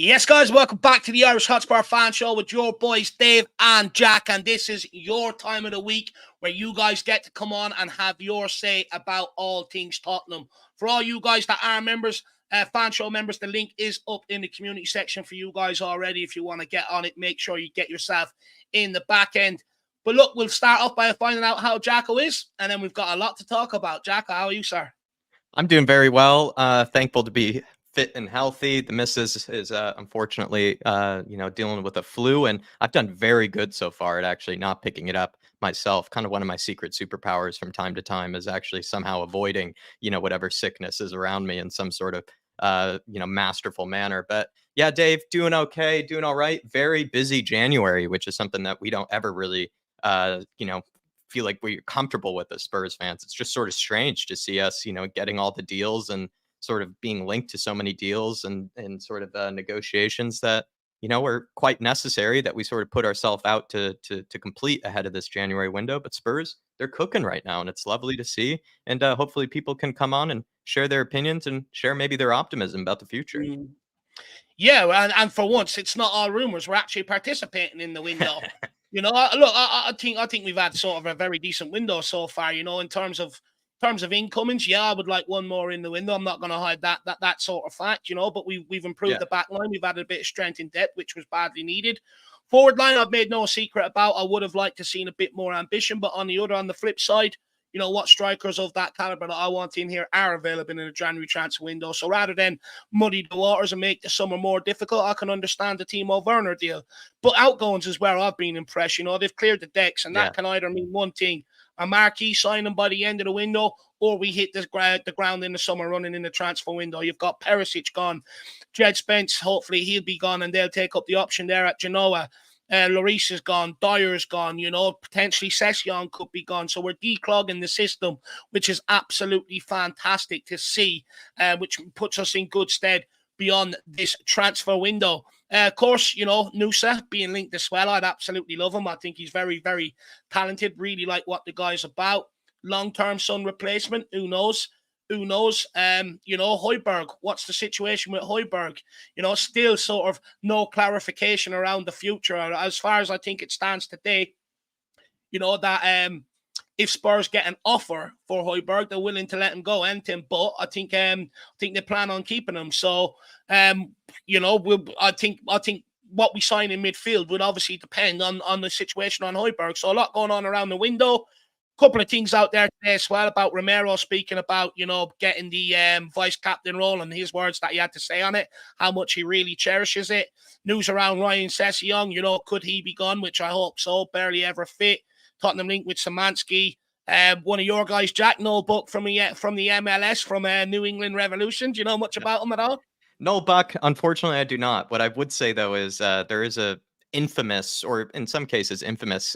Yes, guys, welcome back to the Irish Hotspur fan show with your boys Dave and Jack, and this is your time of the week where you guys get to come on and have your say about all things Tottenham. For all you guys that are members, fan show members, the link is up in the community section for you guys already. If you want to get on it, make sure you get yourself in the back end. But look, we'll start off by finding out how Jacko is, and then we've got a lot to talk about. Jacko, how are you, sir? I'm doing very well. Thankful to be fit and healthy. The missus is unfortunately, dealing with a flu, and I've done very good so far at actually not picking it up myself. Kind of one of my secret superpowers from time to time is actually somehow avoiding, whatever sickness is around me in some sort of, masterful manner. But yeah, Dave, doing okay, doing all right. Very busy January, which is something that we don't ever really, feel like we're comfortable with as Spurs fans. It's just sort of strange to see us, getting all the deals and sort of being linked to so many deals and sort of negotiations that, are quite necessary that we sort of put ourselves out to complete ahead of this January window. But Spurs, they're cooking right now, and it's lovely to see. And hopefully people can come on and share their opinions and share maybe their optimism about the future. Yeah, and for once, it's not all rumors. We're actually participating in the window. I think we've had sort of a very decent window so far. In terms of incomings, yeah, I would like one more in the window. I'm not going to hide that sort of fact, but we've improved the back line. We've added a bit of strength in depth, which was badly needed. Forward line, I've made no secret about. I would have liked to seen a bit more ambition, but on the flip side, what strikers of that caliber that I want in here are available in the January transfer window. So rather than muddy the waters and make the summer more difficult, I can understand the Timo Werner deal. But outgoings is where I've been impressed. They've cleared the decks, and that can either mean one thing: a marquee signing by the end of the window, or we hit the ground in the summer running in the transfer window. You've got Perisic gone, Jed Spence, hopefully he'll be gone, and they'll take up the option there at Genoa. Lloris is gone, Dyer's gone, potentially Session could be gone. So we're declogging the system, which is absolutely fantastic to see, which puts us in good stead beyond this transfer window. Of course, Nusa being linked as well. I'd absolutely love him. I think he's very, very talented. Really like what the guy's about. Long-term Son replacement, who knows? Højbjerg, what's the situation with Højbjerg? Still sort of no clarification around the future. As far as I think it stands today, that if Spurs get an offer for Højbjerg, they're willing to let him go, anything. But I think they plan on keeping him. So, I think what we sign in midfield would obviously depend on the situation on Højbjerg. So a lot going on around the window. Couple of things out there today as well about Romero speaking about, getting the vice captain role and his words that he had to say on it, how much he really cherishes it. News around Ryan Sessegnon, could he be gone, which I hope so, barely ever fit. Tottenham linked with Szymanski. One of your guys, Jack Noel Buck from the MLS, from New England Revolution. Do you know much about him at all? Noel Buck, unfortunately, I do not. What I would say, though, is there is a infamous, or in some cases infamous,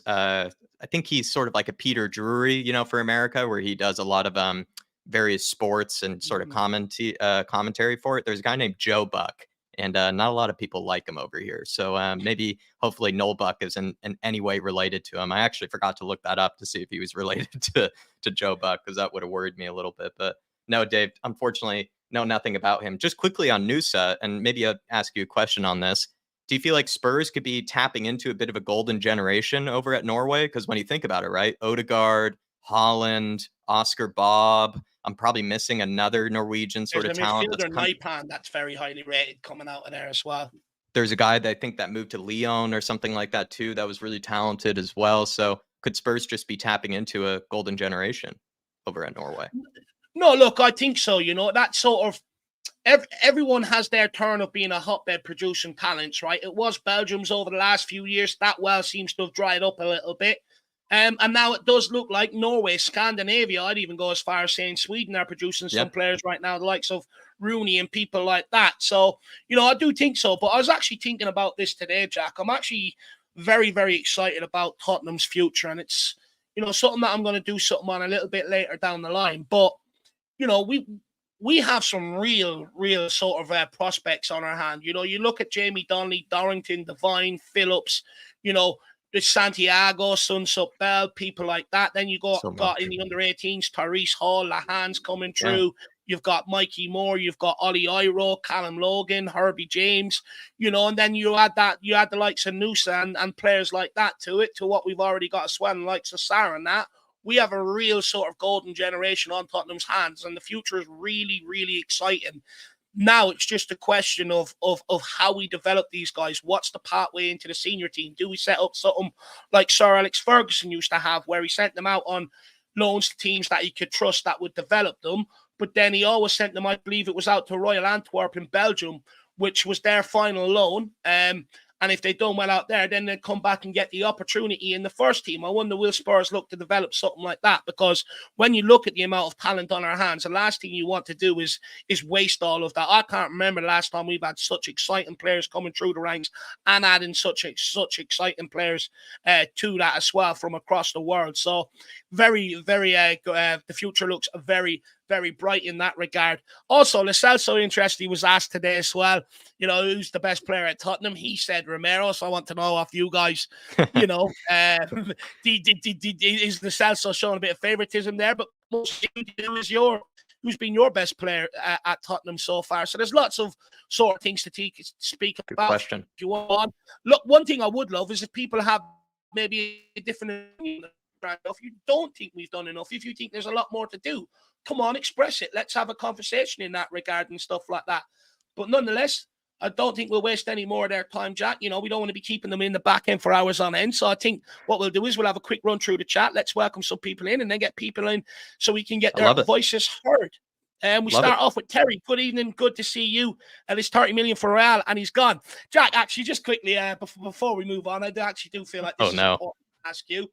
I think he's sort of like a Peter Drury, for America, where he does a lot of various sports and sort of commentary for it. There's a guy named Joe Buck, and not a lot of people like him over here. So maybe, hopefully, Noel Buck is in any way related to him. I actually forgot to look that up to see if he was related to Joe Buck, because that would have worried me a little bit. But no, Dave, unfortunately, know nothing about him. Just quickly on Nusa, and maybe I'll ask you a question on this. Do you feel like Spurs could be tapping into a bit of a golden generation over at Norway? Because when you think about it, right? Odegaard, Holland, Oscar Bob. I'm probably missing another Norwegian sort of talent. There's a midfielder, Nypan, that's very highly rated coming out of there as well. There's a guy that I think that moved to Lyon or something like that too, that was really talented as well. So could Spurs just be tapping into a golden generation over at Norway? No, look, I think so. That sort of everyone has their turn of being a hotbed producing talents, right? It was Belgium's over the last few years. That well seems to have dried up a little bit. And now it does look like Norway, Scandinavia, I'd even go as far as saying Sweden are producing some players right now, the likes of Rooney and people like that. So, I do think so. But I was actually thinking about this today, Jack. I'm actually very, very excited about Tottenham's future. And it's, something that I'm going to do something on a little bit later down the line. But, we have some real sort of prospects on our hand. You look at Jamie Donnelly, Dorrington, Devine, Phillips, the Santiago, Sunsup Bell, people like that. Then you got in the under-18s, Tyrese Hall, Lahan's coming through. You've got Mikey Moore, you've got Ollie Iro, Callum Logan, Herbie James, and then you add the likes of Nusa and players like that to what we've already got as well, and likes of Sarah and that. We have a real sort of golden generation on Tottenham's hands, and the future is really, really exciting. Now it's just a question of how we develop these guys. What's the pathway into the senior team? Do we set up something like Sir Alex Ferguson used to have, where he sent them out on loans to teams that he could trust that would develop them? But then he always sent them, I believe it was out to Royal Antwerp in Belgium, which was their final loan. And if they'd done well out there, then they'd come back and get the opportunity in the first team. I wonder, will Spurs look to develop something like that? Because when you look at the amount of talent on our hands, the last thing you want to do is waste all of that. I can't remember the last time we've had such exciting players coming through the ranks and adding such exciting players to that as well from across the world. So very, very, the future looks very, very bright in that regard. Also, Lo Celso, interesting, was asked today as well, who's the best player at Tottenham? He said Romero. So I want to know off you guys, is Lo Celso showing a bit of favoritism there? But most who's been your best player at Tottenham so far? So there's lots of sort of things to speak Good about. question. If you want. Look, one thing I would love is if people have maybe a different opinion. If you don't think we've done enough, if you think there's a lot more to do, come on, express it. Let's have a conversation in that regard and stuff like that. But nonetheless, I don't think we'll waste any more of their time, Jack. We don't want to be keeping them in the back end for hours on end. So I think what we'll do is we'll have a quick run through the chat. Let's welcome some people in and then get people in so we can get their voices heard. And we start off with Terry. Good evening. Good to see you. And it's 30 million for Real, and he's gone. Jack, actually, just quickly, before we move on, I actually do feel like this is important to ask you.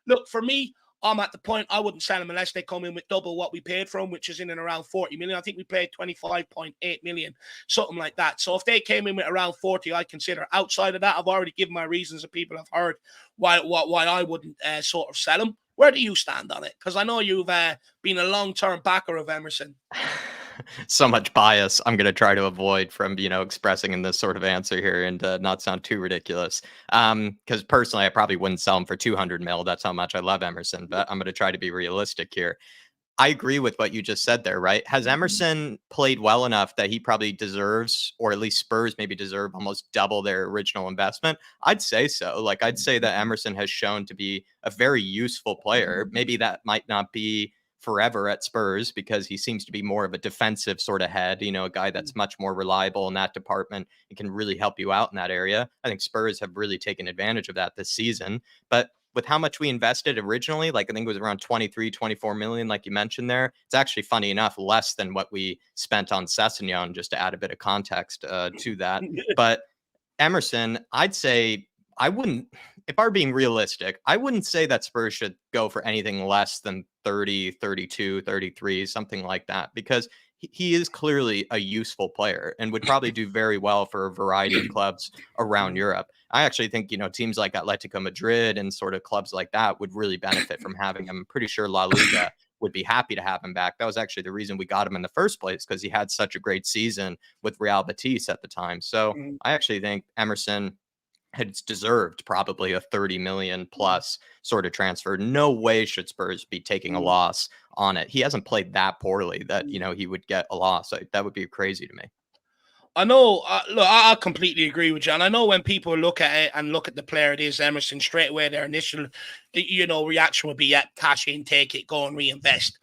Look, for me, I'm at the point I wouldn't sell him unless they come in with double what we paid for him, which is in and around 40 million. I think we paid 25.8 million, something like that. So if they came in with around 40, I'd consider. Outside of that, I've already given my reasons that people have heard why I wouldn't sort of sell him. Where do you stand on it? Because I know you've been a long-term backer of Emerson. So much bias I'm going to try to avoid from, expressing in this sort of answer here and not sound too ridiculous. Because personally, I probably wouldn't sell him for 200 mil. That's how much I love Emerson, but I'm going to try to be realistic here. I agree with what you just said there, right? Has Emerson played well enough that he probably deserves, or at least Spurs maybe deserve, almost double their original investment? I'd say so. I'd say that Emerson has shown to be a very useful player. Maybe that might not be forever at Spurs because he seems to be more of a defensive sort of head, a guy that's much more reliable in that department and can really help you out in that area. I think Spurs have really taken advantage of that this season. But with how much we invested originally, I think it was around 23, 24 million, like you mentioned there. It's actually, funny enough, less than what we spent on Sessegnon, just to add a bit of context to that. But Emerson, I'd say I wouldn't, if I were being realistic, I wouldn't say that Spurs should go for anything less than 30, 32, 33, something like that, because he is clearly a useful player and would probably do very well for a variety of clubs around Europe. I actually think, teams like Atletico Madrid and sort of clubs like that would really benefit from having him. I'm pretty sure La Liga would be happy to have him back. That was actually the reason we got him in the first place, because he had such a great season with Real Betis at the time. So I actually think Emerson had deserved probably a 30 million plus sort of transfer. No way should Spurs be taking a loss on it. He hasn't played that poorly that, he would get a loss. That would be crazy to me. I know, look, I completely agree with you. And I know when people look at it and look at the player it is, Emerson, straight away their initial, reaction would be, yeah, cash in, take it, go and reinvest.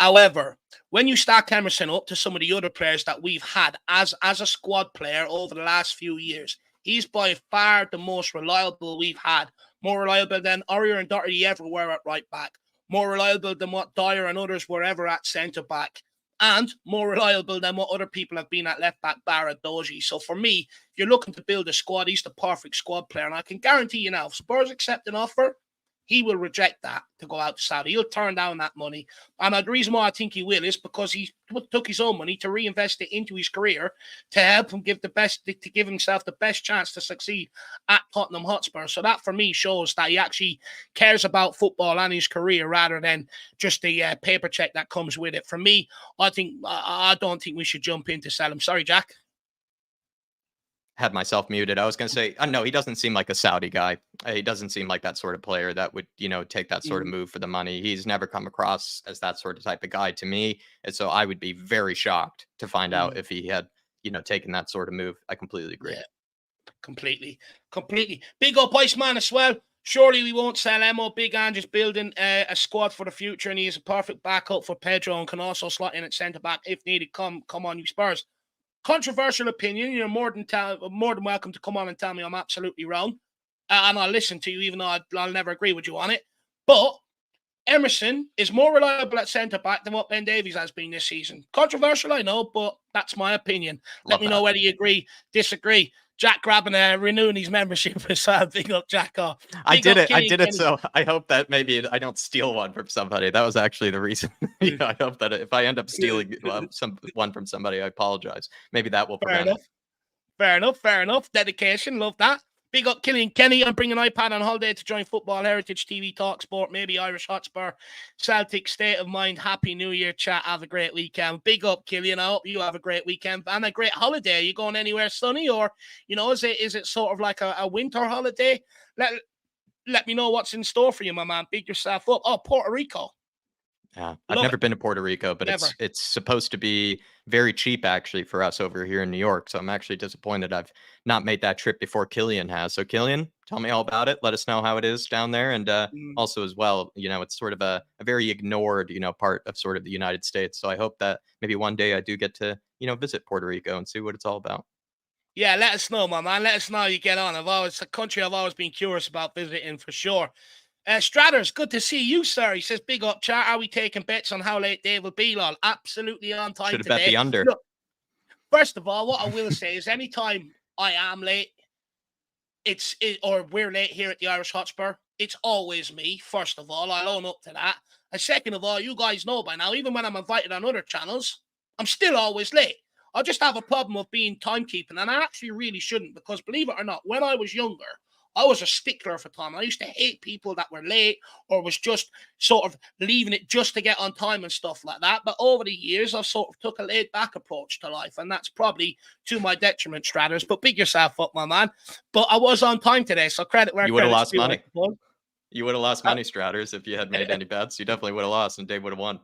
However, when you stack Emerson up to some of the other players that we've had as a squad player over the last few years, he's by far the most reliable we've had. More reliable than Aurier and Doherty ever were at right back. More reliable than what Dyer and others were ever at centre back. And more reliable than what other people have been at left back, bar Doji. So for me, if you're looking to build a squad, he's the perfect squad player. And I can guarantee you now, if Spurs accept an offer, he will reject that to go out to Saudi. He'll turn down that money. And the reason why I think he will is because he took his own money to reinvest it into his career to help him give himself the best chance to succeed at Tottenham Hotspur. So that for me shows that he actually cares about football and his career rather than just the paper check that comes with it. For me, I don't think we should jump in to sell him. Sorry, Jack. had myself muted. I was going to say, no, he doesn't seem like a Saudi guy. He doesn't seem like that sort of player that would, take that sort of move for the money. He's never come across as that sort of type of guy to me. And so I would be very shocked to find out if he had, taken that sort of move. I completely agree. Yeah, completely. Big up Iceman as well. Surely we won't sell Emo. Big Andrew's building a squad for the future, and he is a perfect backup for Pedro and can also slot in at centre back if needed. Come on, you Spurs. Controversial opinion. You're more than welcome to come on and tell me I'm absolutely wrong, and I'll listen to you, even though I'll never agree with you on it. But Emerson is more reliable at centre back than what Ben Davies has been this season. Controversial, I know, but that's my opinion. Let me know whether you agree, disagree. Jack grabbing renewing his membership as well. Big up, Jack. I did it. So I hope that maybe I don't steal one from somebody. That was actually the reason. I hope that if I end up stealing one from somebody, I apologize. Maybe that will prevent it. Fair enough. Dedication. Love that. Big up Killian Kenny. I'm bringing iPad on holiday to join Football Heritage TV, Talk Sport, maybe Irish Hotspur, Celtic State of Mind. Happy New Year, chat. Have a great weekend. Big up Killian. I hope you have a great weekend and a great holiday. Are you going anywhere sunny, or is it sort of like a winter holiday? Let me know what's in store for you, my man. Big yourself up. Oh, Puerto Rico. Yeah, I've never been to Puerto Rico, but it's supposed to be very cheap actually for us over here in New York. So I'm actually disappointed I've not made that trip before Killian has. So Killian, tell me all about it. Let us know how it is down there, and also as well, it's sort of a very ignored, part of sort of the United States. So I hope that maybe one day I do get to visit Puerto Rico and see what it's all about. Yeah, let us know, my man. Let us know how you get on. It's a country I've always been curious about visiting for sure. Stratters, good to see you, sir. He says, big up, chat. Are we taking bets on how late Dave will be, lol? Absolutely on time Should have today. bet the under. Look, first of all, what I will say is anytime I am late, or we're late here at the Irish Hotspur, it's always me, first of all. I'll own up to that. And second of all, you guys know by now, even when I'm invited on other channels, I'm still always late. I just have a problem of being timekeeping, and I actually really shouldn't, because believe it or not, when I was younger, I was a stickler for time. I used to hate people that were late or was just sort of leaving it just to get on time and stuff like that. But over the years, I've sort of took a laid-back approach to life, and that's probably to my detriment, Stratters. But big yourself up, my man. But I was on time today, so credit where you would have credit's lost money. You would have lost money, Stratters, if you had made any bets. You definitely would have lost, and Dave would have won.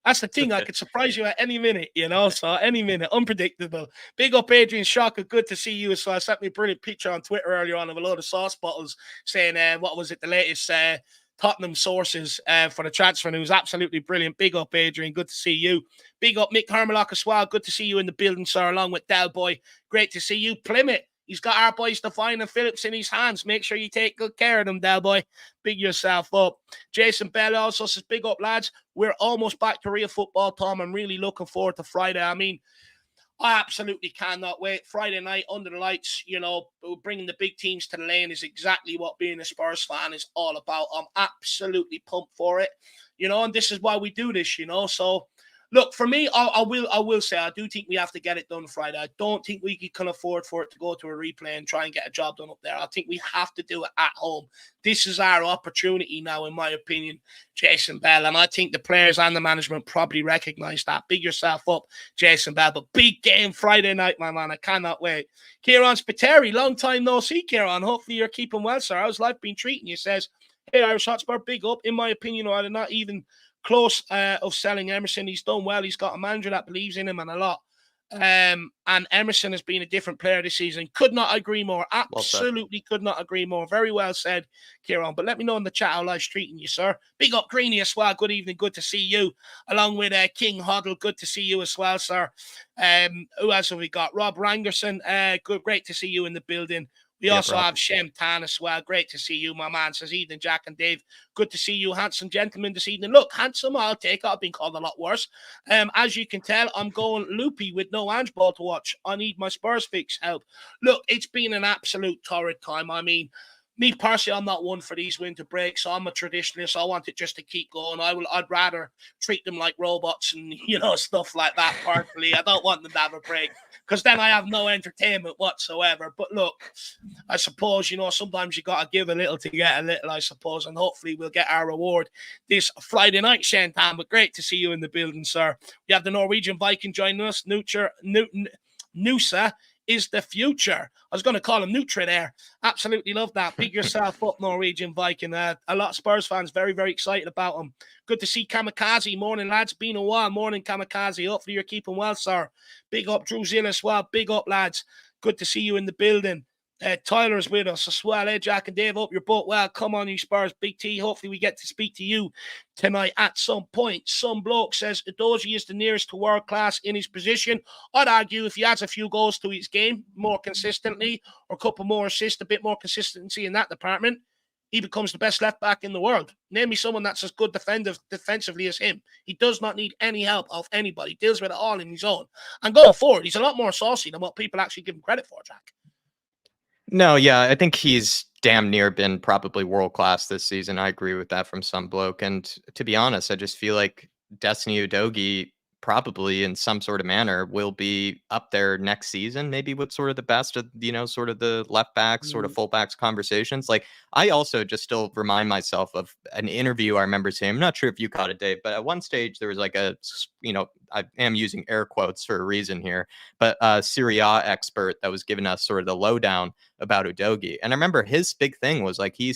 That's the thing. I could surprise you at any minute, So any minute, unpredictable. Big up, Adrian Shocker. Good to see you. So I sent me a brilliant picture on Twitter earlier on of a load of sauce bottles saying, what was it, the latest Tottenham sources for the transfer news. Absolutely brilliant. Big up, Adrian. Good to see you. Big up, Mick Hermalock as well. Good to see you in the building, sir, along with Del Boy. Great to see you. Plymouth. He's got our boys Define and Phillips in his hands. Make sure you take good care of them, Del Boy. Big yourself up. Jason Bell also says, big up, lads. We're almost back to real football, Tom. I'm really looking forward to Friday. I mean, I absolutely cannot wait. Friday night under the lights, bringing the big teams to the lane is exactly what being a Spurs fan is all about. I'm absolutely pumped for it, and this is why we do this, So, look, for me, I will say I do think we have to get it done Friday. I don't think we can afford for it to go to a replay and try and get a job done up there. I think we have to do it at home. This is our opportunity now, in my opinion, Jason Bell. And I think the players and the management probably recognize that. Big yourself up, Jason Bell. But big game Friday night, my man. I cannot wait. Kieran Spiteri, long time no see, Kieran. Hopefully you're keeping well, sir. How's life been treating you? Says, hey, Irish Hotspur, big up. In my opinion, I did not even close of selling Emerson. He's done well. He's got a manager that believes in him and a lot. And Emerson has been a different player this season. Could not agree more. Absolutely could not agree more. Very well said, Kieran. But let me know in the chat how life's treating you, sir. Big up Greeny as well. Good evening. Good to see you. Along with King Hoddle. Good to see you as well, sir. Who else have we got? Rob Rangerson. Great to see you in the building. We also have Shem Tan as well. Great to see you, my man. Says evening, Jack and Dave. Good to see you, handsome gentlemen, this evening. Look, handsome, I'll take it. I've been called a lot worse. As you can tell, I'm going loopy with no Ange ball to watch. I need my Spurs fix help. Look, it's been an absolute torrid time. I mean, me personally, I'm not one for these winter breaks. So I'm a traditionalist. I want it just to keep going. I'd rather treat them like robots and stuff like that. Personally, I don't want them to have a break because then I have no entertainment whatsoever. But look, I suppose sometimes you got to give a little to get a little. I suppose, and hopefully we'll get our reward this Friday night, Shantan. But great to see you in the building, sir. We have the Norwegian Viking joining us, Nusa. is the future. I was going to call him Nutra there. Absolutely love that. Big yourself up, Norwegian Viking. A lot of Spurs fans very, very excited about him. Good to see Kamikaze. Morning, lads. Been a while. Morning, Kamikaze. Hopefully you're keeping well, sir. Big up, Drew Zill as well. Big up, lads. Good to see you in the building. Tyler's with us as well. Hey, Jack and Dave, hope you're both well. Come on, you Spurs. Big T, hopefully we get to speak to you tonight at some point. Some bloke says Udogie is the nearest to world class in his position. I'd argue if he adds a few goals to his game more consistently, or a couple more assists, a bit more consistency in that department, he becomes the best left back in the world. Name me someone that's as good defensively as him. He does not need any help of anybody. He deals with it all in his own. And going forward, he's a lot more saucy than what people actually give him credit for, Jack. No, yeah, I think he's damn near been probably world class this season. I agree with that from some bloke. And to be honest, I just feel like Destiny Udogie probably in some sort of manner will be up there next season, maybe with sort of the best of, sort of the left backs, sort of full backs conversations. Like, I also just still remind myself of an interview I remember seeing. I'm not sure if you caught it, Dave, but at one stage there was like I am using air quotes for a reason here, but a Serie A expert that was giving us sort of the lowdown about Udogie. And I remember his big thing was like he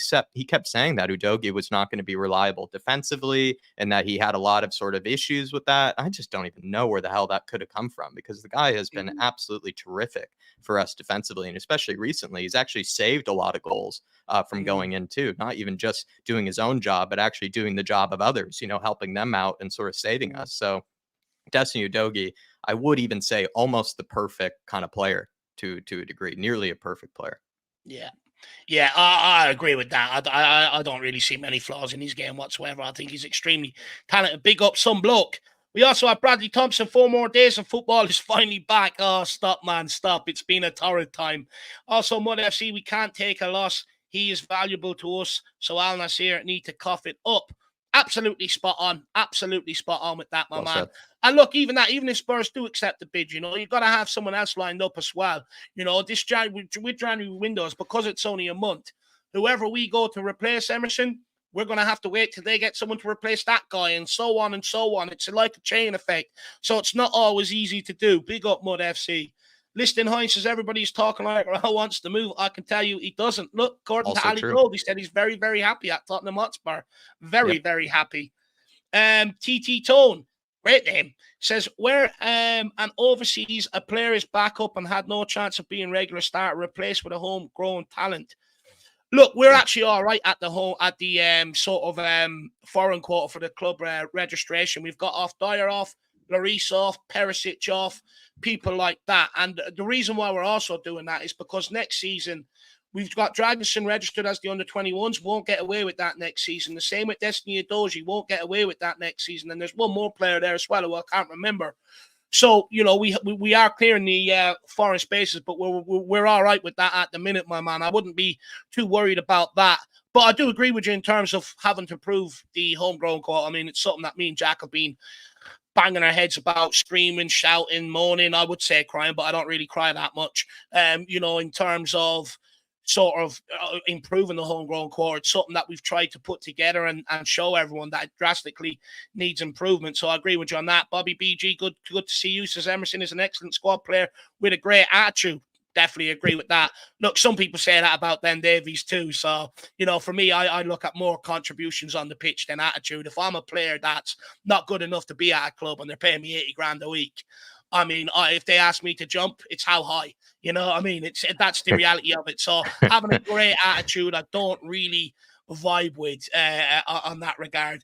kept saying that Udogie was not going to be reliable defensively and that he had a lot of sort of issues with that. I just don't even know where the hell that could have come from, because the guy has been absolutely terrific for us defensively. And especially recently, he's actually saved a lot of goals from going in too, not even just doing his own job, but actually doing the job of others, helping them out and sort of saving us. So Destiny Udogie, I would even say almost the perfect kind of player to a degree, nearly a perfect player. Yeah, I agree with that. I don't really see many flaws in his game whatsoever. I think he's extremely talented. Big up some bloke. We also have Bradley Thompson. 4 more days and football is finally back. Oh, stop, man, stop. It's been a torrid time. Also, Mud FC, we can't take a loss. He is valuable to us, so Al Nasir need to cough it up. Absolutely spot on. Absolutely spot on with that, my man. Said. And look, even if Spurs do accept the bid, you've got to have someone else lined up as well. This with January windows, because it's only a month, whoever we go to replace Emerson, we're going to have to wait till they get someone to replace that guy, and so on and so on. It's like a chain effect. So it's not always easy to do. Big up, Mud FC. Liston Hines says everybody's talking like Raul wants to move. I can tell you he doesn't. Look, according to Ali Gold, he said he's very, very happy at Tottenham Hotspur. Very, very happy. TT Tone, great name, says where and overseas a player is back up and had no chance of being regular starter, replaced with a homegrown talent. Look, we're actually all right at the foreign quarter for the club registration. We've got off Dyer off, Lloris off, Perisic off, people like that. And the reason why we're also doing that is because next season we've got Dragonson registered as the under-21s. Won't get away with that next season. The same with Destiny Udogie. Won't get away with that next season. And there's one more player there as well who I can't remember. So, we are clearing the foreign spaces, but we're all right with that at the minute, my man. I wouldn't be too worried about that. But I do agree with you in terms of having to prove the homegrown quote. I mean, it's something that me and Jack have been banging our heads about, screaming, shouting, moaning. I would say crying, but I don't really cry that much. In terms of sort of improving the homegrown core. It's something that we've tried to put together and show everyone that it drastically needs improvement. So I agree with you on that. Bobby BG, good to see you. Says Emerson is an excellent squad player with a great attitude. Definitely agree with that. Look, some people say that about Ben Davies too. So, for me, I look at more contributions on the pitch than attitude. If I'm a player that's not good enough to be at a club and they're paying me 80 grand a week, I mean, if they ask me to jump, it's how high. That's the reality of it. So having a great attitude, I don't really vibe with on that regard.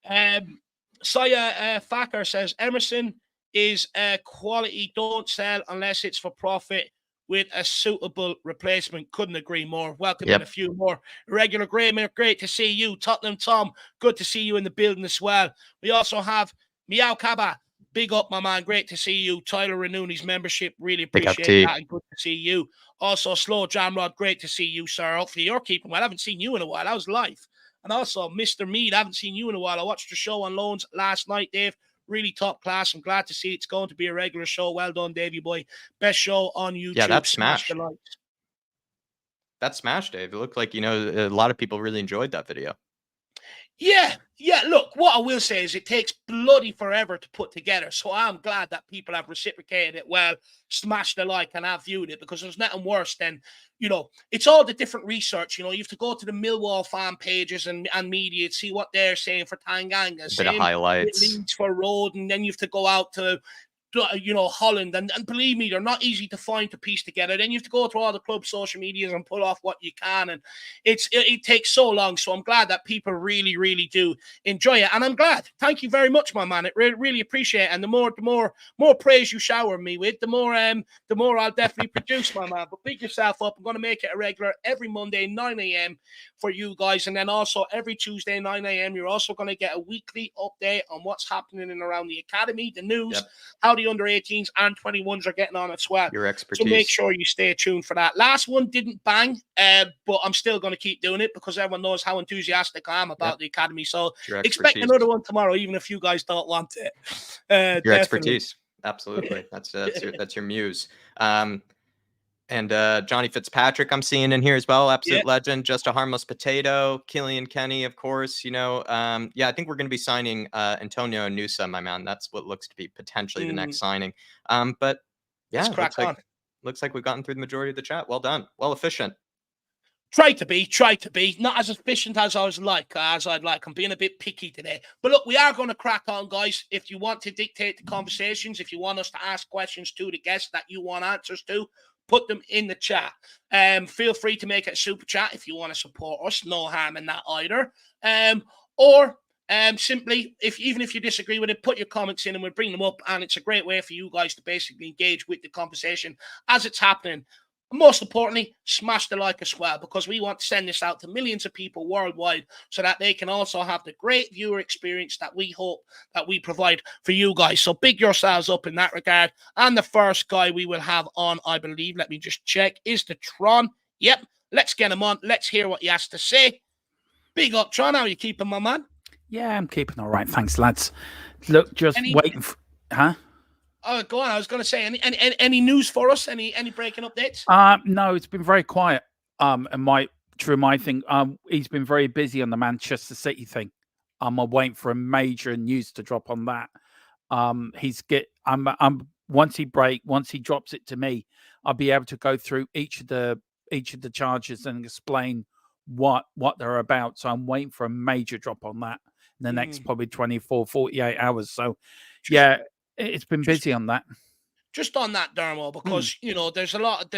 Saya Facker says Emerson is quality. Don't sell unless it's for profit with a suitable replacement. Couldn't agree more. Welcome in a few more. Regular great to see you. Tottenham Tom, good to see you in the building as well. We also have Meow Kaba. Big up, my man. Great to see you. Tyler Renuni's membership. Really appreciate that. And good to see you. Also, Slow Jamrod. Great to see you, sir. Hopefully you're keeping well. I haven't seen you in a while. I was live. And also, Mr. Mead. I haven't seen you in a while. I watched your show on loans last night, Dave. Really top class. I'm glad to see it's going to be a regular show. Well done, Davey boy. Best show on YouTube. Yeah, that smashed. That smashed, Dave. It looked like, a lot of people really enjoyed that video. Yeah. Look, what I will say is it takes bloody forever to put together. So I'm glad that people have reciprocated it well, smashed the like, and have viewed it, because there's nothing worse than, it's all the different research. You have to go to the Millwall fan pages and media to see what they're saying for Tanganga, A bit of same with highlights. Leeds for Road, and then you have to go out to Holland, and believe me, they're not easy to find, to piece together. Then you have to go through all the club social medias and pull off what you can, and it takes so long. So I'm glad that people really, really do enjoy it, and I'm glad. Thank you very much, my man. It really appreciate it. And the more praise you shower me with, the more I'll definitely produce, my man. But pick yourself up. I'm going to make it a regular every Monday 9 a.m. for you guys, and then also every Tuesday 9 a.m. You're also going to get a weekly update on what's happening in around the academy, the news, how the under 18s and 21s are getting on as well. Your expertise. So make sure you stay tuned for that. Last one didn't bang, but I'm still going to keep doing it because everyone knows how enthusiastic I am about the academy. So expect another one tomorrow, even if you guys don't want it. Your definitely. expertise. Absolutely. That's your muse. And Johnny Fitzpatrick, I'm seeing in here as well. Absolute legend. Just a harmless potato. Killian Kenny, of course. I think we're going to be signing Antonio Nusa, my man. That's what looks to be potentially the next signing. But yeah, looks like we've gotten through the majority of the chat. Well done. Well efficient. Try to be. Not as efficient as I'd like. I'm being a bit picky today. But look, we are going to crack on, guys. If you want to dictate the conversations, if you want us to ask questions to the guests that you want answers to, put them in the chat. Feel free to make it a super chat if you want to support us. No harm in that either. Or simply, even if you disagree with it, put your comments in and we'll bring them up. And it's a great way for you guys to basically engage with the conversation as it's happening. Most importantly, smash the like as well, because we want to send this out to millions of people worldwide so that they can also have the great viewer experience that we hope that we provide for you guys. So big yourselves up in that regard. And the first guy we will have on, I believe, let me just check, is the Tron. Yep, let's get him on. Let's hear what he has to say. Big up, Tron. How are you keeping, my man? Yeah, I'm keeping all right. Thanks, lads. Look, just waiting for... Huh? Oh, go on. I was going to say, any news for us? Any breaking updates? No, it's been very quiet. And my thing. He's been very busy on the Manchester City thing. I'm waiting for a major news to drop on that. Once he drops it to me, I'll be able to go through each of the charges and explain what they're about. So I'm waiting for a major drop on that in the next probably 24, 48 hours. So yeah. It's been busy on that. Just on that, Dermo, because there's a lot of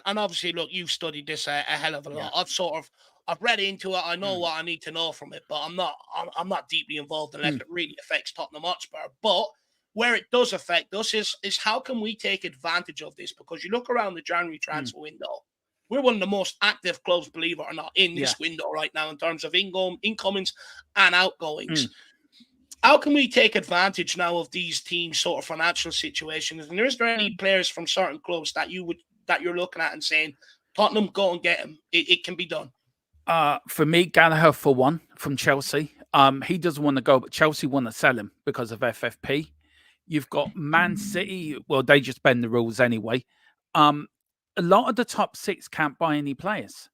and obviously, look, you've studied this a hell of a lot. I've read into it. I know what I need to know from it, but I'm not deeply involved unless it really affects Tottenham Hotspur. But where it does affect us is how can we take advantage of this? Because you look around the January transfer window, we're one of the most active clubs, believe it or not, in this window right now in terms of incomings and outgoings. How can we take advantage now of these teams' sort of financial situations? And is there any players from certain clubs that you're looking at and saying, Tottenham, go and get him? It can be done. For me, Gallagher for one from Chelsea. He doesn't want to go, but Chelsea want to sell him because of FFP. You've got Man City. Well, they just bend the rules anyway. A lot of the top six can't buy any players.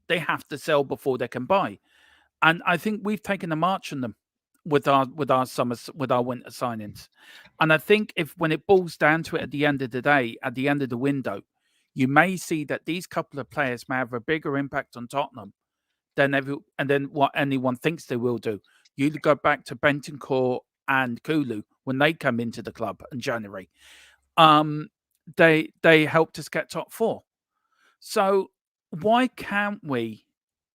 They have to sell before they can buy. And I think we've taken a march on them with our winter signings. And I think when it boils down to it at the end of the day, at the end of the window, you may see that these couple of players may have a bigger impact on Tottenham than what anyone thinks they will do. You go back to Bentancur and Kulu when they come into the club in January. They helped us get top four. So why can't we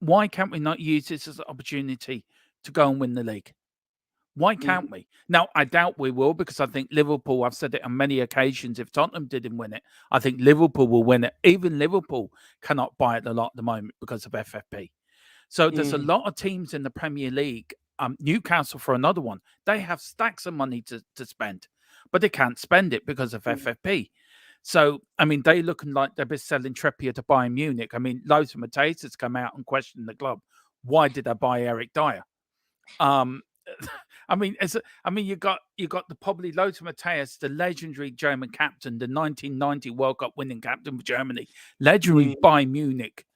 not use this as an opportunity to go and win the league? Why can't we? Now, I doubt we will, because I think Liverpool, I've said it on many occasions, if Tottenham didn't win it, I think Liverpool will win it. Even Liverpool cannot buy it a lot at the moment because of FFP. So there's a lot of teams in the Premier League, Newcastle for another one, they have stacks of money to spend, but they can't spend it because of FFP. So, I mean, they looking like they're selling Trippier to Bayern Munich. I mean, Lothar Matthäus has come out and questioned the club. Why did I buy Eric Dyer? I mean, you got the probably Lothar Matthäus, the legendary German captain, the 1990 World Cup winning captain for Germany, legendary Bayern Munich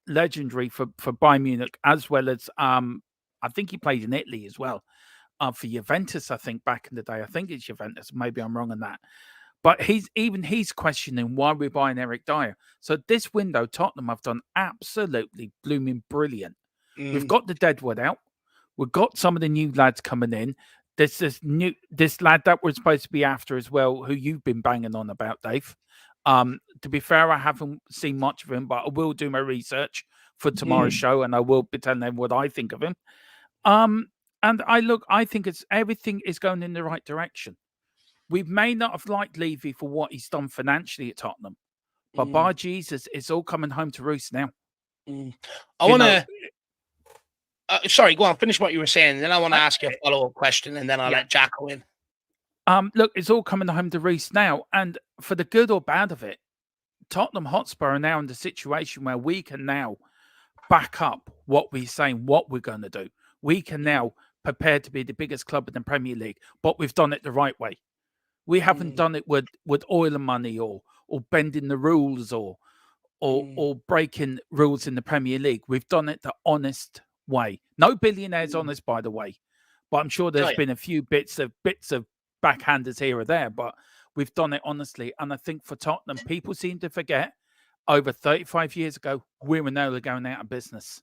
legendary for Bayern Munich, as well as I think he played in Italy as well. For Juventus, I think back in the day. I think it's Juventus. Maybe I'm wrong on that. But he's questioning why we're buying Eric Dyer. So this window, Tottenham have done absolutely blooming brilliant. We've got the deadwood out. We've got some of the new lads coming in. There's this lad that we're supposed to be after as well, who you've been banging on about, Dave. To be fair, I haven't seen much of him, but I will do my research for tomorrow's show, and I will be telling them what I think of him. And I think everything is going in the right direction. We may not have liked Levy for what he's done financially at Tottenham, but by Jesus, it's all coming home to roost now. I want to. Sorry, go on. Finish what you were saying, and then I want to ask you a follow-up question, and then I'll let Jack go in. Look, it's all coming home to roost now, and for the good or bad of it, Tottenham Hotspur are now in the situation where we can now back up what we're saying, what we're going to do. We can now prepare to be the biggest club in the Premier League, but we've done it the right way. We haven't done it with oil and money or bending the rules or breaking rules in the Premier League. We've done it the honest way. No billionaires on this, by the way, but I'm sure there's been a few bits of backhanders here or there, but we've done it honestly. And I think for Tottenham, people seem to forget over 35 years ago, we were nearly going out of business.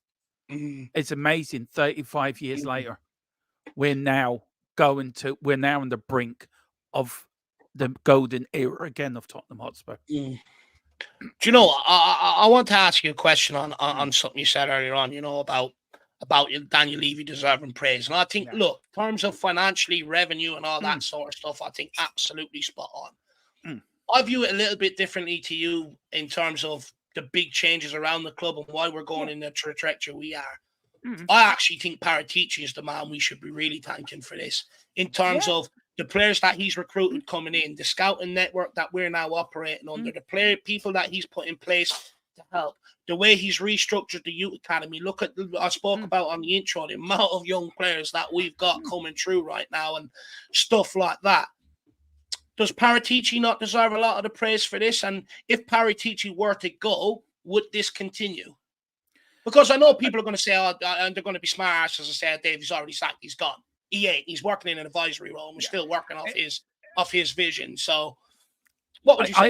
It's amazing. 35 years later, we're now on the brink of the golden era again of Tottenham Hotspur. Do you know, I want to ask you a question on something you said earlier on, you know, about Daniel Levy deserving praise. And I think, look, in terms of financially, revenue and all that sort of stuff, I think absolutely spot on. I view it a little bit differently to you in terms of the big changes around the club and why we're going in the trajectory we are. I actually think Paratici is the man we should be really thanking for this in terms of the players that he's recruited coming in, the scouting network that we're now operating under, the people that he's put in place to help, the way he's restructured the youth academy. Look at, I spoke about on the intro, the amount of young players that we've got coming through right now and stuff like that. Does Paratici not deserve a lot of the praise for this? And if Paratici were to go, would this continue? Because I know people are going to say, and they're going to be smart asses and say, Dave, he's already sacked, he's gone. He ain't. He's working in an advisory role and we're still working off his vision. So what would you say?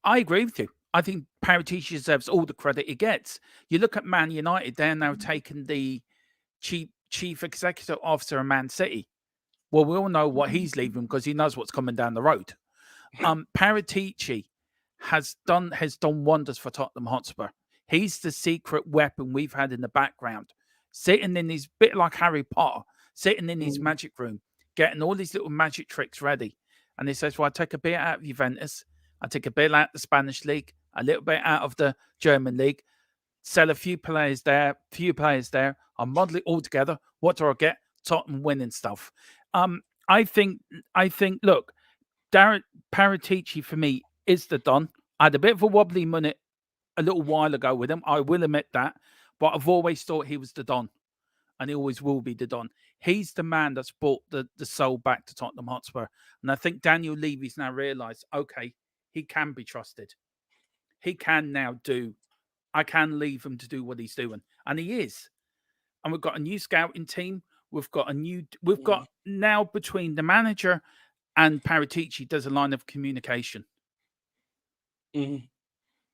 I agree with you. I think Paratici deserves all the credit he gets. You look at Man United, they're now taking the chief executive officer of Man City. Well, we all know what he's leaving because he knows what's coming down the road. Paratici has done wonders for Tottenham Hotspur. He's the secret weapon we've had in the background, sitting in his bit like Harry Potter, sitting in his magic room, getting all these little magic tricks ready. And he says, well, I take a bit out of Juventus, I take a bit out of the Spanish league, a little bit out of the German league, sell a few players there, I'll model it all together. What do I get? Tottenham winning stuff. I think, look, Paratici for me is the Don. I had a bit of a wobbly minute a little while ago with him. I will admit that, but I've always thought he was the Don, and he always will be the Don. He's the man that's brought the soul back to Tottenham Hotspur, and I think Daniel Levy's now realised, okay, he can be trusted. He can now do. I can leave him to do what he's doing, and he is. And we've got a new scouting team. We've got now between the manager and Paratici, there's a line of communication. Do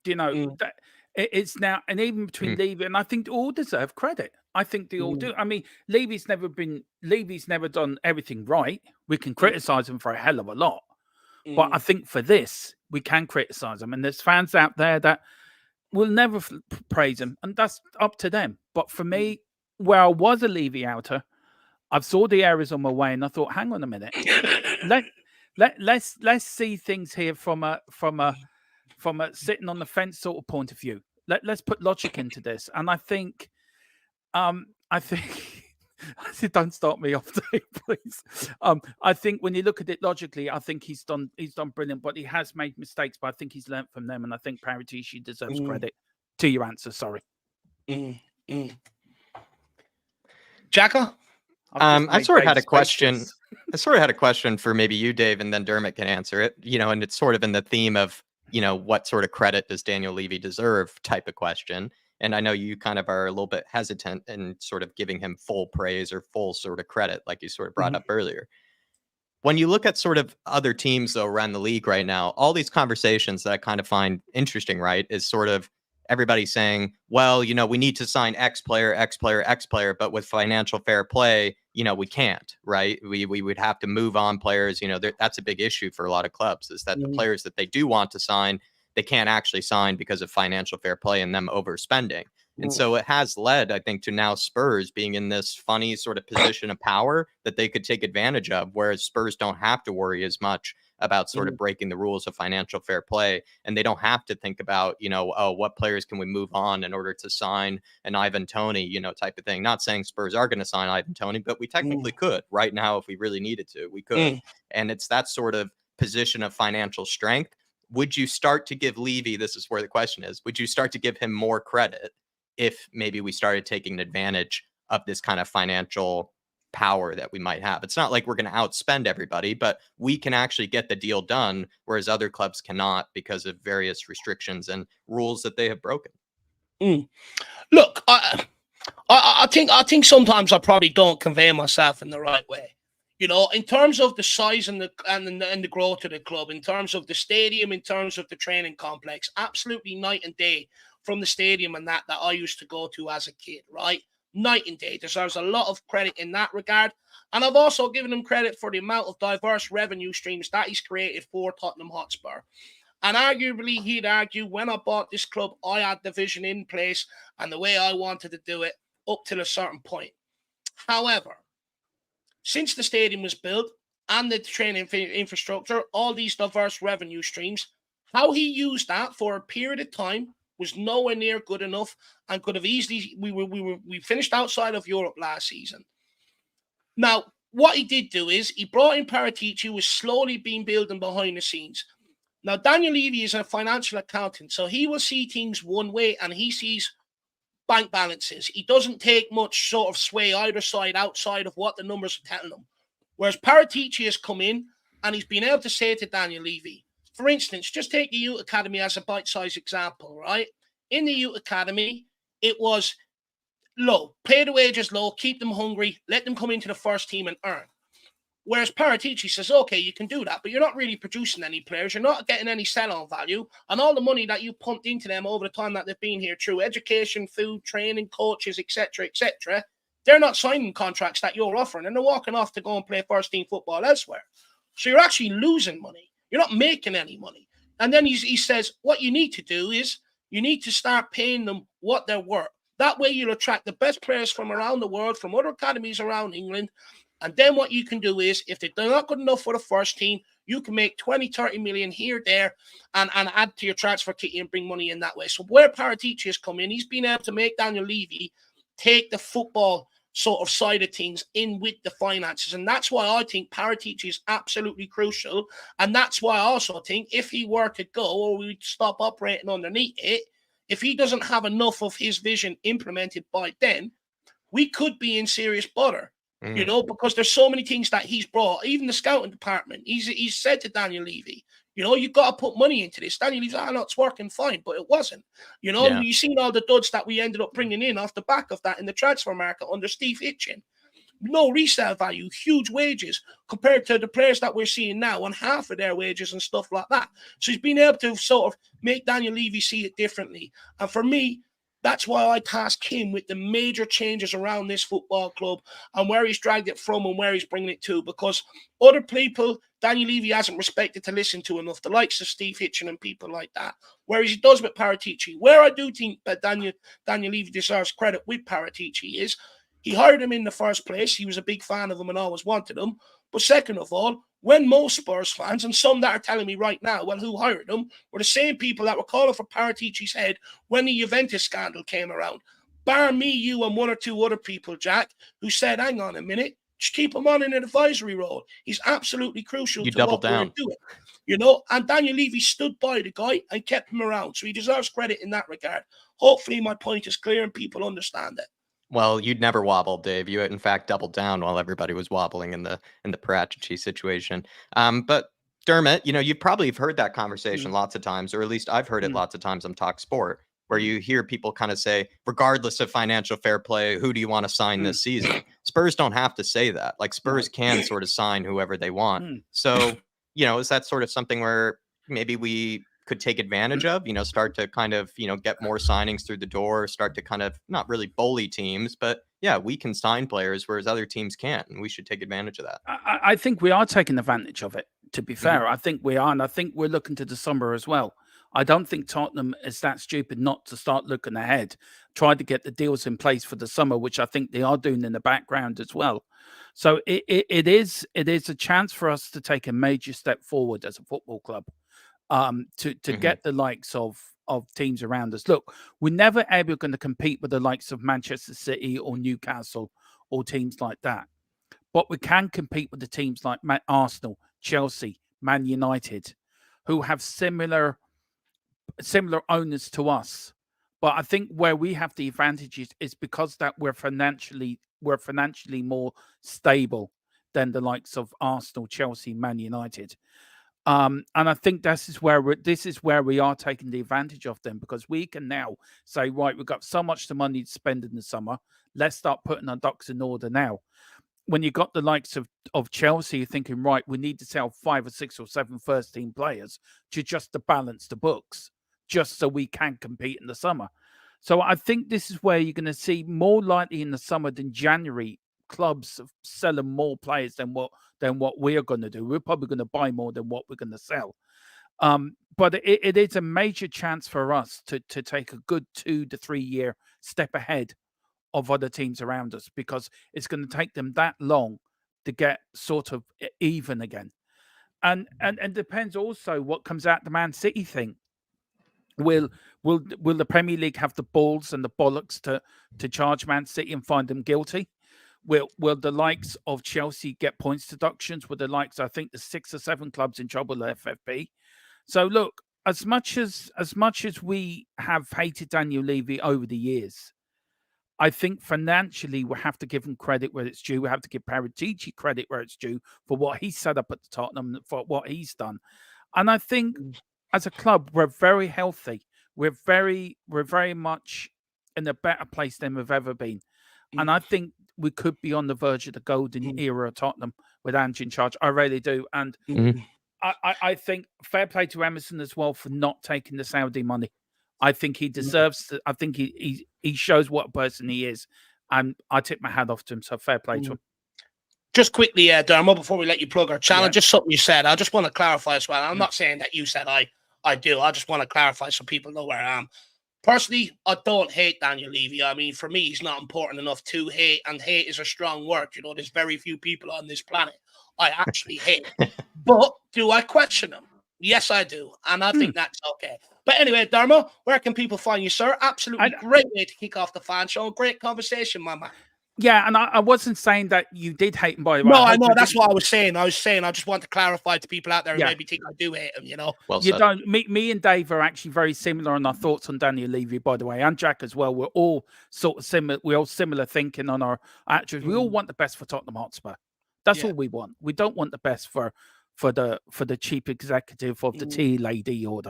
you know that it's now, and even between Levy, and I think they all deserve credit. I think they all do. I mean, Levy's never done everything right. We can criticize him for a hell of a lot, but I think for this we can criticize him, and there's fans out there that will never praise him, and that's up to them. But for me, where I was a Levy outer, I saw the errors on my way, and I thought, hang on a minute, let's see things here from a sitting on the fence sort of point of view. Let's put logic into this, and I think I said, don't start me off, Dave, please. I think when you look at it logically, I think he's done brilliant, but he has made mistakes. But I think he's learnt from them, and I think Paratici deserves credit. To your answer, sorry. Jacko? I sort of had a question. I sort of had a question for maybe you, Dave, and then Dermot can answer it. You know, and it's sort of in the theme of, you know, what sort of credit does Daniel Levy deserve type of question. And I know you kind of are a little bit hesitant in sort of giving him full praise or full sort of credit, like you sort of brought up earlier. When you look at sort of other teams, though, around the league right now, all these conversations that I kind of find interesting, right, is sort of everybody saying, well, we need to sign X player, X player, X player, but with financial fair play, we can't, right? We would have to move on players. That's a big issue for a lot of clubs, is that the players that they do want to sign, they can't actually sign because of financial fair play and them overspending. And so it has led, I think, to now Spurs being in this funny sort of position of power that they could take advantage of, whereas Spurs don't have to worry as much about sort of breaking the rules of financial fair play. And they don't have to think about, oh, what players can we move on in order to sign an Ivan Toney, type of thing. Not saying Spurs are going to sign Ivan Toney, but we technically could right now if we really needed to. We could. And it's that sort of position of financial strength. Would you start to give Levy, this is where the question is, would you start to give him more credit if maybe we started taking advantage of this kind of financial power that we might have? It's not like we're going to outspend everybody, but we can actually get the deal done, whereas other clubs cannot because of various restrictions and rules that they have broken. Look, I think sometimes I probably don't convey myself in the right way. In terms of the size and the growth of the club, in terms of the stadium, in terms of the training complex, absolutely night and day from the stadium and that I used to go to as a kid, right? Night and day. Deserves a lot of credit in that regard. And I've also given him credit for the amount of diverse revenue streams that he's created for Tottenham Hotspur. And arguably, he'd argue, when I bought this club, I had the vision in place and the way I wanted to do it up till a certain point. However, since the stadium was built and the training infrastructure, all these diverse revenue streams, how he used that for a period of time was nowhere near good enough and could have easily, we finished outside of Europe last season. Now, what he did do is he brought in Paratici, who was slowly being building behind the scenes. Now, Daniel Levy is a financial accountant, so he will see things one way and he sees bank balances. He doesn't take much sort of sway either side outside of what the numbers are telling him. Whereas Paratici has come in and he's been able to say to Daniel Levy, for instance, just take the Youth Academy as a bite-sized example, right? In the Youth Academy, it was low. Pay the wages low, keep them hungry, let them come into the first team and earn. Whereas Paratici says, okay, you can do that, but you're not really producing any players. You're not getting any sell-on value. And all the money that you pumped into them over the time that they've been here through education, food, training, coaches, etc., they're not signing contracts that you're offering, and they're walking off to go and play first-team football elsewhere. So you're actually losing money. You're not making any money. And then he says, what you need to do is you need to start paying them what they're worth. That way you'll attract the best players from around the world, from other academies around England. And then what you can do is, if they're not good enough for the first team, you can make 20, 30 million here, there, and add to your transfer kitty and bring money in that way. So where Paratici has come in, he's been able to make Daniel Levy take the football sort of side of things in with the finances. And that's why I think Paratici is absolutely crucial. And that's why I also think if he were to go, or we'd stop operating underneath it, if he doesn't have enough of his vision implemented by then, we could be in serious bother. Because there's so many things that he's brought, even the scouting department. He's said to Daniel Levy, you've got to put money into this. Daniel Levy's like, no, it's working fine, but it wasn't. You've seen all the duds that we ended up bringing in off the back of that in the transfer market under Steve Hitchin. No resale value, huge wages compared to the players that we're seeing now on half of their wages and stuff like that. So he's been able to sort of make Daniel Levy see it differently. And for me, that's why I task him with the major changes around this football club and where he's dragged it from and where he's bringing it to. Because other people, Daniel Levy hasn't respected to listen to enough, the likes of Steve Hitchin and people like that. Whereas he does with Paratici. Where I do think that Daniel Levy deserves credit with Paratici is he hired him in the first place. He was a big fan of him and always wanted him. But second of all, when most Spurs fans, and some that are telling me right now, well, who hired him, were the same people that were calling for Paratici's head when the Juventus scandal came around. Bar me, you, and one or two other people, Jack, who said, hang on a minute, just keep him on in an advisory role. He's absolutely crucial to what we're doing. And Daniel Levy stood by the guy and kept him around. So he deserves credit in that regard. Hopefully my point is clear and people understand it. Well, you'd never wobble, Dave. You, in fact, doubled down while everybody was wobbling in the Paratici situation. But Dermot, you probably have heard that conversation lots of times, or at least I've heard it lots of times on Talk Sport. where you hear people kind of say, regardless of financial fair play, who do you want to sign this season? Spurs don't have to say that. Like Spurs can sort of sign whoever they want. So, is that sort of something where maybe we could take advantage of, start to kind of, get more signings through the door, start to kind of not really bully teams, but yeah, we can sign players, whereas other teams can't, and we should take advantage of that. I think we are taking advantage of it, to be fair. I think we are, and I think we're looking to the summer as well. I don't think Tottenham is that stupid not to start looking ahead, try to get the deals in place for the summer, which I think they are doing in the background as well. So it is a chance for us to take a major step forward as a football club, to get the likes of teams around us. Look, we're never ever going to compete with the likes of Manchester City or Newcastle or teams like that. But we can compete with the teams like Arsenal, Chelsea, Man United, who have similar owners to us. But I think where we have the advantage is because that we're financially more stable than the likes of Arsenal, Chelsea, Man United. And I think this is where we are taking the advantage of them, because we can now say, right, we've got so much money to spend in the summer. Let's start putting our ducks in order now. When you got the likes of Chelsea, you're thinking, right, we need to sell 5 or 6 or 7 first-team players to balance the books, just so we can compete in the summer. So I think this is where you're going to see more likely in the summer than January, clubs selling more players than what we are going to do. We're probably going to buy more than what we're going to sell. But it is a major chance for us to take a good 2 to 3 year step ahead of other teams around us, because it's going to take them that long to get sort of even again. And depends also what comes out the Man City thing. Will the Premier League have the balls and the bollocks to charge Man City and find them guilty? Will the likes of Chelsea get points deductions? Will the likes, I think, the 6 or 7 clubs in trouble at FFP? So look, as much as we have hated Daniel Levy over the years, I think financially we have to give him credit where it's due. We have to give Paratici credit where it's due for what he set up at the Tottenham, for what he's done. And I think as a club, we're very healthy. We're very much in a better place than we've ever been. And I think we could be on the verge of the golden era of Tottenham with Ange in charge. I really do. And I think fair play to Emerson as well for not taking the Saudi money. I think he deserves to, I think he shows what a person he is. And I tip my hat off to him. So fair play to him. Just quickly, Dermo, before we let you plug our channel, just something you said. I just want to clarify as well. I'm not saying that you said I do. I just want to clarify so people know where I am. Personally, I don't hate Daniel Levy. I mean, for me, he's not important enough to hate, and hate is a strong word. There's very few people on this planet I actually hate. But do I question him? Yes, I do. And I think that's okay. But anyway, Dermo, where can people find you, sir? Absolutely great way to kick off the fan show. Great conversation, my man. Yeah, and I wasn't saying that you did hate him, by the way. No, I know. That's what I was saying. I just want to clarify to people out there who maybe think I do hate him, Well you said. don't. Me and Dave are actually very similar on our thoughts on Daniel Levy, by the way, and Jack as well. We're all sort of similar. We're all similar thinking on our actions. We all want the best for Tottenham Hotspur. That's all we want. We don't want the best for the chief executive of the tea lady or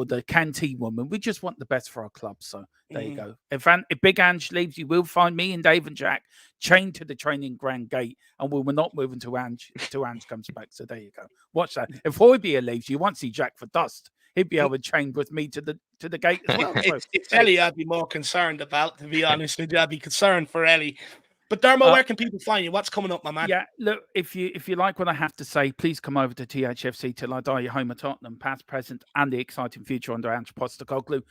the canteen woman. We just want the best for our club. So there you go. If Big Ange leaves, you will find me and Dave and Jack chained to the training ground gate, and we're not moving to Ange comes back. So there you go. Watch that. If Højbjerg leaves, you won't see Jack for dust. He'd be able to chain with me to the gate as well. It's Ellie I'd be more concerned about, to be honest with you. I'd be concerned for Ellie. But Dermo, where can people find you? What's coming up, my man? Yeah, look, if you like what I have to say, please come over to THFC till I die, your home of Tottenham, past, present, and the exciting future under Ange Postecoglou.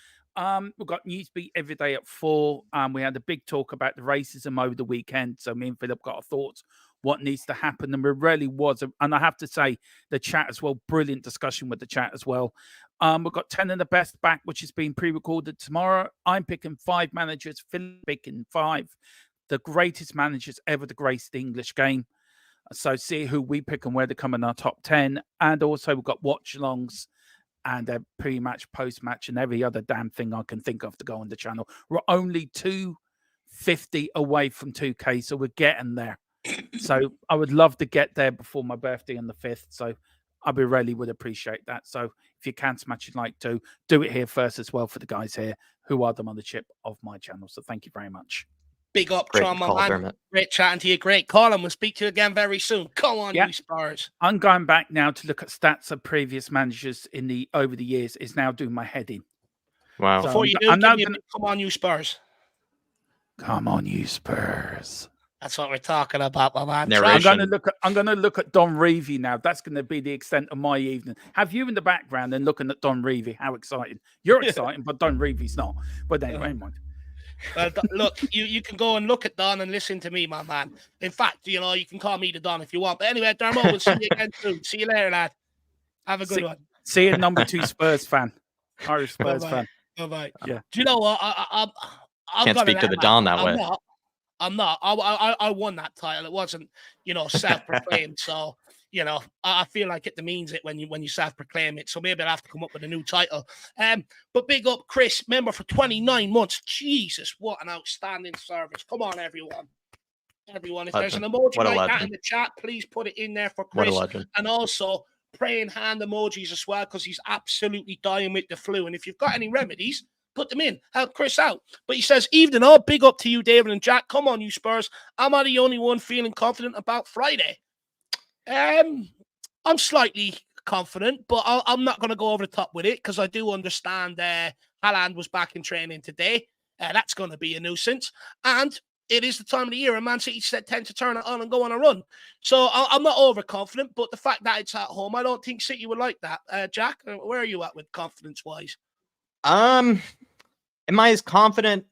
We've got Newsbeat every day at 4. We had a big talk about the racism over the weekend. So me and Philip got our thoughts, what needs to happen. And there really was, and I have to say, the chat as well, brilliant discussion with the chat as well. We've got 10 of the best back, which is being pre-recorded tomorrow. I'm picking 5 managers, Philip picking 5. The greatest managers ever to grace the English game. So see who we pick and where they come in our top 10. And also we've got watch-alongs and a pre-match, post-match, and every other damn thing I can think of to go on the channel. We're only 250 away from 2K, so we're getting there. So I would love to get there before my birthday on the 5th. So I really would appreciate that. So if you can smash a like, do it here first as well for the guys here who are the mothership of my channel. So thank you very much. Big up, Great Tron, my call, man. Dermot. Great chatting to you. Great call, and we'll speak to you again very soon. Come on, Yeah. you Spurs. I'm going back now to look at stats of previous managers over the years. Is now doing my head in. Wow. So Before you do, I'm give now me a gonna... big come on, you Spurs. Come on, you Spurs. That's what we're talking about, my man. Narration. I'm gonna look at Don Reevy now. That's gonna be the extent of my evening. Have you in the background and looking at Don Reevy? How exciting! You're exciting, but Don Reevy's not. But anyway, mind. Well, look, you can go and look at Don and listen to me, my man. In fact, you can call me the Don if you want. But anyway, Dermot, we'll see you again soon. See you later, lad. Have a good one. See you, number 2 Spurs fan, Irish Spurs fan. Bye-bye. Yeah. Do you know what? I'm Can't speak to the Don that way. I'm not. I won that title. It wasn't, self-proclaimed. So, I feel like it demeans it when you self-proclaim it. So maybe I'll have to come up with a new title. But big up Chris, member for 29 months. Jesus, what an outstanding service. Come on, everyone. If there's an emoji like that in the chat, please put it in there for Chris. What a legend. And also praying hand emojis as well, because he's absolutely dying with the flu. And if you've got any remedies, put them in. Help Chris out. But he says, evening all, big up to you, David and Jack. Come on, you Spurs. Am I the only one feeling confident about Friday? I'm slightly confident, but I'm not going to go over the top with it because I do understand Haaland was back in training today. That's going to be a nuisance. And it is the time of the year, and Man City tend to turn it on and go on a run. So I'm not overconfident, but the fact that it's at home, I don't think City would like that. Jack, where are you at with confidence-wise? Am I as confident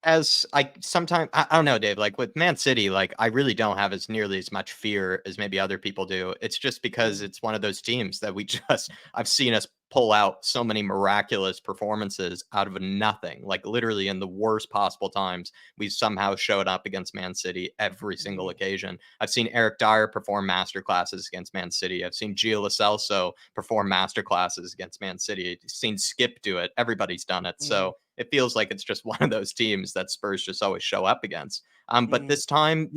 as I sometimes? I don't know, Dave. Like with Man City, like I really don't have nearly as much fear as maybe other people do. It's just because it's one of those teams that I've seen us pull out so many miraculous performances out of nothing. Like literally in the worst possible times, we somehow showed up against Man City every single occasion. I've seen Eric Dyer perform masterclasses against Man City. I've seen Gio Lo Celso perform masterclasses against Man City. I've seen Skip do it. Everybody's done it. So it feels like it's just one of those teams that Spurs just always show up against. But this time,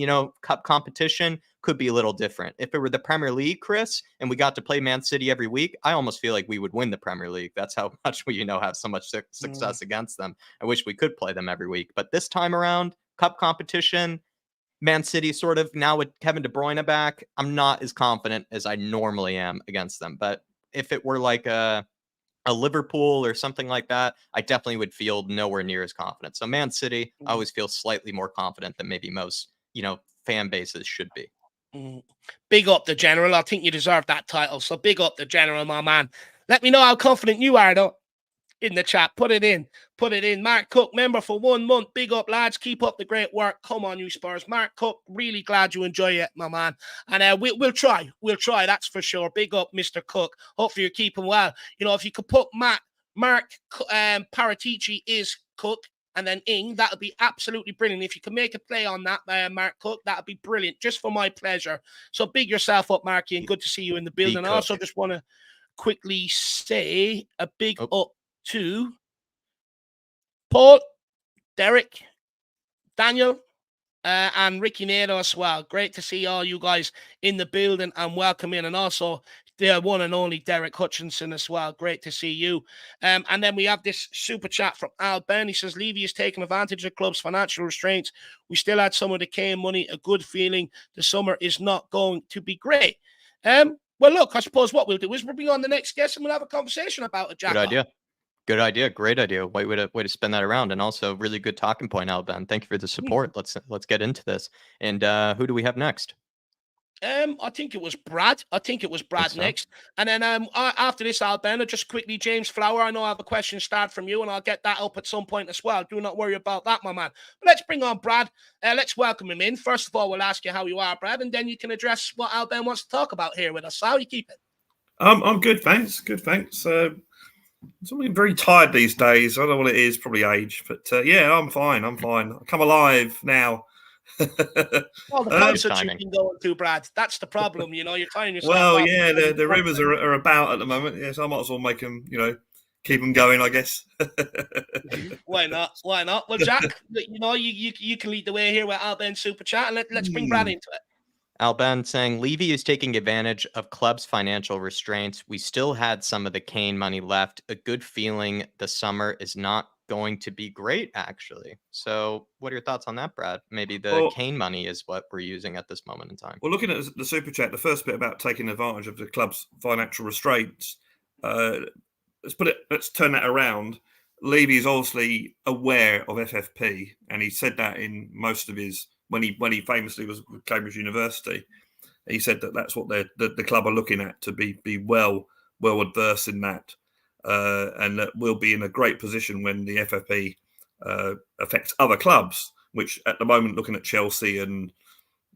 cup competition could be a little different. If it were the Premier League, Chris, and we got to play Man City every week, I almost feel like we would win the Premier League. That's how much we, have so much success against them. I wish we could play them every week. But this time around, cup competition, Man City sort of now with Kevin De Bruyne back, I'm not as confident as I normally am against them. But if it were like a Liverpool or something like that, I definitely would feel nowhere near as confident. So Man City, I always feel slightly more confident than maybe most, fan bases should be. Big up the General. I think you deserve that title. So big up the General, my man. Let me know how confident you are, though, in the chat. Put it in. Mark Cook, member for 1 month. Big up, lads. Keep up the great work. Come on, you Spurs. Mark Cook, really glad you enjoy it, my man. And we'll try. We'll try, that's for sure. Big up, Mr. Cook. Hopefully you're keeping well. If you could put Mark Paratici is Cook, and then Ing, that would be absolutely brilliant. If you can make a play on that, Mark Cook, that would be brilliant, just for my pleasure. So big yourself up, Marky, and good to see you in the building. I also just want to quickly say a big up to Paul, Derek, Daniel, and Ricky Nato as well. Great to see all you guys in the building and welcome in. And also the one and only Derek Hutchinson as well. Great to see you. And then we have this super chat from Al Ben. He says, Levy is taking advantage of the club's financial restraints. We still had some of the Kane money. A good feeling the summer is not going to be great. Well, look, I suppose what we'll do is we'll bring on the next guest and we'll have a conversation about it, Jack. Good idea. Great idea. Way to spin that around. And also really good talking point, Al Ben. Thank you for the support. Let's get into this. And who do we have next? I think it was Brad. Next. And then after this, Al Ben, just quickly, James Flower, I know I have a question start from you, and I'll get that up at some point as well. Do not worry about that, my man. But let's bring on Brad. Let's welcome him in. First of all, we'll ask you how you are, Brad, and then you can address what Al Ben wants to talk about here with us. How you keep it? I'm good, thanks. I'm very tired these days. I don't know what it is, probably age. But yeah, I'm fine. I come alive now. Well, the concerts you've been going to, Brad, that's the problem. You're tying yourself Well, up. yeah, the rumours are about at the moment. Yes, I might as well make them, keep them going, I guess. Why not? Well, Jack, you can lead the way here with Al Ben Super Chat, and let's bring Brad into it. Alben saying Levy is taking advantage of club's financial restraints. We still had some of the Kane money left. A good feeling the summer is not going to be great, actually. So what are your thoughts on that, Brad? Maybe the Kane money is what we're using at this moment in time. Well, looking at the super chat, the first bit about taking advantage of the club's financial restraints, let's turn that around. Levy is obviously aware of FFP, and he said that in most of his when he famously was with Cambridge University. He said that that's what the club are looking at, to be well adverse in that, and that we'll be in a great position when the FFP affects other clubs, which at the moment, looking at Chelsea and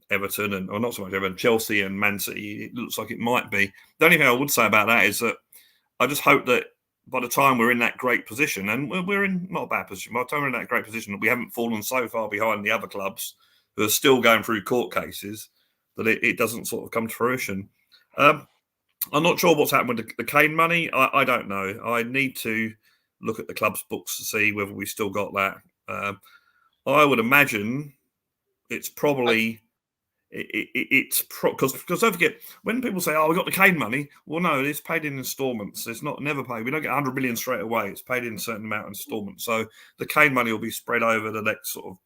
Everton, or not so much Everton, Chelsea and Man City, it looks like it might be. The only thing I would say about that is that I just hope that by the time we're in that great position, and we're in not a bad position, by the time we're in that great position, that we haven't fallen so far behind the other clubs who are still going through court cases, that it doesn't sort of come to fruition. I'm not sure what's happened with the Kane money. I don't know. I need to look at the club's books to see whether we still got that. I would imagine it's probably... It's because don't forget, when people say, "Oh, we got the Kane money," well, no, it's paid in installments. It's never paid. We don't get 100 million straight away. It's paid in a certain amount of installments. So the Kane money will be spread over the next sort of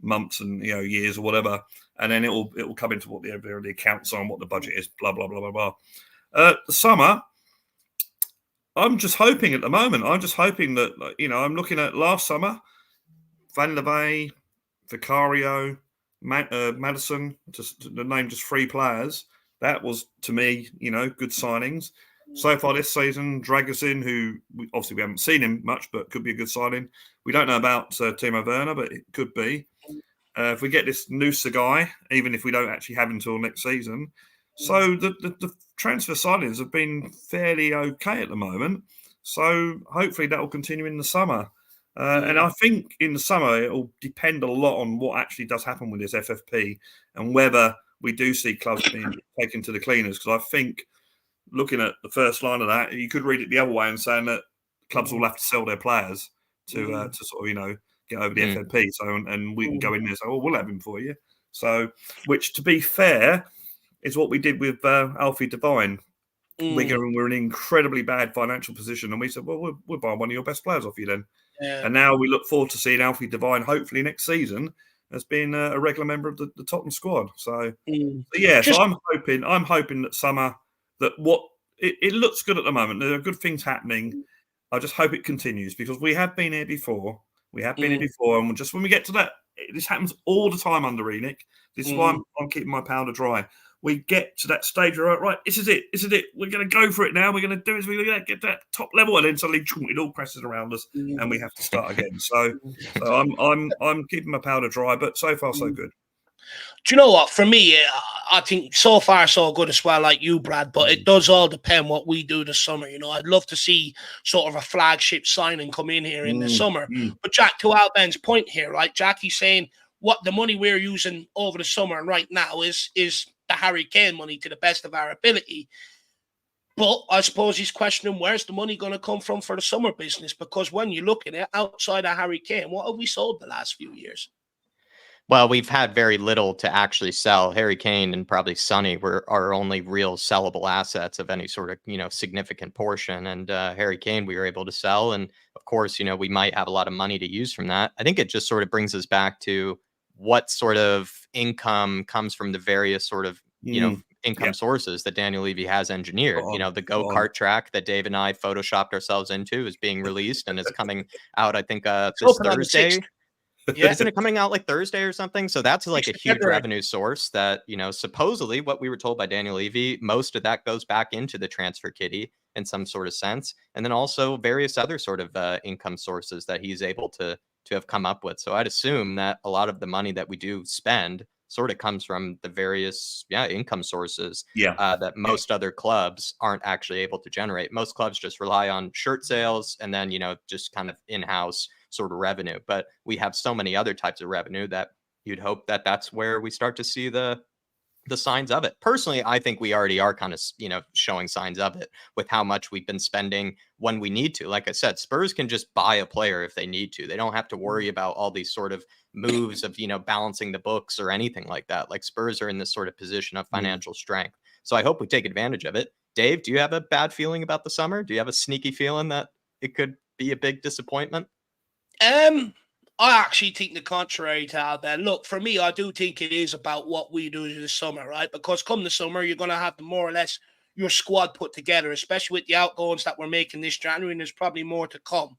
months and years or whatever, and then it will come into what the accounts are and what the budget is. Blah blah blah blah blah. The summer, I'm just hoping at the moment. I'm just hoping that I'm looking at last summer, Van der Bay, Vicario, Madison, just to name just 3 players. That was, to me, good signings. So far this season, Dragusin, who we haven't seen him much, but could be a good signing. We don't know about Timo Werner, but it could be. If we get this Nusa guy, even if we don't actually have him until next season. So the transfer signings have been fairly okay at the moment. So hopefully that will continue in the summer. And I think in the summer, it will depend a lot on what actually does happen with this FFP and whether we do see clubs being taken to the cleaners. Because I think, looking at the first line of that, you could read it the other way and saying that clubs will have to sell their players to sort of, get over the FFP. So, and we can go in there and say, "Oh, we'll have him for you." So, which, to be fair, is what we did with Alfie Devine. We're in an incredibly bad financial position, and we said, "Well, we'll buy one of your best players off you then." Yeah. And now we look forward to seeing Alfie Devine, hopefully next season, as being a regular member of the Tottenham squad. So, so I'm hoping that summer, that it looks good at the moment. There are good things happening. I just hope it continues, because we have been here before. And just when we get to that, this happens all the time under ENIC. This is why I'm keeping my powder dry. We get to that stage where, right, this is it. We're going to go for it now. We're going to do it. We're going to get to that top level, and then suddenly it all crashes around us, and we have to start again. So I'm keeping my powder dry, but so far so good. Do you know what? For me, I think so far so good as well, like you, Brad. But it does all depend what we do this summer. I'd love to see sort of a flagship signing come in here in the summer. But Jack, to Alben's point here, right? Jackie's saying what the money we're using over the summer and right now is the Harry Kane money to the best of our ability. But I suppose he's questioning, where's the money going to come from for the summer business? Because when you look at it, outside of Harry Kane, what have we sold the last few years? Well, we've had very little to actually sell. Harry Kane and probably Sonny were our only real sellable assets of any sort of, significant portion. And Harry Kane, we were able to sell. And of course, we might have a lot of money to use from that. I think it just sort of brings us back to what sort of income comes from the various sort of, income sources that Daniel Levy has engineered. The go-kart track that Dave and I photoshopped ourselves into is being released and is coming out, I think, this Thursday. Yeah. Isn't it coming out like Thursday or something? So that's like a huge revenue source that, supposedly what we were told by Daniel Levy, most of that goes back into the transfer kitty in some sort of sense. And then also various other sort of income sources that he's able to have come up with. So I'd assume that a lot of the money that we do spend sort of comes from the various income sources that most other clubs aren't actually able to generate. Most clubs just rely on shirt sales and then, just kind of in-house sort of revenue. But we have so many other types of revenue that you'd hope that that's where we start to see the signs of it. Personally, I think we already are kind of, showing signs of it with how much we've been spending when we need to. Like I said, Spurs can just buy a player if they need to. They don't have to worry about all these sort of moves of, balancing the books or anything like that. Like Spurs are in this sort of position of financial strength. So I hope we take advantage of it. Dave, do you have a bad feeling about the summer? Do you have a sneaky feeling that it could be a big disappointment? I actually think the contrary to Albert. Look, for me, I do think it is about what we do this summer, right? Because come the summer, you're going to have more or less your squad put together, especially with the outgoings that we're making this January, and there's probably more to come.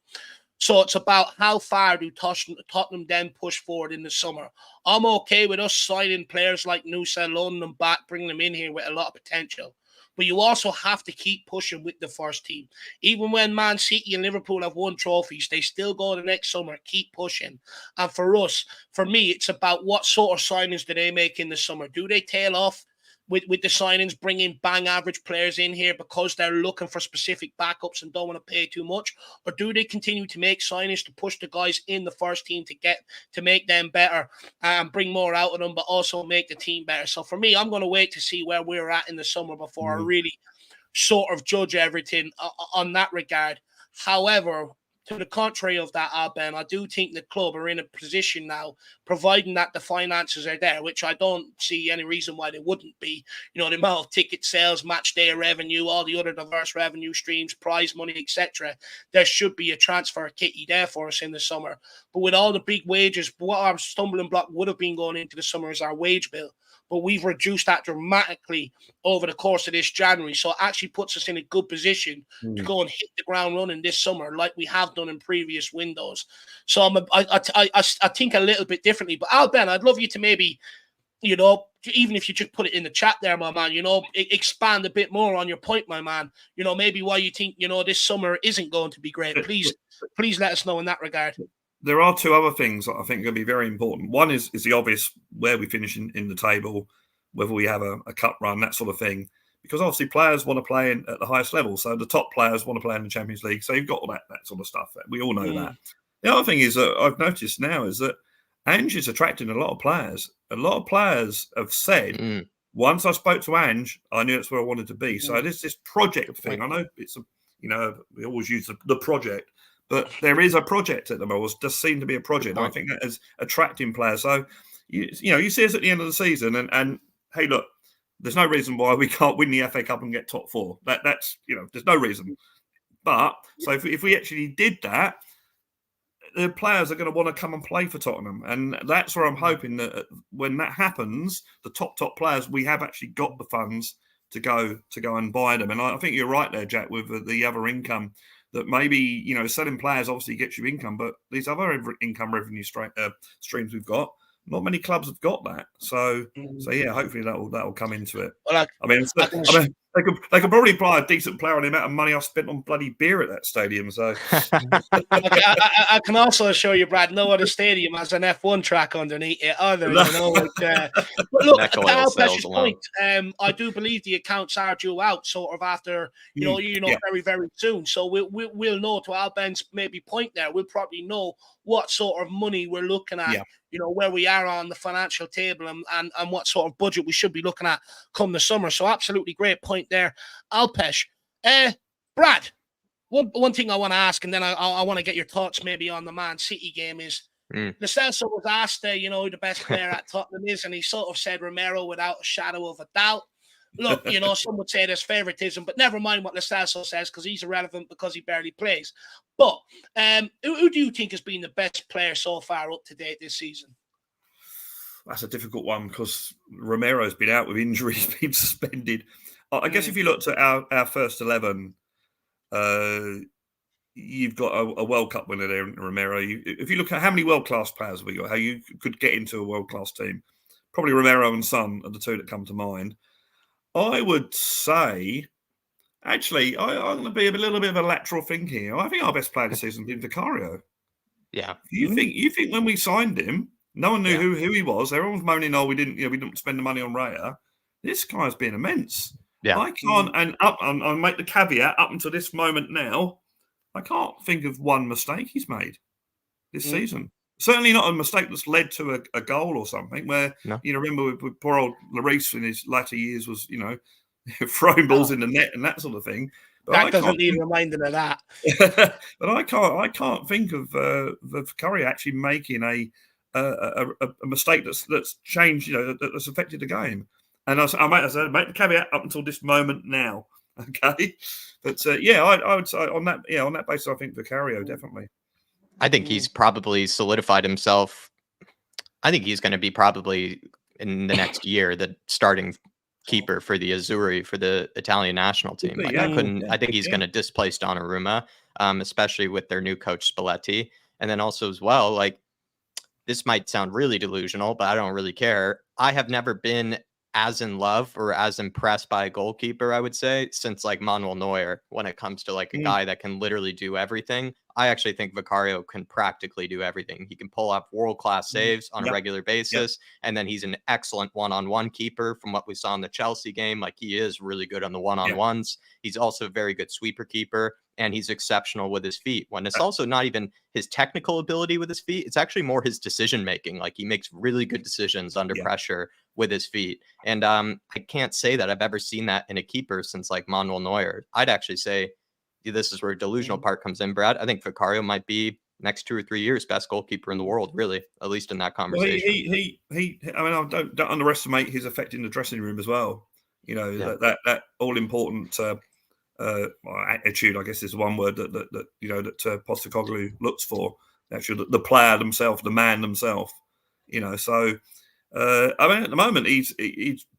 So it's about how far do Tottenham then push forward in the summer. I'm okay with us signing players like Nusa, loaning them back, bringing them in here with a lot of potential. But you also have to keep pushing with the first team. Even when Man City and Liverpool have won trophies, they still go the next summer, keep pushing. And for me, it's about what sort of signings do they make in the summer. Do they tail off with the signings, bringing bang average players in here because they're looking for specific backups and don't want to pay too much? Or do they continue to make signings to push the guys in the first team to make them better and bring more out of them, but also make the team better? So for me, I'm going to wait to see where we're at in the summer before I really sort of judge everything on that regard. However, to the contrary of that, Ben, I do think the club are in a position now, providing that the finances are there, which I don't see any reason why they wouldn't be. The amount of ticket sales, match day revenue, all the other diverse revenue streams, prize money, etc. There should be a transfer kitty there for us in the summer. But with all the big wages, what our stumbling block would have been going into the summer is our wage bill. But we've reduced that dramatically over the course of this January. So it actually puts us in a good position to go and hit the ground running this summer like we have done in previous windows. So I think a little bit differently. But Ben, I'd love you to maybe, even if you just put it in the chat there, my man, expand a bit more on your point, my man. Maybe why you think, this summer isn't going to be great. Please let us know in that regard. There are two other things that I think are going to be very important. One is the obvious, where we finish in the table, whether we have a cup run, that sort of thing. Because obviously players want to play at the highest level. So the top players want to play in the Champions League. So you've got all that sort of stuff. We all know that. The other thing is that I've noticed now is that Ange is attracting a lot of players. A lot of players have said, once I spoke to Ange, I knew that's where I wanted to be. So there's this project thing. I know it's, we always use the project. But there is a project at the moment. Does seem to be a project. I think that is attracting players. So, you see us at the end of the season and hey, look, there's no reason why we can't win the FA Cup and get top four. That's there's no reason. But, so if we actually did that, the players are going to want to come and play for Tottenham. And that's where I'm hoping that when that happens, the top players, we have actually got the funds to go and buy them. And I think you're right there, Jack, with the other income. That maybe, selling players obviously gets you income, but these other income revenue streams we've got, not many clubs have got that. So yeah, hopefully that will come into it. Well, they could probably buy a decent player on the amount of money I spent on bloody beer at that stadium. So I can also assure you, Brad, no other stadium has an F1 track underneath it either. But look, at our precious point, I do believe the accounts are due out sort of after very, very soon. So we'll know, to Al Ben's maybe point there, we'll probably know what sort of money we're looking at. Yeah. Where we are on the financial table and what sort of budget we should be looking at come the summer. So absolutely great point there, Alpesh. Brad, one thing I want to ask, and then I want to get your thoughts maybe on the Man City game is, Lo Celso was asked, who the best player at Tottenham is, and he sort of said Romero without a shadow of a doubt. Look, some would say there's favoritism, but never mind what Lo Celso says because he's irrelevant because he barely plays. But who do you think has been the best player so far up to date this season? That's a difficult one because Romero's been out with injuries, been suspended. I guess if you looked at our first 11, you've got a World Cup winner there in Romero. If you look at how many world-class players have we got, how you could get into a world-class team, probably Romero and Son are the two that come to mind. I would say, actually, I'm going to be a little bit of a lateral thinking here. I think our best player this season has been Vicario. Yeah. You think when we signed him, no one knew who he was. Everyone was moaning, we didn't spend the money on Raya. This guy's been immense. Yeah. I can't, and I'll make the caveat, up until this moment now, I can't think of one mistake he's made this season. Certainly not a mistake that's led to a goal or something where, remember with poor old Lloris in his latter years was, throwing balls in the net and that sort of thing. But that doesn't need reminding of that. But I can't think of Curry actually making a mistake that's changed, that's affected the game. And I might make the caveat up until this moment now. Okay, but I would say on that basis, I think Vicario definitely. I think he's probably solidified himself. I think he's going to be probably in the next year the starting keeper for the Azzurri for the Italian national team. Like, I think he's going to displace Donnarumma, especially with their new coach Spalletti. And then also as well, like, this might sound really delusional, but I don't really care. I have never been as in love or as impressed by a goalkeeper, I would say, since like Manuel Neuer, when it comes to like a guy that can literally do everything. I actually think Vicario can practically do everything. He can pull off world-class saves on a regular basis. And then he's an excellent one-on-one keeper from what we saw in the Chelsea game. Like, he is really good on the one-on-ones. He's also a very good sweeper keeper. And he's exceptional with his feet. When it's also not even his technical ability with his feet, it's actually more his decision making. Like, he makes really good decisions under pressure with his feet. And I can't say that I've ever seen that in a keeper since like Manuel Neuer. I'd actually say this is where delusional part comes in, Brad. I think Vicario might be next 2 or 3 years best goalkeeper in the world, really, at least in that conversation. Well, I mean, don't underestimate his effect in the dressing room as well. That all important. Attitude, I guess, is one word that Postecoglou looks for. Actually, the player themselves, the man themselves. So I mean, at the moment, he's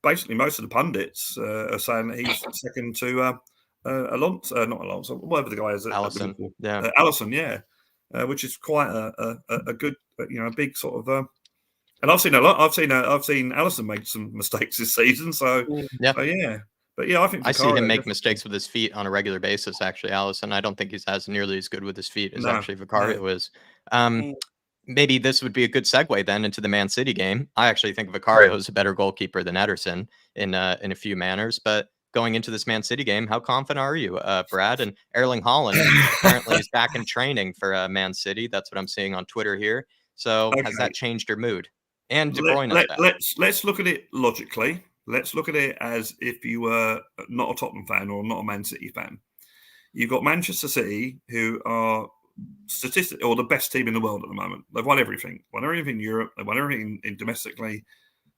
basically, most of the pundits are saying that he's second to Alonso, not Alonso, whatever the guy is. Alisson, Alisson, which is quite a good, a big sort of. And I've seen Alisson make some mistakes this season. So yeah. But I think I see him make mistakes with his feet on a regular basis. Actually, Alisson, I don't think he's as nearly as good with his feet as actually Vicario is. Maybe this would be a good segue then into the Man City game. I actually think Vicario is a better goalkeeper than Ederson in a few manners. But going into this Man City game, how confident are you, Brad? And Erling Haaland apparently is back in training for Man City. That's what I'm seeing on Twitter here. So has that changed your mood? And De Bruyne. Let's look at it logically. Let's look at it as if you were not a Tottenham fan or not a Man City fan. You've got Manchester City, who are statistically or the best team in the world at the moment. They've won everything. Won everything in Europe. They won everything in domestically,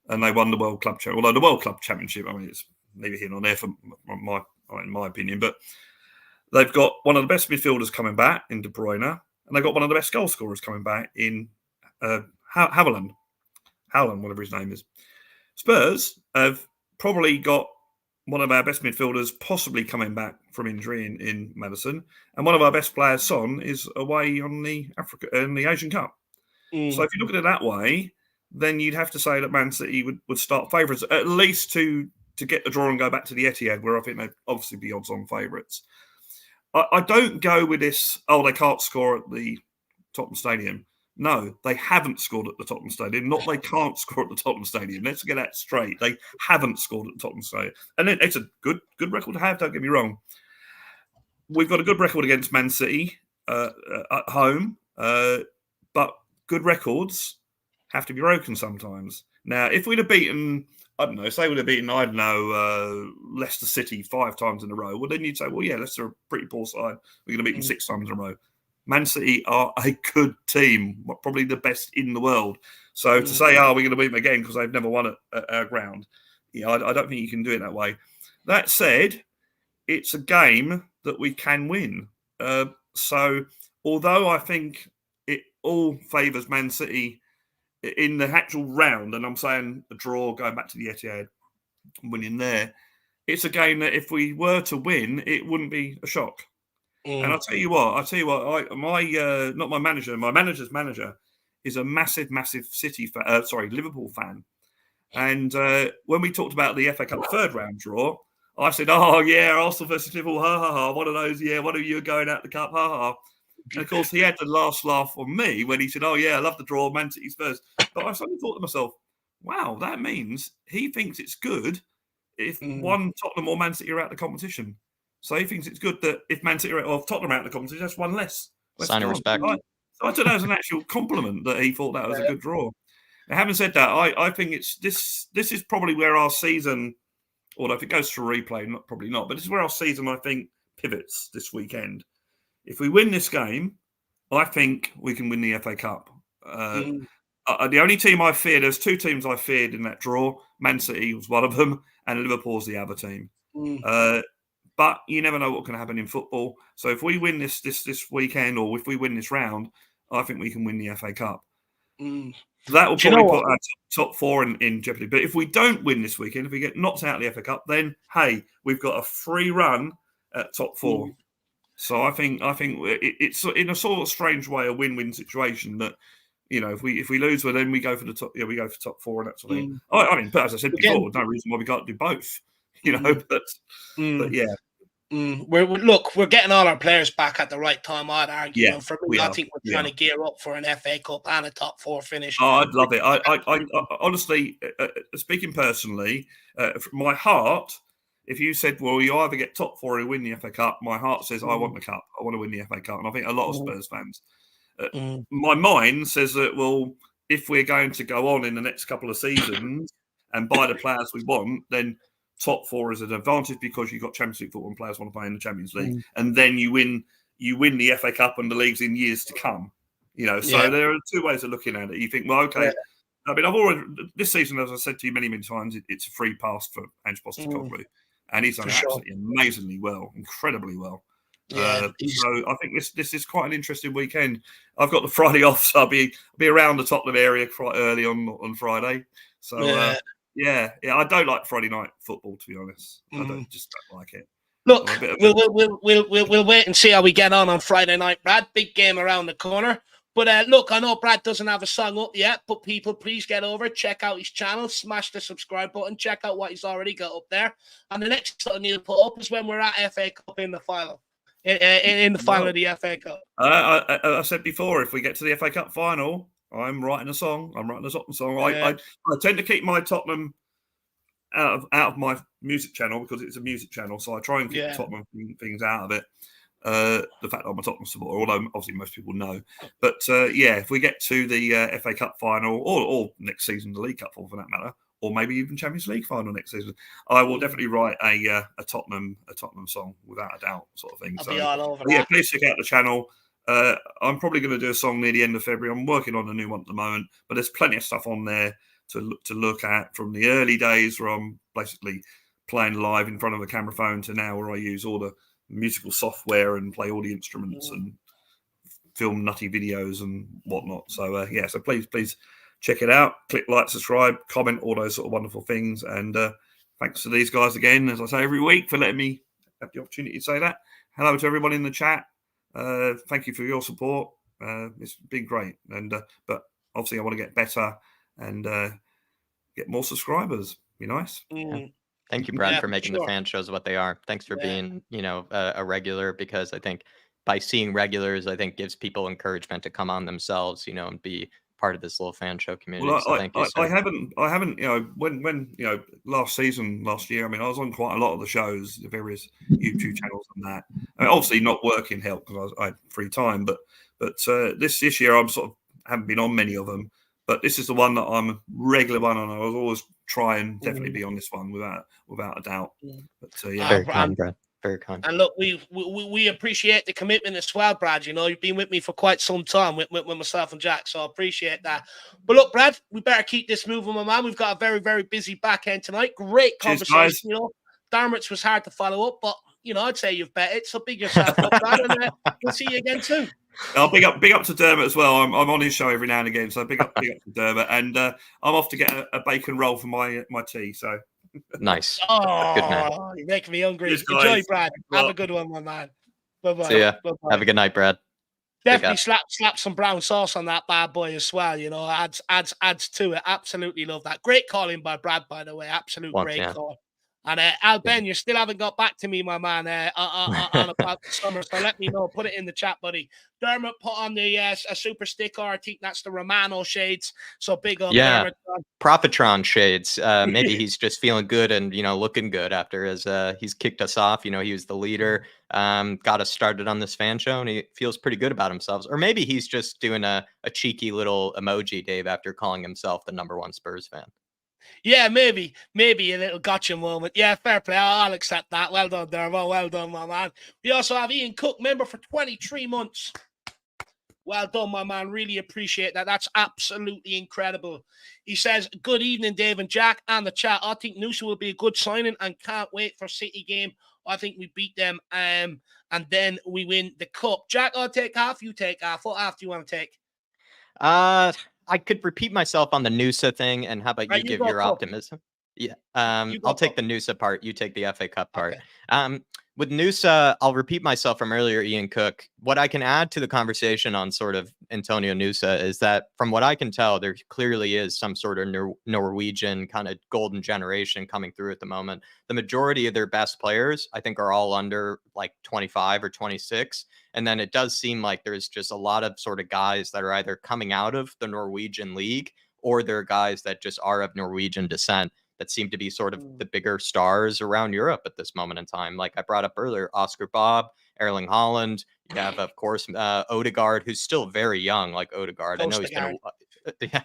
and they won the World Club Championship. Although the World Club Championship, I mean, it's neither here nor there in my opinion. But they've got one of the best midfielders coming back in De Bruyne, and they've got one of the best goal scorers coming back in Haaland, whatever his name is. Spurs have probably got one of our best midfielders possibly coming back from injury in Madison, and one of our best players, Son, is away on the Asian Cup. So if you look at it that way, then you'd have to say that Man City would start favourites, at least to get the draw and go back to the Etihad, where I think they'd obviously be odds-on favourites. I don't go with this, they can't score at the Tottenham Stadium. No, they haven't scored at the Tottenham Stadium. Not they can't score at the Tottenham Stadium. Let's get that straight. They haven't scored at the Tottenham Stadium. And it's a good record to have, don't get me wrong. We've got a good record against Man City at home, but good records have to be broken sometimes. Now, if we'd have beaten, say we'd have beaten, Leicester City 5 times in a row, well, then you'd say, well, yeah, Leicester are a pretty poor side. We're going to beat them 6 times in a row. Man City are a good team, probably the best in the world. So to say, we're going to beat them again because they've never won at our ground, I don't think you can do it that way. That said, it's a game that we can win. So although I think it all favours Man City in the actual round, and I'm saying a draw, going back to the Etihad, winning there, it's a game that if we were to win, it wouldn't be a shock. And I'll tell you what, not my manager, my manager's manager is a massive Liverpool fan. And when we talked about the FA Cup third round draw, I said, Arsenal versus Liverpool, ha ha ha, one of those, one of you are going out the cup, ha ha. And of course, he had the last laugh on me when he said, I love the draw, Man City's first. But I suddenly thought to myself, wow, that means he thinks it's good if one Tottenham or Man City are out of the competition. So he thinks it's good that if Man City or Tottenham are out of the competition, that's one less. Sign of respect. So I took that as an actual compliment that he thought that was a good draw. Now, having said that, I think it's this is probably where our season, although if it goes to replay, probably not, but this is where our season, I think, pivots this weekend. If we win this game, I think we can win the FA Cup. The only team I feared, there's 2 teams I feared in that draw. Man City was one of them, and Liverpool's the other team. But you never know what can happen in football. So if we win this weekend, or if we win this round, I think we can win the FA Cup. That will probably put our top 4 in jeopardy. But if we don't win this weekend, if we get knocked out of the FA Cup, then hey, we've got a free run at top 4. So I think it's in a sort of strange way a win-win situation that, you know, if we lose, well, then we go for the top. Yeah, we go for top 4 and that sort of thing. I mean, but as I said before, no reason why we can't do both. You know, but yeah. We're getting all our players back at the right time, I'd argue. Yeah, and for me, I think we're trying to gear up for an FA Cup and a top 4 finish. Oh, I'd love it. I honestly, speaking personally, my heart, if you said, well, you either get top 4 or win the FA Cup, my heart says, I want the cup. I want to win the FA Cup. And I think a lot of Spurs fans. My mind says that, well, if we're going to go on in the next couple of seasons and buy the players we want, then top 4 is an advantage because you've got Champions League football and players want to play in the Champions League. And then you win the FA Cup and the leagues in years to come. You know, so there are 2 ways of looking at it. You think, well, okay. I mean, I've already, this season, as I said to you many, many times, it's a free pass for Ange Postecoglou. And he's done absolutely amazingly well, incredibly well. So I think this is quite an interesting weekend. I've got the Friday off, so I'll be around the Tottenham area quite early on Friday. So I don't like Friday night football, to be honest. I just don't like it. Look, we'll wait and see how we get on Friday night, Brad. Big game around the corner. But look, I know Brad doesn't have a song up yet, but people, please get over, check out his channel, smash the subscribe button, check out what he's already got up there. And the next thing I need to put up is when we're at FA Cup in the final. In the final of the FA Cup. I said before, if we get to the FA Cup final, I'm writing a song. I'm writing a Tottenham song. I tend to keep my Tottenham out of my music channel because it's a music channel, so I try and keep the Tottenham things out of it. The fact that I'm a Tottenham supporter, although obviously most people know. But if we get to the FA Cup final, or next season the League Cup final for that matter, or maybe even Champions League final next season, I will definitely write a Tottenham song without a doubt, sort of thing. I'll be all over that. Yeah, please check out the channel. I'm probably going to do a song near the end of February. I'm working on a new one at the moment, but there's plenty of stuff on there to look at from the early days where I'm basically playing live in front of a camera phone to now where I use all the musical software and play all the instruments and film nutty videos and whatnot. So so please check it out. Click like, subscribe, comment, all those sort of wonderful things. And thanks to these guys again, as I say every week, for letting me have the opportunity to say that. Hello to everyone in the chat. Thank you for your support. It's been great. And but obviously I want to get better and get more subscribers. Be nice. Thank you, Brad, for making the fan shows what they are. Thanks for being, a regular, because I think by seeing regulars, I think gives people encouragement to come on themselves, and be part of this little fan show community. Well, so thank you. I haven't, when last year, I mean, I was on quite a lot of the shows, the various YouTube channels and that. I mean, obviously not working helped because I had free time, but this year I'm sort of haven't been on many of them. But this is the one that I'm a regular one on. I was always try and definitely be on this one without a doubt. But very kind, Brad. Very kind. And look, we appreciate the commitment as well, Brad. You've been with me for quite some time with myself and Jack, so I appreciate that. But look, Brad, we better keep this moving, my man. We've got a very, very busy back end tonight. Great conversation. Cheers, Darmott's was hard to follow up, but I'd say you've bet it. So big yourself up, Brad, and we'll see you again soon. I'll big up to Dermot as well. I'm on his show every now and again, so big up to Dermot. And I'm off to get a bacon roll for my tea. So nice. Oh, good man. You're making me hungry. Enjoy, Brad. Have a good one, my man. Bye-bye. See ya. Bye-bye. Have a good night, Brad. Definitely slap some brown sauce on that bad boy as well. Adds to it. Absolutely love that. Great calling by Brad, by the way. Absolute great call. And Al Ben, you still haven't got back to me, my man, on about the summer. So let me know. Put it in the chat, buddy. Dermot put on the a super sticker. I think that's the Romano shades. So big up. Yeah, Dermot. Profitron shades. Maybe he's just feeling good and looking good after he's kicked us off. He was the leader. Got us started on this fan show, and he feels pretty good about himself. Or maybe he's just doing a cheeky little emoji, Dave, after calling himself the #1 Spurs fan. Yeah, maybe a little gotcha moment. Yeah, fair play. I'll accept that. Well done, Dermo. Well done, my man. We also have Ian Cook, member for 23 months. Well done, my man. Really appreciate that. That's absolutely incredible. He says, good evening, Dave and Jack and the chat. I think Nusa will be a good signing and can't wait for City game. I think we beat them and then we win the cup. Jack, I'll take half. You take half. What half do you want to take? I could repeat myself on the Nusa thing, and how about Right, you you give go your cup. optimism? Yeah. You go I'll take cup. the Nusa part. You take the FA Cup part. Okay. With Nusa, I'll repeat myself from earlier, Ian Cook. What I can add to the conversation on sort of Antonio Nusa is that, from what I can tell, there clearly is some sort of Norwegian kind of golden generation coming through at the moment. The majority of their best players, I think, are all under like 25 or 26. And then it does seem like there's just a lot of sort of guys that are either coming out of the Norwegian league, or they're guys that just are of Norwegian descent that seem to be sort of the bigger stars around Europe at this moment in time. Like I brought up earlier, Oscar Bob, Erling Haaland. You have, of course, Odegaard, who's still very young, like Odegaard. I know he's going to,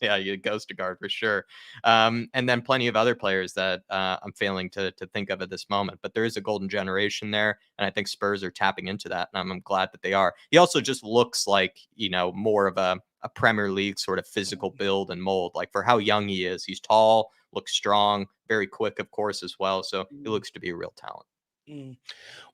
yeah, you Ghostagard for sure. And then plenty of other players that I'm failing to think of at this moment. But there is a golden generation there, and I think Spurs are tapping into that, and I'm glad that they are. He also just looks like, more of a Premier League sort of physical build and mold. Like, for how young he is, he's tall, looks strong, very quick, of course, as well. So he looks to be a real talent.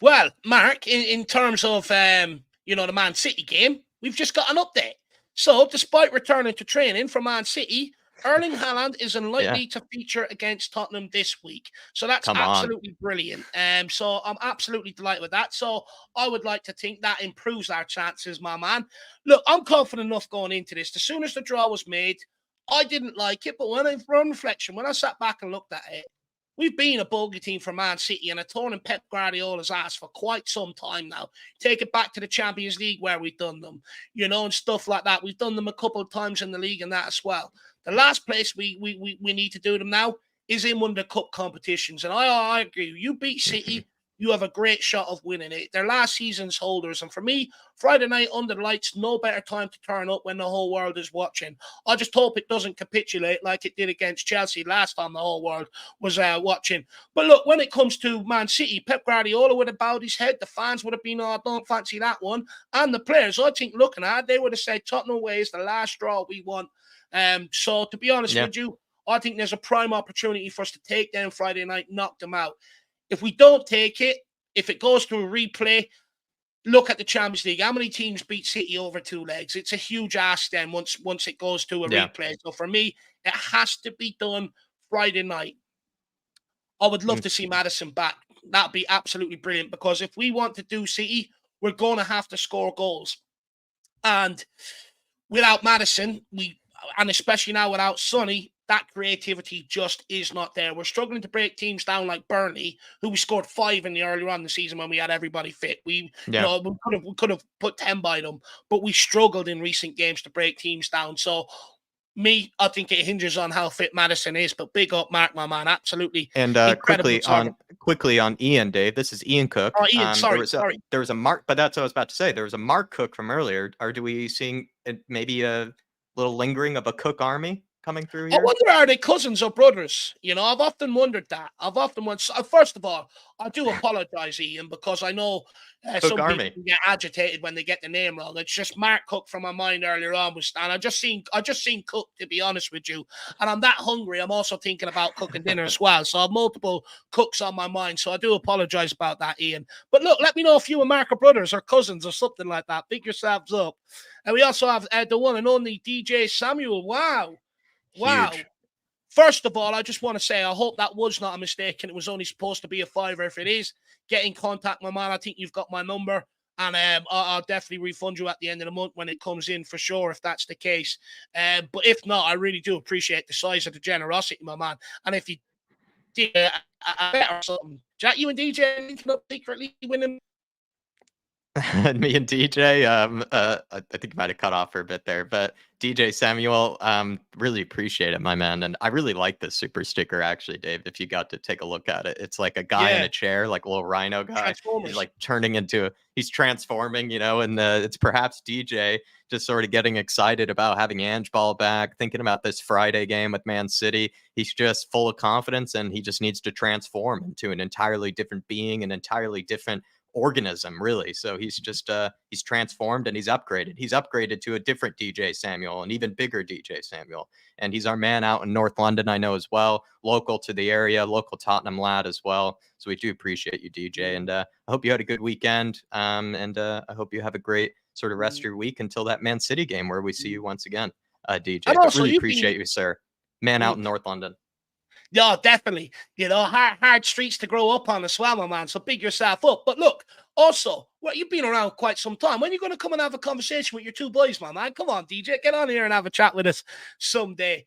Well, Mark, in terms of the Man City game, we've just got an update. So, despite returning to training for Man City, Erling Haaland is unlikely to feature against Tottenham this week. So that's absolutely brilliant. So I'm absolutely delighted with that. So I would like to think that improves our chances, my man. Look, I'm confident enough going into this. As soon as the draw was made, I didn't like it, but on reflection, when I sat back and looked at it, we've been a bogey team for Man City and a tournament Pep Guardiola's ass for quite some time now. Take it back to the Champions League where we've done them, and stuff like that. We've done them a couple of times in the league and that as well. The last place we need to do them now is in one of the cup competitions. And I agree. You beat City, you have a great shot of winning it. They're last season's holders. And for me, Friday night under the lights, no better time to turn up when the whole world is watching. I just hope it doesn't capitulate like it did against Chelsea last time the whole world was watching. But look, when it comes to Man City, Pep Guardiola would have bowed his head. The fans would have been, oh, don't fancy that one. And the players, I think, looking at it, they would have said, Tottenham away is the last straw we want. So to be honest with you, I think there's a prime opportunity for us to take them Friday night, knock them out. If we don't take it, if it goes to a replay, look at the Champions League. How many teams beat City over two legs? It's a huge ask then once it goes to a replay. So for me, it has to be done Friday night. I would love to see Maddison back. That'd be absolutely brilliant, because if we want to do City, we're going to have to score goals. And without Maddison, and especially now without Sonny, that creativity just is not there. We're struggling to break teams down like Burnley, who we scored 5 in the earlier on in the season when we had everybody fit. We could have put 10 by them, but we struggled in recent games to break teams down. So I think it hinges on how fit Maddison is. But big up, Mark, my man, absolutely. And quickly on Ian, Dave. This is Ian Cook. Oh, Ian, sorry. There was a Mark, but that's what I was about to say. There was a Mark Cook from earlier. Do we seeing maybe a little lingering of a Cook army coming through here? I wonder, are they cousins or brothers? I've often wondered that. First of all, I do apologize, Ian, because I know some people get agitated when they get the name wrong. It's just Mark Cook from my mind earlier on and I just seen Cook, to be honest with you. And I'm that hungry. I'm also thinking about cooking dinner as well. So I have multiple cooks on my mind. So I do apologize about that, Ian. But look, let me know if you and Mark are brothers or cousins or something like that. Pick yourselves up. And we also have the one and only DJ Samuel. Wow. Huge. First of all, I just want to say I hope that was not a mistake and it was only supposed to be a $5. If it is, get in contact, my man. I think you've got my number, and I'll definitely refund you at the end of the month when it comes in, for sure, if that's the case. But if not, I really do appreciate the size of the generosity, my man. And if you did a bet or something, Jack, you and DJ linking up secretly winning. Me and DJ, I think you might have cut off for a bit there, but DJ Samuel, really appreciate it, my man. And I really like this super sticker, actually, Dave, if you got to take a look at it. It's like a guy in a chair, like a little rhino guy. He's like he's transforming, and it's perhaps DJ just sort of getting excited about having Ange Ball back, thinking about this Friday game with Man City. He's just full of confidence, and he just needs to transform into an entirely different being, an entirely different organism, really. So he's just he's transformed and he's upgraded. He's upgraded to a different DJ Samuel, an even bigger DJ Samuel. And he's our man out in North London, I know, as well, local to the area, local Tottenham lad as well. So we do appreciate you, DJ. And I hope you had a good weekend. And I hope you have a great sort of rest of your week until that Man City game where we see you once again, DJ. And But also, really you've appreciate been you, sir. Man out in North London. Yeah, definitely. You know, hard streets to grow up on as well, my man. So big yourself up. But look, also, well, you've been around quite some time. When are you going to come and have a conversation with your two boys, my man? Come on, DJ, get on here and have a chat with us someday.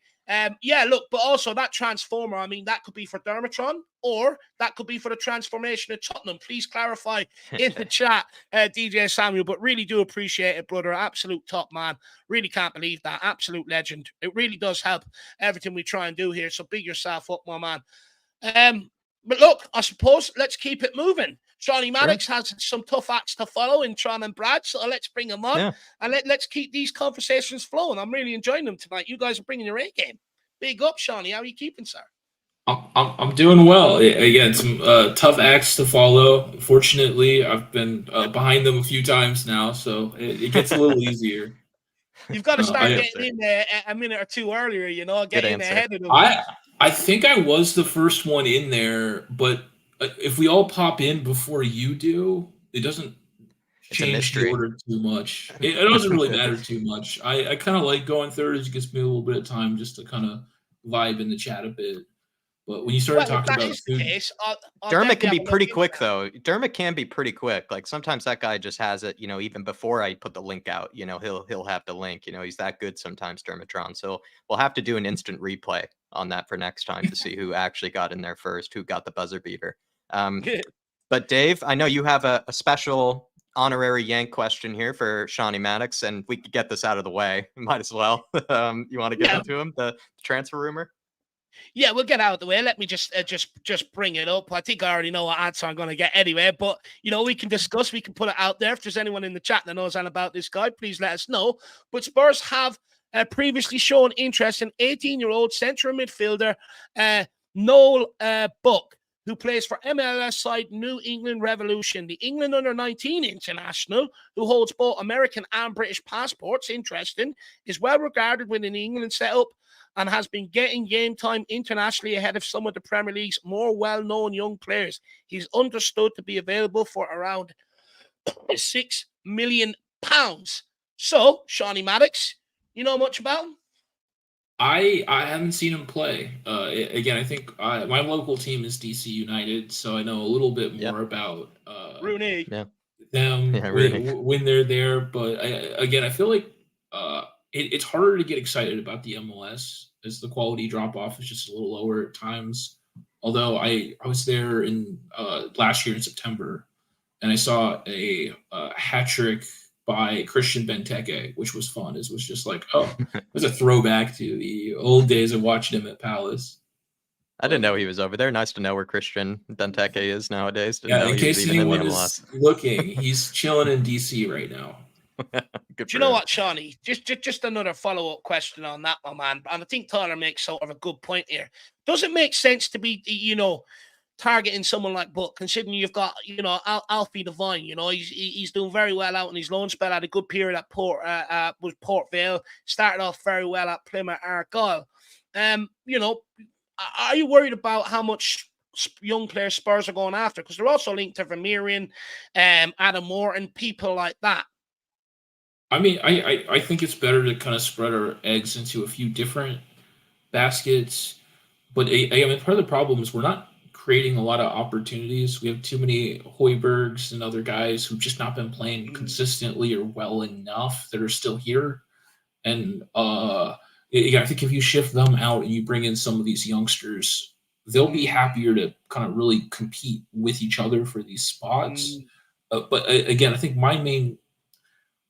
Yeah, look, but also that transformer, I mean, that could be for Dermatron or that could be for the transformation of Tottenham. Please clarify in the chat, DJ Samuel, but really do appreciate it, brother. Absolute top man. Really can't believe that. Absolute legend. It really does help everything we try and do here. So big yourself up, my man. But look, I suppose let's keep it moving. Shawnee Maddox has some tough acts to follow in Tron and Brad, so let's bring them on and let's keep these conversations flowing. I'm really enjoying them tonight. You guys are bringing your A game. Big up, Shawnee. How are you keeping, sir? I'm doing well. Again, some tough acts to follow. Fortunately, I've been behind them a few times now, so it gets a little easier. You've got to start getting in there a minute or two earlier, you know, get in ahead of them. I think I was the first one in there, but if we all pop in before you do, it doesn't change the order too much. It doesn't really matter too much. I kind of like going third. It gives me a little bit of time just to kind of vibe in the chat a bit. But when you started talking about food, Dermot can be pretty quick, though. Dermot can be pretty quick. Like sometimes that guy just has it, you know, even before I put the link out, you know, he'll have the link. You know, he's that good sometimes, Dermatron. So we'll have to do an instant replay on that for next time to see who actually got in there first, who got the buzzer beater. But Dave, I know you have a special honorary Yank question here for Shawnee Maddox, and we could get this out of the way. Might as well. You want to get into him, the transfer rumor? Yeah, we'll get out of the way. Let me just bring it up. I think I already know what answer I'm going to get anyway, but, you know, we can discuss. We can put it out there. If there's anyone in the chat that knows anything about this guy, please let us know. But Spurs have previously shown interest in 18-year-old central midfielder Noel Buck, who plays for MLS side New England Revolution. The England under-19 international, who holds both American and British passports, interesting, is well regarded within the England setup and has been getting game time internationally ahead of some of the Premier League's more well-known young players. He's understood to be available for around £6 million. So, Shawnee Maddox, you know much about him? I haven't seen him play. Again, I think my local team is DC United, so I know a little bit more about Rooney. Them when they're there. But I feel like it's harder to get excited about the MLS as the quality drop-off is just a little lower at times. Although I was there in last year in September, and I saw a hat trick by Christian Benteke, which was fun. It was just like, oh, it was a throwback to the old days of watching him at Palace. I didn't know he was over there. Nice to know where Christian Benteke is nowadays. In case anyone is looking, he's chilling in DC right now. Do you know what, Shawnee? Just another follow-up question on that, my man. And I think Tyler makes sort of a good point here. Does it make sense to be, you know, targeting someone like Buck, considering you've got, you know, Alfie Devine? You know, he's doing very well out in his loan spell. Had a good period at Port Vale. Started off very well at Plymouth Argyle. You know, are you worried about how much young players Spurs are going after? Because they're also linked to Vermeeren, Adam Moore, and people like that. I mean, I think it's better to kind of spread our eggs into a few different baskets. But I mean, part of the problem is we're not creating a lot of opportunities. We have too many Hoibergs and other guys who've just not been playing consistently or well enough that are still here. And I think if you shift them out and you bring in some of these youngsters, they'll be happier to kind of really compete with each other for these spots. But again, I think my main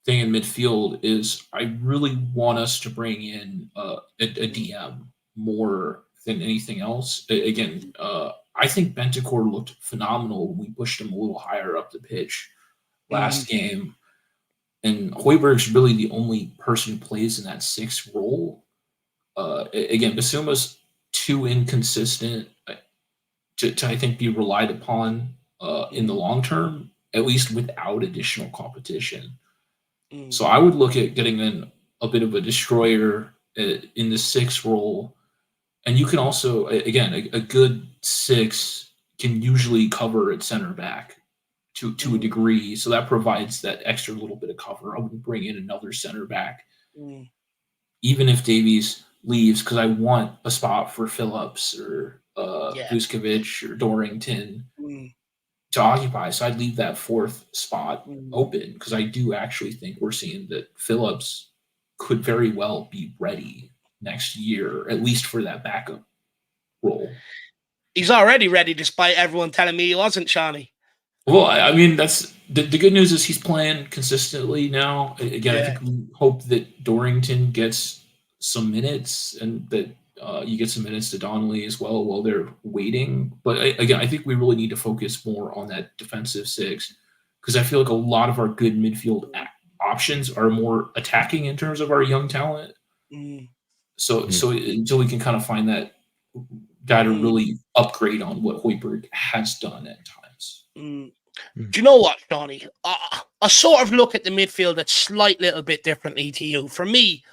thing in midfield is I really want us to bring in a DM more than anything else. Again, I think Bentancur looked phenomenal when we pushed him a little higher up the pitch last game. And Hoiberg's really the only person who plays in that 6 role. Again, Basuma's too inconsistent to I think, be relied upon in the long term. at least without additional competition. Mm. So I would look at getting in a bit of a destroyer in the 6 role. And you can also, again, a good 6 can usually cover at center back to a degree. So that provides that extra little bit of cover. I would bring in another center back, even if Davies leaves, because I want a spot for Phillips or Vuskovic or Dorrington to occupy. So I'd leave that 4th spot open, because I do actually think we're seeing that Phillips could very well be ready next year, at least for that backup role. He's already ready, despite everyone telling me he wasn't, Shawnee. Well, I mean, that's the good news is he's playing consistently now. Again, I think we hope that Dorrington gets some minutes, and that you get some minutes to Donnelly as well while they're waiting. But again, I think we really need to focus more on that defensive 6, because I feel like a lot of our good midfield options are more attacking in terms of our young talent. So until we can kind of find that guy to really upgrade on what Højbjerg has done at times. Do you know what, Shawnee? I sort of look at the midfield a slight little bit differently to you. For me,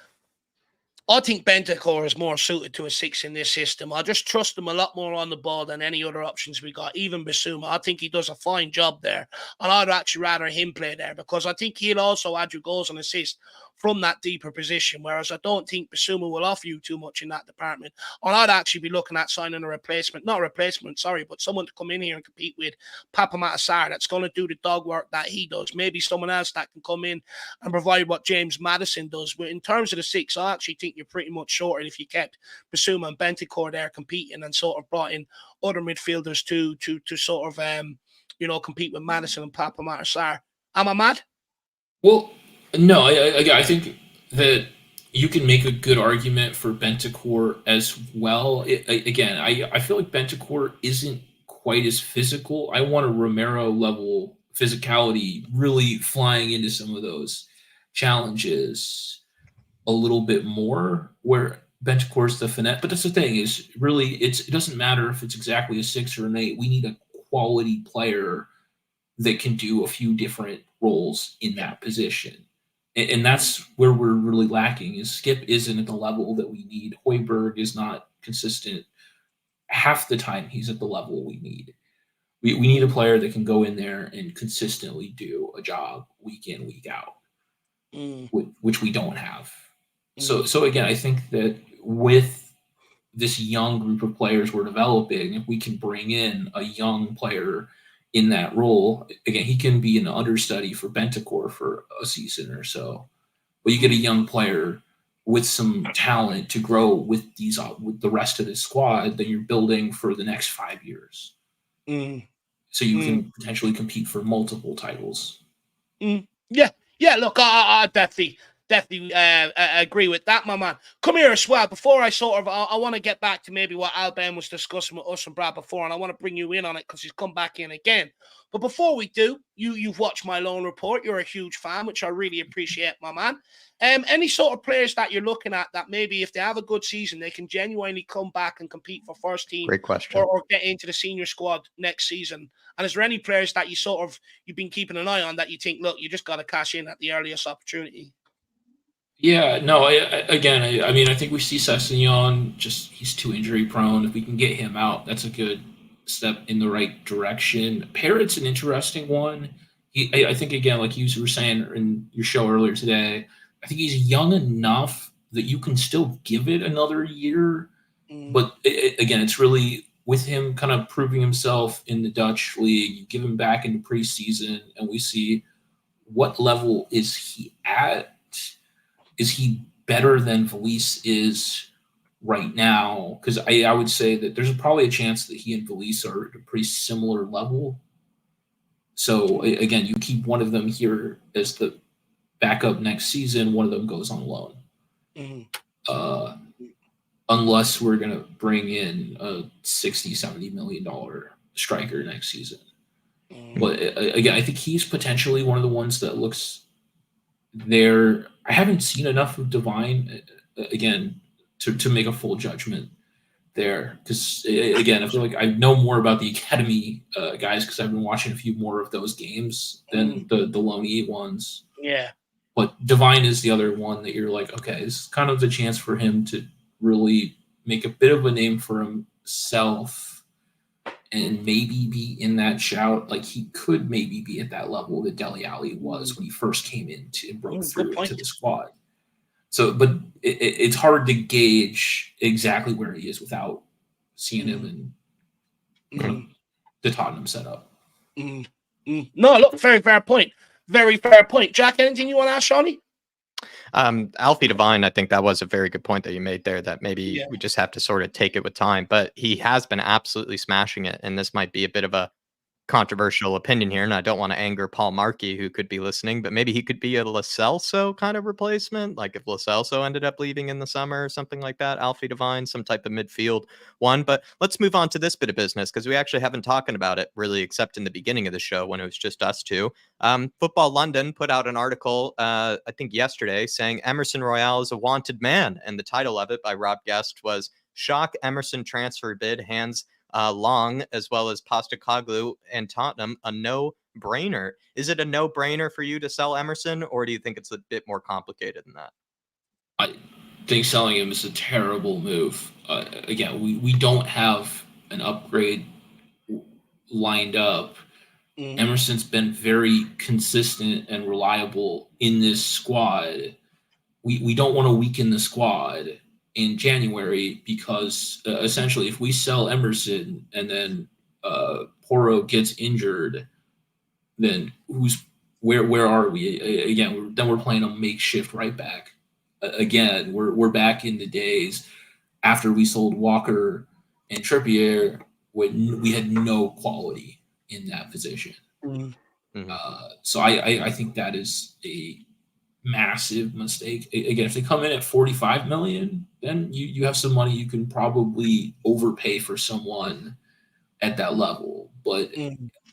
I think Bentancur is more suited to a 6 in this system. I just trust him a lot more on the ball than any other options we got, even Bissouma. I think he does a fine job there. And I'd actually rather him play there, because I think he'll also add you goals and assists from that deeper position, whereas I don't think Bissouma will offer you too much in that department. And I'd actually be looking at signing a replacement, not a replacement, sorry, but someone to come in here and compete with Papamat Sarr that's going to do the dog work that he does. Maybe someone else that can come in and provide what James Maddison does. But in terms of the 6, I actually think you're pretty much shorted if you kept Bissouma and Bentancur there competing, and sort of brought in other midfielders to sort of compete with Maddison and Papamat Sarr. Am I mad? Well, no, I think that you can make a good argument for Bentancur as well. I feel like Bentancur isn't quite as physical. I want a Romero level physicality, really flying into some of those challenges a little bit more, where Bentancur's the finesse. But that's the thing, is really it doesn't matter if it's exactly a 6 or an 8. We need a quality player that can do a few different roles in that position. And that's where we're really lacking, is Skip isn't at the level that we need. Højbjerg is not consistent. Half the time he's at the level we need. We need a player that can go in there and consistently do a job week in, week out, which we don't have. So again, I think that with this young group of players we're developing, if we can bring in a young player in that role, again, he can be an understudy for Bentancur for a season or so. But you get a young player with some talent to grow with the rest of this squad that you're building for the next 5 years. So you can potentially compete for multiple titles. Yeah. Look, I definitely agree with that, my man. Come here as well. Before I want to get back to maybe what Al Ben was discussing with us and Brad before, and I want to bring you in on it because he's come back in again. But before we do, you've watched my loan report. You're a huge fan, which I really appreciate, my man. Any sort of players that you're looking at that maybe if they have a good season, they can genuinely come back and compete for first team. Great question. Or get into the senior squad next season? And is there any players that you've been keeping an eye on that you think, look, you just got to cash in at the earliest opportunity? Yeah, no, I mean, I think we see Sessegnon, he's too injury prone. If we can get him out, that's a good step in the right direction. Parrott's an interesting one. I think, again, like you were saying in your show earlier today, I think he's young enough that you can still give it another year. But again, it's really with him kind of proving himself in the Dutch league. You give him back into preseason and we see what level is he at. Is he better than Valise is right now? Because I would say that there's probably a chance that he and Valise are at a pretty similar level. So, again, you keep one of them here as the backup next season. One of them goes on loan. Unless we're going to bring in a $60, $70 million striker next season. But, again, I think he's potentially one of the ones that looks there. I haven't seen enough of Divine, again, to make a full judgment there, because again, I feel like I know more about the academy guys because I've been watching a few more of those games than the Loney ones. Yeah. But Divine is the other one that you're like, okay, this is kind of the chance for him to really make a bit of a name for himself and maybe be in that shout. Like he could maybe be at that level that Dele Alli was when he first came into and broke through into the squad. So, but it's hard to gauge exactly where he is without seeing him in the Tottenham setup. No, look, very fair point. Very fair point. Jack, anything you want to ask Shawnee? Alfie Divine, I think that was a very good point that you made there, that maybe we just have to sort of take it with time. But he has been absolutely smashing it, and this might be a bit of a controversial opinion here, and I don't want to anger Paul Markey, who could be listening, but maybe he could be a Lo Celso kind of replacement. Like if Lo Celso ended up leaving in the summer or something like that, Alfie Divine, some type of midfield one. But let's move on to this bit of business, because we actually haven't talking about it really, except in the beginning of the show when it was just us two. Football London put out an article, I think yesterday, saying Emerson Royale is a wanted man. And the title of it by Rob Guest was Shock Emerson Transfer Bid Hands Long, as well as Postecoglou and Tottenham, a no-brainer. Is it a no-brainer for you to sell Emerson, or do you think it's a bit more complicated than that? I think selling him is a terrible move. Again, we don't have an upgrade lined up. Emerson's been very consistent and reliable in this squad. We don't want to weaken the squad in January, because essentially if we sell Emerson and then Porro gets injured, then where are we again? Then we're playing a makeshift right back again. We're back in the days after we sold Walker and Trippier when we had no quality in that position. So I think that is a massive mistake. Again, if they come in at 45 million, then you have some money you can probably overpay for someone at that level. But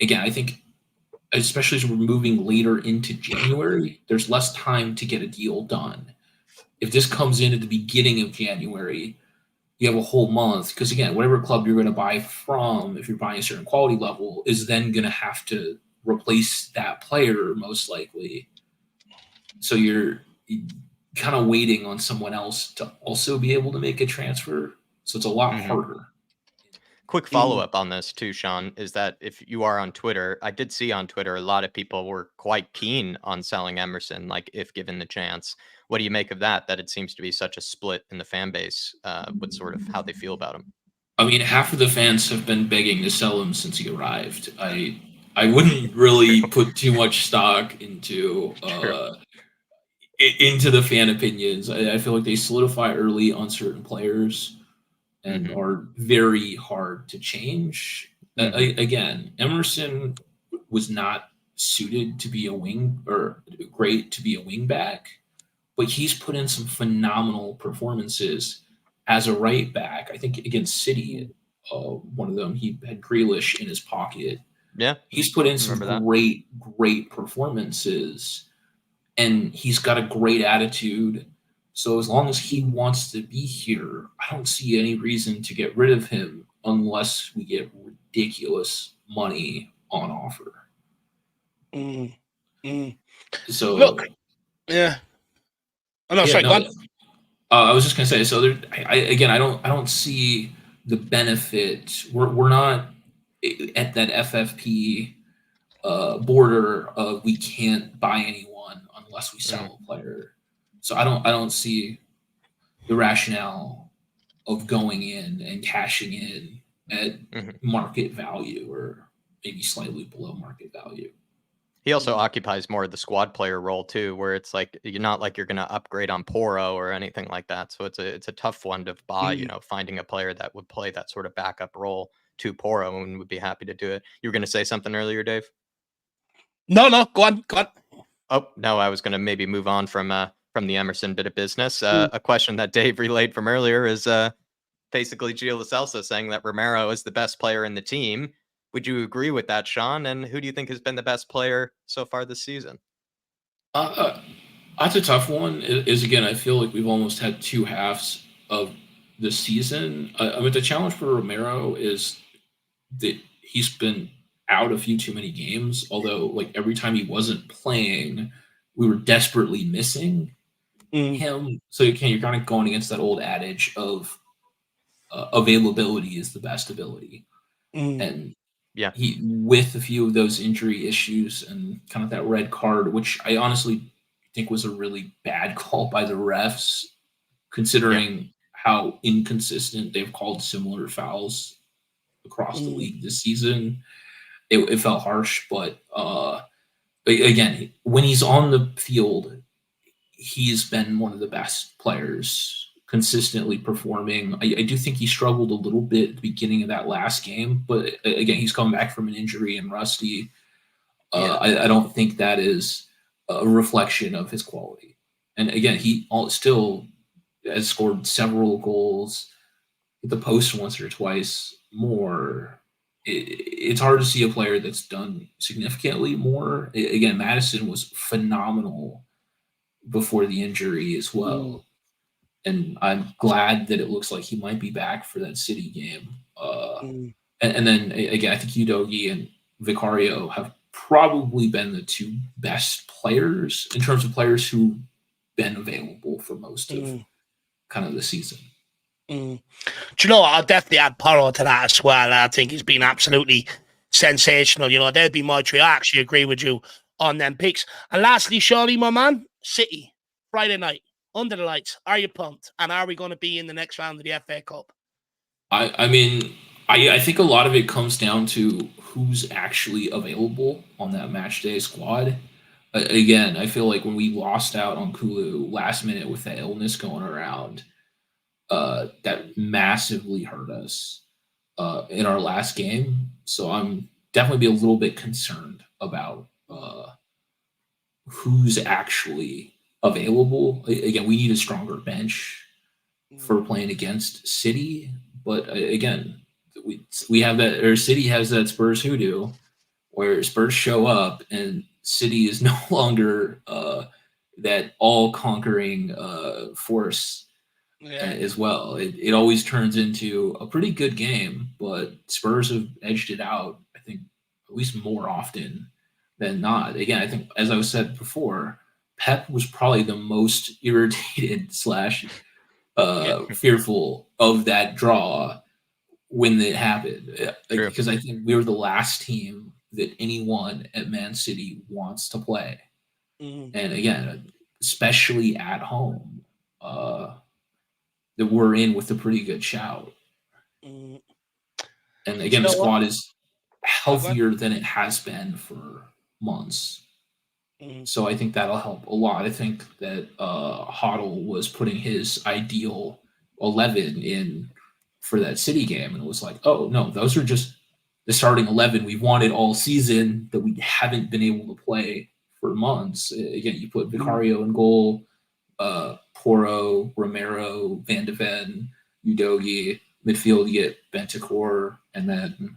again, I think especially as we're moving later into January, there's less time to get a deal done. If this comes in at the beginning of January, you have a whole month, because again, whatever club you're going to buy from, if you're buying a certain quality level, is then going to have to replace that player most likely. So you're kind of waiting on someone else to also be able to make a transfer. So it's a lot harder. Quick follow-up on this too, Sean, is that if you are on Twitter, I did see on Twitter a lot of people were quite keen on selling Emerson, like if given the chance. What do you make of that it seems to be such a split in the fan base with sort of how they feel about him? I mean, half of the fans have been begging to sell him since he arrived. I wouldn't really put too much stock into the fan opinions. I feel like they solidify early on certain players and are very hard to change. Again, Emerson was not suited to be a wing, or great to be a wing back, but he's put in some phenomenal performances as a right back. I think against City, one of them, he had Grealish in his pocket. Yeah, he's put in some great performances, and he's got a great attitude. So as long as he wants to be here, I don't see any reason to get rid of him unless we get ridiculous money on offer. So look, Oh no, sorry. No, I was just gonna say. So I don't see the benefit. We're not at that FFP border of we can't buy anyone unless we sell a player. So I don't see the rationale of going in and cashing in at market value, or maybe slightly below market value. He also occupies more of the squad player role too, where it's like you're not like you're going to upgrade on Porro or anything like that. So it's a tough one to buy. You know, finding a player that would play that sort of backup role to Porro and would be happy to do it. You were going to say something earlier, Dave? No, go on. Oh no, I was going to maybe move on from the Emerson bit of business. A question that Dave relayed from earlier is basically Gio Lo Celso saying that Romero is the best player in the team. Would you agree with that, Sean? And who do you think has been the best player so far this season? That's a tough one. Is again, I feel like we've almost had two halves of the season. I mean, the challenge for Romero is that he's been out a few too many games. Although, like every time he wasn't playing, we were desperately missing him. So you're kind of going against that old adage of availability is the best ability, and Yeah. he, with a few of those injury issues and kind of that red card, which I honestly think was a really bad call by the refs, considering how inconsistent they've called similar fouls across the league this season. It felt harsh, but again, when he's on the field, he's been one of the best players, consistently performing. I do think he struggled a little bit at the beginning of that last game, but again, he's come back from an injury and rusty. I don't think that is a reflection of his quality. And again, he still has scored several goals, hit the post once or twice more. It's hard to see a player that's done significantly more. Again, Madison was phenomenal before the injury as well. And I'm glad that it looks like he might be back for that City game. And then again, I think Udogie and Vicario have probably been the two best players in terms of players who've been available for most of kind of the season. Do you know what? I'll definitely add Porro to that as well. I think he's been absolutely sensational. You know, they'd be my three. I actually agree with you on them picks. And lastly, Shirley, my man, City, Friday night, under the lights. Are you pumped? And are we going to be in the next round of the FA Cup? I mean, I think a lot of it comes down to who's actually available on that match day squad. Again, I feel like when we lost out on Kulu last minute with the illness going around, that massively hurt us in our last game. So I'm definitely be a little bit concerned about who's actually available. Again, we need a stronger bench for playing against City. But again, we have that, or City has that Spurs hoodoo where Spurs show up and City is no longer that all-conquering force as well. It always turns into a pretty good game, but Spurs have edged it out, I think, at least more often than not. Again, I think, as I said before, Pep was probably the most irritated / fearful of that draw when it happened. Because I think we were the last team that anyone at Man City wants to play. And again, especially at home, that we're in with a pretty good shout. And again, the squad is healthier than it has been for months. So I think that'll help a lot. I think that Hoddle was putting his ideal 11 in for that City game, and it was like, oh no, those are just the starting 11 we wanted all season that we haven't been able to play for months. Again, you put Vicario in goal, Porro, Romero, Van de Ven, Udogie, midfield you get Bentancur, and then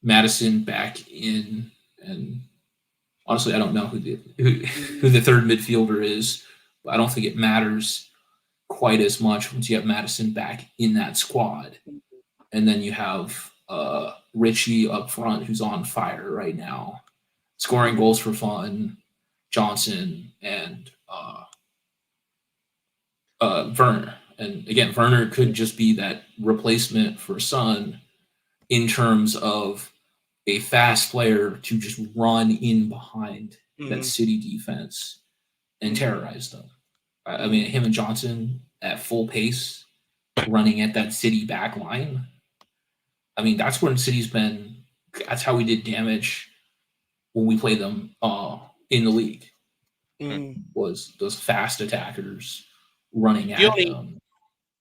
Madison back in. And honestly, I don't know who the third midfielder is, but I don't think it matters quite as much once you have Madison back in that squad. And then you have Richie up front, who's on fire right now, scoring goals for fun, Johnson, and Werner. And again, Werner could just be that replacement for Son in terms of a fast player to just run in behind that City defense and terrorize them. I mean, him and Johnson at full pace running at that City back line. I mean, that's when City's been – that's how we did damage when we played them in the league, was those fast attackers running at them.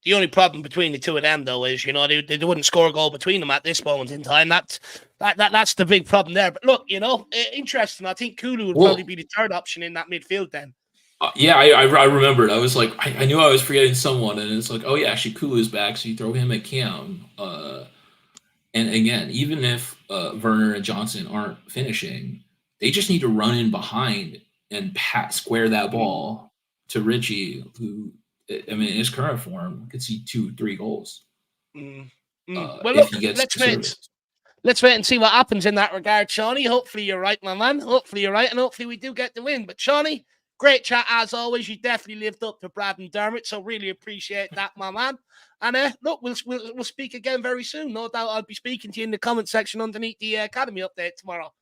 The only problem between the two of them, though, is, you know, they wouldn't score a goal between them at this moment in time. That's the big problem there. But look, you know, interesting. I think Kulu would probably be the third option in that midfield then. I remembered. I was like, I knew I was forgetting someone, and it's like, oh yeah, actually Kulu's back, so you throw him at Cam. And again, even if Werner and Johnson aren't finishing, they just need to run in behind and square that ball to Richie, who I mean, in his current form, could see 2-3 goals. Well, If look, he gets let's service. wait and see what happens in that regard, Shawnee. Hopefully you're right, my man. Hopefully you're right, and hopefully we do get the win. But Shawnee, great chat as always. You definitely lived up to Brad and Dermot, so really appreciate that, my man. And look, we'll speak again very soon. No doubt I'll be speaking to you in the comment section underneath the Academy update tomorrow.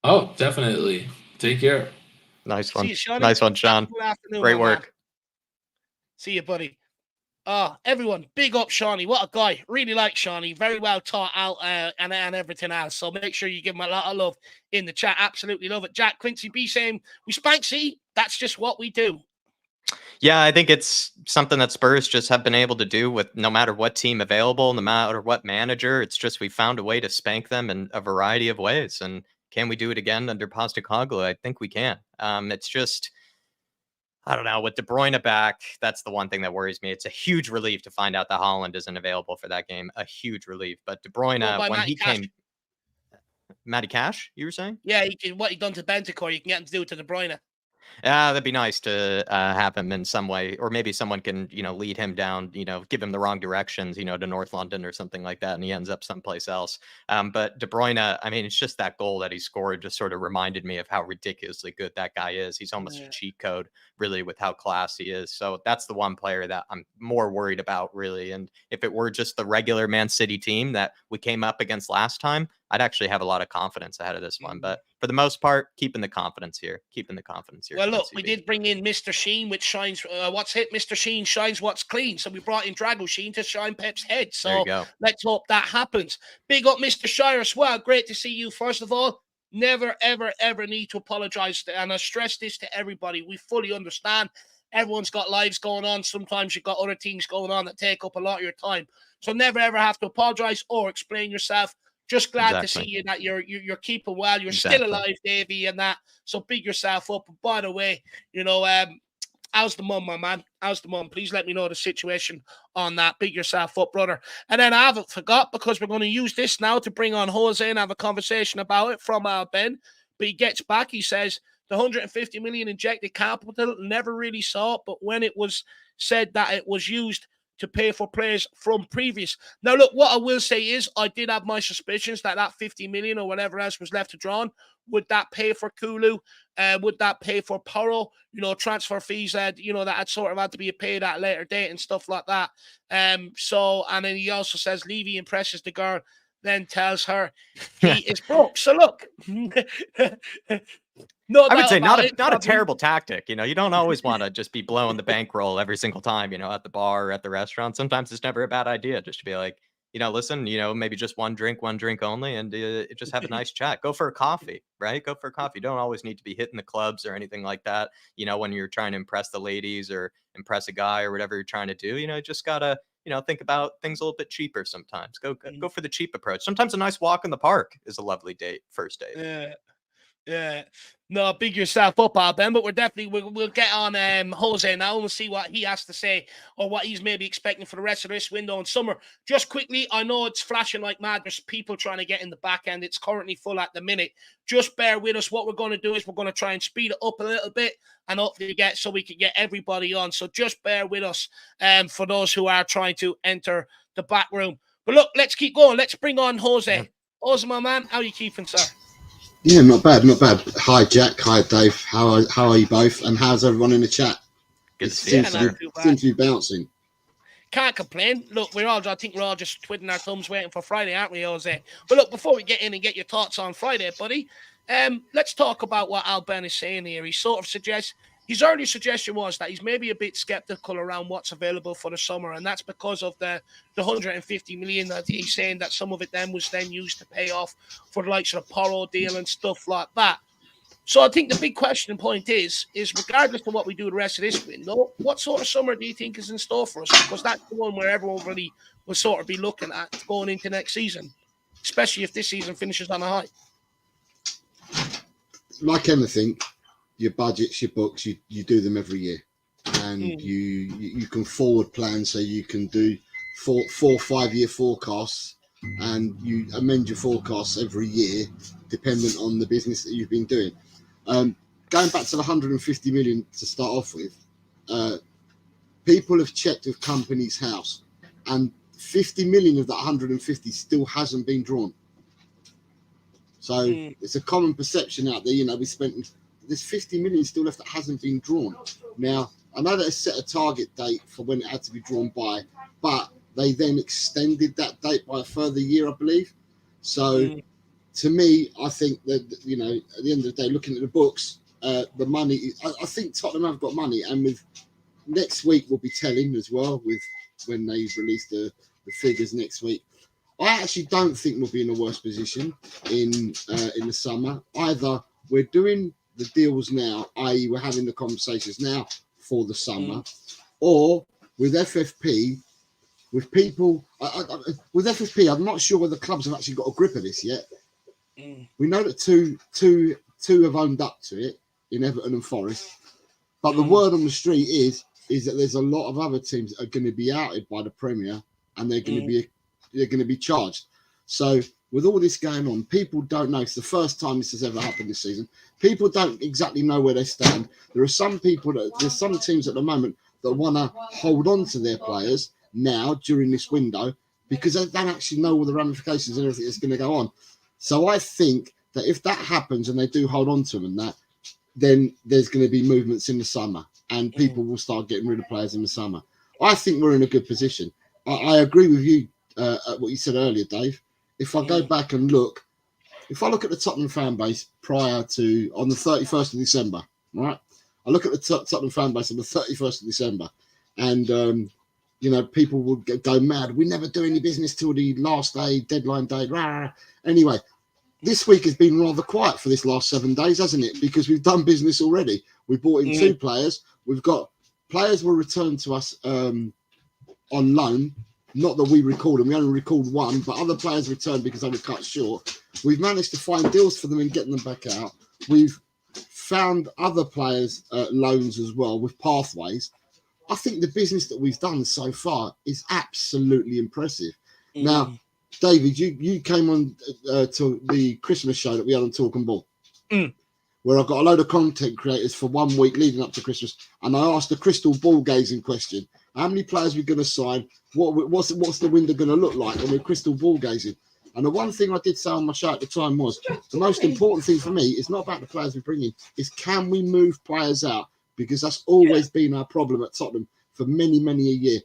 Oh, definitely. Take care. Nice one. See you, Shawnee. Nice one, Sean. Good afternoon, Great my work. man. See you, buddy. Everyone, big up Shawnee. What a guy. Really like Shawnee. Very well taught out and everything else. So make sure you give him a lot of love in the chat. Absolutely love it. Jack Quincy B saying, we spank City. That's just what we do. Yeah, I think it's something that Spurs just have been able to do with no matter what team available, no matter what manager. It's just we found a way to spank them in a variety of ways. And can we do it again under Postecoglou? I think we can. It's just, I don't know, with De Bruyne back, that's the one thing that worries me. It's a huge relief to find out that Haaland isn't available for that game. A huge relief. But De Bruyne, when he came... Matty Cash, you were saying? Yeah, what he done to Bentancur, you can get him to do it to De Bruyne. That'd be nice to have him in some way, or maybe someone can, lead him down, give him the wrong directions, to North London or something like that, and he ends up someplace else. But De Bruyne, I mean, it's just that goal that he scored just sort of reminded me of how ridiculously good that guy is. He's almost a cheat code, really, with how classy he is. So that's the one player that I'm more worried about, really. And if it were just the regular Man City team that we came up against last time, I'd actually have a lot of confidence ahead of this one. But for the most part, keeping the confidence here. Well, look, we did bring in Mr. Sheen, which shines what's hit. Mr. Sheen shines what's clean. So we brought in Drago Sheen to shine Pep's head. So let's hope that happens. Big up Mr. Shire as well. Great to see you. First of all, never, ever, ever need to apologize. And I stress this to everybody. We fully understand. Everyone's got lives going on. Sometimes you've got other things going on that take up a lot of your time. So never, ever have to apologize or explain yourself. Just glad to see you that you're keeping well. You're still alive, Davey, and that. So big yourself up. And by the way, how's the mum, my man? How's the mum? Please let me know the situation on that. Big yourself up, brother. And then I haven't forgot, because we're going to use this now to bring on Jose and have a conversation about it from Ben. But he gets back. He says the 150 million injected capital, never really saw it, but when it was said that it was used to pay for players from previous. Now, look, what I will say is I did have my suspicions that 50 million or whatever else was left to draw on. Would that pay for Kulu? Would that pay for Porro? Transfer fees that had sort of had to be paid at a later date and stuff like that. And then he also says Levy impresses the girl, then tells her he is broke. So look, I would say not a terrible tactic. You don't always want to just be blowing the bankroll every single time, at the bar or at the restaurant. Sometimes it's never a bad idea just to be like, listen, maybe just one drink only, and just have a nice chat. Go for a coffee, right? Go for a coffee. You don't always need to be hitting the clubs or anything like that. When you're trying to impress the ladies or impress a guy or whatever you're trying to do, just gotta, think about things a little bit cheaper sometimes. Go for the cheap approach. Sometimes a nice walk in the park is a lovely first date. Yeah. No, big yourself up, Ben, but we'll get on Jose now and we'll see what he has to say or what he's maybe expecting for the rest of this window in summer. Just quickly, I know it's flashing like mad. There's people trying to get in the back end. It's currently full at the minute. Just bear with us. What we're going to do is we're going to try and speed it up a little bit and hopefully so we can get everybody on. So just bear with us for those who are trying to enter the back room. But look, let's keep going. Let's bring on Jose. Yeah. Jose, my man, how are you keeping, sir? Yeah, not bad. Hi, Jack. Hi, Dave. How are you both? And how's everyone in the chat? Good to see you. Seems to be bouncing. Can't complain. Look, I think we're all just twiddling our thumbs waiting for Friday, aren't we, Jose? But look, before we get in and get your thoughts on Friday, buddy, let's talk about what Al Ben is saying here. He sort of suggests, his earlier suggestion was that he's maybe a bit skeptical around what's available for the summer, and that's because of the 150 million that he's saying that some of it then was used to pay off for the likes of the Porro deal and stuff like that. So I think the big question point is regardless of what we do the rest of this window, what sort of summer do you think is in store for us? Because that's the one where everyone really will sort of be looking at going into next season, especially if this season finishes on a high. Like anything, your budgets, your books, you do them every year, and you can forward plan, so you can do 4-5 year forecasts, and you amend your forecasts every year dependent on the business that you've been doing. Going back to the 150 million to start off with, people have checked with Company's House, and 50 million of that 150 still hasn't been drawn. So it's a common perception out there. You know, there's 50 million still left that hasn't been drawn. Now, I know that it's set a target date for when it had to be drawn by, but they then extended that date by a further year, I believe. So to me, I think that, you know, at the end of the day, looking at the books, the money, I think Tottenham have got money, and with next week will be telling as well, with when they release the figures next week. I actually don't think we'll be in a worse position in the summer. Either we're doing the deals now, i.e. we're having the conversations now for the summer, or with FFP, with people, with FFP, I'm not sure whether clubs have actually got a grip of this yet. We know that two have owned up to it in Everton and Forest, but the word on the street is that there's a lot of other teams that are going to be outed by the Premier, and they're going to be charged. So with all this going on, people don't know. It's the first time this has ever happened this season. People don't exactly know where they stand. There's some teams at the moment that want to hold on to their players now during this window because they don't actually know all the ramifications and everything that's going to go on. So I think that if that happens and they do hold on to them and that, then there's going to be movements in the summer and people will start getting rid of players in the summer. I think we're in a good position. I agree with you at what you said earlier, Dave. If I go back and look, if I look at the Tottenham fan base prior to, on the 31st of December, right? I look at the Tottenham fan base on the 31st of December and, you know, people would go mad. We never do any business till the last day, deadline day. Rah. Anyway, this week has been rather quiet for this last 7 days, hasn't it? Because we've done business already. We brought in 2 players. We've got players will return to us on loan. Not that we recalled them. We only recalled 1, but other players returned because they were cut short. We've managed to find deals for them and get them back out. We've found other players loans as well with pathways. I think the business that we've done so far is absolutely impressive. Now, David, you came on to the Christmas show that we had on Talk and Ball, where I've got a load of content creators for 1 week leading up to Christmas, and I asked the crystal ball gazing question: how many players are we going to sign? What's the window going to look like? And we're crystal ball gazing. And the one thing I did say on my show at the time was the most important thing for me is not about the players we bring in, is can we move players out? Because that's always been our problem at Tottenham for many, many a year.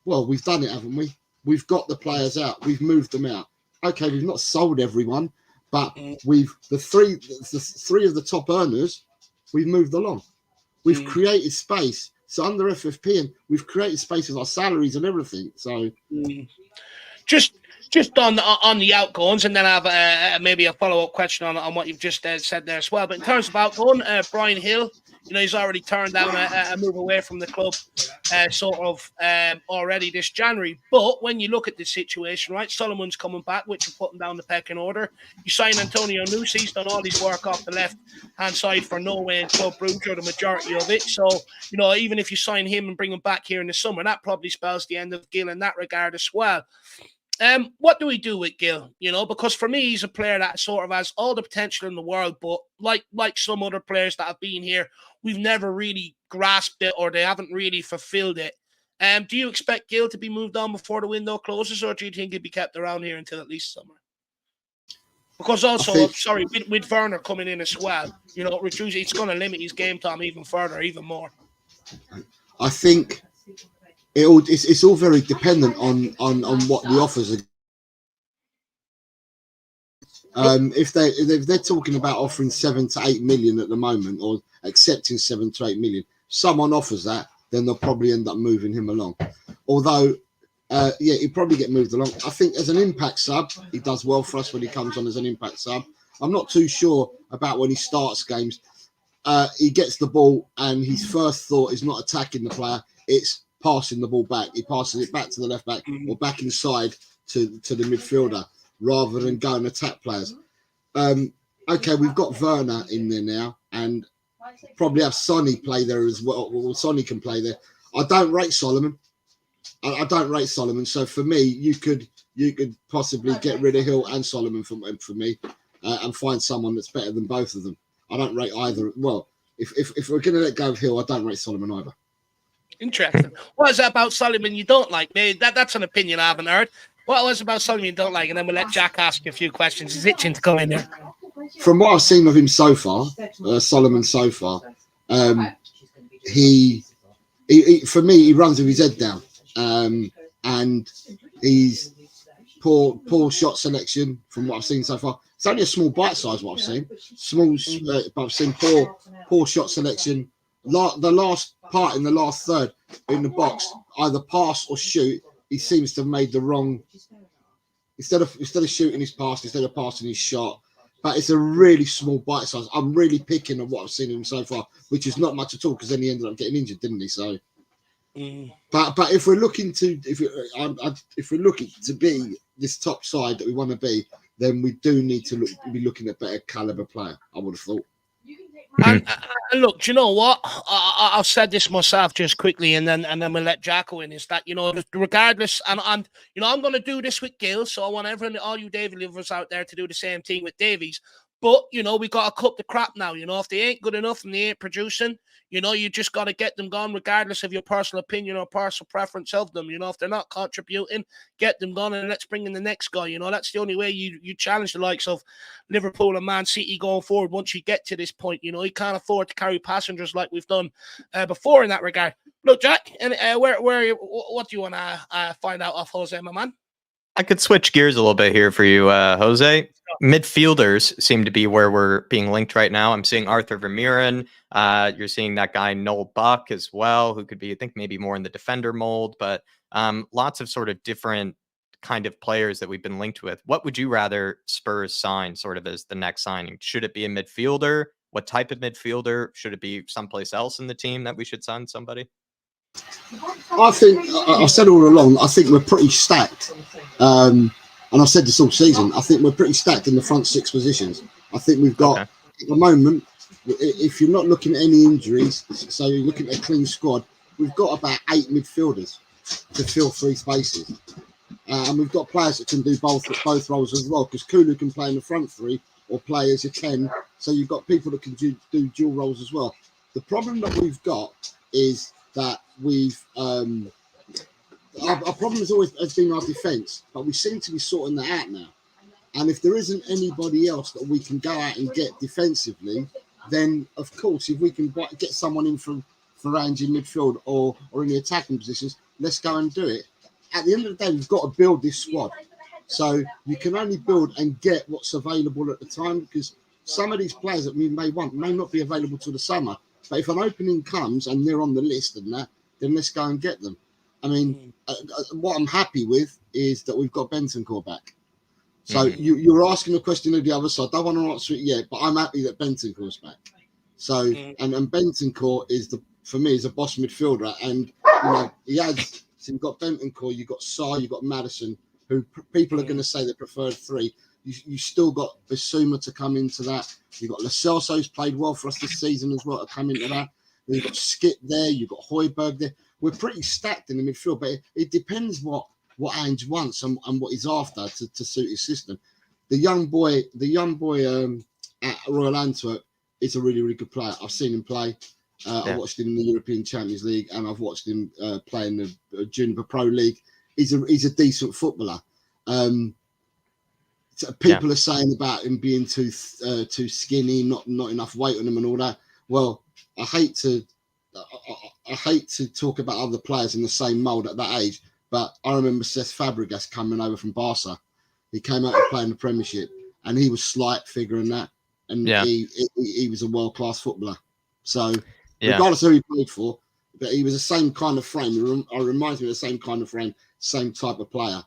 Well, we've done it, haven't we? We've got the players out. We've moved them out. Okay, we've not sold everyone, but the three of the top earners, we've moved along. We've created space. So under FFP, and we've created space with our salaries and everything. So just on the outgoings, and then I have maybe a follow-up question on what you've just said there as well. But in terms of outgoing, Bryan Hill, you know, he's already turned down a move away from the club already this January. But when you look at the situation, right, Solomon's coming back, which will put him down the pecking order. You sign Antonio Nusa, he's done all his work off the left-hand side for Norway and Club Brugge, or the majority of it. So, you know, even if you sign him and bring him back here in the summer, that probably spells the end of Gil in that regard as well. What do we do with Gil? You know, because for me, he's a player that sort of has all the potential in the world, but like some other players that have been here, we've never really grasped it, or they haven't really fulfilled it. Do you expect Gil to be moved on before the window closes, or do you think he'd be kept around here until at least summer? Because also, with Werner coming in as well, you know, it's going to limit his game time even further, even more. I think it's all very dependent on what the offers are. If they're talking about offering 7 to 8 million at the moment, or accepting 7 to 8 million, someone offers that, then they'll probably end up moving him along. Although, he'll probably get moved along. I think as an impact sub, he does well for us when he comes on as an impact sub. I'm not too sure about when he starts games. He gets the ball and his first thought is not attacking the player, it's passing the ball back. He passes it back to the left back or back inside to the midfielder, rather than go and attack players. Okay, we've got Werner in there now, and probably have Sonny play there as well. Well, Sonny can play there. I don't rate Solomon. I don't rate Solomon. So for me, you could possibly get rid of Hill and Solomon for me, and find someone that's better than both of them. I don't rate either. Well, if we're going to let go of Hill, I don't rate Solomon either. Interesting. What is it about Solomon you don't like? Maybe that's an opinion I haven't heard. What was it about Solomon you don't like? And then we'll let Jack ask you a few questions. He's itching to come in here. From what I've seen of him so far, Solomon so far, he for me, he runs with his head down, and he's poor shot selection from what I've seen so far. It's only a small bite size what I've seen. But I've seen poor shot selection. The last part in the last third in the box, either pass or shoot, he seems to have made the wrong. Instead of shooting his pass, instead of passing his shot. But it's a really small bite size. I'm really picking on what I've seen of him so far, which is not much at all because then he ended up getting injured, didn't he? So, but if we're looking to be this top side that we want to be, then we do need to be looking at better caliber player. I would have thought. And look, do you know what? I've said this myself just quickly, and then we'll let Jacko in. Is that regardless, and I'm going to do this with Gil, so I want all you Davy lovers out there to do the same thing with Davies. But we got to cut the crap now. If they ain't good enough and they ain't producing, you just got to get them gone, regardless of your personal opinion or personal preference of them. If they're not contributing, get them gone, and let's bring in the next guy. That's the only way you challenge the likes of Liverpool and Man City going forward. Once you get to this point, you can't afford to carry passengers like we've done before in that regard. Look, Jack, and what do you want to find out off Jose, my man? I could switch gears a little bit here for you, Jose. Midfielders seem to be where we're being linked right now. I'm seeing Arthur Vermeeren. You're seeing that guy Noel Buck as well, who could be, I think, maybe more in the defender mold. But lots of sort of different kind of players that we've been linked with. What would you rather Spurs sign sort of as the next signing? Should it be a midfielder? What type of midfielder? Should it be someplace else in the team that we should sign somebody? I think I've said all along. I think we're pretty stacked, and I've said this all season. I think we're pretty stacked in the front six positions. I think we've got at the moment. If you're not looking at any injuries, so you're looking at a clean squad, we've got about 8 midfielders to fill 3 spaces, and we've got players that can do both roles as well. Because Kulu can play in the front 3 or play as a 10, so you've got people that can do dual roles as well. The problem that we've got is that we've our problem has been our defence, but we seem to be sorting that out now. And if there isn't anybody else that we can go out and get defensively, then of course if we can get someone in for range in midfield or in the attacking positions, let's go and do it. At the end of the day, we've got to build this squad. So you can only build and get what's available at the time, because some of these players that we may want may not be available till the summer. But if an opening comes and they're on the list and that, then let's go and get them. I mean, what I'm happy with is that we've got Bentancur back. So you're asking a question of the other side. I don't want to answer it yet, but I'm happy that Bentancur's back. So and Bentancur for me is a boss midfielder, and he adds. So you've got Bentancur, you've got Sarr, you've got Maddison, who people are going to say they preferred 3. You still got Bissouma to come into that. You've got Lo Celso's played well for us this season as well to come into that. You've got Skip there. You've got Højbjerg there. We're pretty stacked in the midfield, but it depends what Ange wants and what he's after to suit his system. The young boy at Royal Antwerp is a really, really good player. I've seen him play. I watched him in the European Champions League, and I've watched him play in the Juniper Pro League. He's a decent footballer. People are saying about him being too skinny, not enough weight on him, and all that. Well, I hate to talk about other players in the same mould at that age, but I remember Cesc Fabregas coming over from Barca. He came out to play in the Premiership, and he was slight figure in that, and he was a world class footballer. So regardless of who he played for, but he was the same kind of frame. It reminds me of the same kind of frame, same type of player.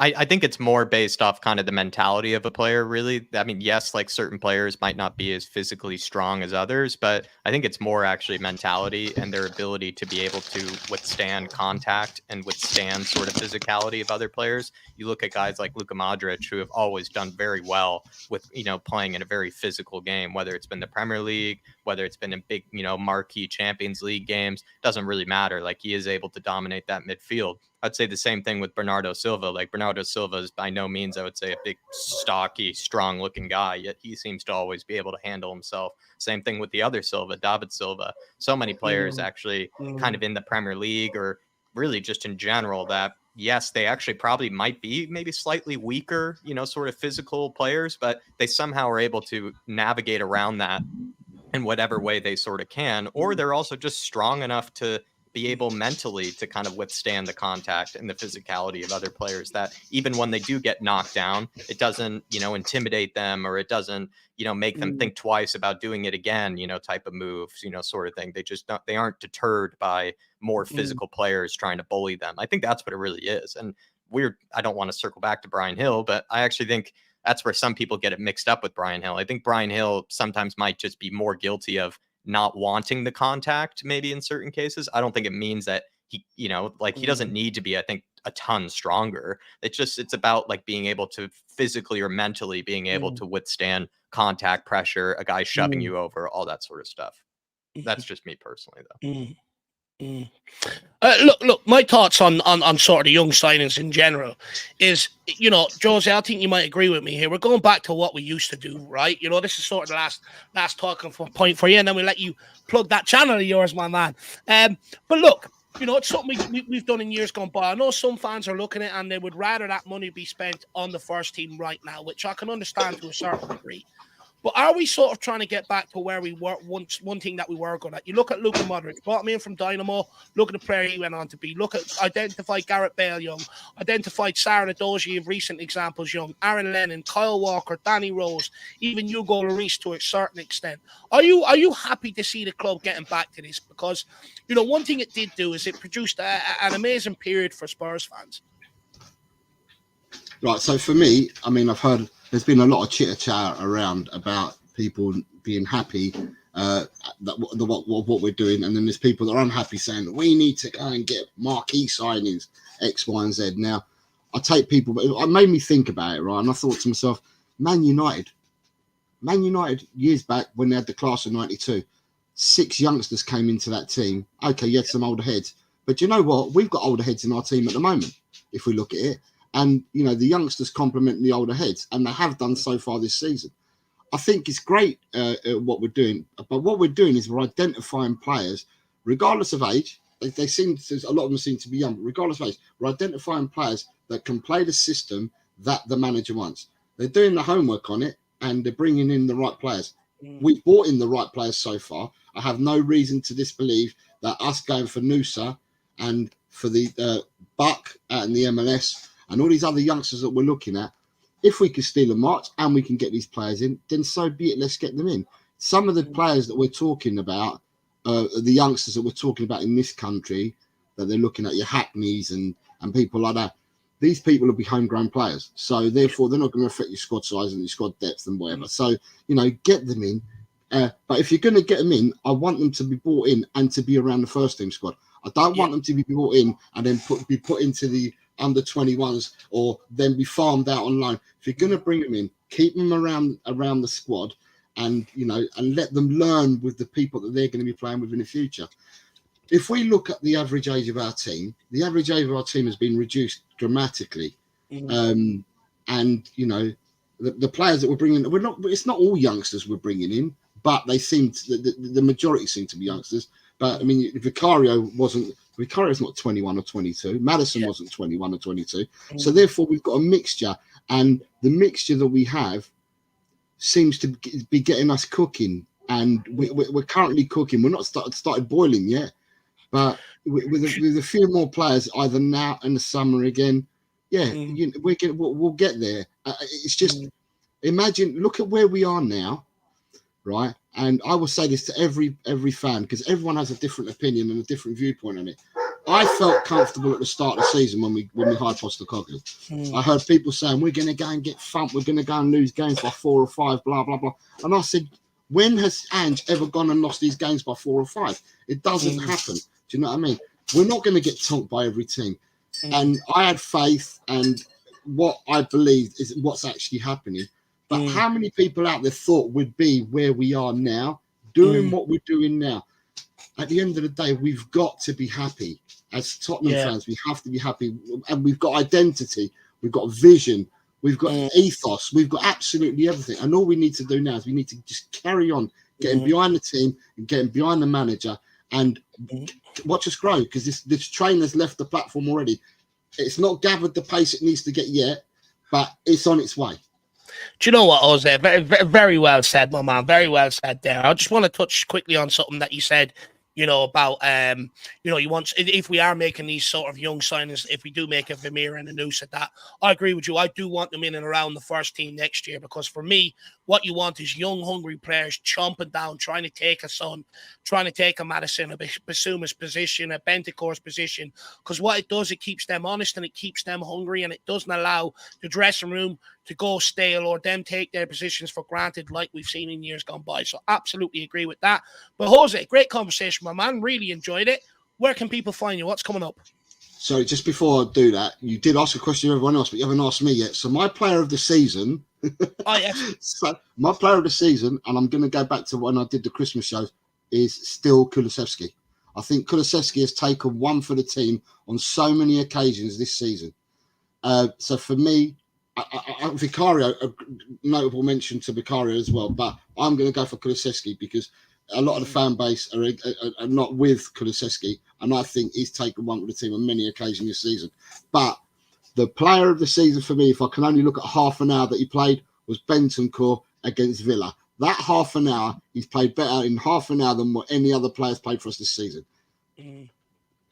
I think it's more based off kind of the mentality of a player, really. I mean, yes, like certain players might not be as physically strong as others, but I think it's more actually mentality and their ability to be able to withstand contact and withstand sort of physicality of other players. You look at guys like Luka Modric, who have always done very well with, playing in a very physical game, whether it's been the Premier League, whether it's been in big, marquee Champions League games, doesn't really matter. Like, he is able to dominate that midfield. I'd say the same thing with Bernardo Silva. Like Bernardo Silva is by no means, I would say, a big, stocky, strong-looking guy, yet he seems to always be able to handle himself. Same thing with the other Silva, David Silva. So many players actually kind of in the Premier League or really just in general that, yes, they actually probably might be maybe slightly weaker, sort of physical players, but they somehow are able to navigate around that in whatever way they sort of can, or they're also just strong enough to be able mentally to kind of withstand the contact and the physicality of other players, that even when they do get knocked down, it doesn't, intimidate them, or it doesn't, make them think twice about doing it again, type of moves, sort of thing. They aren't deterred by more physical players trying to bully them. I think that's what it really is. And I don't want to circle back to Bryan Hill, but I actually think that's where some people get it mixed up with Bryan Hill. I think Bryan Hill sometimes might just be more guilty of not wanting the contact, maybe in certain cases. I don't think it means that he, he doesn't need to be, I think, a ton stronger. It's about like being able to physically or mentally being able to withstand contact, pressure, a guy shoving you over, all that sort of stuff. That's just me personally, though. Look, my thoughts on sort of the young signings in general is, Jose, I think you might agree with me here. We're going back to what we used to do, right? This is sort of the last talking point for you, and then we let you plug that channel of yours, my man. But look, it's something we've done in years gone by. I know some fans are looking at it and they would rather that money be spent on the first team right now, which I can understand to a certain degree. But are we sort of trying to get back to where we were once? One thing that we were good at. You look at Luka Modric, brought him in from Dynamo. Look at the player he went on to be. Look at identified Gareth Bale young, identified Sarah Nadoji of recent examples young, Aaron Lennon, Kyle Walker, Danny Rose, even Hugo Lloris to a certain extent. Are you happy to see the club getting back to this? Because one thing it did do is it produced an amazing period for Spurs fans. Right. So for me, I mean, I've heard there's been a lot of chitter chat around about people being happy what we're doing, and then there's people that are unhappy saying we need to go and get marquee signings X, Y, and Z. Now, I take people, but it made me think about it, right? And I thought to myself, Man United years back when they had the class of '92, 6 youngsters came into that team. Okay, you had some older heads, but you know what? We've got older heads in our team at the moment, if we look at it. And, the youngsters complement the older heads, and they have done so far this season. I think it's great what we're doing, but what we're doing is we're identifying players, regardless of age. They seem to, a lot of them seem to be young, but regardless of age, we're identifying players that can play the system that the manager wants. They're doing the homework on it, and they're bringing in the right players. We've brought in the right players so far. I have no reason to disbelieve that us going for Nusa and for the Buck and the MLS and all these other youngsters that we're looking at, if we can steal a march and we can get these players in, then so be it. Let's get them in. Some of the players that we're talking about, the youngsters that we're talking about in this country, that they're looking at, your Hackneys and people like that, these people will be homegrown players. So therefore, they're not going to affect your squad size and your squad depth and whatever. So, get them in. But if you're going to get them in, I want them to be brought in and to be around the first team squad. I don't want them to be brought in and then be put into the under 21s or then be farmed out on loan. If you're going to bring them in, keep them around the squad and let them learn with the people that they're going to be playing with in the future. If we look at the average age of our team, has been reduced dramatically. And the players that we're bringing, it's not all youngsters we're bringing in, but they seem the majority seem to be youngsters. But I mean, Vicario's not 21 or 22. Maddison wasn't 21 or 22. So therefore, we've got a mixture, and the mixture that we have seems to be getting us cooking. And we're currently cooking. We're not started boiling yet, but with a few more players, either now and the summer again, we'll get there. It's just look at where we are now, right? And I will say this to every fan, because everyone has a different opinion and a different viewpoint on it. I felt comfortable at the start of the season when we hired Postecoglou. I heard people saying we're going to go and get thumped, we're going to go and lose games by 4 or 5, blah blah blah. And I said, when has Ange ever gone and lost these games by 4 or 5? It doesn't happen. Do you know what I mean? We're not going to get tonked by every team. And I had faith, and what I believed is what's actually happening. But how many people out there thought we'd be where we are now, doing what we're doing now? at the end of the day, we've got to be happy. As Tottenham fans, we have to be happy. And we've got identity. We've got vision. We've got ethos. We've got absolutely everything. And all we need to do now is we need to just carry on getting behind the team and getting behind the manager and watch us grow, because this train has left the platform already. It's not gathered the pace it needs to get yet, but it's on its way. Do you know what, Jose? Very, very well said, my man. Very well said there. I just want to touch quickly on something that you said, you know, about, you know, you want, if we are making these sort of young signings, if we do make a Vermeer and a Nusa, that I agree with you. I do want them in and around the first team next year, because for me, what you want is young, hungry players chomping down, trying to take a Son, trying to take a Madison, a Basuma's position, a Bentancur's position, because what it does, it keeps them honest and it keeps them hungry, and it doesn't allow the dressing room to go stale or them take their positions for granted like we've seen in years gone by. So absolutely agree with that. But Jose, great conversation, my man. Really enjoyed it. Where can people find you? What's coming up? So just before I do that, you did ask a question to everyone else, but you haven't asked me yet. So my player of the season, Oh, yes. so my player of the season, and I'm going to go back to when I did the Christmas shows, is still Kulusevski. I think Kulusevski has taken one for the team on so many occasions this season. So for me, Vicario, a notable mention to Vicario as well, but I'm going to go for Kulusevski because a lot of the fan base are not with Kulusevski, and I think he's taken one for the team on many occasions this season. But the player of the season for me, if I can only look at half an hour that he played, was Bentancur against Villa. That half an hour, he's played better in half an hour than what any other players played for us this season.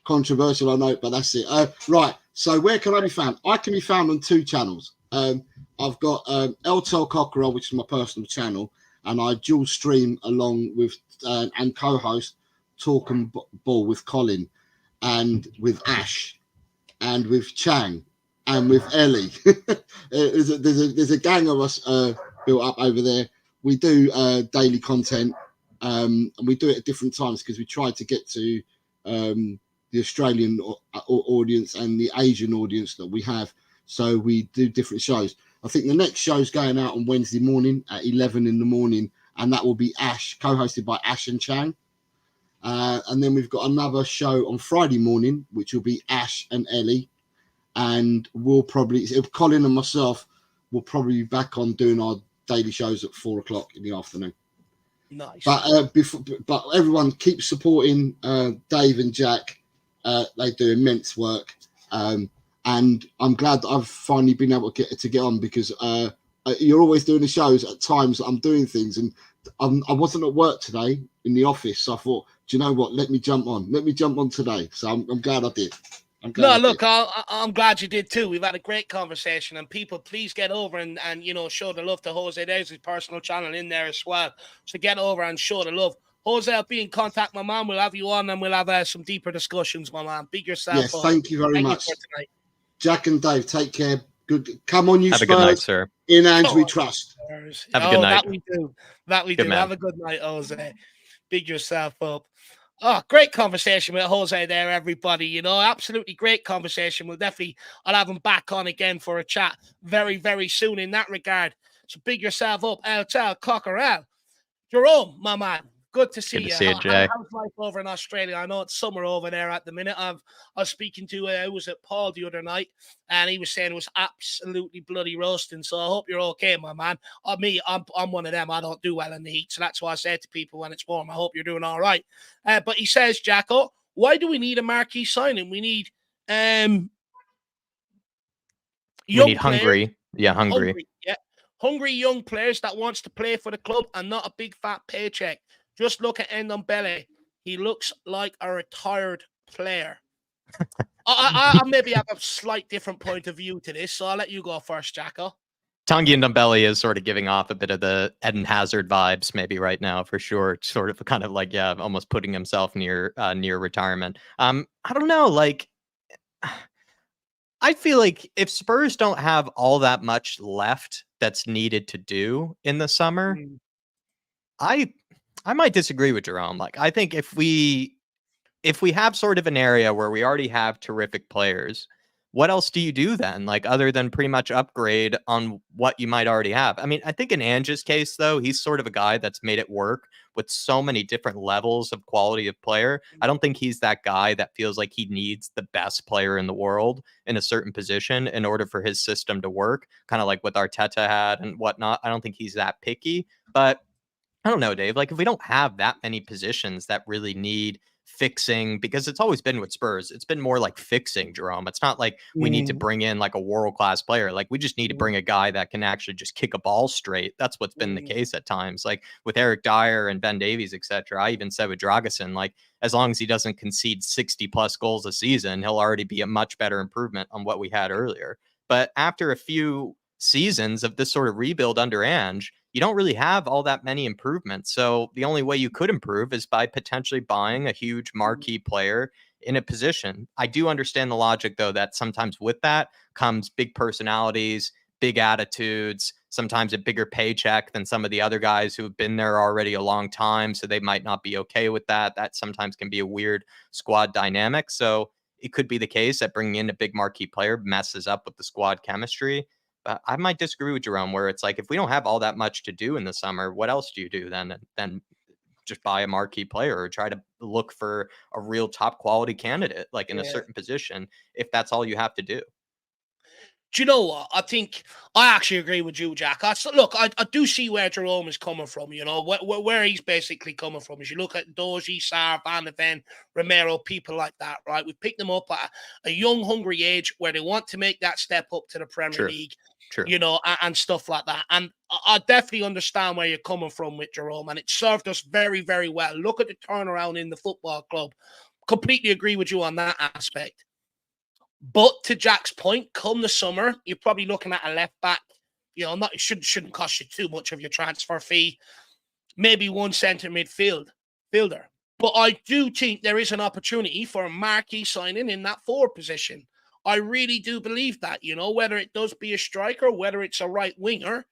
Controversial, I know, but that's it. Right, so where can I be found? I can be found on 2 channels. I've got El Tel Cockerel, which is my personal channel, and I dual stream along with and co-host Talk and Ball with Colin and with Ash and with Chang and with Ellie. there's a gang of us built up over there. We do daily content, and we do it at different times because we try to get to the Australian audience and the Asian audience that we have. So we do different shows. I think the next show is going out on Wednesday morning at 11 in the morning, and that will be Ash, co-hosted by Ash and Chang. And then we've got another show on Friday morning, which will be Ash and Ellie. And we'll probably, Colin and myself will probably be back on doing our daily shows at 4 o'clock in the afternoon. Nice. But everyone keep supporting Dave and Jack. They do immense work. And I'm glad that I've finally been able to get on, because you're always doing the shows at times that I'm doing things, and I wasn't at work today in the office, so I thought, do you know what? Let me jump on today. So I'm glad I did. I'm glad you did too. We've had a great conversation, and people, please get over and you know, show the love to Jose. There's his personal channel in there as well, so get over and show the love. Jose, I'll be in contact, my man. We'll have you on, and we'll have some deeper discussions, my man. Big yourself. Yes, thank you very much. You for tonight. Jack and Dave, take care. Good. Come on, you Have Spurs. a good night, sir. In hands we trust. Have a good night. That we do. Good man. Have a good night, Jose. Big yourself up. Oh, great conversation with Jose there, everybody. You know, absolutely great conversation. I'll have him back on again for a chat very, very soon in that regard. So big yourself up, El Tel Cockerel. Jerome, my man. Good to see Good you. to see you, Jay. How's life over in Australia? I know it's summer over there at the minute. I was speaking to was it Paul the other night, and he was saying it was absolutely bloody roasting. So I hope you're okay, my man. I'm one of them. I don't do well in the heat, so that's why I say to people when it's warm, I hope you're doing all right. But he says, Jacko, why do we need a marquee signing? We need hungry. Yeah, hungry. Hungry young players that wants to play for the club and not a big fat paycheck. Just look at Ndombele. He looks like a retired player. I maybe have a slight different point of view to this, so I'll let you go first, Jacko. Tanguy Ndombele is sort of giving off a bit of the Eden Hazard vibes, maybe right now for sure. Sort of kind of like, yeah, almost putting himself near retirement. I don't know, like I feel like if Spurs don't have all that much left that's needed to do in the summer, I might disagree with Jerome. Like, I think if we have sort of an area where we already have terrific players, what else do you do then? Like, other than pretty much upgrade on what you might already have. I mean, I think in Ange's case, though, he's sort of a guy that's made it work with so many different levels of quality of player. I don't think he's that guy that feels like he needs the best player in the world in a certain position in order for his system to work, kind of like what Arteta had and whatnot. I don't think he's that picky, but I don't know, Dave. Like, if we don't have that many positions that really need fixing, because it's always been with Spurs, it's been more like fixing, Jerome. It's not like we need to bring in like a world-class player. Like, we just need to bring a guy that can actually just kick a ball straight. That's what's been the case at times. Like with Eric Dyer and Ben Davies, etc. I even said with Dragusin, like, as long as he doesn't concede 60 plus goals a season, he'll already be a much better improvement on what we had earlier. But after a few seasons of this sort of rebuild under Ange, you don't really have all that many improvements. So the only way you could improve is by potentially buying a huge marquee player in a position. I do understand the logic, though, that sometimes with that comes big personalities, big attitudes, sometimes a bigger paycheck than some of the other guys who have been there already a long time. So they might not be okay with that. That sometimes can be a weird squad dynamic. So it could be the case that bringing in a big marquee player messes up with the squad chemistry. But I might disagree with Jerome, where it's like, if we don't have all that much to do in the summer, what else do you do then? Then just buy a marquee player or try to look for a real top quality candidate, like in a certain position, if that's all you have to do. Do you know what? I think I actually agree with you, Jack. Look, I do see where Jerome is coming from, you know, where he's basically coming from. As you look at Doji, Sarr, Van de Ven, Romero, people like that, right? We picked them up at a young, hungry age where they want to make that step up to the Premier League, you know, and stuff like that. And I definitely understand where you're coming from with Jerome, and it served us very, very well. Look at the turnaround in the football club. Completely agree with you on that aspect. But to Jack's point, come the summer, you're probably looking at a left back. You know, it shouldn't cost you too much of your transfer fee. Maybe one centre midfielder. But I do think there is an opportunity for a marquee signing in that forward position. I really do believe that, you know, whether it does be a striker, whether it's a right winger,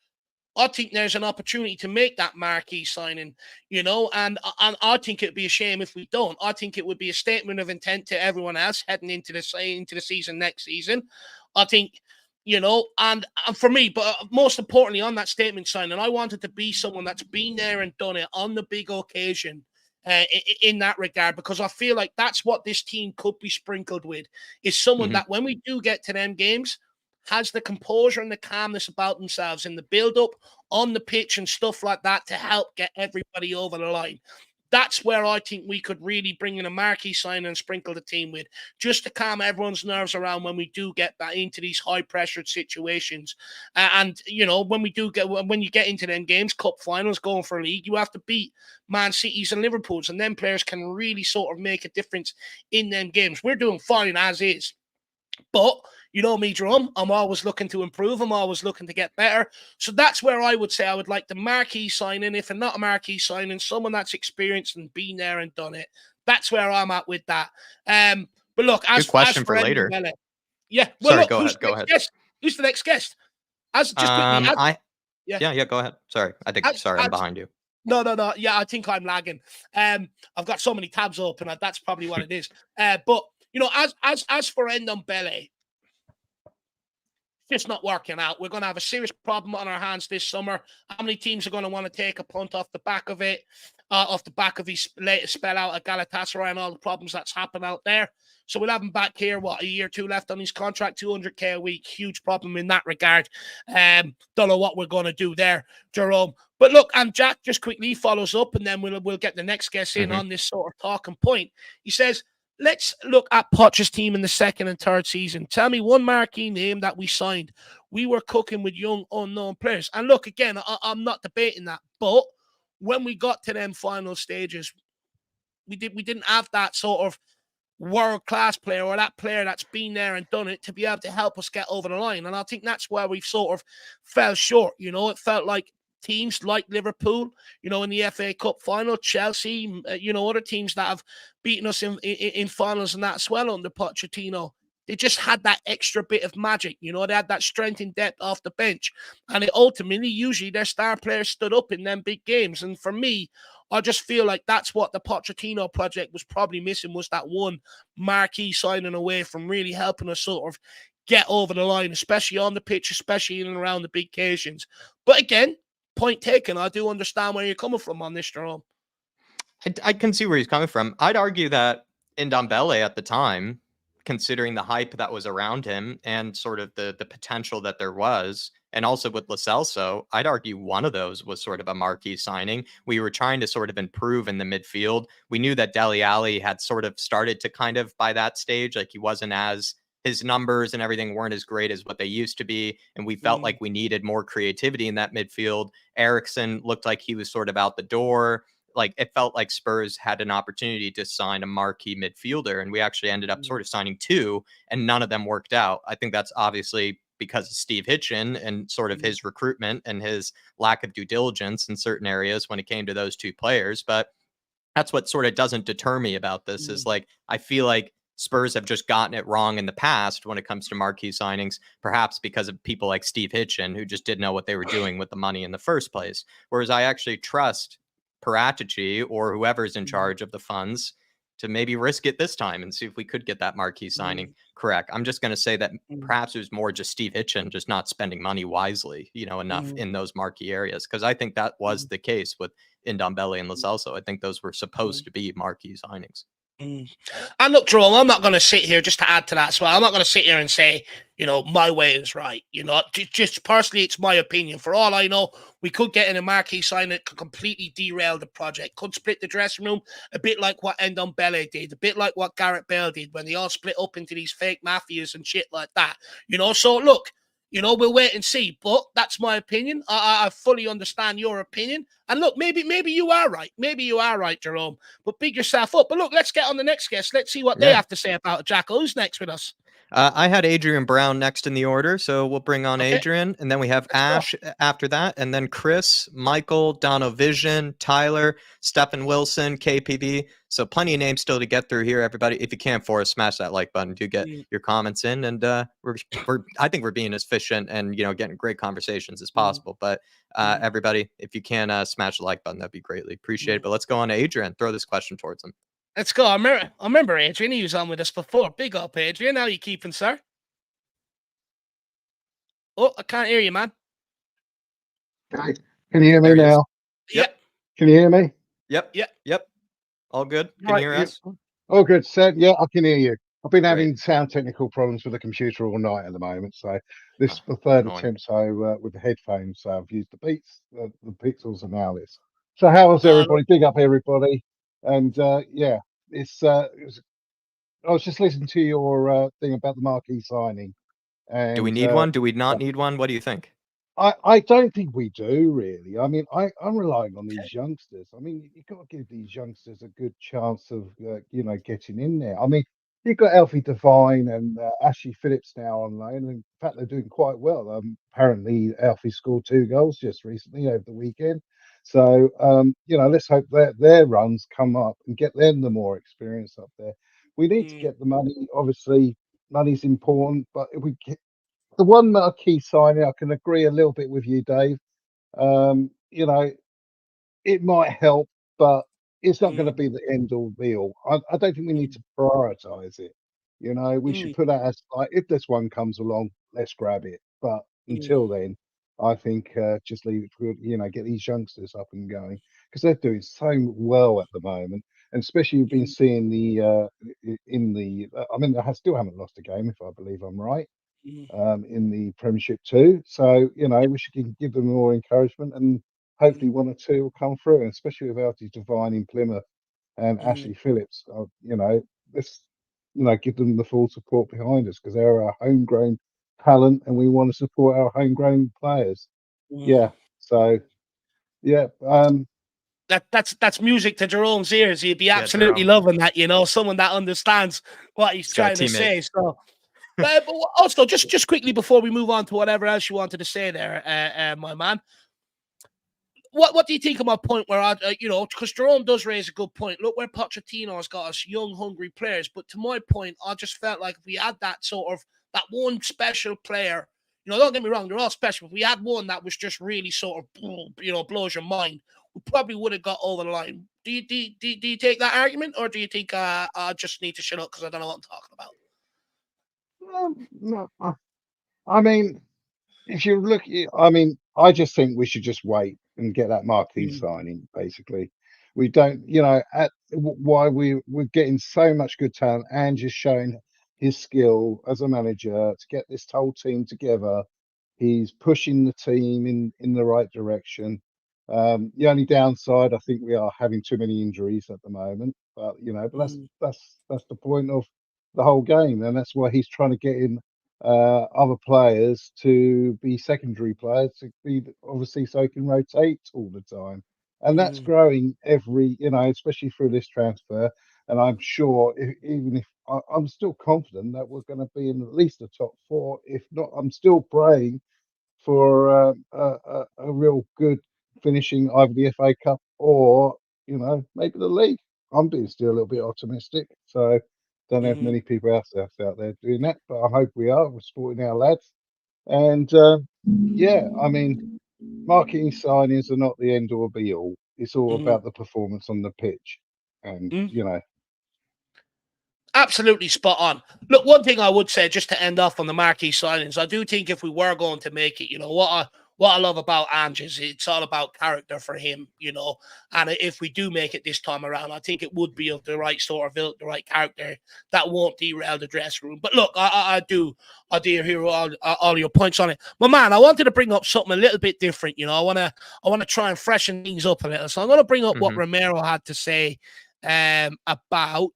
I think there's an opportunity to make that marquee signing, you know, and I think it'd be a shame if we don't. I think it would be a statement of intent to everyone else heading into the season next season. I think, you know, and for me, but most importantly on that statement signing, I wanted to be someone that's been there and done it on the big occasion in that regard, because I feel like that's what this team could be sprinkled with, is someone that when we do get to them games, has the composure and the calmness about themselves in the build-up, on the pitch and stuff like that to help get everybody over the line. That's where I think we could really bring in a marquee sign and sprinkle the team with, just to calm everyone's nerves around when we do get back into these high-pressured situations. And, you know, when you get into them games, cup finals, going for a league, you have to beat Man City's and Liverpool's, and then players can really sort of make a difference in them games. We're doing fine as is. But you know me, Jerome, I'm always looking to improve. I'm always looking to get better. So that's where I would say I would like the marquee signing. If not a marquee signing, someone that's experienced and been there and done it. That's where I'm at with that. But look, good question for later. Yeah. Well, sorry, look, go ahead. Who's the next guest? Quickly. Yeah, go ahead. Sorry. I'm behind you. No. Yeah, I think I'm lagging. I've got so many tabs open. That's probably what it is. But you know, as for Ndombele, just not working out. We're going to have a serious problem on our hands this summer. How many teams are going to want to take a punt off the back of it, off the back of his latest spell out at Galatasaray and all the problems that's happened out there? So we'll have him back here, a year or two left on his contract, 200K a week. Huge problem in that regard. Don't know what we're going to do there, Jerome. But look, and Jack just quickly follows up, and then we'll get the next guest in on this sort of talking point. He says, let's look at Potter's team in the second and third season. Tell me one marquee name that we signed. We were cooking with young, unknown players. And look, again, I'm not debating that. But when we got to them final stages, we didn't have that sort of world-class player or that player that's been there and done it to be able to help us get over the line. And I think that's where we've sort of fell short. You know, it felt like teams like Liverpool, you know, in the FA Cup final, Chelsea, you know, other teams that have beaten us in finals and that as well under Pochettino. They just had that extra bit of magic, you know, they had that strength in depth off the bench. And it ultimately, usually their star players stood up in them big games. And for me, I just feel like that's what the Pochettino project was probably missing, was that one marquee signing away from really helping us sort of get over the line, especially on the pitch, especially in and around the big occasions. But again, point taken. I do understand where you're coming from on this, Jerome. I can see where he's coming from. I'd argue that Ndombele at the time, considering the hype that was around him and sort of the potential that there was, and also with Lo Celso, I'd argue one of those was sort of a marquee signing. We were trying to sort of improve in the midfield. We knew that Dele Alli had sort of started to kind of by that stage, like he wasn't as his numbers and everything weren't as great as what they used to be. And we felt like we needed more creativity in that midfield. Ericsson looked like he was sort of out the door. Like it felt like Spurs had an opportunity to sign a marquee midfielder, and we actually ended up sort of signing two, and none of them worked out. I think that's obviously because of Steve Hitchen and sort of his recruitment and his lack of due diligence in certain areas when it came to those two players. But that's what sort of doesn't deter me about this is like, I feel like Spurs have just gotten it wrong in the past when it comes to marquee signings, perhaps because of people like Steve Hitchen, who just didn't know what they were doing with the money in the first place. Whereas I actually trust Paratici or whoever's in charge of the funds to maybe risk it this time and see if we could get that marquee signing correct. I'm just going to say that perhaps it was more just Steve Hitchen just not spending money wisely, enough in those marquee areas. Because I think that was the case with Ndombele and Lo Celso. I think those were supposed to be marquee signings. And look, Jerome, I'm not going to sit here, just to add to that as well, I'm not going to sit here and say, my way is right. Just personally, it's my opinion. For all I know, we could get in a marquee sign that could completely derail the project, could split the dressing room, a bit like what Ndombele did, a bit like what Gareth Bale did when they all split up into these fake mafias and shit like that. So look, we'll wait and see. But that's my opinion. I fully understand your opinion. And look, maybe you are right. Maybe you are right, Jerome. But big yourself up. But look, let's get on the next guest. Let's see what they have to say about it. Jacko, who's next with us? I had Adrian Brown next in the order, so we'll bring on Adrian, and then we have Ash after that, and then Chris, Michael, Dono Vision, Tyler, Stephen Wilson, KPB. So plenty of names still to get through here, everybody. If you can for us, smash that like button. Do get your comments in, and I think we're being as efficient and getting great conversations as possible. But everybody, if you can smash the like button, that'd be greatly appreciated. But let's go on to Adrian. Throw this question towards him. Let's go. I remember Adrian. He was on with us before. Big up, Adrian. How are you keeping, sir? Oh, I can't hear you, man. Okay. Can you hear me now? Yep. Can you hear me? Yep. All good. Can you hear us? Oh, good. Said, yeah, I can hear you. I've been having sound technical problems with the computer all night at the moment. So this is the third attempt. So with the headphones, so I've used the Beats, the Pixels, and now this. So how was everybody? Big up, everybody. And it's I was just listening to your thing about the marquee signing. And do we need one? Do we not need one? What do you think? I don't think we do, really. I mean, I'm relying on these youngsters. I mean, you've got to give these youngsters a good chance of, getting in there. I mean, you've got Alfie Devine and Ashley Phillips now on loan. And in fact, they're doing quite well. Apparently, Alfie scored 2 goals just recently over the weekend. So, let's hope that their runs come up and get them the more experience up there. We need to get the money. Obviously, money's important, but if we get the one marquee signing, I can agree a little bit with you, Dave. It might help, but it's not going to be the end all be all. I don't think we need to prioritize it. We should put that as like, if this one comes along, let's grab it. But until then, I think just leave it for, get these youngsters up and going, because they're doing so well at the moment. And especially you've been seeing I mean, they still haven't lost a game, if I believe I'm right. In the Premiership too. So, we should give them more encouragement, and hopefully 1 or 2 will come through, and especially with Alfie Devine in Plymouth and Ashley Phillips. Let's, give them the full support behind us, because they're our homegrown talent and we want to support our homegrown players. Yeah. So, yeah. That's music to Jerome's ears. He'd be absolutely loving that, someone that understands what he's trying to say. So, but also, just quickly before we move on to whatever else you wanted to say there, my man, what do you think of my point where because Jerome does raise a good point. Look where Pochettino has got us young, hungry players. But to my point, I just felt like if we had that that one special player, don't get me wrong, they're all special. If we had one that was just really sort of, blows your mind, we probably would have got over the line. Do you take that argument, or do you think I just need to shut up because I don't know what I'm talking about? No, I mean, if you look, I just think we should just wait and get that marquee signing, basically. We don't, why we're getting so much good talent. And just showing his skill as a manager to get this whole team together. He's pushing the team in the right direction. The only downside, I think, we are having too many injuries at the moment. But that's the point of the whole game, and that's why he's trying to get in other players to be secondary players, to be obviously so he can rotate all the time. And that's growing every, especially through this transfer. And I'm sure, even if I'm still confident that we're going to be in at least the top four, if not, I'm still praying for a real good finishing, either the FA Cup or maybe the league. I'm being still a little bit optimistic, so don't have many people else out there doing that, but I hope we are. We're supporting our lads, and I mean, marketing signings are not the end or be all. It's all about the performance on the pitch, and Absolutely spot on. Look, one thing I would say, just to end off on the marquee signings, I do think if we were going to make it, what I love about Ange is it's all about character for him, and if we do make it this time around, I think it would be of the right sort of ilk, the right character that won't derail the dressing room. But look, I do hear all your points on it. But man, I wanted to bring up something a little bit different. I want to try and freshen things up a little. So I'm going to bring up what Romero had to say about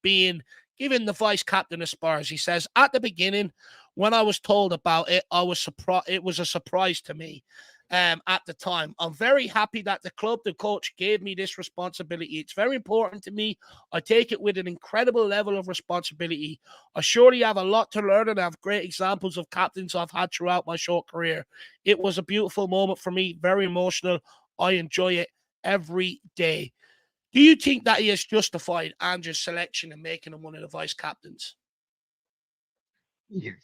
being given the vice captain of Spurs. He says, at the beginning, when I was told about it, I was surprised. It was a surprise to me at the time. I'm very happy that the club, the coach, gave me this responsibility. It's very important to me. I take it with an incredible level of responsibility. I surely have a lot to learn and have great examples of captains I've had throughout my short career. It was a beautiful moment for me, very emotional. I enjoy it every day. Do you think that he has justified Ange's selection and making him one of the vice captains? Yes.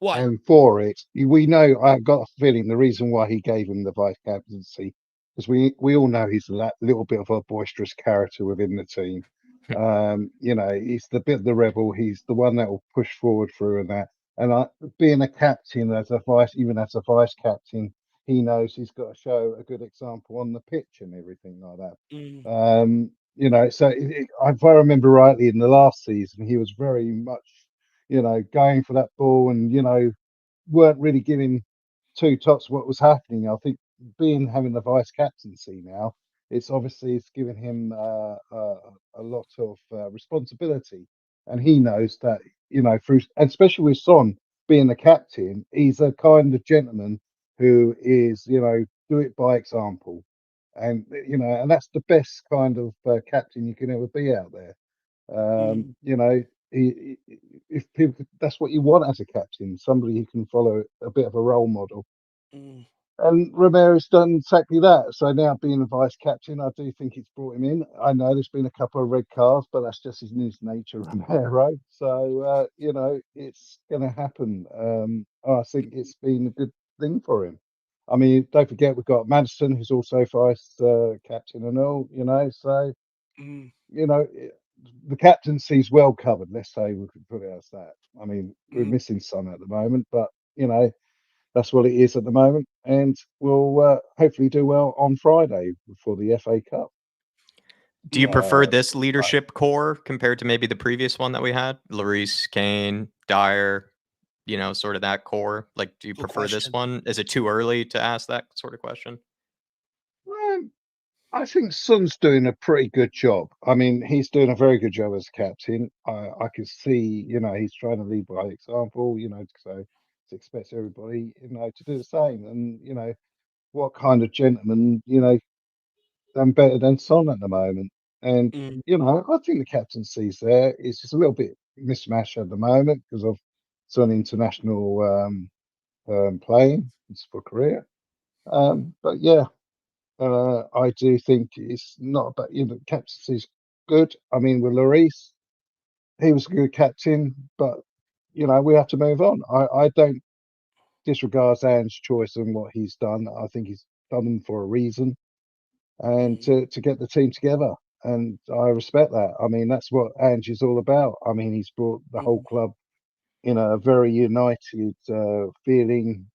Why? And for it, we know, I got a feeling the reason why he gave him the vice captaincy, because we all know he's a little bit of a boisterous character within the team. He's the bit of the rebel. He's the one that will push forward through and that. And being a captain, even as a vice captain, he knows he's got to show a good example on the pitch and everything like that. So if I remember rightly, in the last season, he was very much, going for that ball and, weren't really giving two tops what was happening. I think having the vice captaincy now, it's given him a lot of responsibility, and he knows that, especially with Son being the captain, he's a kind of gentleman who is, do it by example, and and that's the best kind of captain you can ever be out there. If people, that's what you want as a captain, somebody who can follow, a bit of a role model. And Romero's done exactly that. So now being a vice captain, I do think it's brought him in. I know there's been a couple of red cards, but that's just his nature, Romero. So it's going to happen. I think it's been a good thing for him. I mean, don't forget we've got Madison, who's also vice captain and all. So the captaincy's well covered. Let's say we could put it as that. I mean, we're missing some at the moment, but that's what it is at the moment, and we'll hopefully do well on Friday for the FA Cup. Do you prefer this leadership core compared to maybe the previous one that we had? Lloris, Kane, Dyer, sort of that core. Like, do you prefer this one? Is it too early to ask that sort of question? Well, I think Son's doing a pretty good job. I mean, he's doing a very good job as captain. I can see, he's trying to lead by example, so expects everybody, to do the same. And, what kind of gentleman, done better than Son at the moment. And, I think the captaincy's there. It's just a little bit mismatched at the moment because of Son international playing for career. But yeah, I do think it's not about, captaincy's good. I mean, with Lloris, he was a good captain, but, we have to move on. I don't disregard Ange's choice and what he's done. I think he's done them for a reason, and to get the team together. And I respect that. I mean, that's what Ange is all about. I mean, he's brought the whole club in a very united feeling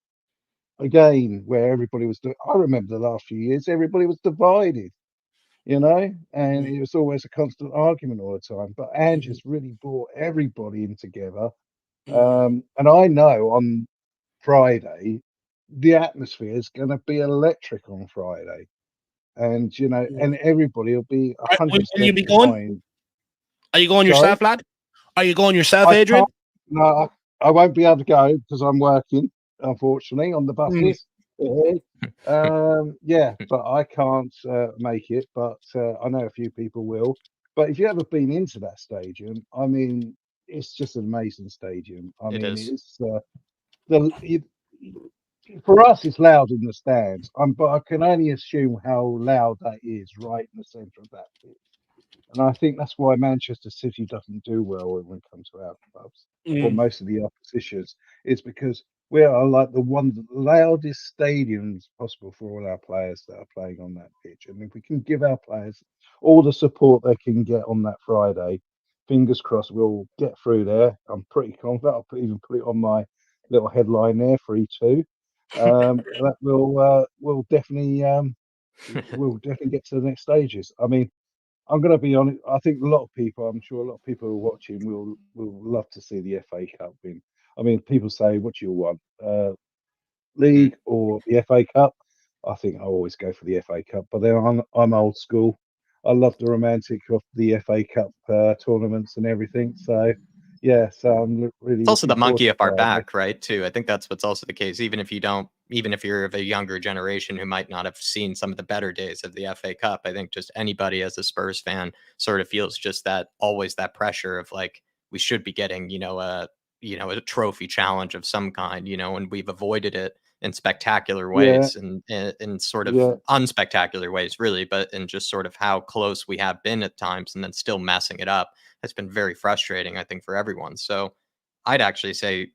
again, where everybody was. I remember the last few years, everybody was divided. you know, and it was always a constant argument all the time. But Ange has really brought everybody in together. And I know on Friday, the atmosphere is going to be electric on Friday. And, you know, and everybody will be Will you 100% be going? behind. Are you going Sorry? yourself, lad? Are you going yourself, I Adrian? can't, no, I won't be able to go because I'm working, unfortunately, on the buses. Yeah, but I can't make it. But I know a few people will. But if you ever been into that stadium, I mean, it's just an amazing stadium. I It mean, is. it's for us, it's loud in the stands. But I can only assume how loud that is right in the centre of that pitch. And I think that's why Manchester City doesn't do well when it comes to our clubs or most of the oppositions. Is because we are like the loudest stadiums possible for all our players that are playing on that pitch. And if we can give our players all the support they can get on that Friday, fingers crossed we'll get through there. I'm pretty confident. I'll even put it on my little headline there, 3-2. That will definitely we'll definitely get to the next stages. I mean, I'm going to be honest. I think a lot of people, I'm sure a lot of people who are watching will love to see the FA Cup win. I mean, people say, "What do you want, league or the FA Cup?" I think I always go for the FA Cup. But then I'm old school. I love the romantic of the FA Cup tournaments and everything. So yeah, so I'm really It's also looking the forward monkey to up our Friday. back, right? Too. I think that's what's also the case. Even if you're of a younger generation who might not have seen some of the better days of the FA Cup, I think just anybody as a Spurs fan sort of feels just that always that pressure of like we should be getting, a trophy challenge of some kind, and we've avoided it in spectacular Yeah, ways and in sort of yeah. unspectacular ways, really, but in just sort of how close we have been at times and then still messing it up has been very frustrating, I think, for everyone. So I'd actually say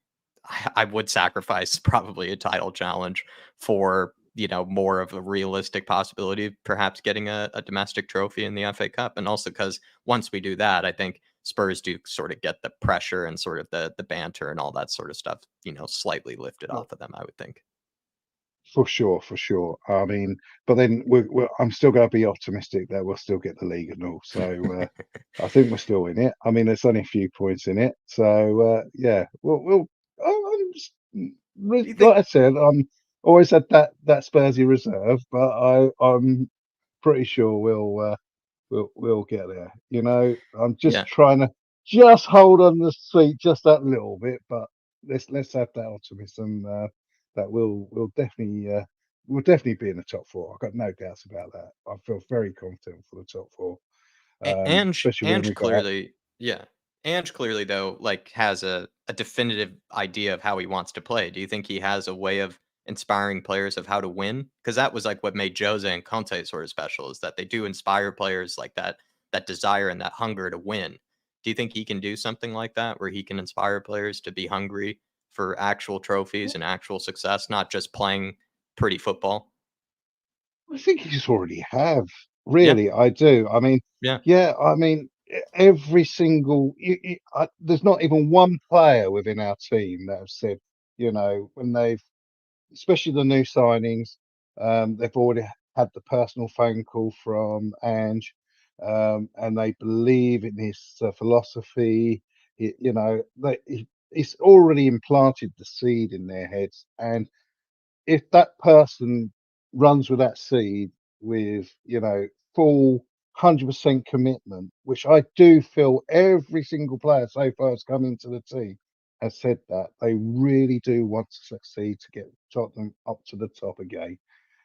I would sacrifice probably a title challenge for, more of a realistic possibility of perhaps getting a domestic trophy in the FA Cup. And also because once we do that, I think Spurs do sort of get the pressure and sort of the banter and all that sort of stuff, slightly lifted off of them, I would think. For sure, for sure. I mean, but then I'm still going to be optimistic that we'll still get the league and all. So I think we're still in it. I mean, there's only a few points in it. So yeah, I'm just, Do you like think? I said, I'm always had that Spursy reserve, but I'm pretty sure we'll get there. You know, I'm just Yeah. trying to just hold on the seat just that little bit, but let's have that optimism that we'll definitely be in the top four. I've got no doubts about that. I feel very confident for the top four, especially when Ange we got. clearly, yeah. Ange clearly though, like has a definitive idea of how he wants to play. Do you think he has a way of inspiring players of how to win? Because that was like what made Jose and Conte sort of special, is that they do inspire players like that desire and that hunger to win. Do you think he can do something like that where he can inspire players to be hungry for actual trophies and actual success, not just playing pretty football? I think he's already have. Yeah. Really, I do. I mean, Yeah. yeah. I mean, every single. There's not even one player within our team that have said, you know, when they've, especially the new signings, they've already had the personal phone call from Ange, and they believe in his philosophy. You know, he's already implanted the seed in their heads, and if that person runs with that seed with, you know, full 100% commitment, which I do feel every single player so far has come into the team has said that they really do want to succeed to get Tottenham up to the top again.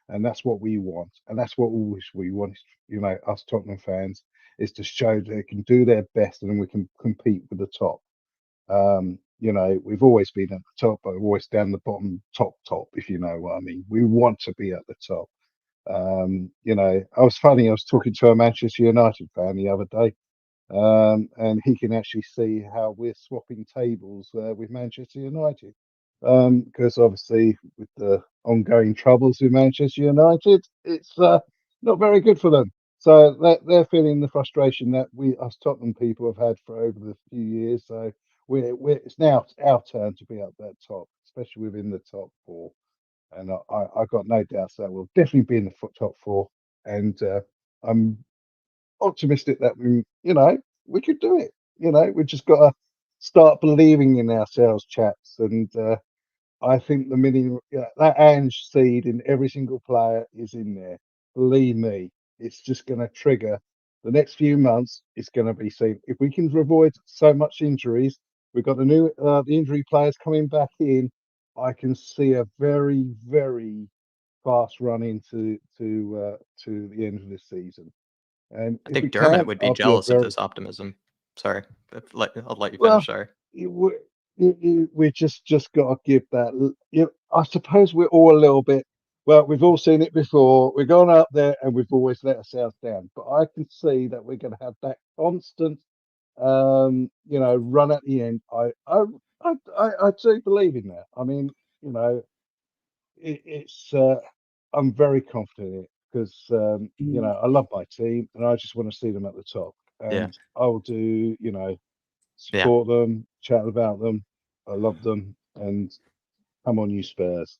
And that's what we want. And that's what always we want, you know, us Tottenham fans, is to show they can do their best and then we can compete with the top. You know, we've always been at the top, but always down the bottom, top, if you know what I mean. We want to be at the top. You know, I was talking to a Manchester United fan the other day, and he can actually see how we're swapping tables with Manchester United. Because obviously, with the ongoing troubles with Manchester United, it's not very good for them. So they're feeling the frustration that we, us Tottenham people, have had for over the few years. So it's now our turn to be up that top, especially within the top four. And I got no doubts that we'll definitely be in the top four. And I'm optimistic that we could do it. We just got to start believing in ourselves, chaps. And I think that Ange seed in every single player is in there. Believe me, it's just going to trigger the next few months. It's going to be seen. If we can avoid so much injuries, we've got the injury players coming back in. I can see a very, very fast run into to the end of this season. And I if we think Dermot can, would be I'll be a jealous of very this optimism. Sorry, I'll let you well. finish. Sorry. We just got to give that. I suppose we're all a little bit. Well, we've all seen it before. We've gone up there and we've always let ourselves down. But I can see that we're going to have that constant, run at the end. I do believe in that. I mean, it's. I'm very confident in it because I love my team and I just want to see them at the top. Yeah. And I will do, Yeah. support them, chat about them. I love them, and come on, you Spurs.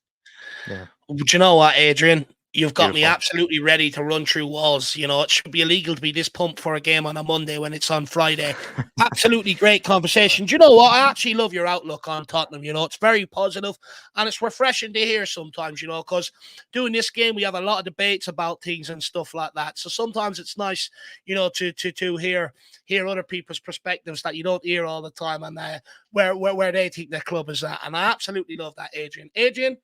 Yeah. Do you know what, Adrian? You've got me Beautiful. absolutely ready to run through walls. It should be illegal to be this pumped for a game on a Monday when it's on Friday. Absolutely great conversation. Do you know what? I actually love your outlook on Tottenham. It's very positive and it's refreshing to hear sometimes, because doing this game, we have a lot of debates about things and stuff like that. So sometimes it's nice, to hear other people's perspectives that you don't hear all the time and where they think their club is at. And I absolutely love that, Adrian. Adrian,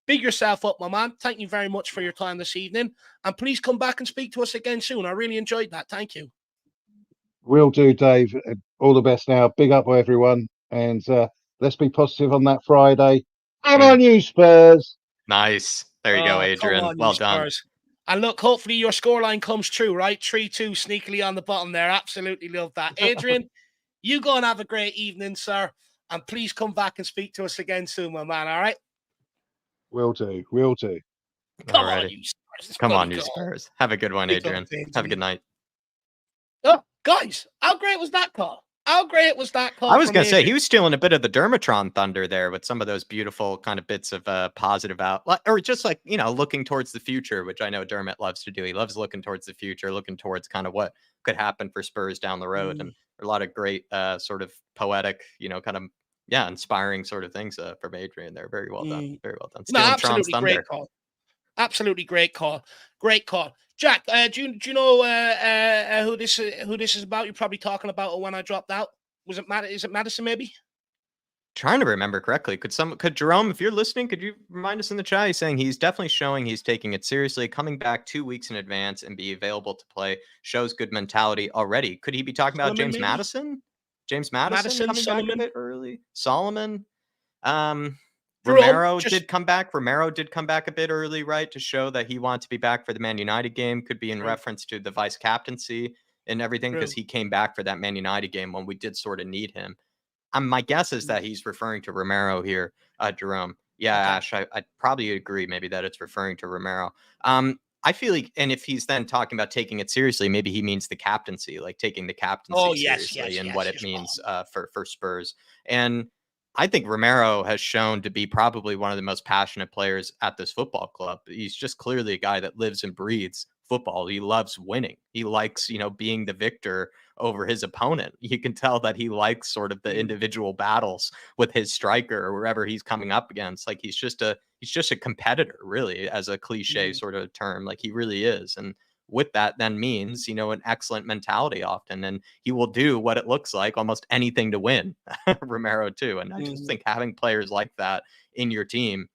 big yourself up, my man. Thank you very much for your time this evening. And please come back and speak to us again soon. I really enjoyed that. Thank you. Will do, Dave. All the best now. Big up, everyone. And let's be positive on that Friday. Come on, you Spurs. Nice. There you go, Adrian. Come on, well you done. Spurs. And look, hopefully your scoreline comes true, right? 3-2 sneakily on the bottom there. Absolutely love that. Adrian, you go and have a great evening, sir. And please come back and speak to us again soon, my man. All right? Will do. Will do. Come on, you Spurs. Come on, you Spurs. Have a good one, Adrian. Have a good night. Oh, guys, how great was that call? How great was that call? I was going to say, he was stealing a bit of the Dermatron thunder there with some of those beautiful kind of bits of positive or just like, looking towards the future, which I know Dermot loves to do. He loves looking towards the future, looking towards kind of what could happen for Spurs down the road. And a lot of great sort of poetic, kind of, inspiring sort of things from Adrian there. Very well done. Very well done. Stealing Tron's thunder. Great call. Absolutely great call. Great call. Jack, do you know who this is about? You're probably talking about it when I dropped out. Was it Is it Madison? Maybe. Trying to remember correctly. Could Jerome, if you're listening, could you remind us in the chat? He's saying he's definitely showing he's taking it seriously, coming back 2 weeks in advance and be available to play. Shows good mentality already. Could he be talking about James Madison? James Madison coming back a bit early. Solomon. Romero did come back. Romero did come back a bit early, right, to show that he wanted to be back for the Man United game. Could be in reference to the vice captaincy and everything, because he came back for that Man United game when we did sort of need him. My guess is that he's referring to Romero here, Jerome. Yeah, okay. Ash, I'd probably agree maybe that it's referring to Romero. I feel like, and if he's then talking about taking it seriously, maybe he means the captaincy, like taking the captaincy seriously and what it means for Spurs. And I think Romero has shown to be probably one of the most passionate players at this football club. He's just clearly a guy that lives and breathes football. He loves winning. He likes, being the victor over his opponent. You can tell that he likes sort of the individual battles with his striker or wherever he's coming up against. Like he's just a competitor, really, as a cliche sort of term. Like he really is. And with that then means, an excellent mentality often, and he will do what it looks like almost anything to win. Romero too. And I just think having players like that in your team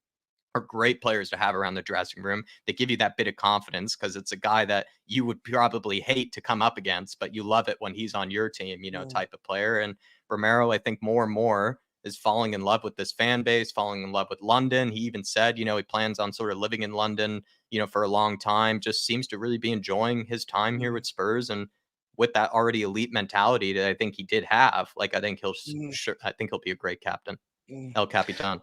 are great players to have around the dressing room. They give you that bit of confidence because it's a guy that you would probably hate to come up against, but you love it when he's on your team, type of player. And Romero, I think more and more is falling in love with this fan base, falling in love with London. He even said, he plans on sort of living in London, for a long time, just seems to really be enjoying his time here with Spurs. And with that already elite mentality that I think he did have, I think he'll be a great captain. El Capitan.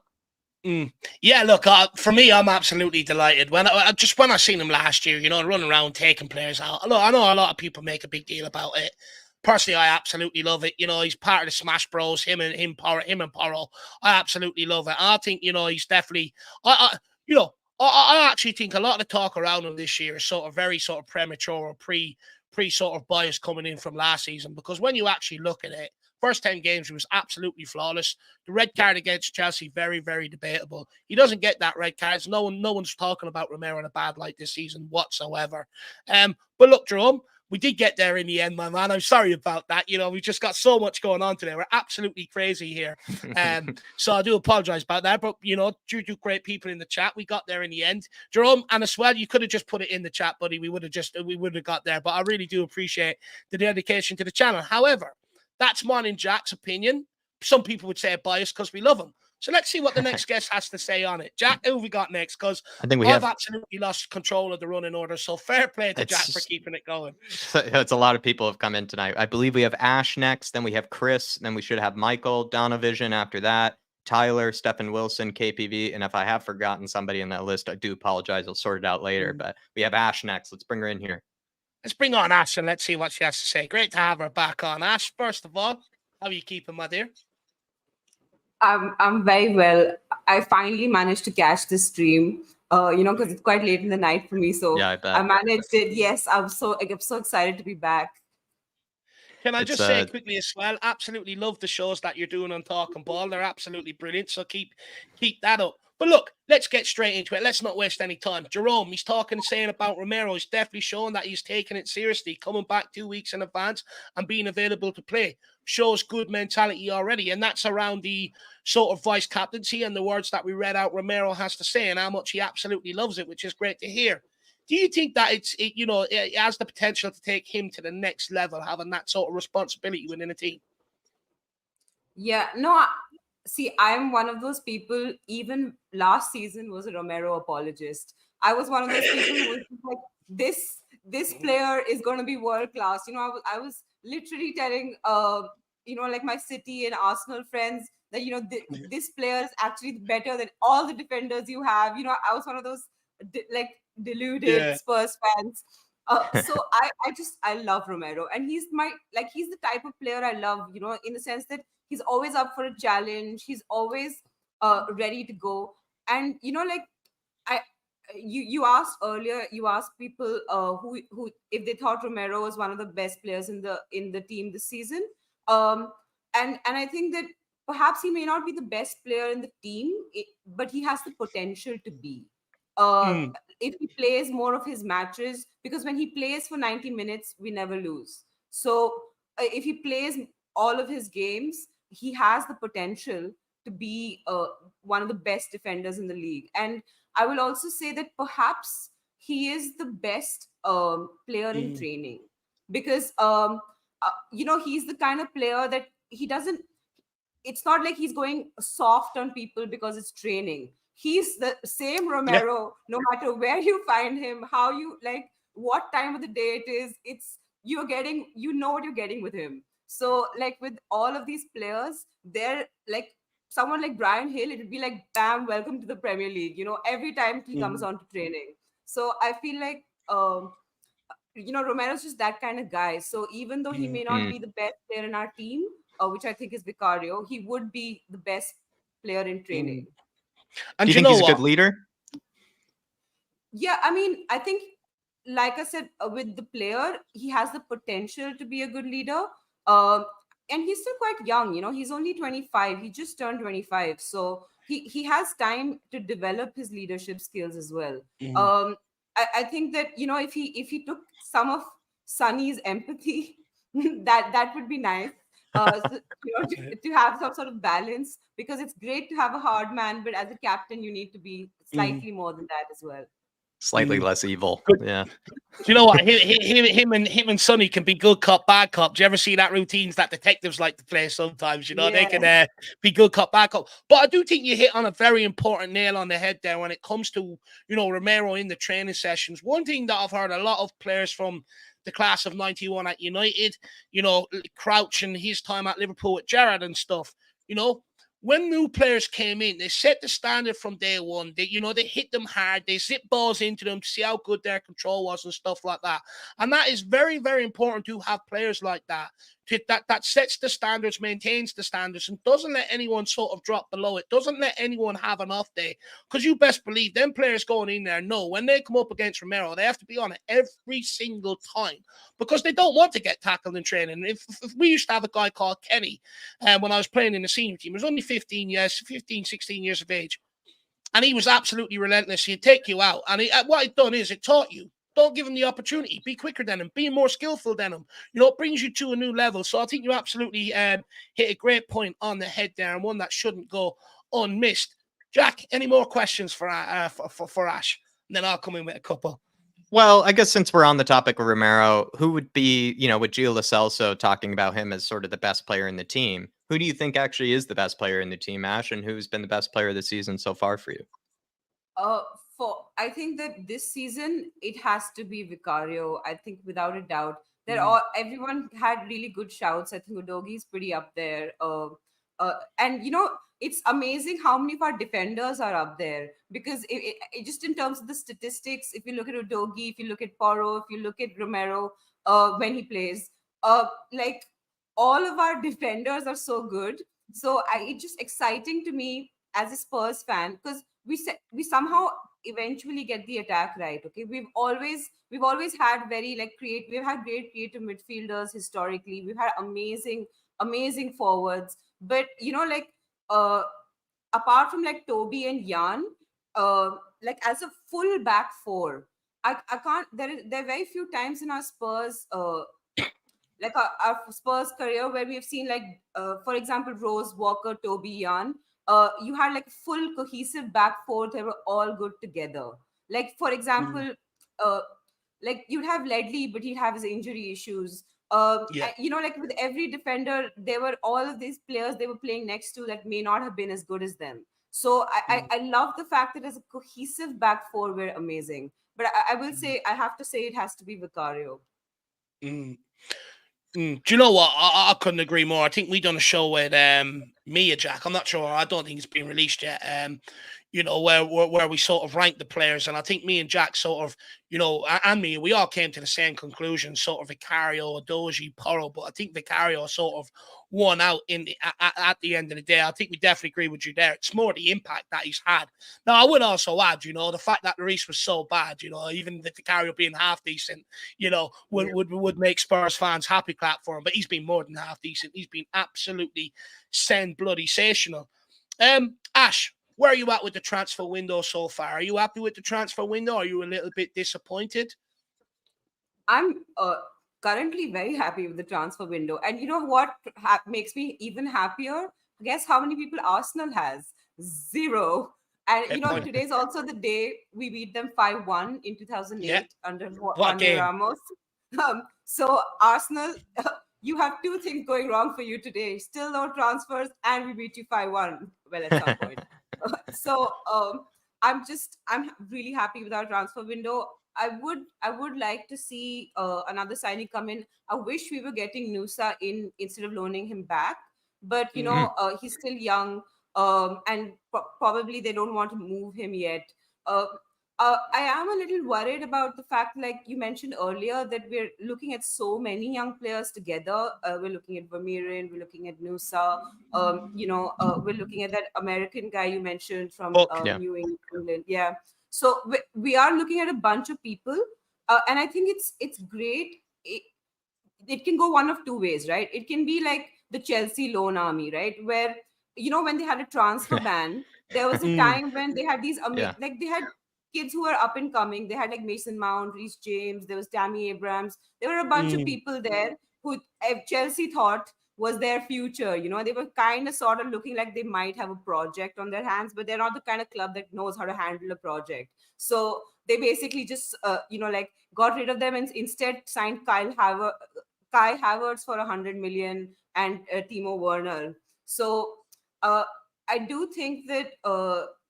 Yeah, look, for me, I'm absolutely delighted. When I seen him last year, running around taking players out. Look, I know a lot of people make a big deal about it. Personally, I absolutely love it. He's part of the Smash Bros. Him and Porro. I absolutely love it. I think he's definitely. I actually think a lot of the talk around him this year is sort of very sort of premature or sort of bias coming in from last season, because when you actually look at it, first 10 games, he was absolutely flawless. The red card against Chelsea, very, very debatable. He doesn't get that red card. No one's talking about Romero in a bad light this season whatsoever. But look, Jerome, we did get there in the end, my man. I'm sorry about that. You know, we've just got so much going on today. We're absolutely crazy here. So I do apologize about that. But, you know, due to great people in the chat, we got there in the end. Jerome, and as well, you could have just put it in the chat, buddy. We would have got there. But I really do appreciate the dedication to the channel. However, that's mine and Jack's opinion. Some people would say bias because we love him. So let's see what the next guest has to say on it. Jack, who have we got next? Because I've absolutely lost control of the running order. So fair play to Jack for keeping it going. It's a lot of people have come in tonight. I believe we have Ash next. Then we have Chris. Then we should have Michael, Donavision after that. Tyler, Stephen Wilson, KPV. And if I have forgotten somebody in that list, I do apologize. I'll sort it out later. But we have Ash next. Let's bring her in here. Let's bring on Ash and let's see what she has to say. Great to have her back on. Ash, first of all, how are you keeping, my dear? I'm very well. I finally managed to catch this stream, because it's quite late in the night for me. So yeah, I managed it. Yes, I'm so excited to be back. Can I just say quickly as well, absolutely love the shows that you're doing on Talking Ball. They're absolutely brilliant. So keep that up. But look, let's get straight into it. Let's not waste any time. Jerome, he's saying about Romero. He's definitely showing that he's taking it seriously, coming back 2 weeks in advance and being available to play. Shows good mentality already. And that's around the sort of vice captaincy and the words that we read out Romero has to say and how much he absolutely loves it, which is great to hear. Do you think that it has the potential to take him to the next level, having that sort of responsibility within a team? Yeah, no, see, I'm one of those people, even last season was a Romero apologist. I was one of those people who was like, this player is going to be world class. You know, I was literally telling, like my City and Arsenal friends that, this player is actually better than all the defenders you have. You know, I was one of those deluded Spurs fans. So I love Romero, and he's the type of player I love, in the sense that he's always up for a challenge. He's always ready to go. And, you asked earlier, you asked people who if they thought Romero was one of the best players in the team this season. And I think that perhaps he may not be the best player in the team, but he has the potential to be. If he plays more of his matches, because when he plays for 90 minutes, we never lose. So if he plays all of his games, he has the potential to be one of the best defenders in the league. And I will also say that perhaps he is the best player in training, because he's the kind of player that it's not like he's going soft on people because it's training. He's the same Romero, no matter where you find him, how you what time of the day it is, what you're getting with him. So with all of these players, they're someone like Bryan Hill, it would be like, bam, welcome to the Premier League, every time he comes on to training. So I feel like, Romero's just that kind of guy. So even though he may not be the best player in our team, which I think is Vicario, he would be the best player in training. And do you think he's a good leader? Yeah, I mean, I think, like I said, with the player, he has the potential to be a good leader. And he's still quite young, he's only 25. He just turned 25. So he has time to develop his leadership skills as well. I think that, if he took some of Sonny's empathy, that would be nice. To have some sort of balance, because it's great to have a hard man, but as a captain, you need to be slightly more than that as well. Slightly less evil. Yeah. Do you know what? Him and Sonny can be good cop, bad cop. Do you ever see that routines that detectives like to play sometimes? They can be good cop, bad cop. But I do think you hit on a very important nail on the head there when it comes to, Romero in the training sessions. One thing that I've heard a lot of players from the class of 91 at United, Crouch and his time at Liverpool with Gerrard and stuff, when new players came in, they set the standard from day one. They hit them hard. They zip balls into them to see how good their control was and stuff like that. And that is very, very important to have players like that. that sets the standards, maintains the standards, and doesn't let anyone sort of drop below it, doesn't let anyone have an off day. Because you best believe them players going in there know when they come up against Romero, they have to be on it every single time because they don't want to get tackled in training. If we used to have a guy called Kenny, when I was playing in the senior team, he was only 16 years of age. And he was absolutely relentless. He'd take you out. And what it done is it taught you, don't give him the opportunity. Be quicker than him. Be more skillful than him. It brings you to a new level. So I think you absolutely hit a great point on the head there, and one that shouldn't go unmissed. Jack, any more questions for Ash? And then I'll come in with a couple. Well, I guess since we're on the topic of Romero, who would be, with Gio Lo Celso talking about him as sort of the best player in the team, who do you think actually is the best player in the team, Ash, and who's been the best player of the season so far for you? I think that this season it has to be Vicario. I think without a doubt, everyone had really good shouts. I think Udogi's pretty up there. And it's amazing how many of our defenders are up there, because it just in terms of the statistics, if you look at Udogi, if you look at Porro, if you look at Romero, when he plays, like all of our defenders are so good. So it's just exciting to me as a Spurs fan, because we somehow eventually get the attack right. Okay, we've always had we've had great creative midfielders historically. We've had amazing forwards, but apart from like Toby and Jan, like as a full back four, I can't. There are very few times in our Spurs like our Spurs career where we have seen for example, Rose, Walker, Toby, Jan. You had like full cohesive back four. They were all good together. Like for example, like you'd have Ledley, but he'd have his injury issues. Like with every defender, there were all of these players they were playing next to that may not have been as good as them. So I love the fact that as a cohesive back four, we're amazing. But I will say, I have to say, it has to be Vicario. Do you know what? I couldn't agree more. I think we done a show with Mia Jack. I'm not sure. I don't think it's been released yet. Where we sort of ranked the players, and I think me and Jack sort of, and me, we all came to the same conclusion. Sort of Vicario, Doji, Porro, but I think Vicario sort of won out at the end of the day. I think we definitely agree with you there. It's more the impact that he's had. Now, I would also add, the fact that Lloris was so bad, even the Vicario being half decent, would make Spurs fans happy clap for him. But he's been more than half decent. He's been absolutely sensational. Ash, where are you at with the transfer window so far? Are you happy with the transfer window? Are you a little bit disappointed? I'm currently very happy with the transfer window. And you know what makes me even happier? Guess how many people Arsenal has? 0. And today's also the day we beat them 5-1 in 2008 under Ramos. So Arsenal, you have 2 things going wrong for you today. Still no transfers, and we beat you 5-1. Well, at some point. So I'm really happy with our transfer window. I would like to see another signing come in. I wish we were getting Nusa in instead of loaning him back, but he's still young, and probably they don't want to move him yet. I am a little worried about the fact, like you mentioned earlier, that we're looking at so many young players together. We're looking at Vermeeren, we're looking at Nusa, we're looking at that American guy you mentioned from New England. Yeah. So we are looking at a bunch of people, and I think it's great. It can go one of 2 ways, right? It can be like the Chelsea loan army, right? Where, when they had a transfer ban, there was a time when they had these like they had kids who were up and coming. They had like Mason Mount, Reece James, there was Tammy Abrams. There were a bunch of people there who Chelsea thought was their future. They were kind of sort of looking like they might have a project on their hands, but they're not the kind of club that knows how to handle a project. So they basically just, got rid of them and instead signed Kai Havertz for 100 million and Timo Werner. So I do think that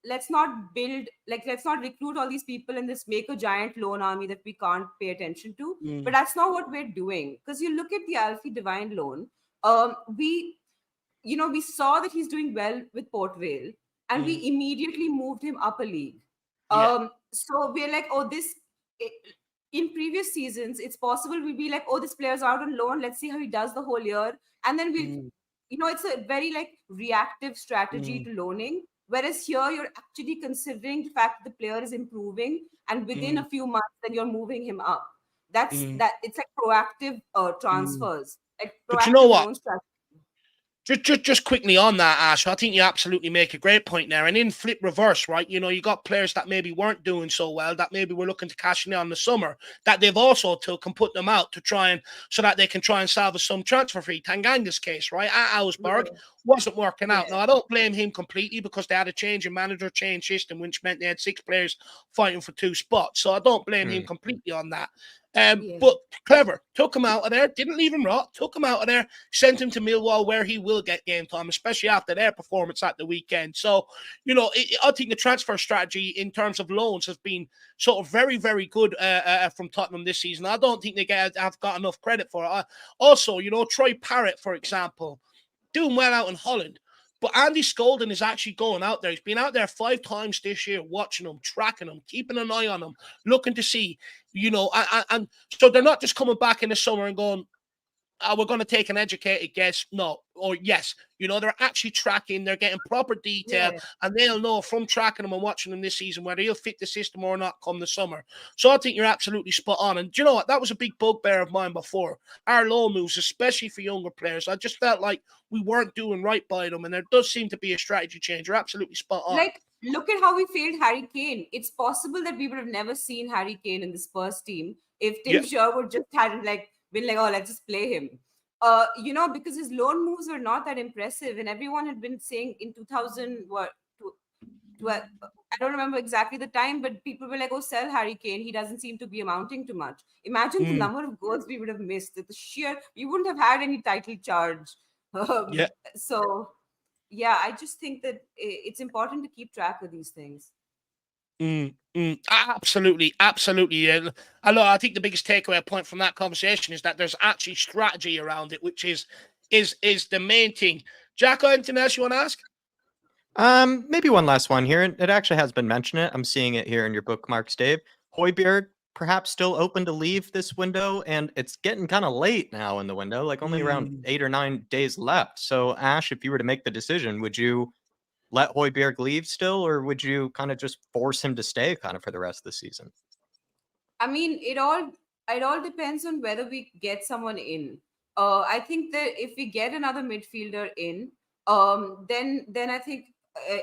let's not recruit all these people and just make a giant loan army that we can't pay attention to. But that's not what we're doing. Because you look at the Alfie Devine loan, we saw that he's doing well with Port Vale, and we immediately moved him up a league. So we're like, in previous seasons, it's possible we'll be like, oh, this player's out on loan. Let's see how he does the whole year. And then we'll, it's a very like reactive strategy to loaning. Whereas here, you're actually considering the fact that the player is improving, and within a few months, then you're moving him up. That's that. It's like proactive transfers, like But you know proactive what? loan strategy. Just quickly on that, Ash, I think you absolutely make a great point there. And in flip reverse, right, you got players that maybe weren't doing so well, that maybe were looking to cash in on the summer, that they've also took and put them out to try and, so that they can try and salvage some transfer fee. Tanganga's case, right, at Augsburg, wasn't working out. Now, I don't blame him completely, because they had a change in manager, change system, which meant they had 6 players fighting for 2 spots. So I don't blame him completely on that. But clever, took him out of there, didn't leave him rot, took him out of there, sent him to Millwall, where he will get game time, especially after their performance at the weekend. So, I think the transfer strategy in terms of loans has been sort of very, very good from Tottenham this season. I don't think they have got enough credit for it. Also, Troy Parrott, for example, doing well out in Holland. But Andy Skolden is actually going out there. He's been out there 5 times this year, watching them, tracking them, keeping an eye on them, looking to see, and so they're not just coming back in the summer and going, we're going to take an educated guess. No, or yes, they're actually tracking, they're getting proper detail, and they'll know from tracking them and watching them this season whether he'll fit the system or not come the summer. So I think you're absolutely spot on. And do you know what? That was a big bugbear of mine before. Our loan moves, especially for younger players, I just felt like we weren't doing right by them, and there does seem to be a strategy change. You're absolutely spot on. Like, look at how we failed Harry Kane. It's possible that we would have never seen Harry Kane in the Spurs team if Tim Sherwood just hadn't been like, oh, let's just play him. Because his loan moves were not that impressive, and everyone had been saying in 2000, I don't remember exactly the time, but people were like, oh, sell Harry Kane. He doesn't seem to be amounting to much. Imagine the number of goals we would have missed. We wouldn't have had any title charge. So, I just think that it's important to keep track of these things. Absolutely. And I think the biggest takeaway point from that conversation is that there's actually strategy around it, which is the main thing. Jacko, anything else you want to ask? Maybe one last one here. It actually has been mentioned. I'm seeing it here in your bookmarks, Dave. Højbjerg perhaps still open to leave this window, and it's getting kind of late now in the window, like only around 8 or 9 days left. So, Ash, if you were to make the decision, would you let Højbjerg leave still, or would you kind of just force him to stay kind of for the rest of the season? I mean, it all depends on whether we get someone in. I think that if we get another midfielder in, then I think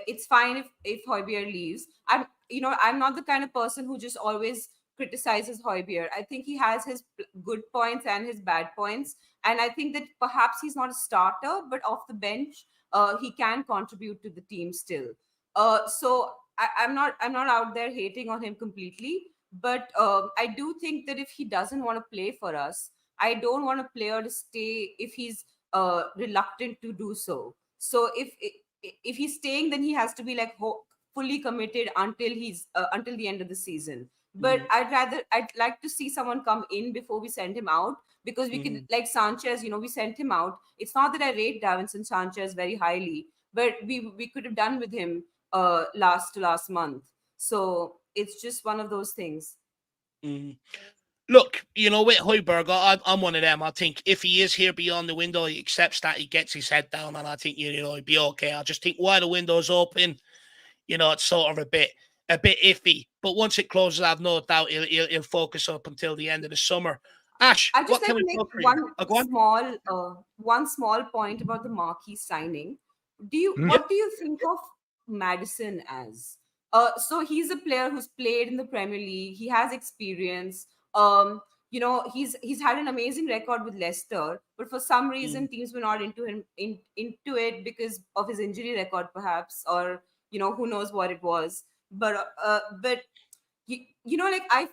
it's fine if Højbjerg leaves. I'm not the kind of person who just always criticizes Højbjerg. I think he has his good points and his bad points, and I think that perhaps he's not a starter, but off the bench, he can contribute to the team still. So I'm not out there hating on him completely, but I do think that if he doesn't want to play for us, I don't want a player to stay if he's reluctant to do so. So if he's staying, then he has to be like fully committed until the end of the season. But I'd like to see someone come in before we send him out, because we could, like Sanchez, we sent him out. It's not that I rate Davinson Sanchez very highly, but we could have done with him last month. So it's just one of those things. Look, with Højbjerg, I'm one of them. I think if he is here beyond the window, he accepts that, he gets his head down, and I think he'd be okay. I just think while the window's open, it's sort of a bit iffy. But once it closes, I've no doubt he'll focus up until the end of the summer. Ash, I just what like can to we talk make one small point about the Marquis signing. What do you think of Maddison as? So he's a player who's played in the Premier League. He has experience. He's had an amazing record with Leicester, but for some reason teams were not into it because of his injury record, perhaps, or who knows what it was. But I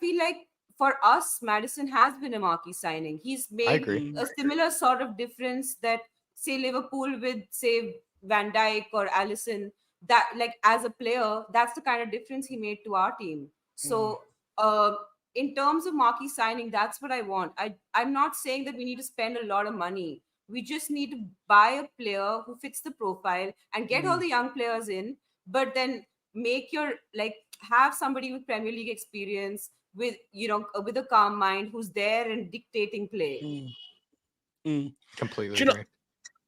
feel like for us, Maddison has been a marquee signing. He's made a similar sort of difference that, say, Liverpool with, say, Van Dijk or Alisson, that, like, as a player, that's the kind of difference he made to our team. So in terms of marquee signing, that's what I want. I'm not saying that we need to spend a lot of money. We just need to buy a player who fits the profile and get all the young players in, but then have somebody with Premier League experience, with with a calm mind, who's there and dictating play. Completely Do you know- agree.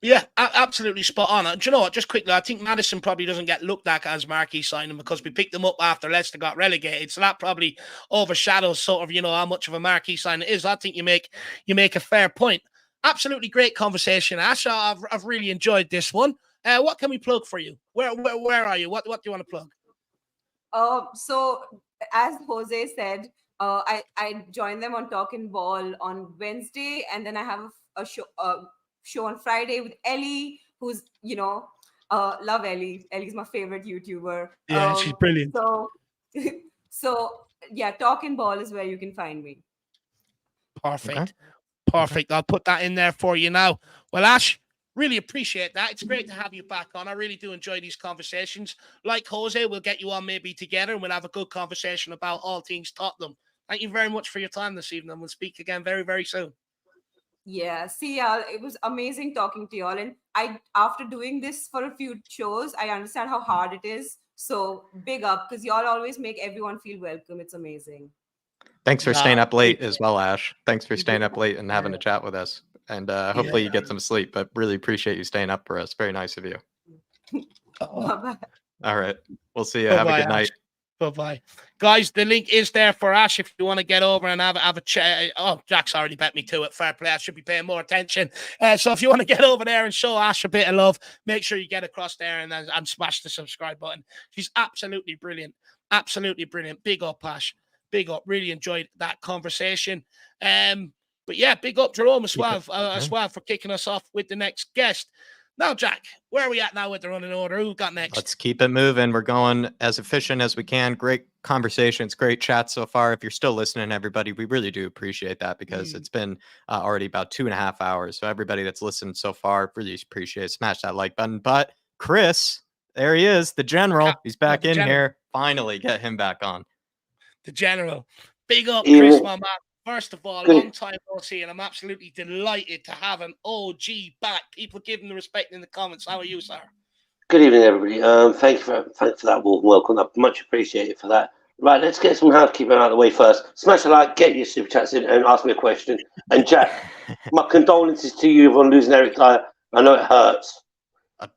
Yeah, absolutely spot on. Do you know what? Just quickly, I think Maddison probably doesn't get looked at as marquee signing because we picked them up after Leicester got relegated. So that probably overshadows sort of, how much of a marquee sign it is. I think you make a fair point. Absolutely great conversation, Ash. I've really enjoyed this one. What can we plug for you? Where are you? What do you want to plug? So as Jose said, I joined them on Talking Ball on Wednesday, and then I have a show on Friday with Ellie, who's love Ellie. Ellie's my favorite YouTuber. Yeah, she's brilliant. So yeah, Talking Ball is where you can find me. Perfect. Okay. Perfect. I'll put that in there for you now. Well, Ash, really appreciate that. It's great to have you back on. I really do enjoy these conversations. Like Jose, we'll get you on maybe together and we'll have a good conversation about all things Tottenham. Thank you very much for your time this evening. We'll speak again very, very soon. Yeah, see y'all. It was amazing talking to y'all. And after doing this for a few shows, I understand how hard it is. So big up, because y'all always make everyone feel welcome. It's amazing. Thanks for staying up late as well, Ash. Thanks for staying up late and having a chat with us. And hopefully you get some sleep, but really appreciate you staying up for us. Very nice of you. Bye-bye. All right. We'll see you. Have a good night. Bye-bye. Guys, the link is there for Ash if you want to get over and have a chat. Oh, Jack's already bet me to it. Fair play. I should be paying more attention. So if you want to get over there and show Ash a bit of love, make sure you get across there and smash the subscribe button. She's absolutely brilliant. Absolutely brilliant. Big up, Ash. Big up. Really enjoyed that conversation. But yeah, big up Jerome as well for kicking us off with the next guest. Now, Jack, where are we at now with the running order? Who've got next? Let's keep it moving. We're going as efficient as we can. Great conversations, great chat so far. If you're still listening, everybody, we really do appreciate that because it's been already about 2.5 hours. So everybody that's listened so far, really appreciate it. Smash that like button. But Chris, there he is, the general. He's back in here. Finally, get him back on. The general. Big up, Chris, my man. First of all, Good. long time no see, and I'm absolutely delighted to have an OG back. People give him the respect in the comments. How are you, sir? Good evening, everybody. Thanks for that warm welcome. I much appreciate it for that. Right, let's get some housekeeping out of the way first. Smash a like, get your super chats in, and ask me a question. And Jack, my condolences to you on losing Eric Dyer. I know it hurts.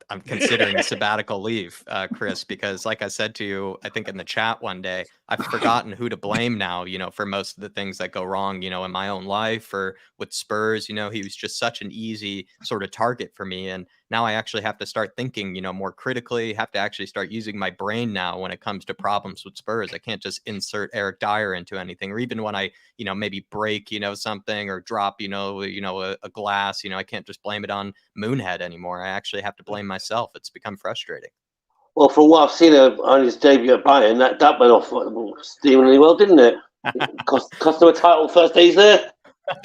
I'm considering a sabbatical leave, Chris, because like I said to you, I think in the chat one day, I've forgotten who to blame now, for most of the things that go wrong, in my own life or with Spurs. He was just such an easy sort of target for me. And now I actually have to start thinking, more critically, have to actually start using my brain now when it comes to problems with Spurs. I can't just insert Eric Dyer into anything, or even when I, maybe break, something or drop, a glass, I can't just blame it on Moonhead anymore. I actually have to blame myself. It's become frustrating. Well, from what I've seen on his debut at Bryan, that went off steamingly well, didn't it? Cost him a title first day he's there.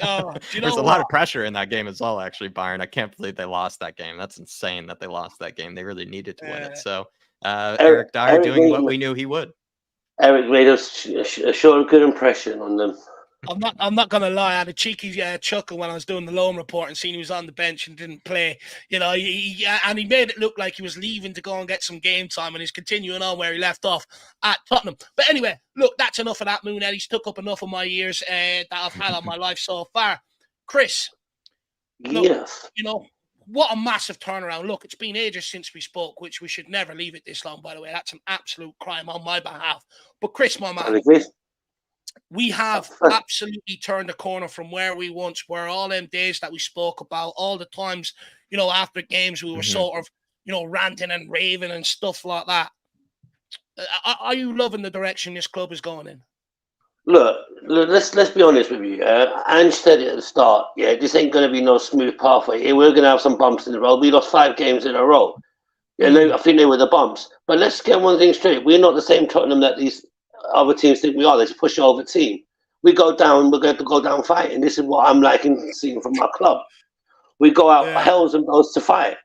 There's a lot of pressure in that game as well, actually, Byron. I can't believe they lost that game. That's insane that they lost that game. They really needed to win it. So Eric Dyer doing what we knew he would. Eric made a sure good impression on them. I'm not gonna lie. I had a cheeky chuckle when I was doing the loan report and seeing he was on the bench and didn't play. He made it look like he was leaving to go and get some game time, and he's continuing on where he left off at Tottenham. But anyway, look, that's enough of that. Moonhead. He's took up enough of my years that I've had on my life so far. Chris, look, yes, what a massive turnaround. Look, it's been ages since we spoke, which we should never leave it this long. By the way, that's an absolute crime on my behalf. But Chris, my man. We have absolutely turned a corner from where we once were. All them days that we spoke about, all the times, after games we were sort of, ranting and raving and stuff like that. Are you loving the direction this club is going in? Look, let's be honest with you. Ange said it at the start. Yeah, this ain't going to be no smooth pathway. We're going to have some bumps in the road. We lost 5 games in a row. I think they were the bumps. But let's get one thing straight. We're not the same Tottenham that these other teams think we are. Let's push over team. We go down, we're going to go down fighting. This is what I'm liking seeing from our club. We go out hells and bells to fight.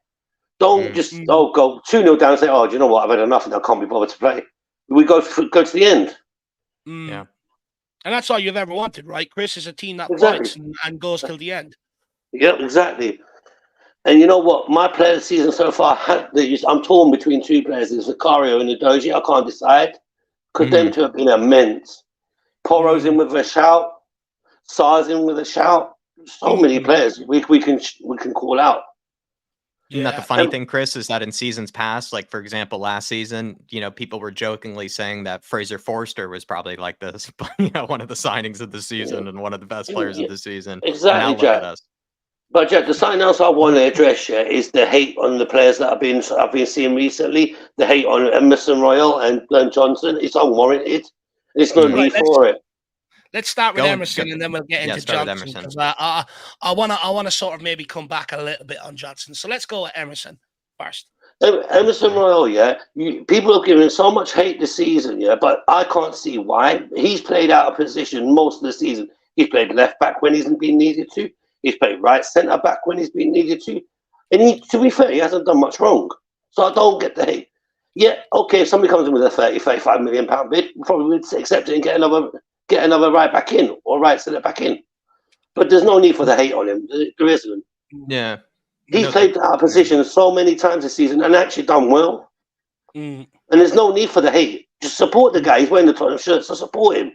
Don't just go 2-0 down and say, do you know what, I've had enough and I can't be bothered to play. We go to the end. Yeah. And that's all you've ever wanted, right? Chris is a team that fights and goes till the end. Yeah, exactly. And you know what? My player of the season so far, I'm torn between 2 players. It's Vicario and Udogie. I can't decide. Because them 2 have been immense. Poro's in with a shout. Sar's in with a shout. So many players we can call out. Isn't that the funny thing, Chris, is that in seasons past, like for example, last season, people were jokingly saying that Fraser Forster was probably like this, one of the signings of the season and one of the best players of the season. Exactly, and now look Jack. at us. But Jack, the something else I want to address here is the hate on the players that I've been seeing recently. The hate on Emerson Royal and Johnson. It's unwarranted. There's no need for it. Let's start with Emerson and then we'll get into Johnson. Because I want to sort of maybe come back a little bit on Johnson. So let's go with Emerson first. Emerson Royal, people have given so much hate this season, but I can't see why. He's played out of position most of the season. He's played left back when he's been needed to. He's played right centre back when he's been needed to. And to be fair, he hasn't done much wrong. So I don't get the hate. Yeah, okay, if somebody comes in with a 35 million pound bid, we probably would accept it and get another right back in or right centre back in. But there's no need for the hate on him. There isn't. Yeah. He's played out of position so many times this season and actually done well. And there's no need for the hate. Just support the guy. He's wearing the Tottenham shirt, so support him.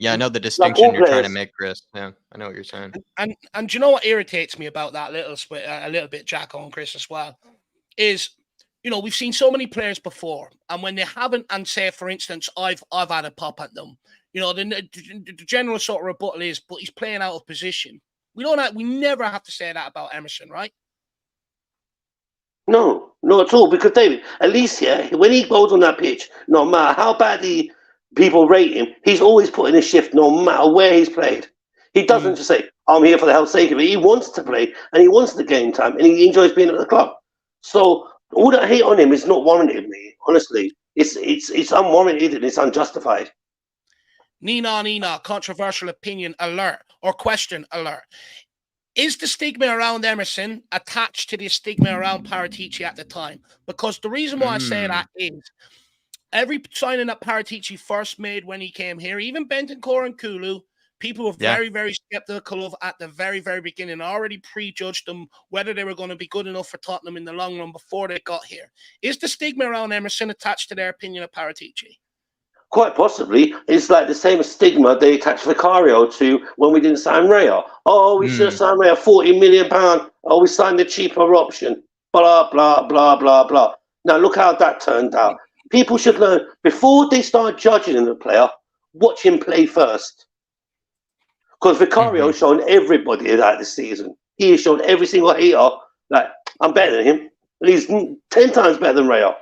Yeah, I know the distinction you're trying to make, Chris. Yeah, I know what you're saying. And do you know what irritates me about that a little bit, Jack, on Chris as well, is we've seen so many players before, and when they haven't, and say for instance, I've had a pop at them. The general sort of rebuttal is, but he's playing out of position. We never have to say that about Emerson, right? No, not at all. Because David, at least when he goes on that pitch, no matter how badly people rate him, he's always putting a shift no matter where he's played. He doesn't just say, I'm here for the health's sake of it. He wants to play and he wants the game time and he enjoys being at the club. So all that hate on him is not warranted, mate. Honestly, it's unwarranted and it's unjustified. Nina, controversial opinion alert or question alert. Is the stigma around Emerson attached to the stigma around Paratici at the time? Because the reason why I say that is every signing that Paratici first made when he came here, even Bentancur and Kulu, people were very, very skeptical of at the very, very beginning. I already prejudged them whether they were going to be good enough for Tottenham in the long run before they got here. Is the stigma around Emerson attached to their opinion of Paratici? Quite possibly. It's like the same stigma they attached Vicario to when we didn't sign Raya. Oh, we should have signed Raya, £40 million. Oh, we signed the cheaper option. Blah, blah, blah, blah, blah. Now, look how that turned out. People should learn, before they start judging the player, watch him play first. Because Vicario has shown everybody that this season. He has shown every single hater that I'm better than him. He's 10 times better than Raya.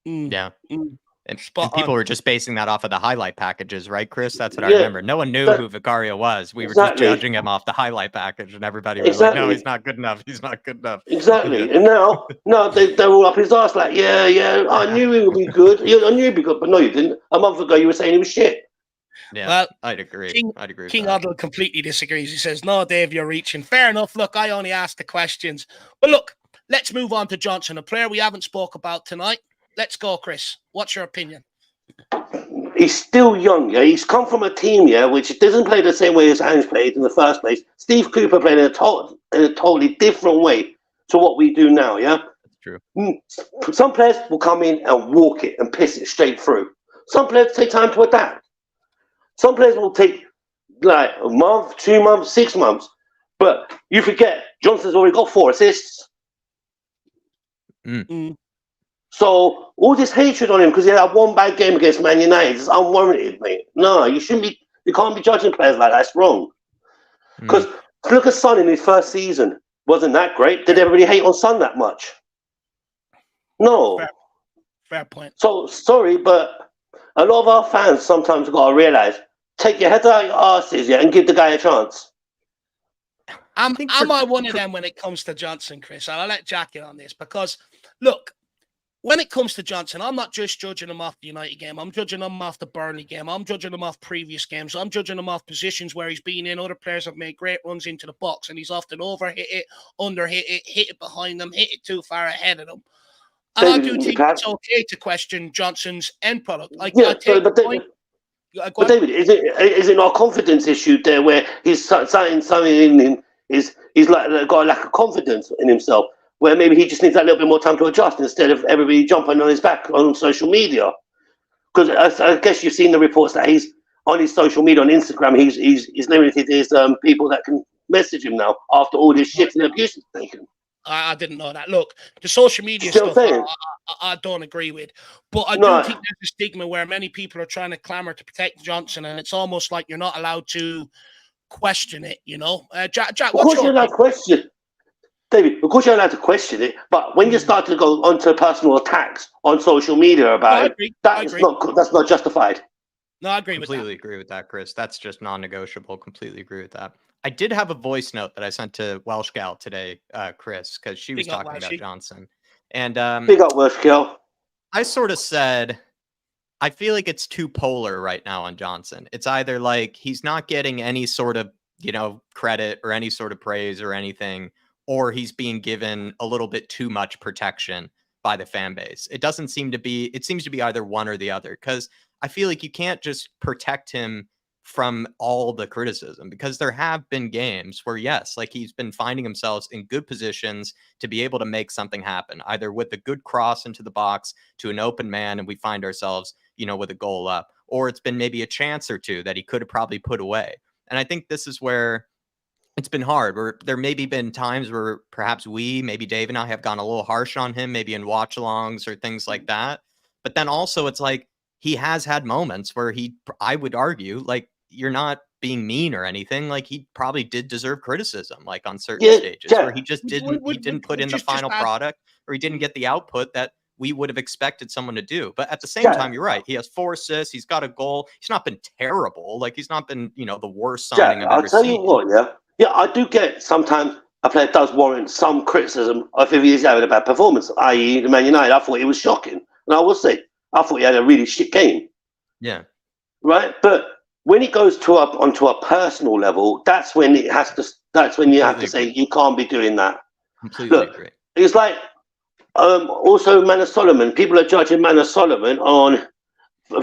Yeah. And people were just basing that off of the highlight packages, right, Chris? That's what I remember. No one knew who Vicario was. We were just judging him off the highlight package, and everybody was like, no, he's not good enough. He's not good enough. Exactly. And now they're all up his ass like, I knew he would be good. I knew he'd be good, but no, you didn't. A month ago, you were saying he was shit. Yeah, well, I'd agree. King Oddle completely disagrees. He says, no, Dave, you're reaching. Fair enough. Look, I only asked the questions. But look, let's move on to Johnson, a player we haven't spoke about tonight. Let's go, Chris. What's your opinion? He's still young, He's come from a team, which doesn't play the same way as Ange played in the first place. Steve Cooper played in a totally different way to what we do now, That's true. Some players will come in and walk it and piss it straight through. Some players take time to adapt. Some players will take like a month, 2 months, 6 months. But you forget, Johnson's already got 4 assists. So all this hatred on him because he had one bad game against Man United is unwarranted, mate. No, you can't be judging players like that. It's wrong. Because look at Son in his first season. Wasn't that great? Did everybody hate on Son that much? No. Fair point. So sorry, but a lot of our fans sometimes got to realise, take your heads out of your asses, and give the guy a chance. Am I one of them when it comes to Johnson, Chris? I'll let Jack in on this because, look, when it comes to Johnson, I'm not just judging him off the United game. I'm judging him off the Burnley game. I'm judging him off previous games. I'm judging him off positions where he's been in. Other players have made great runs into the box, and he's often overhit it, underhit it, hit it behind them, hit it too far ahead of them. And I do think it's okay to question Johnson's end product. But David, is it not a confidence issue there where he's something in him he's like got a lack of confidence in himself? Where maybe he just needs that little bit more time to adjust instead of everybody jumping on his back on social media. Because I guess you've seen the reports that he's on his social media, on Instagram, he's limited his people that can message him now after all this shit and abuse is taken. I didn't know that. Look, the social media Still stuff I don't agree with. But I do think there's a stigma where many people are trying to clamour to protect Johnson, and it's almost like you're not allowed to question it, you know? Jack, of course you're allowed to question, David, of course you're allowed to question it, but when you start to go onto personal attacks on social media about it, that's not justified. No, I agree completely agree with that, Chris. That's just non-negotiable. Completely agree with that. I did have a voice note that I sent to Welsh Gal today, Chris, because she was talking about Johnson. And big up Welsh Gal. I sort of said, I feel like it's too polar right now on Johnson. It's either like he's not getting any sort of, you know, credit or any sort of praise or anything, or he's being given a little bit too much protection by the fan base. It doesn't seem to be, it seems to be either one or the other, because I feel like you can't just protect him from all the criticism, because there have been games where, yes, like he's been finding himself in good positions to be able to make something happen, either with a good cross into the box to an open man and we find ourselves, you know, with a goal up, or it's been maybe a chance or two that he could have probably put away. And I think this is where it's been hard, where there maybe been times where perhaps maybe Dave and I have gone a little harsh on him, maybe in watch-alongs or things like that. But then also it's like, he has had moments where I would argue, like, you're not being mean or anything. Like, he probably did deserve criticism, like on certain stages where he just didn't put in the final product, or he didn't get the output that we would have expected someone to do. But at the same time, you're right. He has 4 assists. He's got a goal. He's not been terrible. Like, he's not been, you know, the worst signing I've ever seen. I'll tell you what, yeah, I do get sometimes a player does warrant some criticism if he's having a bad performance, i.e. the Man United. I thought he was shocking. And I will say, I thought he had a really shit game. Yeah. Right? But when it goes onto a personal level, that's when it has to. That's when you have to say you can't be doing that. Completely agree. It's like also Manor Solomon. People are judging Manor Solomon on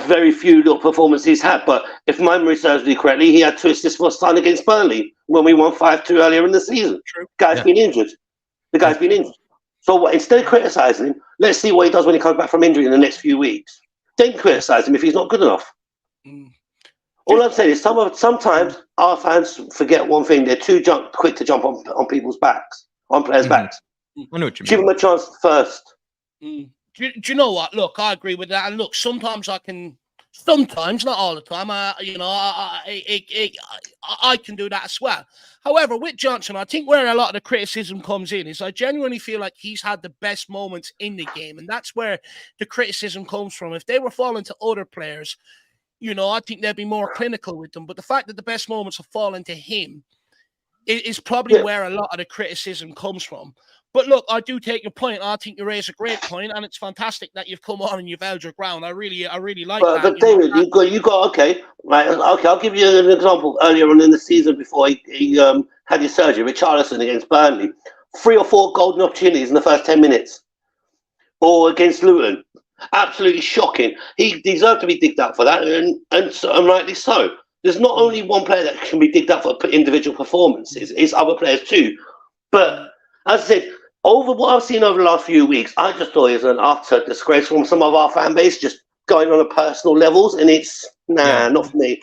very few little performances he's had. But if my memory serves me correctly, he had 2 assists for Sun against Burnley when we won 5-2 earlier in the season. True. Guy's been injured. The guy's been injured. So instead of criticising him, let's see what he does when he comes back from injury in the next few weeks. Then criticise him if he's not good enough. All I'm saying is sometimes our fans forget one thing. They're too quick to jump on people's backs, on players' backs. I know what you mean. Give them a chance first. Do you know what? Look, I agree with that. And look, sometimes, not all the time, I can do that as well. However, with Johnson, I think where a lot of the criticism comes in is I genuinely feel like he's had the best moments in the game. And that's where the criticism comes from. If they were falling to other players, you know, I think they'd be more clinical with them. But the fact that the best moments have fallen to him is probably where a lot of the criticism comes from. But look, I do take your point. I think you raise a great point, and it's fantastic that you've come on and you've held your ground. I really like that. But David, you got okay, right? Okay, I'll give you an example. Earlier on in the season, before he had his surgery, Richarlison against Burnley, 3 or 4 golden opportunities in the first 10 minutes, or against Luton, absolutely shocking. He deserved to be digged up for that, and rightly so. There's not only one player that can be digged up for individual performances; it's other players too. But as I said, over what I've seen over the last few weeks, I just thought it was an utter disgrace from some of our fan base, just going on a personal levels, and it's not for me.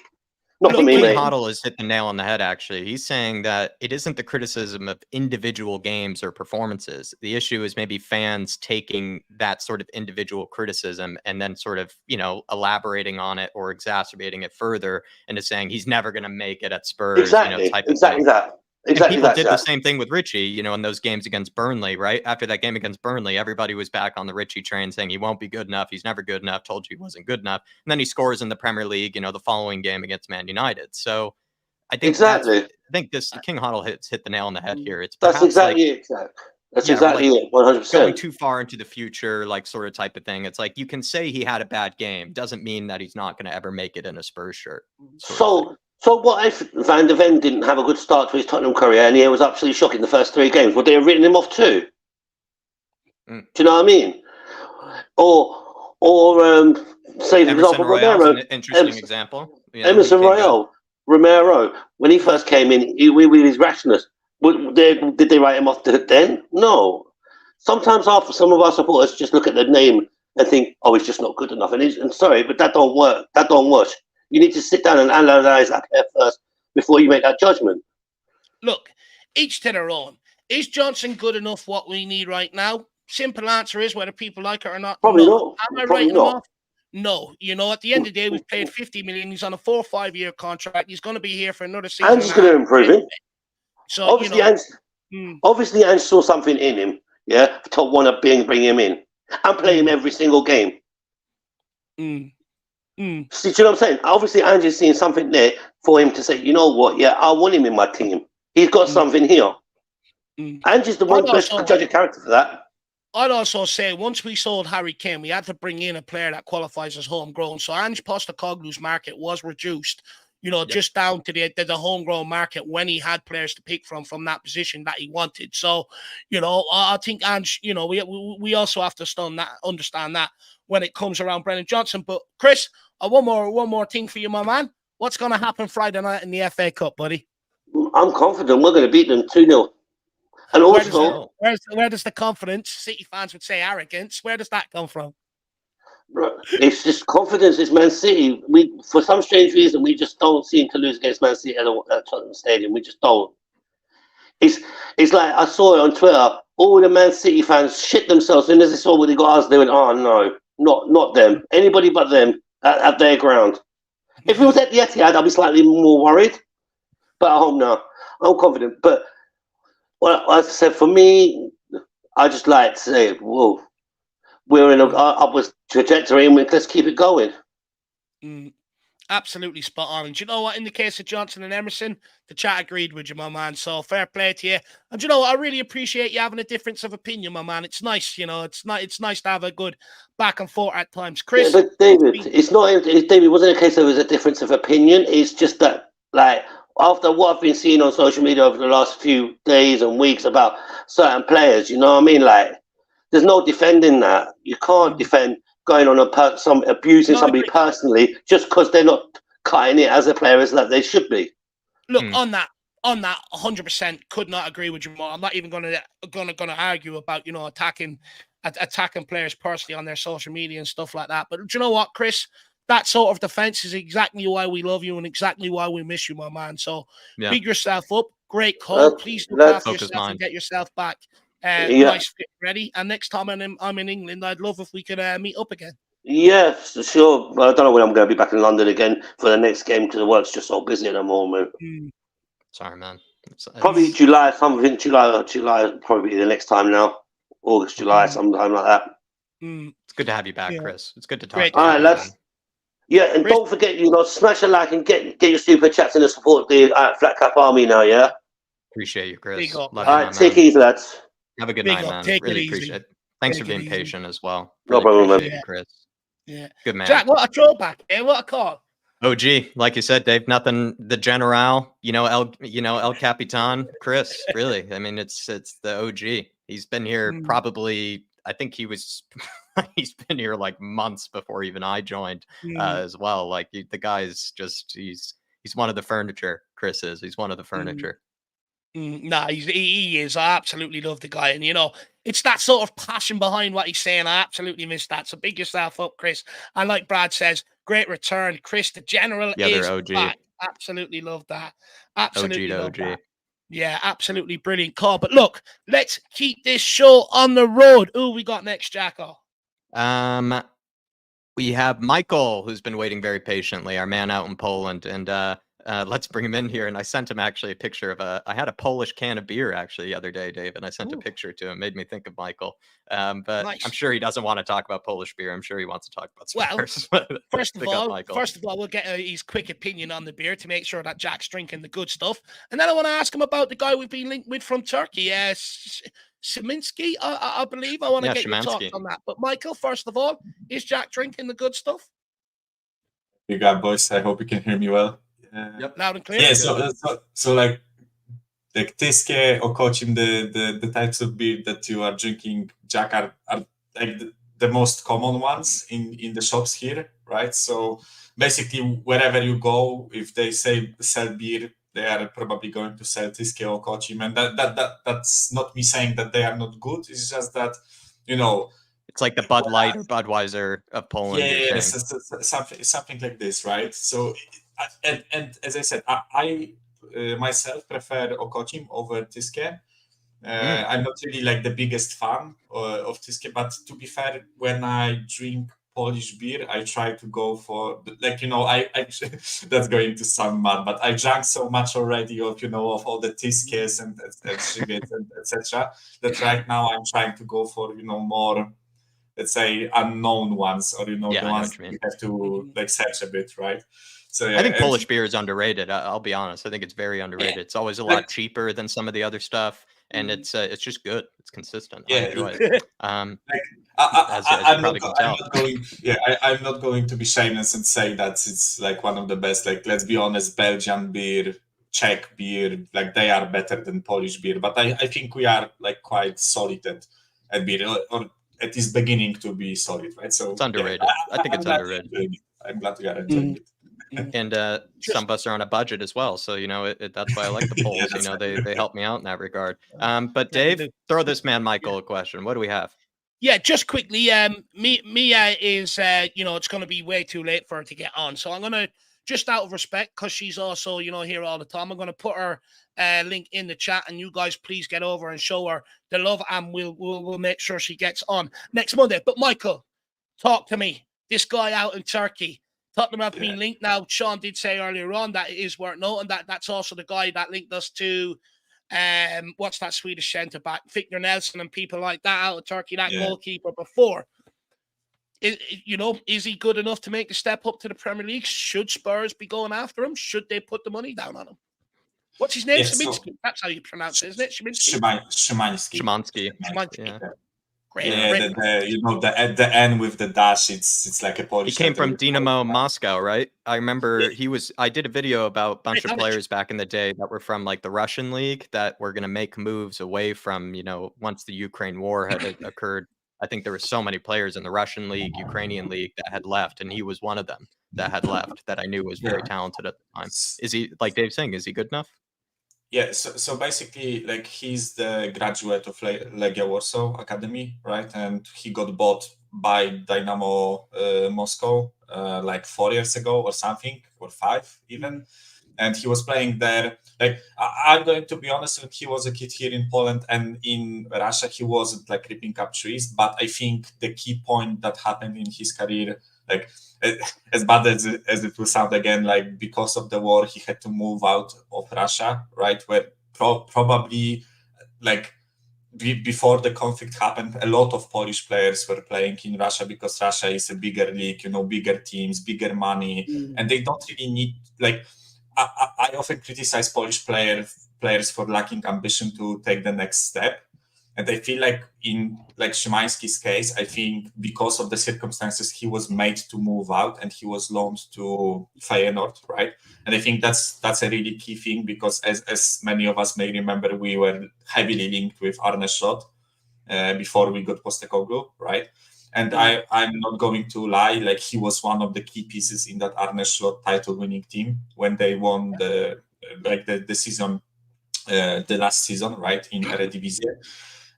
Not for me, mate. Hoddle has hit the nail on the head, actually. He's saying that it isn't the criticism of individual games or performances. The issue is maybe fans taking that sort of individual criticism and then sort of, you know, elaborating on it or exacerbating it further into saying he's never going to make it at Spurs. Exactly, you know, exactly that. Exactly, people did the same thing with Richie, you know, in those games against Burnley, right? After that game against Burnley, everybody was back on the Richie train saying he won't be good enough. He's never good enough. Told you he wasn't good enough. And then he scores in the Premier League, you know, the following game against Man United. So I think this King Hoddle hit the nail on the head here. It's that's exactly it. That's exactly it. 100%. Going too far into the future, like sort of type of thing. It's like you can say he had a bad game, doesn't mean that he's not going to ever make it in a Spurs shirt. So what if Van de Ven didn't have a good start to his Tottenham career and he was absolutely shocking the first 3 games? Would they have written him off too? Do you know what I mean? Or say for example Romero. An interesting example. Yeah, Emerson Romero, when he first came in, with his rashness, did they write him off then? No. Sometimes some of our supporters just look at the name and think, oh, he's just not good enough. And sorry, but that don't work. That don't work. You need to sit down and analyze that first before you make that judgment. Look, each to their own. Is Johnson good enough what we need right now? Simple answer is whether people like it or not. Probably no. not. Am I Probably writing him not. off? No. You know, at the end of the day, we've paid 50 million. He's on a 4 or 5 year contract. He's going to be here for another season. Ange's going to improve him. So obviously, obviously, Ange saw something in him. Yeah, to want to bring him in and play him every single game. See, do you know what I'm saying? Obviously, Ange is seeing something there for him to say, you know what? Yeah, I want him in my team. He's got something here. Ange is the one best judge of character for that. I'd also say once we sold Harry Kane, we had to bring in a player that qualifies as homegrown. So Ange Postecoglou's market was reduced, you know, just down to the homegrown market when he had players to pick from that position that he wanted. So, you know, I think Ange, you know, we also have to understand that when it comes around Brennan Johnson. But Chris, one more thing for you, my man. What's going to happen Friday night in the FA Cup, buddy? I'm confident we're going to beat them 2-0. And also, where does the confidence, City fans would say arrogance, where does that come from? It's just confidence. It's Man City. For some strange reason, we just don't seem to lose against Man City at Tottenham Stadium. We just don't. It's like I saw it on Twitter. All the Man City fans shit themselves as soon as they saw what they got us. They went, "Oh no, not them. Anybody but them at their ground." If it was at the Etihad, I'd be slightly more worried. But at home now, I'm confident. But well, as I said, for me, I just like to say, whoa, we're in an upwards trajectory and let's keep it going. Absolutely spot on. And do you know what? In the case of Johnson and Emerson, the chat agreed with you, my man. So fair play to you. And do you know what? I really appreciate you having a difference of opinion, my man. It's nice, you know. It's nice to have a good back and forth at times. Chris, yeah, but David, it's not. David, it wasn't a case of it was a difference of opinion. It's just that, like, after what I've been seeing on social media over the last few days and weeks about certain players, you know what I mean? Like, there's no defending that. You can't defend going on abusing somebody personally just because they're not cutting it as a player as that they should be. Look, on that 100% could not agree with you more. I'm not even gonna argue about, you know, attacking players personally on their social media and stuff like that. But do you know what, Chris? That sort of defense is exactly why we love you and exactly why we miss you, my man. So big yourself up. Great call. Please look after yourself and get yourself back nice fit ready. And next time I'm in England, I'd love if we could meet up again. Yeah, sure. Well, I don't know when I'm going to be back in London again for the next game because the work's just so busy at the moment. Sorry, man. Probably July, July probably the next time now. August, July, sometime like that. It's good to have you back, Chris. It's good to talk to you. All right, lads. Yeah, and don't forget, you know, smash a like and get your super chats in to support the Flat Cap Army now, yeah? Appreciate you, Chris. All right, take it easy, lads. Have a good night, man. Really appreciate it. Thanks for being patient as well. No problem, man. Chris. Yeah. Good man. Jack, what a throwback. What a call. OG, like you said, Dave, nothing, the General, El Capitan, Chris, really. I mean, it's the OG. He's been here probably, I think he's been here like months before even I joined as well. Like the guy is just, he's one of the furniture. Chris is, he's one of the furniture. Nah, he is. I absolutely love the guy. And, you know, it's that sort of passion behind what he's saying. I absolutely miss that. So big yourself up, Chris. And like Brad says, great return. Chris, the General is OG. back. Absolutely love that. Absolutely OG love OG. that. Yeah, absolutely brilliant call. But look, let's keep this show on the road. Who we got next, Jacko? We have Michael, who's been waiting very patiently, our man out in Poland. And let's bring him in here. And I sent him actually a picture of I had a Polish can of beer actually the other day, Dave, and I sent a picture to him. Made me think of Michael. But nice. I'm sure he doesn't want to talk about Polish beer. I'm sure he wants to talk about SPURS. Well, first of all, we'll get his quick opinion on the beer to make sure that Jack's drinking the good stuff. And then I want to ask him about the guy we've been linked with from Turkey, Szymanski, I believe. I want to get your thoughts on that. But Michael, first of all, is Jack drinking the good stuff? You got boys. I hope you can hear me well. Yep, loud and clear. Yeah, so like Tyskie, Okocim, the types of beer that you are drinking, Jack, are like the most common ones in the shops here, right? So basically, wherever you go, if they say sell beer, they are probably going to sell Tyskie or Okocim, and that's not me saying that they are not good. It's just that, you know, It's like the Bud Light or Budweiser of Poland. Yeah, You're saying. something like this, right? So, and as I said, I myself prefer Okocim over Tiske. I'm not really like the biggest fan of Tiske, but to be fair, when I drink Polish beer, I try to go for like, you know, I that's going to sound mad, but I drank so much already of, you know, of all the Tiskes and Szygets and etc. that right now I'm trying to go for, you know, more, let's say, unknown ones, or, you know, Yeah, the I know ones what you that mean. you have to like search a bit, right? So yeah, I think and Polish beer is underrated. I'll be honest. I think it's very underrated. It's always a lot cheaper than some of the other stuff, and it's just good. It's consistent. I yeah, enjoy it. like As you I'm probably can tell. not going. Yeah, I'm not going to be shameless and say that it's like one of the best. Like, let's be honest, Belgian beer, Czech beer, like they are better than Polish beer. But I think we are like quite solid at beer, or at least beginning to be solid, right? So It's underrated. I think it's underrated. I'm glad we are enjoying it. And some of us are on a budget as well, so you know that's why I like the polls. Yeah, you that's know, right. they help me out in that regard. But Yeah, they Dave, do. throw this man Michael a question. What do we have? Yeah, just quickly. Mia is, it's going to be way too late for her to get on, so I'm going to, just out of respect, because she's also, here all the time, I'm going to put her link in the chat, and you guys please get over and show her the love, and we'll make sure she gets on next Monday. But Michael, talk to me. This guy out in Turkey, Tottenham have been linked now. Sean did say earlier on that it is worth noting that that's also the guy that linked us to what's that Swedish centre back, Victor Nelson, and people like that out of Turkey, that goalkeeper before. Is he good enough to make the step up to the Premier League? Should Spurs be going after him? Should they put the money down on him? What's his name? Yeah, Szymanski. That's how you pronounce it, isn't it? Szymanski. Szymanski. Szymanski. Yeah. Great. Yeah, the N with the dash, it's like a Polish. He came from Dynamo Moscow, right? I remember I did a video about a bunch of players back in the day that were from like the Russian league that were going to make moves away from, once the Ukraine war had occurred. I think there were so many players in the Russian league, Ukrainian league that had left, and he was one of them that had left that I knew was very talented at the time. Is he, like Dave's saying, is he good enough? Yeah, so basically, like, he's the graduate of Legia Warsaw Academy, right? And he got bought by Dynamo Moscow like 4 years ago or something, or 5 even. And he was playing there. Like, I'm going to be honest, when he was a kid here in Poland and in Russia, he wasn't like ripping up trees. But I think the key point that happened in his career, like, as bad as it will sound again, like, because of the war, he had to move out of Russia, right? Where probably, like, before the conflict happened, a lot of Polish players were playing in Russia because Russia is a bigger league, bigger teams, bigger money, and they don't really need, like, I often criticize Polish players for lacking ambition to take the next step. And I feel like in like Szymański's case, I think because of the circumstances, he was made to move out and he was loaned to Feyenoord, right? And I think that's a really key thing because as many of us may remember, we were heavily linked with Arne Slot before we got Postecoglou, right? And I'm not going to lie, like, he was one of the key pieces in that Arne Slot title-winning team when they won the season, the last season, right, in Eredivisie.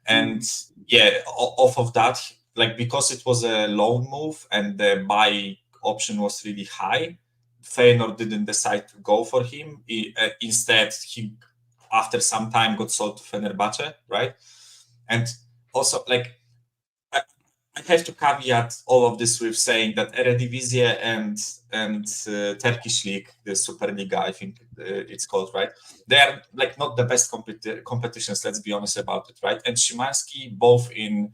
And yeah, off of that, like, because it was a loan move and the buy option was really high, Feyenoord didn't decide to go for him. Instead, he, after some time, got sold to Fenerbahce, right? And also, like, I have to caveat all of this with saying that Eredivisie and Turkish league, the Superliga, I think it's called, right? They are like not the best competitions. Let's be honest about it, right? And Szymański, both in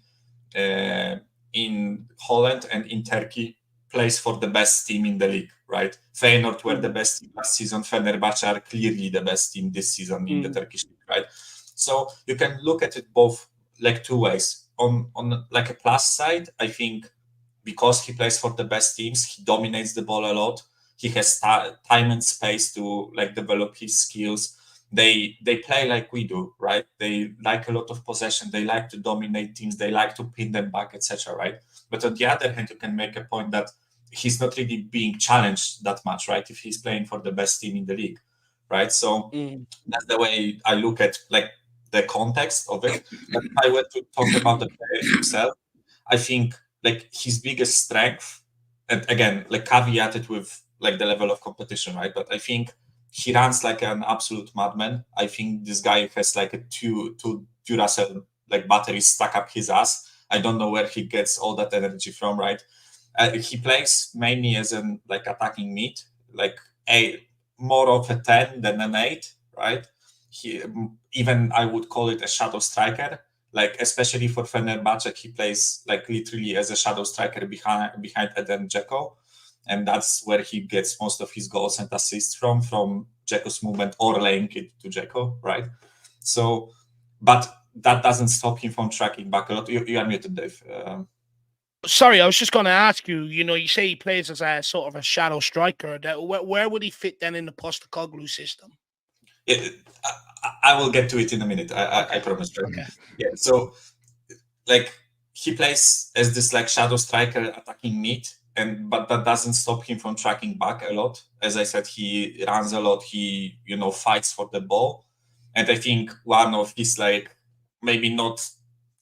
Holland and in Turkey, plays for the best team in the league, right? Feyenoord were the best team last season. Fenerbahce are clearly the best team this season in the Turkish league, right? So you can look at it both like two ways. On like a plus side, I think because he plays for the best teams, he dominates the ball a lot. He has time and space to like develop his skills. They play like we do, right? They like a lot of possession. They like to dominate teams. They like to pin them back, etc., right? But on the other hand, you can make a point that he's not really being challenged that much, right? If he's playing for the best team in the league, right? So that's the way I look at like the context of it. But if I were to talk about the player himself, I think like his biggest strength, and again, like caveated with like the level of competition, right? But I think he runs like an absolute madman. I think this guy has like a two Duracell like batteries stuck up his ass. I don't know where he gets all that energy from, right? He plays mainly as an like attacking mid, like more of a 10 than an 8, right? Even I would call it a shadow striker, like especially for Fenerbahce, he plays like literally as a shadow striker behind Eden Dzeko, and that's where he gets most of his goals and assists from Dzeko's movement or laying it to Dzeko, right? So, but that doesn't stop him from tracking back a lot. You are muted, Dave. Sorry, I was just going to ask you. You say he plays as a sort of a shadow striker. Where would he fit then in the Postecoglou system? I will get to it in a minute. I promise. Okay. Yeah. So, like, he plays as this like shadow striker attacking mid, but that doesn't stop him from tracking back a lot. As I said, he runs a lot. He fights for the ball, and I think one of his like maybe not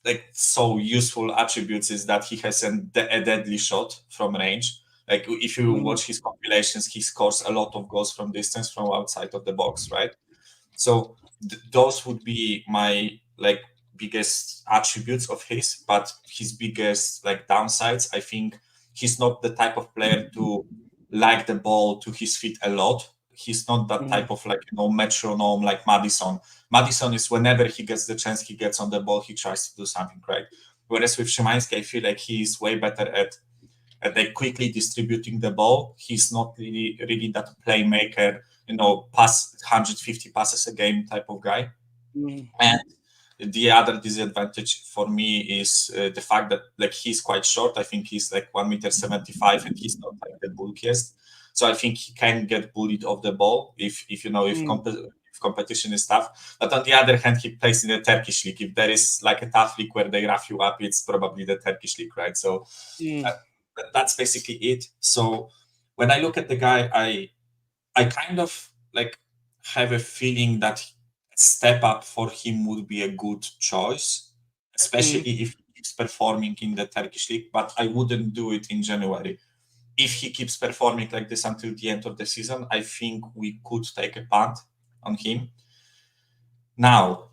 like so useful attributes is that he has a deadly shot from range. Like if you watch his compilations, he scores a lot of goals from distance, from outside of the box, right? So those would be my like biggest attributes of his, but his biggest like downsides, I think he's not the type of player to like the ball to his feet a lot. He's not that type of like metronome like Maddison. Maddison is whenever he gets the chance, he gets on the ball, he tries to do something, right? Whereas with Szymański, I feel like he's way better at like quickly distributing the ball. He's not really that playmaker, pass 150 passes a game type of guy. And the other disadvantage for me is the fact that like he's quite short. I think he's like 1.75 m, and he's not like the bulkiest. So I think he can get bullied off the ball if competition is tough. But on the other hand, he plays in the Turkish league. If there is like a tough league where they rough you up, it's probably the Turkish league, right? So that's basically it. So when I look at the guy, I kind of like have a feeling that a step up for him would be a good choice, especially if he keeps performing in the Turkish league, but I wouldn't do it in January. If he keeps performing like this until the end of the season, I think we could take a punt on him. Now,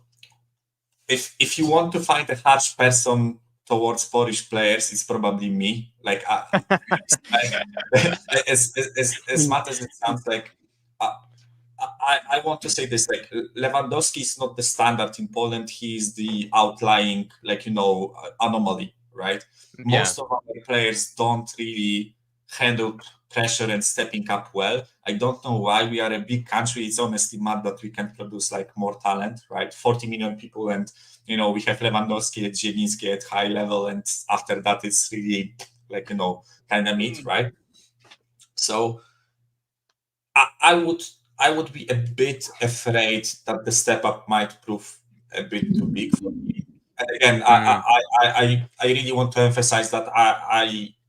if you want to find a harsh person towards Polish players, it's probably me. Like, as much as it sounds like, I want to say this, like Lewandowski is not the standard in Poland. He is the outlying, like, anomaly, right? Yeah. Most of our players don't really handle pressure and stepping up well. I don't know why. We are a big country. It's honestly mad that we can produce like more talent, right? 40 million people, and we have Lewandowski and Zielinski at high level, and after that it's really like kind of mid, right? So I would be a bit afraid that the step up might prove a bit too big for me. And again, I really want to emphasize that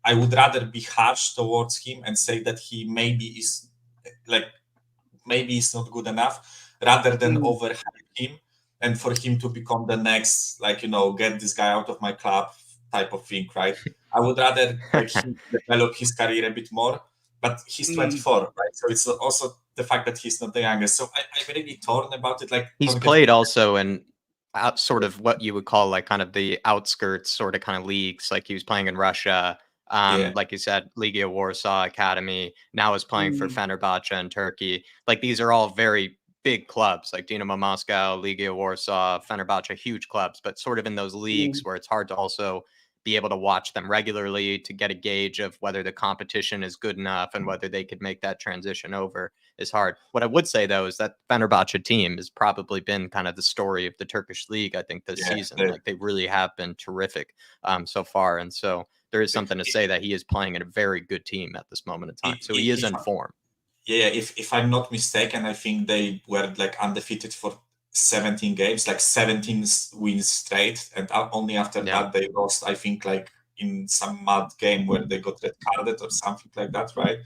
I would rather be harsh towards him and say that he maybe is not good enough, rather than overhype him and for him to become the next, get this guy out of my club type of thing, right? I would rather him develop his career a bit more, but he's 24, right? So it's also the fact that he's not the youngest. So I'm really torn about it. Like he's played also in sort of what you would call like kind of the outskirts sort of kind of leagues. Like he was playing in Russia. Like you said, Legia Warsaw Academy, now is playing for Fenerbahce in Turkey. Like these are all very big clubs, like Dinamo Moscow, Legia Warsaw, Fenerbahce, huge clubs, but sort of in those leagues where it's hard to also be able to watch them regularly to get a gauge of whether the competition is good enough and whether they could make that transition over is hard. What I would say, though, is that Fenerbahce team has probably been kind of the story of the Turkish league, I think, this season. Like they really have been terrific so far. And so there is something to say that he is playing in a very good team at this moment in time. So he is in form. Yeah, if I'm not mistaken, I think they were like undefeated for 17 games, like 17 wins straight, and only after that they lost, I think, like in some mad game where they got red carded or something like that, right?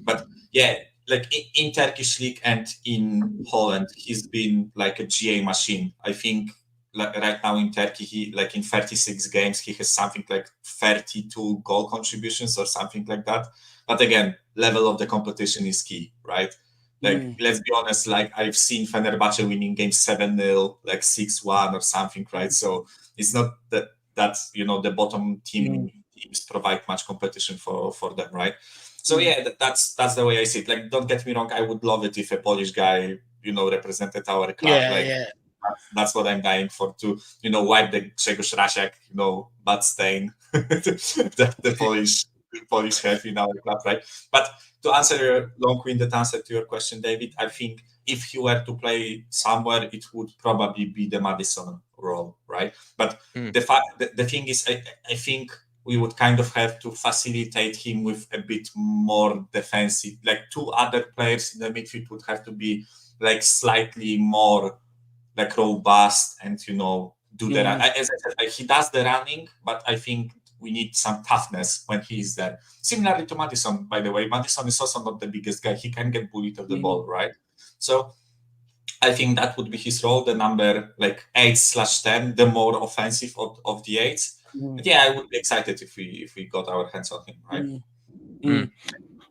But yeah, like in Turkish league and in Holland, he's been like a GA machine. I think right now in Turkey, he like in 36 games, he has something like 32 goal contributions or something like that. But again, level of the competition is key, right? Like, let's be honest, like I've seen Fenerbahce winning games 7-0, like 6-1 or something, right? So it's not that the bottom teams provide much competition for them, right? So yeah, that's the way I see it. Like, don't get me wrong, I would love it if a Polish guy, represented our club. That's what I'm dying for, to wipe the Grzegorz Rasiak, bad stain that the Polish have in our club, right? But to answer your long-winded answer to your question, David, I think if he were to play somewhere, it would probably be the Maddison role, right? But the thing is, I think we would kind of have to facilitate him with a bit more defensive. Like, two other players in the midfield would have to be like slightly more like robust and do the run. As I said, like, he does the running, but I think we need some toughness when he is there. Similarly to Maddison, by the way. Maddison is also not the biggest guy. He can get bullied of the ball, right? So I think that would be his role, the number like 8/10, the more offensive of the 8s. But yeah, I would be excited if we got our hands on him, right?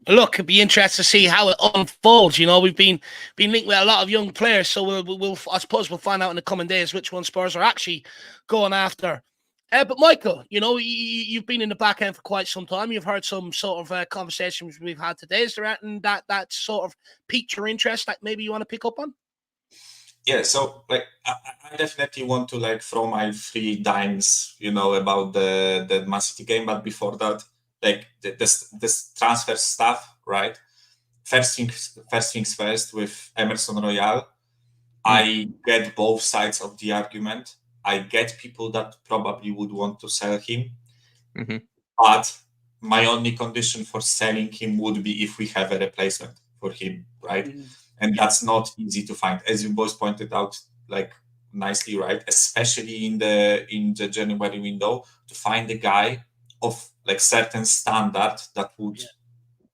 Look, it'd be interesting to see how it unfolds. We've been linked with a lot of young players, so we'll I suppose we'll find out in the coming days which one Spurs are actually going after. But Michael, you've been in the back end for quite some time. You've heard some sort of conversations we've had today. Is there anything that sort of piqued your interest that maybe you want to pick up on? Yeah, so like I definitely want to like throw my 3 dimes, about the Man City game. But before that, like this transfer stuff, right? First things first, with Emerson Royal, I get both sides of the argument. I get people that probably would want to sell him, but my only condition for selling him would be if we have a replacement for him, right? And that's not easy to find, as you boys pointed out, like nicely, right? Especially in the January window, to find a guy of like certain standard that would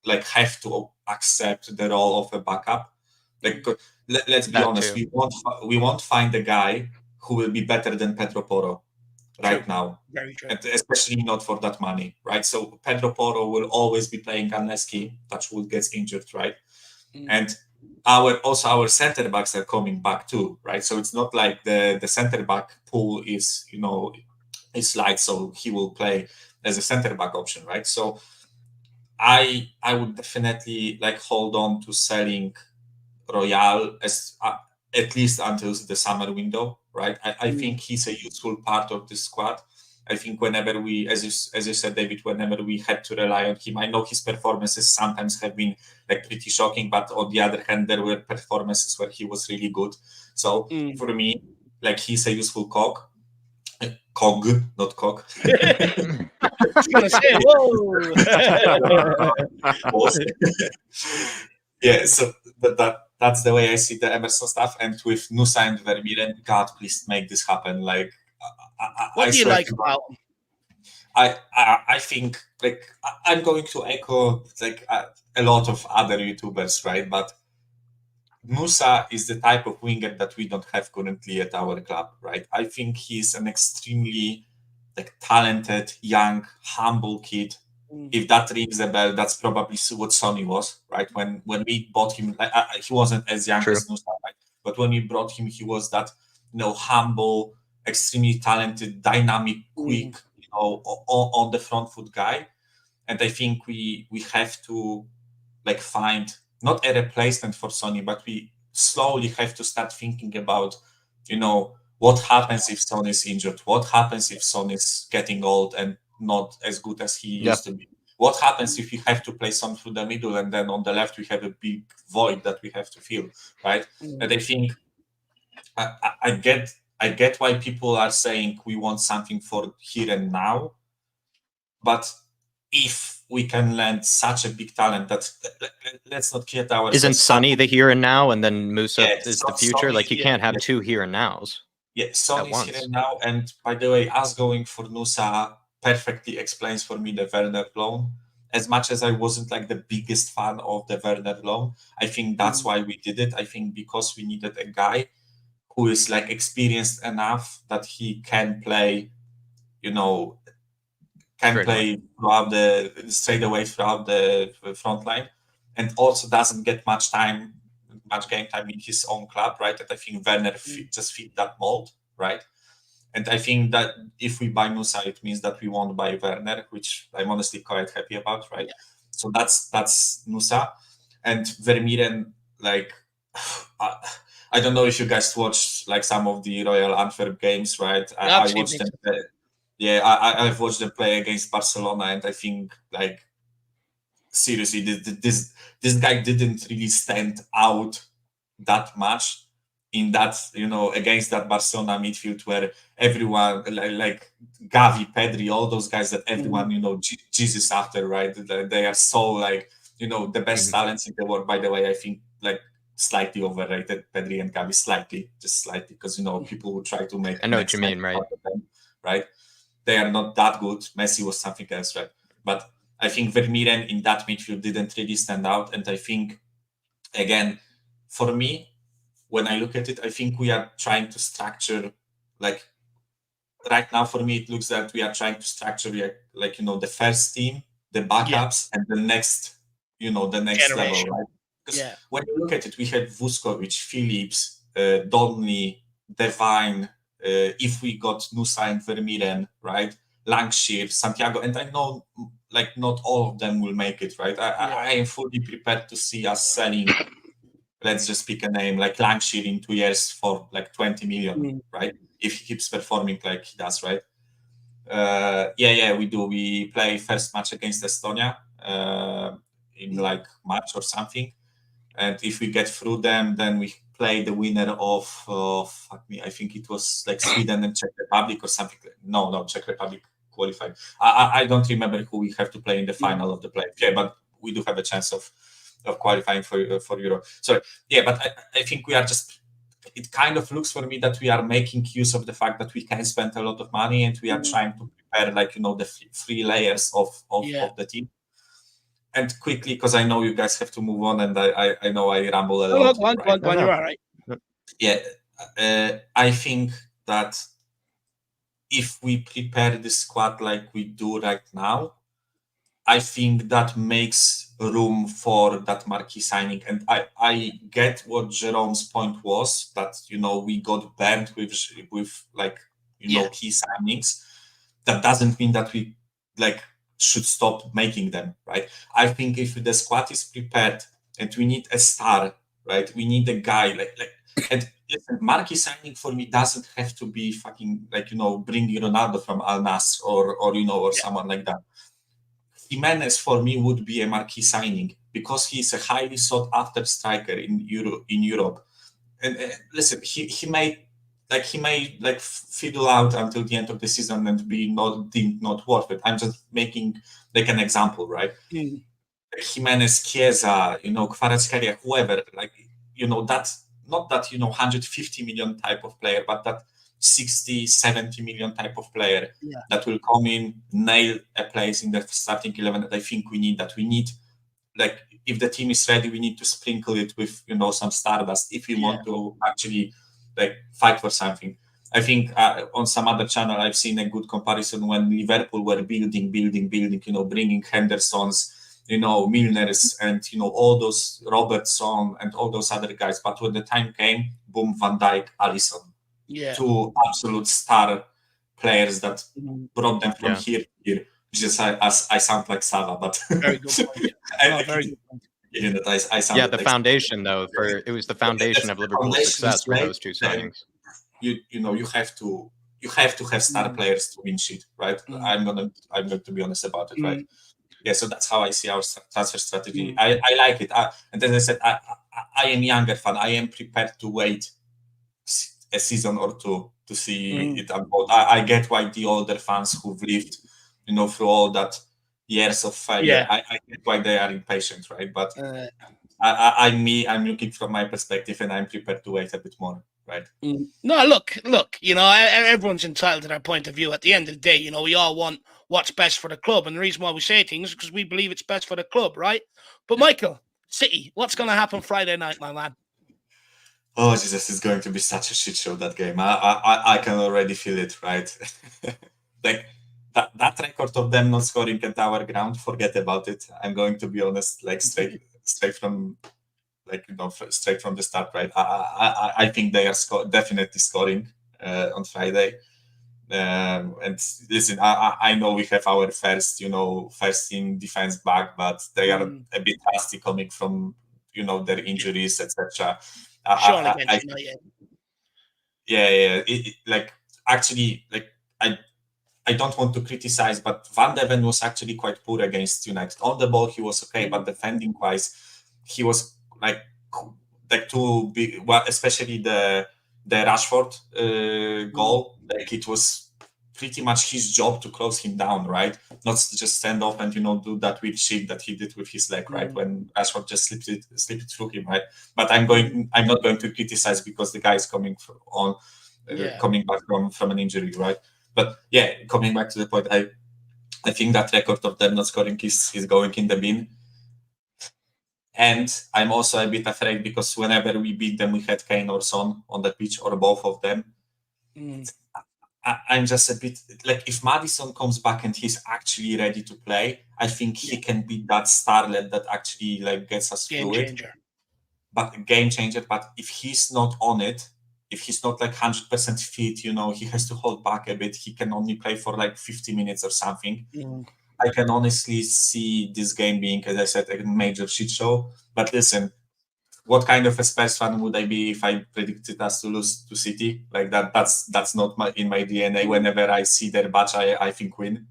like have to accept the role of a backup. Like, let's be honest, we won't find a guy who will be better than Pedro Porro right now. Very true. And especially not for that money, right? So Pedro Porro will always be playing unless he, touch wood, gets injured, right? And our center backs are coming back too, right? So it's not like the center back pool is is light, so he will play as a center back option, right? So I would definitely like hold on to selling Royal as at least until the summer window, right? I think he's a useful part of the squad. I think whenever we, as you said, David, whenever we had to rely on him, I know his performances sometimes have been like pretty shocking, but on the other hand, there were performances where he was really good. So for me, like, he's a useful cog, not cock. Gonna say, whoa. Yeah, so that's the way I see the Emerson stuff. And with Nusa and Vermieren, God, please make this happen. Like, what do you like about him? I think, like, I'm going to echo like a lot of other YouTubers, right? But Nusa is the type of winger that we don't have currently at our club, right? I think he's an extremely like talented, young, humble kid. If that rings a bell, that's probably what Sonny was, right? When we bought him, he wasn't as young as Nusa, right? But when we brought him, he was that humble, extremely talented, dynamic, quick, on the front foot guy. And I think we have to like find not a replacement for Sonny, but we slowly have to start thinking about, what happens if Son is injured? What happens if Son is getting old and not as good as he used to be? What happens if we have to play Son through the middle and then on the left we have a big void that we have to fill, right? And I think I get why people are saying we want something for here and now, but if we can land such a big talent, that let's not kid ourselves. Isn't Sonny the here and now, and then Musa is the future? Sonny, like, you can't have 2 here and nows. Yeah, Sonny's here and now. And by the way, us going for Nusa perfectly explains for me the Werner loan. As much as I wasn't like the biggest fan of the Werner loan, I think that's why we did it. I think because we needed a guy who is like experienced enough that he can play, straight away throughout the front line, and also doesn't get much game time in his own club, right? And I think Werner just fit that mold, right? And I think that if we buy Nusa, it means that we won't buy Werner, which I'm honestly quite happy about, right? Yeah. So that's Nusa. And Vermeeren, like, I don't know if you guys watched like some of the Royal Antwerp games, right? I watched them. I've watched them play against Barcelona, and I think, like, seriously, this guy didn't really stand out that much in that, against that Barcelona midfield where everyone, like Gavi, Pedri, all those guys that everyone, Jesus after, right? They are so, like, the best talents in the world. By the way, I think, like, slightly overrated, Pedri and Gavi, just slightly, because, people who try to make... I know what you mean, right? Right? They are not that good. Messi was something else, right? But I think Vermeeren in that midfield didn't really stand out. And I think, again, for me, when I look at it, I think we are trying to structure, like, right now, for me, it looks like we are trying to structure, like, the first team, the backups, and the next, the next generation level, right? Because when you look at it, we have Vuskovic, Phillips, Donnelly, Devine, if we got Nusa and Vermeeren, right? Lancashire, Santiago, and I know, like, not all of them will make it, right? I am fully prepared to see us selling, let's just pick a name, like Lancashire in 2 years for like 20 million, right? If he keeps performing like he does, right? We do. We play first match against Estonia in like March or something. And if we get through them, then we play the winner of I think it was like Sweden and Czech Republic or something. No, Czech Republic qualified. I don't remember who we have to play in the final of the play. Yeah, but we do have a chance of qualifying for Euro. So but I think we are just. It kind of looks for me that we are making use of the fact that we can spend a lot of money, and we are trying to prepare, like, the three layers of the team. And quickly, because I know you guys have to move on, and I know I ramble a lot. Go on, you're all right. Yeah, I think that if we prepare the squad like we do right now, I think that makes room for that marquee signing. And I get what Jerome's point was, that, we got burned with like, key signings. That doesn't mean that we, like, should stop making them, right? I think if the squad is prepared and we need a star, right? We need a guy and listen, marquee signing for me doesn't have to be fucking, like, bringing Ronaldo from Al Nassr or someone like that. Jimenez for me would be a marquee signing because he's a highly sought after striker in Europe. And listen, he may fiddle out until the end of the season and be deemed not worth it. I'm just making like an example, right? Jimenez, Chiesa, Kvaratskhelia, whoever, like, that's not that, 150 million type of player, but that 60, 70 million type of player that will come in, nail a place in the starting 11 that I think we need. That we need, like, if the team is ready, we need to sprinkle it with, some stardust if we want to actually, like, fight for something. I think on some other channel, I've seen a good comparison when Liverpool were building, bringing Hendersons, Milners, and, all those Robertson and all those other guys. But when the time came, boom, Van Dijk, Alisson. Two absolute star players that brought them from here to here. Just as I sound like Sava, but very good point. Very good point. I sound the foundation though. It was the foundation of Liverpool's success for those two signings. You have to have star players to win shit, right? I'm going to be honest about it, right? Yeah, so that's how I see our transfer strategy. I like it, and as I said, I am a younger fan. I am prepared to wait a season or two to see it unfold. I get why the older fans who've lived, through all that years of failure, I get why they are impatient, right? But I'm looking from my perspective, and I'm prepared to wait a bit more, right? No, look, everyone's entitled to their point of view. At the end of the day, we all want what's best for the club, and the reason why we say things is because we believe it's best for the club, right? But Michael, City, what's going to happen Friday night, my man? Oh Jesus, it's going to be such a shit show, that game. I can already feel it, right? Like that record of them not scoring at our ground, forget about it. I'm going to be honest, like straight from, like, straight from the start, right? I think they are definitely scoring on Friday. And listen, I know we have our first team defense back, but they are a bit rusty coming from their injuries, etc. Sean against United. Yeah. Like, actually, like, I don't want to criticize, but Van de Ven was actually quite poor against United. On the ball, he was okay, but defending wise, he was like too big. Well, especially the Rashford goal. Like, it was pretty much his job to close him down, right? Not just stand off and do that weird shit that he did with his leg, right? When Rashford just slipped it through him, right? But I'm not going to criticize because the guy is coming back from an injury, right? But yeah, coming back to the point, I think that record of them not scoring is going in the bin. And I'm also a bit afraid because whenever we beat them, we had Kane or Son on the pitch, or both of them. I'm just a bit like, if Maddison comes back and he's actually ready to play, I think he can be that starlet that actually like gets us through it. But game changer. But if he's not on it, if he's not like 100% fit, he has to hold back a bit. He can only play for like 50 minutes or something. I can honestly see this game being, as I said, a major shit show. But listen, what kind of a Spurs fan would I be if I predicted us to lose to City? Like that. That's not in my DNA. Whenever I see their badge, I think win.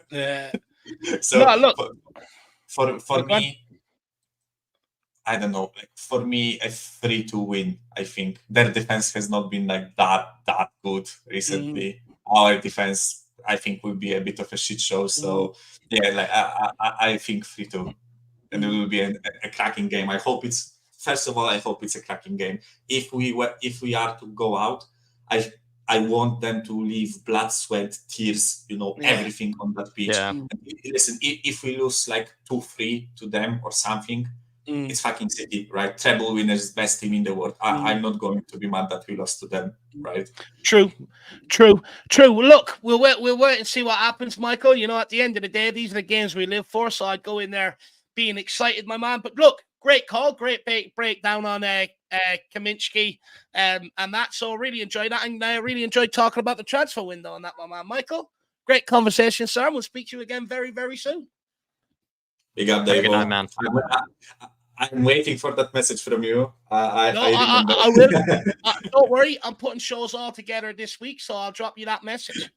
Yeah. So no, look, for me, I don't know. Like, for me, a 3-2 win. I think their defense has not been like that good recently. Our defense, I think, will be a bit of a shit show. So yeah, like I think 3-2, and it will be a cracking game. I hope it's. First of all, I hope it's a cracking game. If we are to go out, I want them to leave blood, sweat, tears, everything on that pitch. Yeah. Listen, if we lose like 2-3 to them or something, it's fucking City, right? Treble winners, best team in the world. I'm not going to be mad that we lost to them, right? True. Well, look, we'll wait and see what happens, Michael. At the end of the day, these are the games we live for, so I'd go in there being excited, my man. But look, great call, great breakdown on Kaminsky, and that. So really enjoyed that, and I really enjoyed talking about the transfer window on that, my man. Michael, great conversation, sir. We'll speak to you again very, very soon. Big up, Dave. Good night, man. I'm waiting for that message from you. I will. Don't worry, I'm putting shows all together this week, so I'll drop you that message.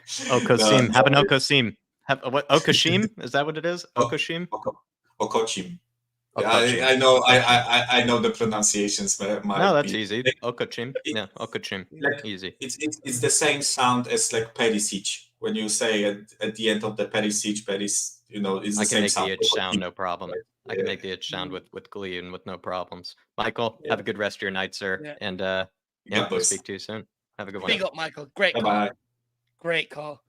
Okosim. Have an Okosim. What, Okoshim? Is that what it is? Okoshim? Okochim. I know. I know the pronunciations. No, that's easy. Okochim. Yeah, Okochim. Like, easy. It's the same sound as like Perisic. When you say at the end of the Perisic, it's the same sound. I can make the itch sound, no problem. I can make the itch sound with glee and with no problems. Michael, have a good rest of your night, sir. Yeah. And we'll speak to you soon. Have a good one. Big up, Michael. Great call. Bye-bye. Great call.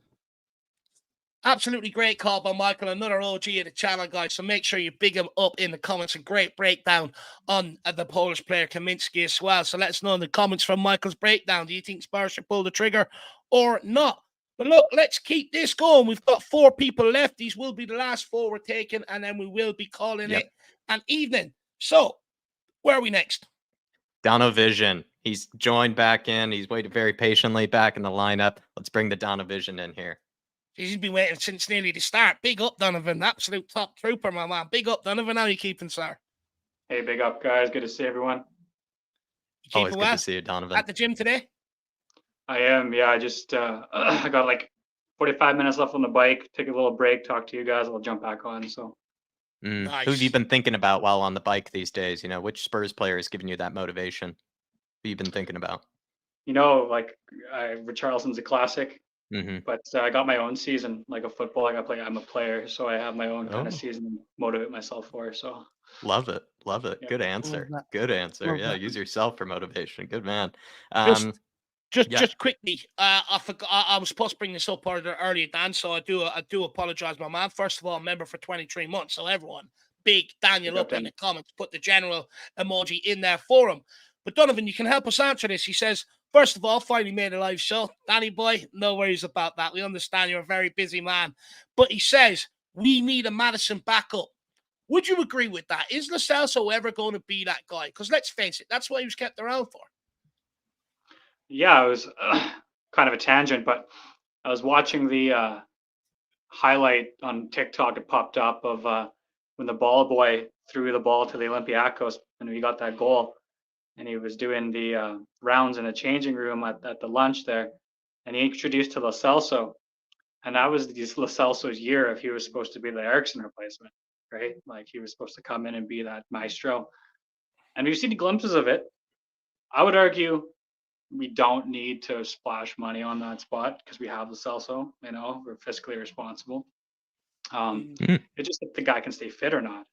Absolutely great call by Michael, another OG of the channel, guys. So make sure you big him up in the comments. A great breakdown on the Polish player Kaminsky as well. So let us know in the comments from Michael's breakdown. Do you think Spurs should pull the trigger or not? But look, let's keep this going. We've got 4 people left. These will be the last 4 we're taking, and then we will be calling it an evening. So where are we next? Donovision. He's joined back in. He's waited very patiently back in the lineup. Let's bring the Donovision in here. He's been waiting since nearly the start. Big up, Donovan. Absolute top trooper, my man. Big up, Donovan. How are you keeping, sir? Hey, big up, guys. Good to see everyone. Always good to see you, Donovan. At the gym today? I am. Yeah, I just I got like 45 minutes left on the bike. Take a little break, talk to you guys. I'll jump back on. So, Nice. Who have you been thinking about while on the bike these days? Which Spurs player is giving you that motivation? Who you been thinking about? Like Richarlison's a classic. Mm-hmm. But I got my own season, like a football. I'm a player, so I have my own kind of season to motivate myself for. So love it. Yeah. Good answer. Good answer. Yeah, use yourself for motivation. Good man. Just quickly, I forgot. I was supposed to bring this up earlier, Dan. So I do apologize, my man. First of all, member for 23 months. So everyone, big Daniel up in the comments. Put the general emoji in there for him. But Donovan, you can help us answer this. He says, first of all, finally made a live show. Danny boy, no worries about that. We understand you're a very busy man. But he says, we need a Maddison backup. Would you agree with that? Is Lo Celso ever going to be that guy? Because let's face it, that's what he was kept around for. Yeah, it was kind of a tangent, but I was watching the highlight on TikTok. It popped up of when the ball boy threw the ball to the Olympiacos and we got that goal. And he was doing the rounds in the changing room at the lunch there. And he introduced to Lo Celso. And that was Lo Celso's year if he was supposed to be the Emerson replacement, right? Like he was supposed to come in and be that maestro. And we've seen glimpses of it. I would argue we don't need to splash money on that spot because we have Lo Celso, you know, we're fiscally responsible. It's just if the guy can stay fit or not,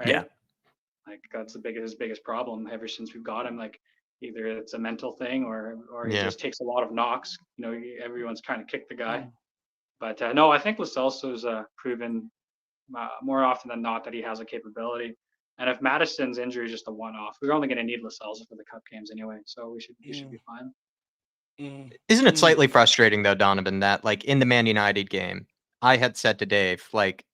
right? Yeah. Like that's his biggest problem ever since we've got him. Like either it's a mental thing or he just takes a lot of knocks. You know, everyone's trying to kick the guy. But no, I think Lo Celso's proven more often than not that he has a capability. And if Maddison's injury is just a one-off, we're only going to need Lo Celso for the cup games anyway, so we should be fine. Isn't it slightly frustrating though, Donovan, that like in the Man United game, I had said to Dave, like,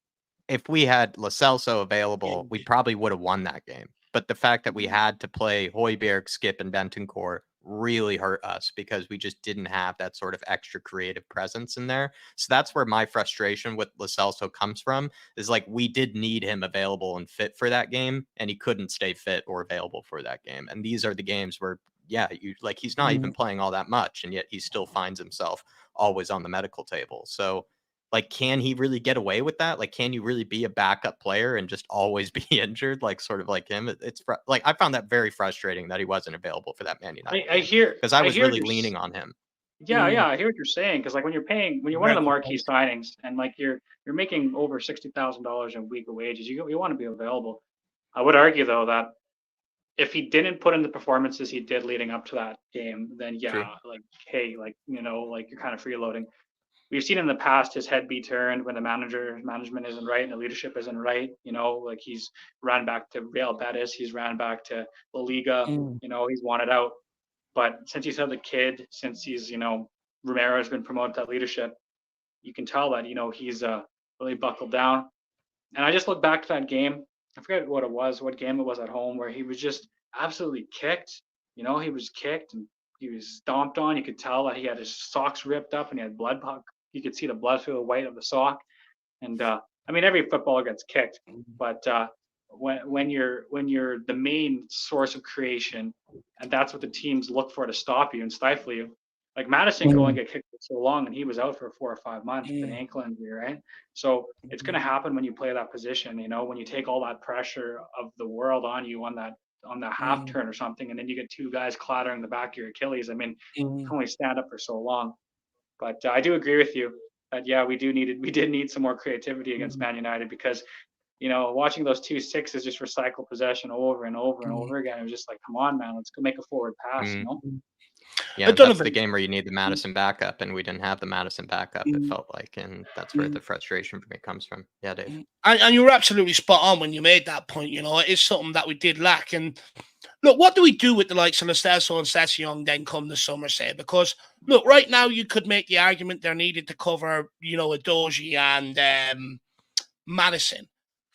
if we had Lo Celso available, we probably would have won that game. But the fact that we had to play Højbjerg, Skip, and Bentancur really hurt us because we just didn't have that sort of extra creative presence in there. So that's where my frustration with Lo Celso comes from, is like we did need him available and fit for that game, and he couldn't stay fit or available for that game. And these are the games where, yeah, you like he's not even playing all that much, and yet he still finds himself always on the medical table. So like, can he really get away with that? Like, can you really be a backup player and just always be injured? Like, sort of like him. It's like I found that very frustrating that he wasn't available for that Man United. I hear because I was really leaning on him. Yeah, I hear what you're saying. Because like when you're one of the marquee signings, and like you're making over $60,000 a week of wages, you want to be available. I would argue though that if he didn't put in the performances he did leading up to that game, then like hey, like you know, like you're kind of freeloading. We've seen in the past his head be turned when the management isn't right and the leadership isn't right. You know, like he's ran back to Real Betis, he's ran back to La Liga. You know, he's wanted out. But since he's had the kid, since he's Romero has been promoted to leadership, you can tell that he's really buckled down. And I just look back to that game. I forget what game it was at home, where he was just absolutely kicked. He was kicked and he was stomped on. You could tell that he had his socks ripped up and he had blood. You could see the blood through the white of the sock. And I mean, every footballer gets kicked, but when you're the main source of creation, and that's what the teams look for to stop you and stifle you. Like Maddison could only get kicked for so long, and he was out for 4 or 5 months with an ankle injury, right? So it's going to happen when you play that position. When you take all that pressure of the world on you on the half turn or something, and then you get 2 guys clattering the back of your Achilles. I mean, you can only stand up for so long. But I do agree with you that we did need some more creativity against Man United, because watching those 2 sixes just recycle possession over and over and over again, it was just like, come on, man, let's go make a forward pass. Yeah, that's the game where you need the Maddison backup, and we didn't have the Maddison backup, it felt like, and that's where the frustration for me comes from. Yeah, Dave. And you were absolutely spot on when you made that point. It is something that we did lack. And look, what do we do with the likes of Lo Celso and Sessegnon then come the summer, say? Because look, right now you could make the argument they're needed to cover, Edozie and Maddison.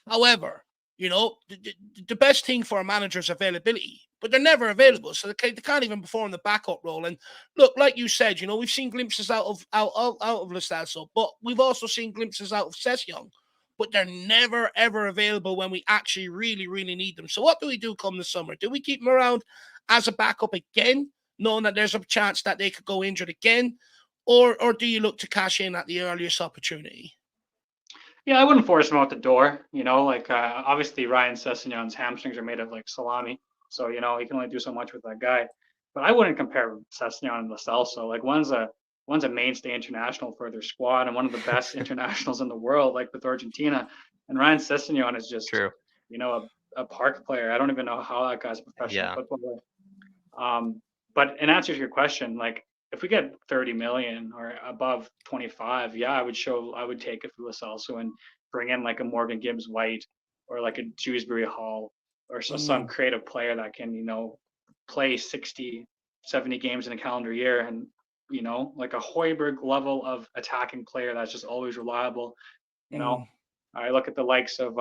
However, the best thing for a manager is availability, but they're never available, so they can't even perform the backup role. And look, like you said, we've seen glimpses out of Lo Celso, but we've also seen glimpses out of Sessegnon, but they're never ever available when we actually really, really need them. So what do we do come the summer? Do we keep them around as a backup again, knowing that there's a chance that they could go injured again, or do you look to cash in at the earliest opportunity? Yeah, I wouldn't force him out the door. Obviously Ryan Sessegnon's hamstrings are made of like salami, so he can only do so much with that guy. But I wouldn't compare Sessegnon and Lo Celso. Like one's a mainstay international for their squad and one of the best internationals in the world, like with Argentina. And Ryan Sessegnon is just a park player. I don't even know how that guy's a professional footballer. But in answer to your question, like if we get 30 million or above 25, I would take it for Lo Celso and bring in like a Morgan Gibbs White or like a Dewsbury Hall or some creative player that can, play 60, 70 games in a calendar year, and like a Hoiberg level of attacking player that's just always reliable. I look at the likes of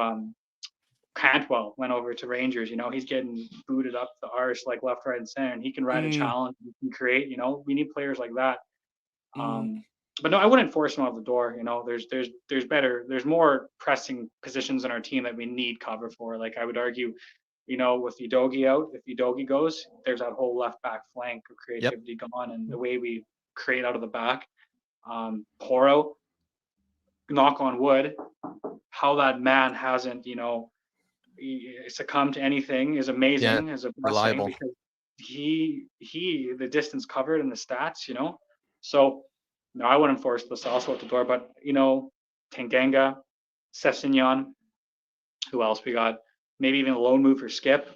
Cantwell, went over to Rangers. He's getting booted up the arse like left, right, and center, and he can ride a challenge. He can create. We need players like that. But no, I wouldn't force him out the door. There's more pressing positions in our team that we need cover for. Like I would argue, with Udogie out, if Udogie goes, there's that whole left back flank of creativity gone, and the way we create out of the back. Poro, knock on wood, how that man hasn't, succumbed to anything is amazing. Is a blessing, reliable. because he the distance covered and the stats, So no, I wouldn't force Lascelles out the door, but Tanganga, Sessignon, who else we got? Maybe even a loan move for Skip.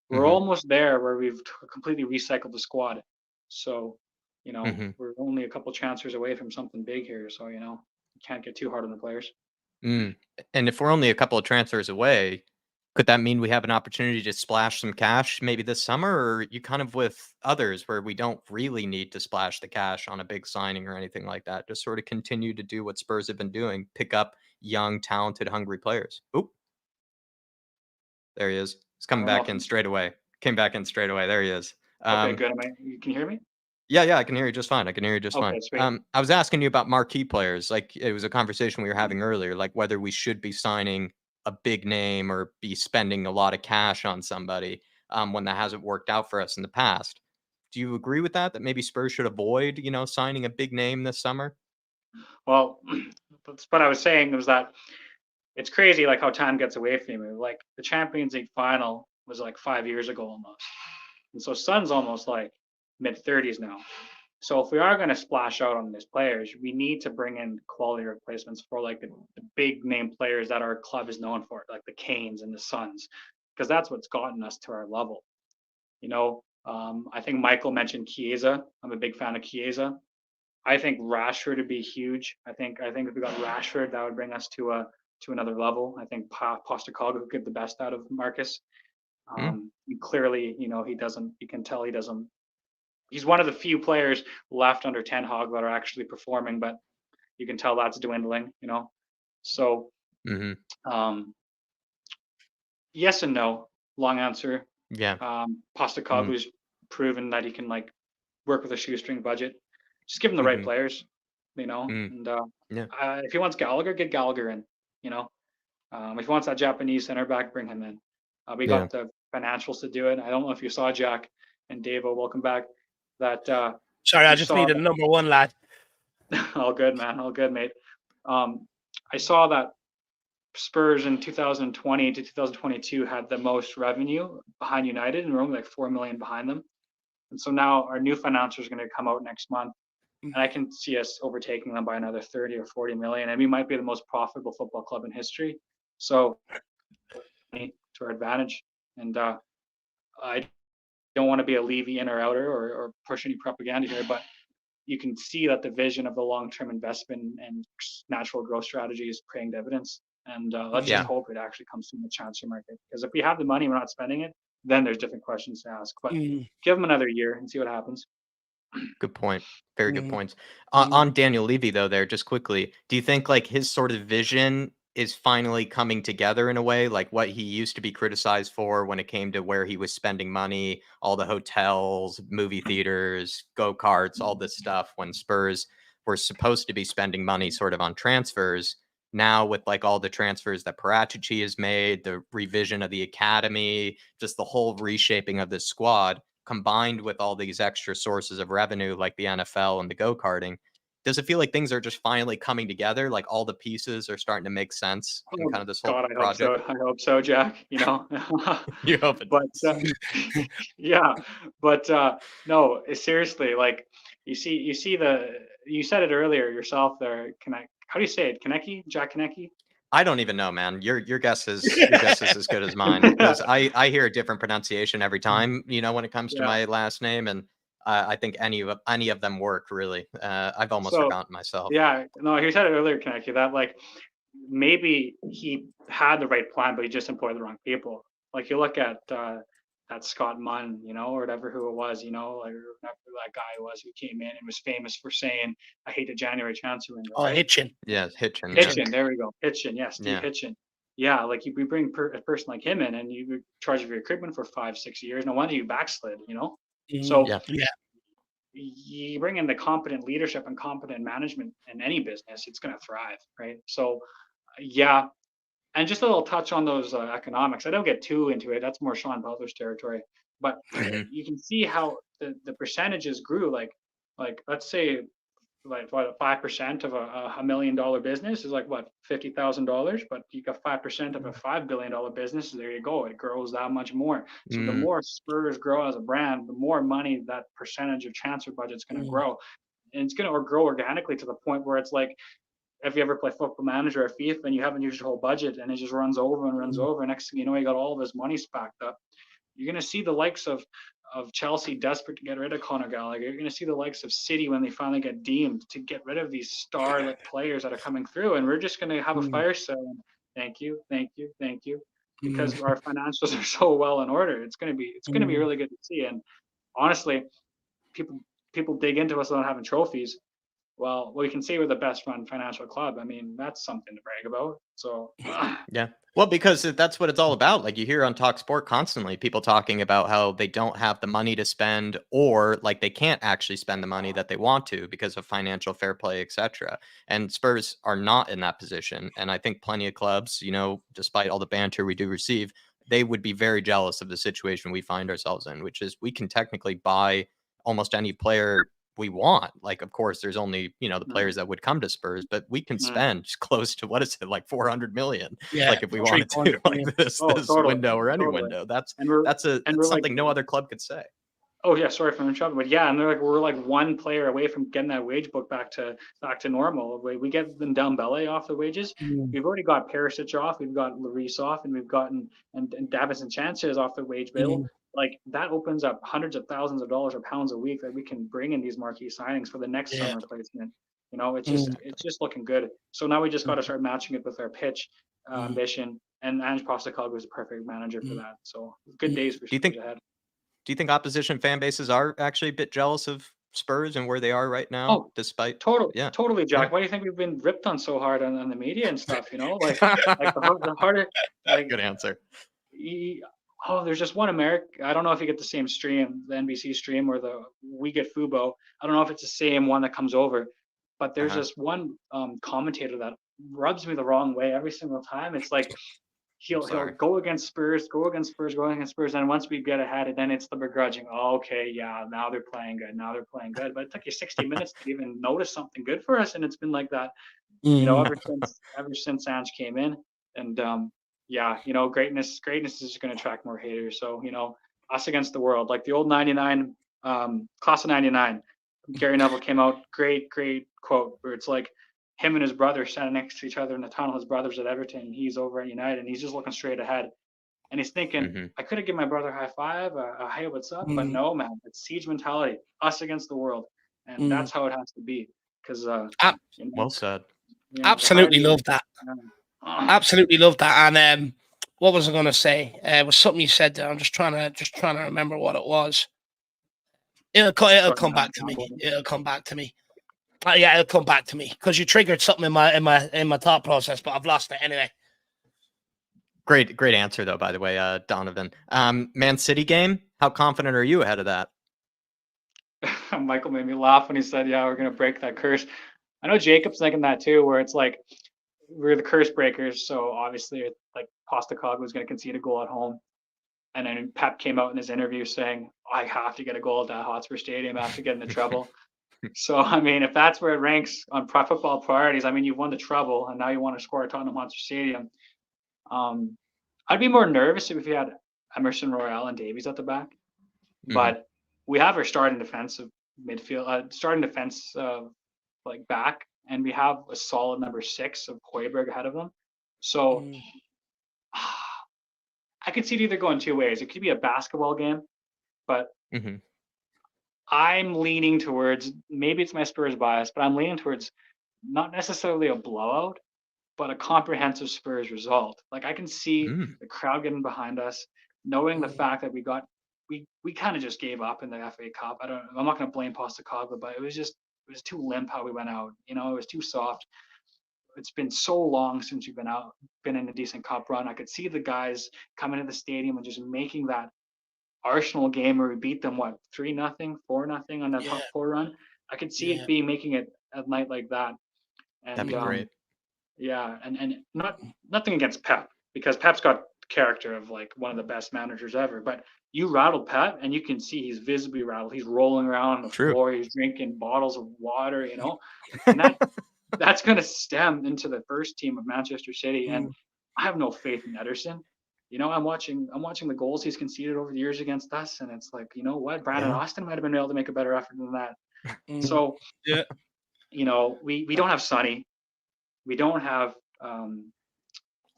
We're almost there where we've completely recycled the squad. So, we're only a couple chancers away from something big here. So, you can't get too hard on the players. And if we're only a couple of transfers away, could that mean we have an opportunity to splash some cash maybe this summer? Or are you kind of with others where we don't really need to splash the cash on a big signing or anything like that? Just sort of continue to do what Spurs have been doing, pick up young, talented, hungry players. Oop. There he is. He's coming back in straight away. Came back in straight away. There he is. Okay, good. You can hear me? Yeah, I can hear you just fine. Okay, sweet. I was asking you about marquee players. Like it was a conversation we were having earlier, like whether we should be signing a big name or be spending a lot of cash on somebody when that hasn't worked out for us in the past. Do you agree with that? That maybe Spurs should avoid, signing a big name this summer? Well, that's what I was saying was that it's crazy, like how time gets away from you. Like the Champions League final was like 5 years ago almost, and so Son's almost like mid-30s now. So if we are going to splash out on these players, we need to bring in quality replacements for like the big name players that our club is known for, like the Canes and the Suns, because that's what's gotten us to our level. I think Michael mentioned Chiesa. I'm a big fan of Chiesa. I think Rashford would be huge. I think if we got Rashford, that would bring us to another level. I think Postecoglou would get the best out of Marcus. Clearly, he doesn't. You can tell he doesn't. He's one of the few players left under Ten Hag that are actually performing, but you can tell that's dwindling. So yes and no. Long answer. Yeah. Postecoglou's proven that he can like work with a shoestring budget. Just give him the right players, And if he wants Gallagher, get Gallagher in. If he wants that Japanese center back, bring him in. We got the financials to do it. I don't know if you saw Jack and Davo. Welcome back. Sorry, I just needed a number one lad. All good, man. All good, mate. I saw that Spurs in 2020 to 2022 had the most revenue behind United, and we're only like 4 million behind them. And so now our new financials are going to come out next month, and I can see us overtaking them by another 30 or 40 million, and we might be the most profitable football club in history. So to our advantage, and I don't want to be a Levy in or outer or push any propaganda here, but you can see that the vision of the long-term investment and natural growth strategy is paying dividends. And let's just hope it actually comes from the transfer market. Because if we have the money, we're not spending it, then there's different questions to ask. But give them another year and see what happens. Good point. Very good points. On Daniel Levy, though, there, just quickly, do you think like his sort of vision is finally coming together in a way, like what he used to be criticized for when it came to where he was spending money, all the hotels, movie theaters, go-karts, all this stuff, when Spurs were supposed to be spending money sort of on transfers? Now with like all the transfers that Paratici has made, the revision of the academy, just the whole reshaping of this squad, combined with all these extra sources of revenue like the NFL and the go-karting, does it feel like things are just finally coming together? Like all the pieces are starting to make sense in kind of this whole project? I hope so, Jack. You hope it does. But no, seriously, like you said it earlier yourself there. How do you say it? Konecki? Jack Konecki? I don't even know, man. Your guess is as good as mine, because I hear a different pronunciation every time, when it comes to my last name, and I think any of them work really. I've almost forgotten myself. Yeah, no, he said it earlier, Konecki, that like maybe he had the right plan, but he just employed the wrong people. Like you look at the Scott Munn, or whatever who it was, like whoever that guy was who came in and was famous for saying, "I hate the January transfer window." Oh, Right? Hitchin. Yeah, Hitchin. Yeah. Hitchin, there we go. Hitchin, yeah, Steve Yeah. Hitchin. Yeah, like we bring a person like him in, and you charge of your equipment for 5-6 years. No wonder you backslid. So Yeah. Yeah. you bring in the competent leadership and competent management in any business, it's going to thrive, right? So, yeah. And just a little touch on those economics. I don't get too into it. That's more Sean Butler's territory. But Mhm. you can see how the percentages grew. Like let's say like what 5% of a $1 million business is like what $50,000, but you got 5% of a $5 billion business. There you go. It grows that much more. So the Mm. more Spurs grow as a brand, the more money that percentage of transfer budget's going to grow, and it's going to grow organically to the point where it's like, if you ever play Football Manager or FIFA and you haven't used your whole budget and it just runs over and runs over, next thing you know, you got all of this money spacked up. You're going to see the likes of Chelsea desperate to get rid of Conor Gallagher. You're going to see the likes of City when they finally get deemed to get rid of these starlet players that are coming through. And we're just going to have a fire sale. And thank you, thank you, thank you, because our financials are so well in order. It's going to be really good to see. And honestly, people dig into us without having trophies. Well, we can say we're the best run financial club. I mean, that's something to brag about. So, Yeah. Well, because that's what it's all about. Like you hear on Talk Sport constantly, people talking about how they don't have the money to spend, or like they can't actually spend the money that they want to because of financial fair play, etc. And Spurs are not in that position. And I think plenty of clubs, despite all the banter we do receive, they would be very jealous of the situation we find ourselves in, which is we can technically buy almost any player we want. Like, of course, there's only, the players that would come to Spurs, but we can spend close to, what is it, like 400 million? Yeah. Like if we wanted to, like this totally, window or any totally. window. That's we're something like, no other club could say. Oh yeah, sorry for interrupting, but yeah, and we're like one player away from getting that wage book back to normal. We get them Dembele off the wages. We've already got Perisic off. We've got Lloris off, and we've gotten and Davinson Sanchez off the wage bill. Like that opens up hundreds of thousands of dollars or pounds a week that we can bring in these marquee signings for the next summer placement. It's just looking good. So now we just got to start matching it with our pitch ambition, and Ange Postecoglou is a perfect manager for that. So good days for Spurs ahead. Do you think opposition fan bases are actually a bit jealous of Spurs and where they are right now? Oh, despite totally, Jack. Yeah. Why do you think we've been ripped on so hard on the media and stuff? Like the harder. Like, good answer. There's just one American. I don't know if you get the same stream, the NBC stream, or we get Fubo. I don't know if it's the same one that comes over, but there's this one commentator that rubs me the wrong way every single time. It's like he'll go against Spurs, and once we get ahead, and then it's the begrudging. Oh, okay, yeah, now they're playing good. But it took you 60 minutes to even notice something good for us, and it's been like that, ever since Ange came in. And greatness is just going to attract more haters. So us against the world, like the old 99, class of 99. Gary Neville came out, great quote where it's like him and his brother standing next to each other in the tunnel. His brother's at Everton, and he's over at United, and he's just looking straight ahead. And he's thinking, I could have given my brother a high five, hey, what's up? But no, man, it's siege mentality, us against the world. And that's how it has to be. Because well said. Absolutely love that. Absolutely love that. And what was I going to say? It was something you said there. I'm just trying to remember what it was. It'll come back to me. It'll come back to me. Yeah, it'll come back to me because you triggered something in my thought process, but I've lost it anyway. Great answer though, by the way, Donovan. Man City game. How confident are you ahead of that? Michael made me laugh when he said, "Yeah, we're gonna break that curse." I know Jacob's thinking that too, where it's like we're the curse breakers. So obviously, like Postecoglou was gonna concede a goal at home, and then Pep came out in his interview saying, "I have to get a goal at that Hotspur Stadium after getting the treble." So, I mean, if that's where it ranks on football priorities, I mean, you've won the treble and now you want to score at Tottenham Hotspur Stadium. I'd be more nervous if we had Emerson, Royale, and Davies at the back. But we have our starting defensive midfield, like back, and we have a solid number 6 of Højbjerg ahead of them. So I could see it either going two ways. It could be a basketball game, but I'm leaning towards, maybe it's my Spurs bias, but I'm leaning towards not necessarily a blowout, but a comprehensive Spurs result. Like I can see the crowd getting behind us, knowing the fact that we got we kind of just gave up in the FA Cup. I'm not going to blame Postecoglou, but it was too limp how we went out. You know, it was too soft. It's been so long since we've been in a decent cup run. I could see the guys coming to the stadium and just making that Arsenal game where we beat them 3-0, 4-0 on that top 4 run. I could see it being making it a night like that. And That'd be great. Yeah, and nothing against Pep, because Pep's got character of like one of the best managers ever. But you rattle Pep, and you can see he's visibly rattled. He's rolling around on the floor. He's drinking bottles of water, you know, and that's going to stem into the first team of Manchester City. And I have no faith in Ederson. You know, I'm watching the goals he's conceded over the years against us, and it's like, you know what, Brandon Austin might have been able to make a better effort than that. So, you know, we don't have Sonny. We don't have,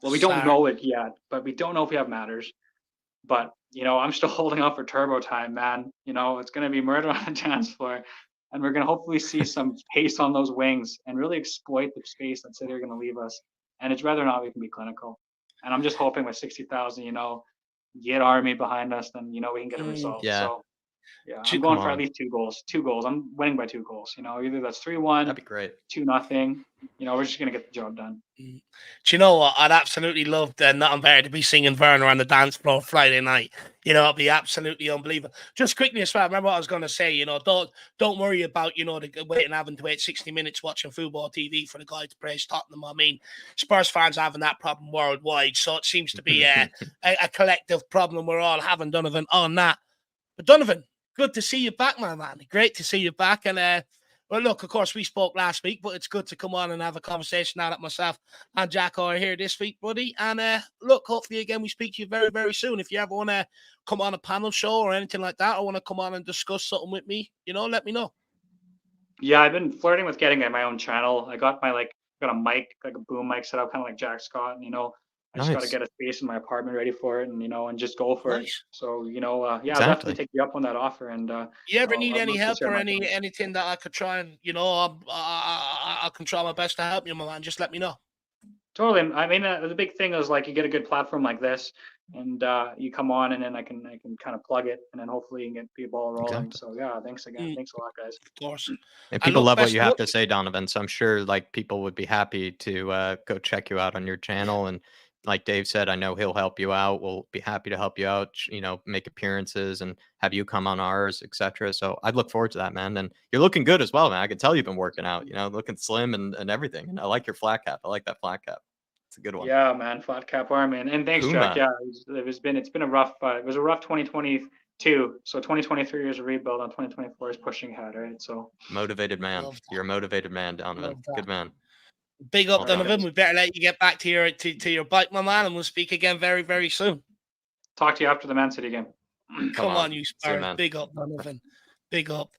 we don't know it yet, but we don't know if we have Matters. But, you know, I'm still holding out for turbo time, man. You know, it's going to be murder on the dance floor. And we're going to hopefully see some pace on those wings and really exploit the space that City are going to leave us. And it's whether or not we can be clinical. And I'm just hoping with 60,000, you know, get Army behind us, then, you know, we can get a result. Yeah. So, yeah, I'm going for at least 2 goals. 2 goals. I'm winning by 2 goals. You know, either that's 3-1, that'd be great. 2-0. You know, we're just gonna get the job done. Do you know what? I'd absolutely love nothing better to be singing Werner on the dance floor Friday night. You know, it'd be absolutely unbelievable. Just quickly as well, remember what I was going to say. You know, don't worry about, you know, having to wait 60 minutes watching football TV for the guy to praise Tottenham. I mean, Spurs fans are having that problem worldwide, so it seems to be a collective problem we're all having, Donovan, on that. But Donovan, good to see you back, my man. Great to see you back. And well, look, of course, we spoke last week, but it's good to come on and have a conversation now that myself and Jack are here this week, buddy. And look, hopefully, again, we speak to you very, very soon. If you ever want to come on a panel show or anything like that, or want to come on and discuss something with me, you know, let me know. Yeah, I've been flirting with getting my own channel. I got got a mic, like a boom mic set up, kind of like Jack Scott, and, you know, I just got to get a space in my apartment ready for it, and, you know, and just go for it. So, you know, I'll definitely take you up on that offer. And you ever need any help or anything that I could try and, you know, I can try my best to help you, my man. Just let me know. Totally. I mean, the big thing is like you get a good platform like this, and you come on, and then I can kind of plug it, and then hopefully you can get people rolling. So yeah, thanks again. Thanks a lot, guys. Of course. And people love what you have to say, Donovan. So I'm sure like people would be happy to go check you out on your channel. And like Dave said, I know he'll help you out. We'll be happy to help you out, you know, make appearances and have you come on ours, etc. So I'd look forward to that, man. And you're looking good as well, man. I can tell you've been working out, you know, looking slim and everything. And I like your flat cap. I like that flat cap. It's a good one. Yeah, man. Flat cap arm, and thanks, Jack. Yeah, it's been a rough 2022. So 2023 is a rebuild, and 2024 is pushing ahead, right? So motivated man. You're a motivated man, Donovan. Good man. Big up, Donovan. We better let you get back to your bike, my man, and we'll speak again very, very soon. Talk to you after the Man City game. Come on, you Spurs. Big up, Donovan. Big up.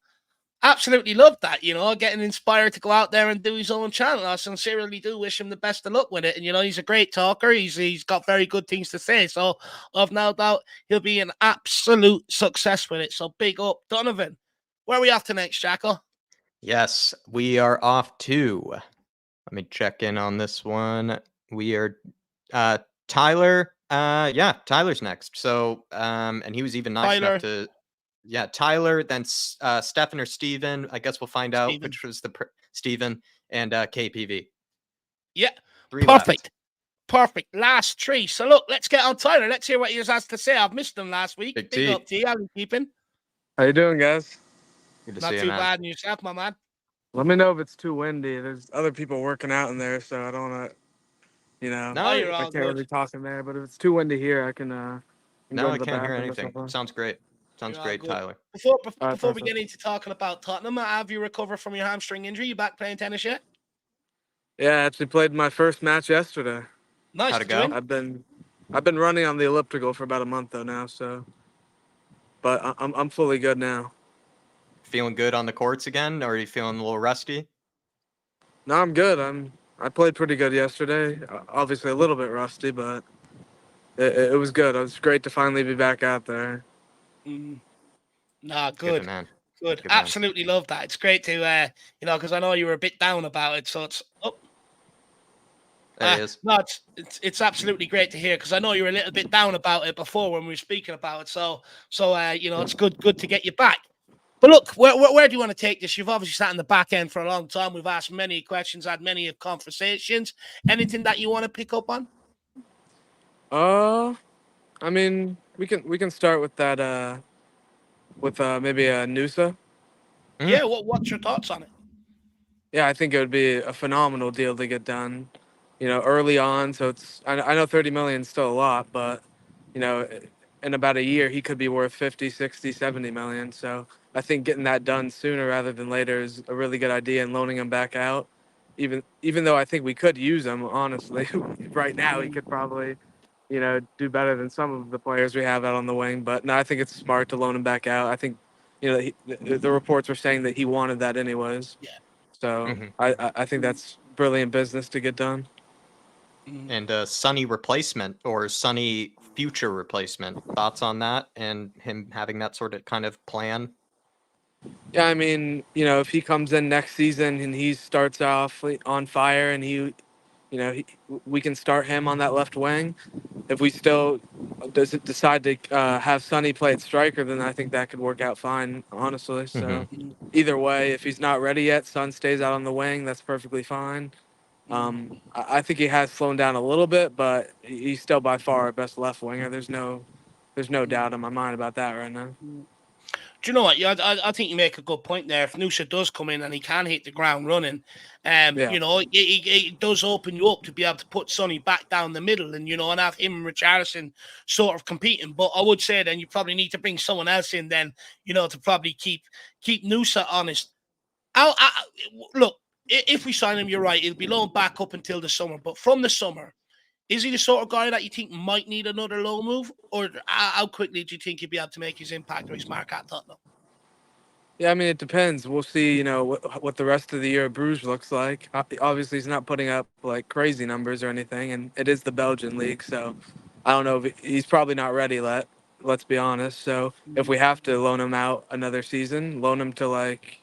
Absolutely love that, you know, getting inspired to go out there and do his own channel. I sincerely do wish him the best of luck with it. And, you know, he's a great talker. He's got very good things to say. So I've no doubt he'll be an absolute success with it. So big up, Donovan. Where are we off to next, Jacko? Yes, we are off to, let me check in on this one. We are Tyler. Tyler's next. So, and he was even nice enough to, Tyler, then Stefan or Steven. I guess we'll find out which was the Steven and KPV. Yeah, 3 perfect. left. Perfect. Last 3. So look, let's get on Tyler. Let's hear what he has to say. I've missed him last week. Big up to you. How are you keeping? How you doing, guys? Good to Not see you, too man. bad in yourself, my man. Let me know if it's too windy. There's other people working out in there, so I don't want to, you know, you're all I can't really talk in there. But if it's too windy here, I can No, go I to the can't hear bathroom or anything. something. Sounds great. Sounds great, Tyler. Before we get into talking about Tottenham, have you recovered from your hamstring injury? You back playing tennis yet? Yeah, I actually played my first match yesterday. Nice. How'd it go? I've been running on the elliptical for about a month though now, so. But I'm fully good now. Feeling good on the courts again, or are you feeling a little rusty? No, I'm good. I played pretty good yesterday. Obviously a little bit rusty, but it was good. It was great to finally be back out there. Nah, good. Man. Good. Absolutely love that. It's great to, you know, because I know you were a bit down about it. So it's There he is. No, it's absolutely great to hear, because I know you were a little bit down about it before when we were speaking about it. So you know, it's good to get you back. But look, where do you want to take this? You've obviously sat in the back end for a long time. We've asked many questions, had many conversations. Anything that you want to pick up on? I mean, we can start with that. With maybe a Nusa. Yeah. What's your thoughts on it? Yeah, I think it would be a phenomenal deal to get done, you know, early on. So I know 30 million is still a lot, but, you know, in about a year, he could be worth 50, 60, 70 million. So I think getting that done sooner rather than later is a really good idea, and loaning him back out, even though I think we could use him, honestly, right now, he could probably, you know, do better than some of the players we have out on the wing. But no, I think it's smart to loan him back out. I think, you know, the reports were saying that he wanted that anyways. Yeah. So I think that's brilliant business to get done. And a Sonny replacement or Sonny future replacement. Thoughts on that and him having that sort of kind of plan? Yeah, I mean, you know, if he comes in next season and he starts off on fire, and we can start him on that left wing. If we still decide to have Sonny play at striker, then I think that could work out fine, honestly. So either way, if he's not ready yet, Son stays out on the wing. That's perfectly fine. I think he has slowed down a little bit, but he's still by far our best left winger. There's no doubt in my mind about that right now. Do you know what? Yeah, I think you make a good point there. If Nusa does come in and he can hit the ground running, you know, it does open you up to be able to put Sonny back down the middle, and, you know, and have him and Richarlison sort of competing. But I would say then you probably need to bring someone else in then, you know, to probably keep Nusa honest. Look, if we sign him, you're right, he'll be loaned back up until the summer. But from the summer, is he the sort of guy that you think might need another loan move? Or how quickly do you think he'll be able to make his impact or his mark at Tottenham? Yeah, I mean, it depends. We'll see, you know, what the rest of the year of Bruges looks like. Obviously, he's not putting up, like, crazy numbers or anything, and it is the Belgian league, so I don't know. He's probably not ready yet, let's be honest. So if we have to loan him out another season, loan him to, like,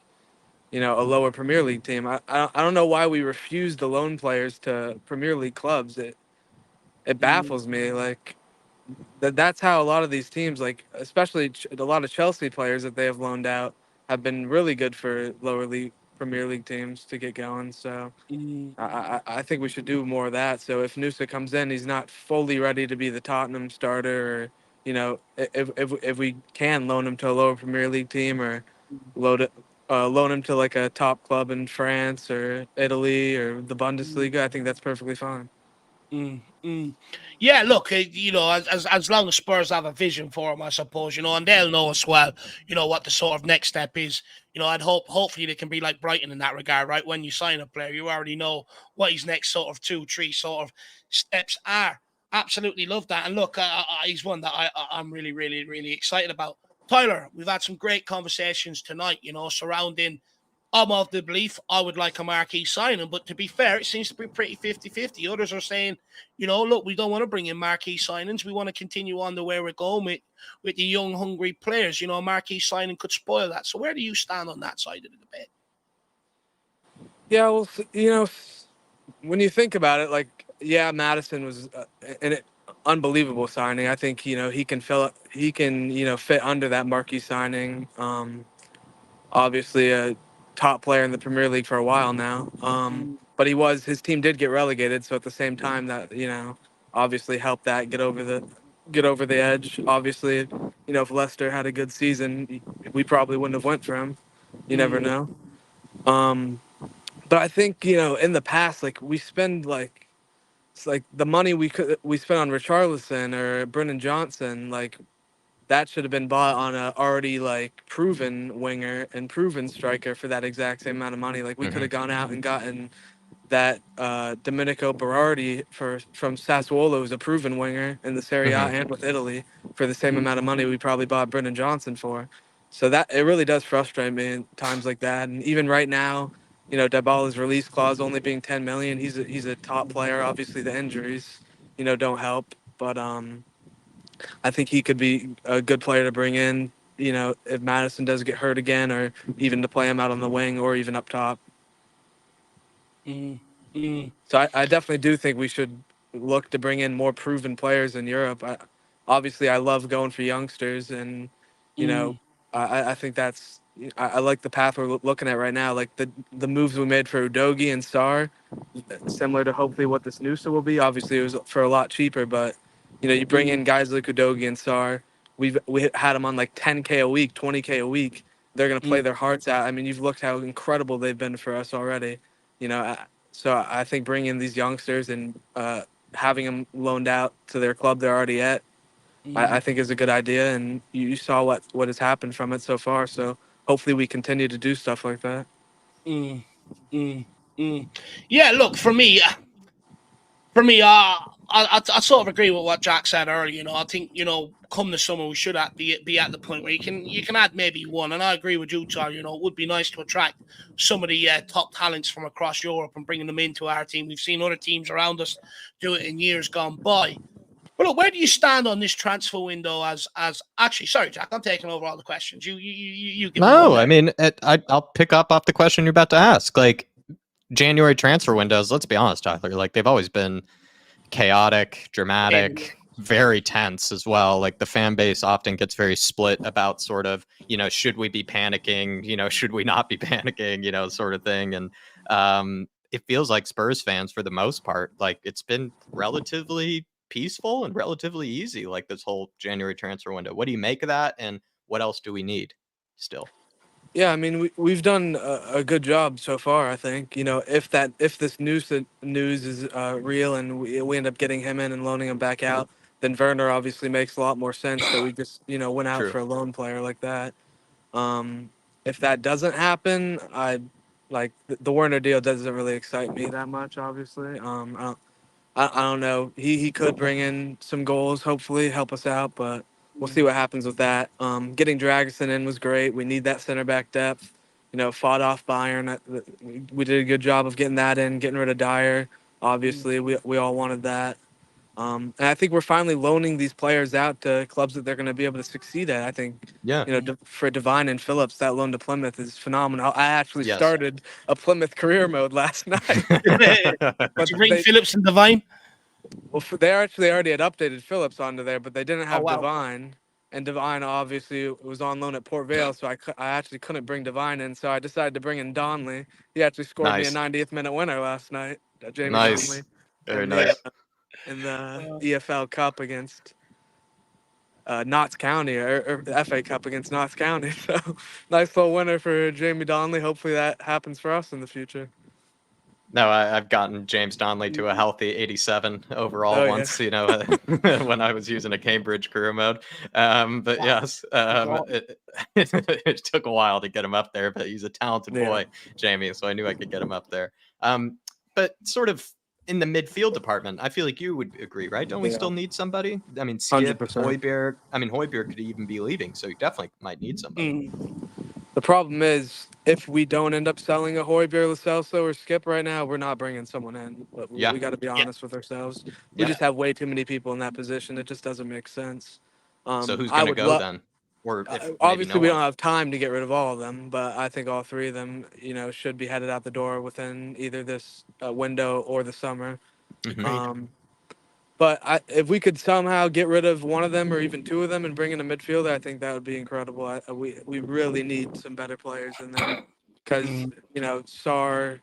you know, a lower Premier League team. I don't know why we refuse to loan players to Premier League clubs. It baffles me. Like, that's how a lot of these teams, like especially a lot of Chelsea players that they have loaned out, have been really good for lower league Premier League teams to get going. So I think we should do more of that. So if Nusa comes in, he's not fully ready to be the Tottenham starter, or, you know, if we can loan him to a lower Premier League team, or loan him to, like, a top club in France or Italy or the Bundesliga, I think that's perfectly fine. Yeah, look, you know, as long as Spurs have a vision for him, I suppose, you know, and they'll know as well, you know, what the sort of next step is. You know, hopefully they can be like Brighton in that regard, right? When you sign a player, you already know what his next sort of 2-3 sort of steps are. Absolutely love that. And look, he's one that I'm really, really, really excited about. Tyler, we've had some great conversations tonight, you know, surrounding. I'm of the belief I would like a marquee signing, but to be fair, it seems to be pretty 50-50. Others are saying, you know, look, we don't want to bring in marquee signings. We want to continue on the way we're going with the young, hungry players. You know, a marquee signing could spoil that. So where do you stand on that side of the debate? Yeah, well, you know, when you think about it, like, yeah, Madison was an unbelievable signing. I think, you know, he can, you know, fit under that marquee signing. Obviously a top player in the Premier League for a while now. But his team did get relegated, so at the same time that, you know, obviously helped that get over the edge. Obviously, you know, if Leicester had a good season, we probably wouldn't have went for him. You never know. But I think, you know, in the past, like, we spend, like, it's like the money we spent on Richarlison or Brennan Johnson, like, that should have been bought on a already, like, proven winger and proven striker for that exact same amount of money. Like, we could have gone out and gotten that Domenico Berardi from Sassuolo, who's a proven winger in the Serie A and with Italy, for the same amount of money we probably bought Brennan Johnson for. So that it really does frustrate me in times like that. And even right now, you know, Dybala's release clause only being 10 million. He's a top player. Obviously, the injuries, you know, don't help, but I think he could be a good player to bring in, you know, if Madison does get hurt again, or even to play him out on the wing or even up top. So I definitely do think we should look to bring in more proven players in Europe. Obviously, I love going for youngsters, and you know, I think I like the path we're looking at right now. Like the moves we made for Udogi and Sarr, similar to hopefully what this Nusa will be. Obviously, it was for a lot cheaper, but you know, you bring in guys like Udogi and Sarr. We had them on like 10K a week, 20K a week. They're gonna play their hearts out. I mean, you've looked how incredible they've been for us already. You know, so I think bringing in these youngsters and having them loaned out to their club they're already at, I think is a good idea. And you saw what has happened from it so far. So hopefully we continue to do stuff like that. Yeah, look, for me, I sort of agree with what Jack said earlier. You know, I think, you know, come the summer we should be at the point where you can add maybe one, and I agree with you, Charlie. You know, it would be nice to attract some of the top talents from across Europe and bringing them into our team. We've seen other teams around us do it in years gone by. But look, where do you stand on this transfer window? As actually, sorry, Jack, I'm taking over all the questions. You give No, I mean, I'll pick up off the question you're about to ask. Like, January transfer windows, let's be honest, Tyler, like they've always been chaotic, dramatic, very tense as well. Like the fan base often gets very split about sort of, you know, should we be panicking, you know, should we not be panicking, you know, sort of thing. And it feels like Spurs fans, for the most part, like it's been relatively peaceful and relatively easy, like this whole January transfer window. What do you make of that, and what else do we need still? Yeah, I mean, we've done a good job so far. I think, you know, if this news is real and we end up getting him in and loaning him back out, then Werner obviously makes a lot more sense that we just, you know, went out for a loan player like that. If that doesn't happen, I like the Werner deal doesn't really excite me that much. Obviously, I don't know. He could bring in some goals, hopefully help us out, but we'll see what happens with that. Getting Dragusin in was great. We need that center back depth. You know, fought off Bayern. We did a good job of getting that in, getting rid of Dyer. Obviously, we all wanted that. And I think we're finally loaning these players out to clubs that they're going to be able to succeed at. I think, yeah, you know, for Devine and Phillips, that loan to Plymouth is phenomenal. I actually started a Plymouth career mode last night. Did you bring Phillips and Devine? Well, they actually already had updated Phillips onto there, but they didn't have Devine. And Devine obviously was on loan at Port Vale, so I actually couldn't bring Devine in. So I decided to bring in Donnelly. He actually scored me a 90th minute winner last night. Jamie Donnelly. Very nice. In the EFL Cup against Notts County, or the FA Cup against Notts County. So nice little winner for Jamie Donnelly. Hopefully that happens for us in the future. No, I've gotten James Donnelly to a healthy 87 overall once, you know, when I was using a Cambridge career mode. But yes, it took a while to get him up there, but he's a talented boy, Jamie, so I knew I could get him up there. But sort of in the midfield department, I feel like you would agree, right? Don't we still need somebody? I mean, Skip, Højbjerg. I mean, Højbjerg could even be leaving, so you definitely might need somebody. The problem is, if we don't end up selling a Højbjerg, Lo Celso, or Skip right now, we're not bringing someone in. We got to be honest with ourselves. We just have way too many people in that position. It just doesn't make sense. So who's going to go then? Or obviously, we don't have time to get rid of all of them, but I think all three of them, you know, should be headed out the door within either this window or the summer. But if we could somehow get rid of one of them or even two of them and bring in a midfielder, I think that would be incredible. We really need some better players in there because, you know, Sark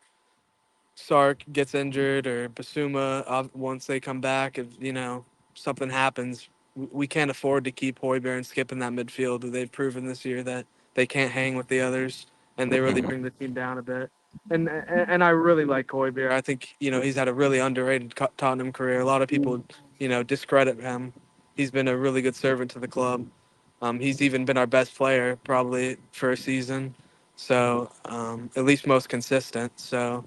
gets injured, or Basuma, once they come back, if, you know, something happens, we can't afford to keep Højbjerg and Skip in that midfield. They've proven this year that they can't hang with the others, and they really bring the team down a bit. And I really like Højbjerg. I think, you know, he's had a really underrated Tottenham career. A lot of people, you know, discredit him. He's been a really good servant to the club. He's even been our best player probably for a season. So at least most consistent. So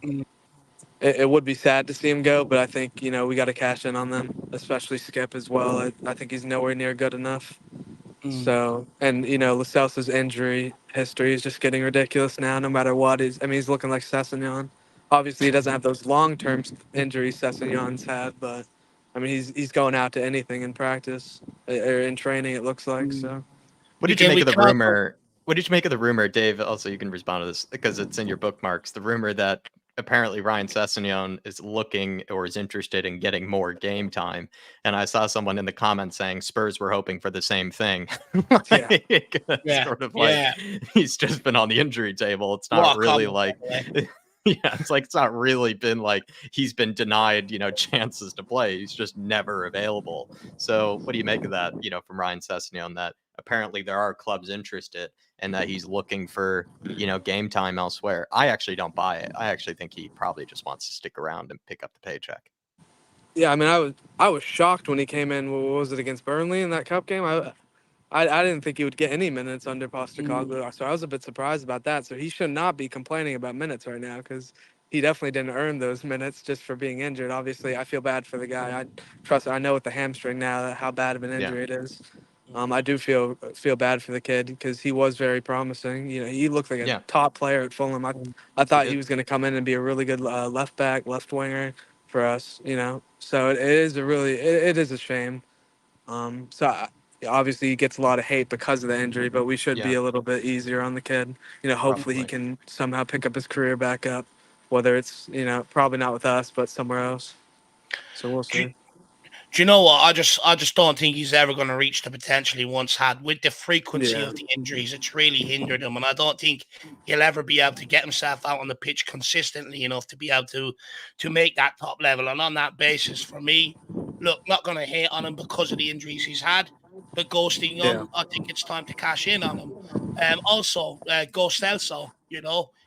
it would be sad to see him go, but I think, you know, we got to cash in on them, especially Skip as well. I think he's nowhere near good enough. So, and, you know, Lo Celso's injury history is just getting ridiculous now, no matter what. He's looking like Sessegnon. Obviously, he doesn't have those long-term injuries Sessegnon's had, but, I mean, he's going out to anything in practice or in training, it looks like. So, what did you make of the rumor? What did you make of the rumor, Dave? Also, you can respond to this because it's in your bookmarks. The rumor that apparently Ryan Sessegnon is looking or is interested in getting more game time. And I saw someone in the comments saying Spurs were hoping for the same thing. Yeah. Sort of like Yeah. he's just been on the injury table. It's What not a really comment, like by the way. yeah, it's like it's not really been like he's been denied, chances to play. He's just never available. So what do you make of that, from Ryan Sessegnon, that apparently there are clubs interested and that he's looking for, game time elsewhere? I actually don't buy it. I actually think he probably just wants to stick around and pick up the paycheck. Yeah, I mean, I was shocked when he came in. What was it, against Burnley in that cup game? I didn't think he would get any minutes under Postecoglou, so I was a bit surprised about that. So he should not be complaining about minutes right now, because he definitely didn't earn those minutes just for being injured. Obviously, I feel bad for the guy. I know with the hamstring now how bad of an injury it is. I do feel bad for the kid, because he was very promising. He looked like a top player at Fulham. I thought he was going to come in and be a really good left back, left winger for us. So it is it is a shame. Obviously he gets a lot of hate because of the injury, but we should be a little bit easier on the kid. Hopefully he can somehow pick up his career back up, whether it's, probably not with us, but somewhere else. So we'll see. Do you know what? I just don't think he's ever going to reach the potential he once had. With the frequency Yeah. of the injuries, it's really hindered him, and I don't think he'll ever be able to get himself out on the pitch consistently enough to be able to make that top level. And on that basis, for me, look, not going to hate on him because of the injuries he's had, but ghosting Yeah. him, I think it's time to cash in on him. Also, Ghost Elso,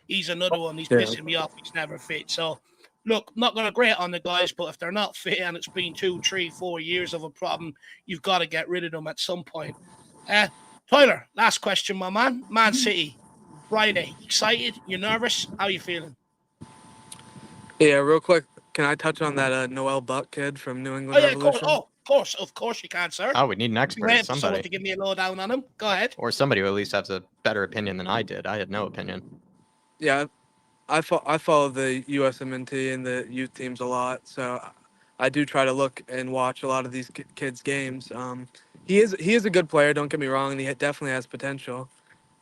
he's another one. He's Yeah. pissing me off. He's never fit. So, look, not going to grate on the guys, but if they're not fit and it's been 2, 3, 4 years of a problem, you've got to get rid of them at some point. Tyler, last question, my man. Man City, Friday. Excited? You nervous? How you feeling? Yeah, real quick, can I touch on that Noel Buck kid from New England Oh, yeah, of course. Revolution? Of course you can, sir. Oh, we need an Been expert, waiting for someone somebody. to give me a lowdown on him. Go ahead. Or somebody who at least has a better opinion than I did. I had no opinion. Yeah, I follow the USMNT and the youth teams a lot, so I do try to look and watch a lot of these kids' games. He is a good player. Don't get me wrong, and he definitely has potential.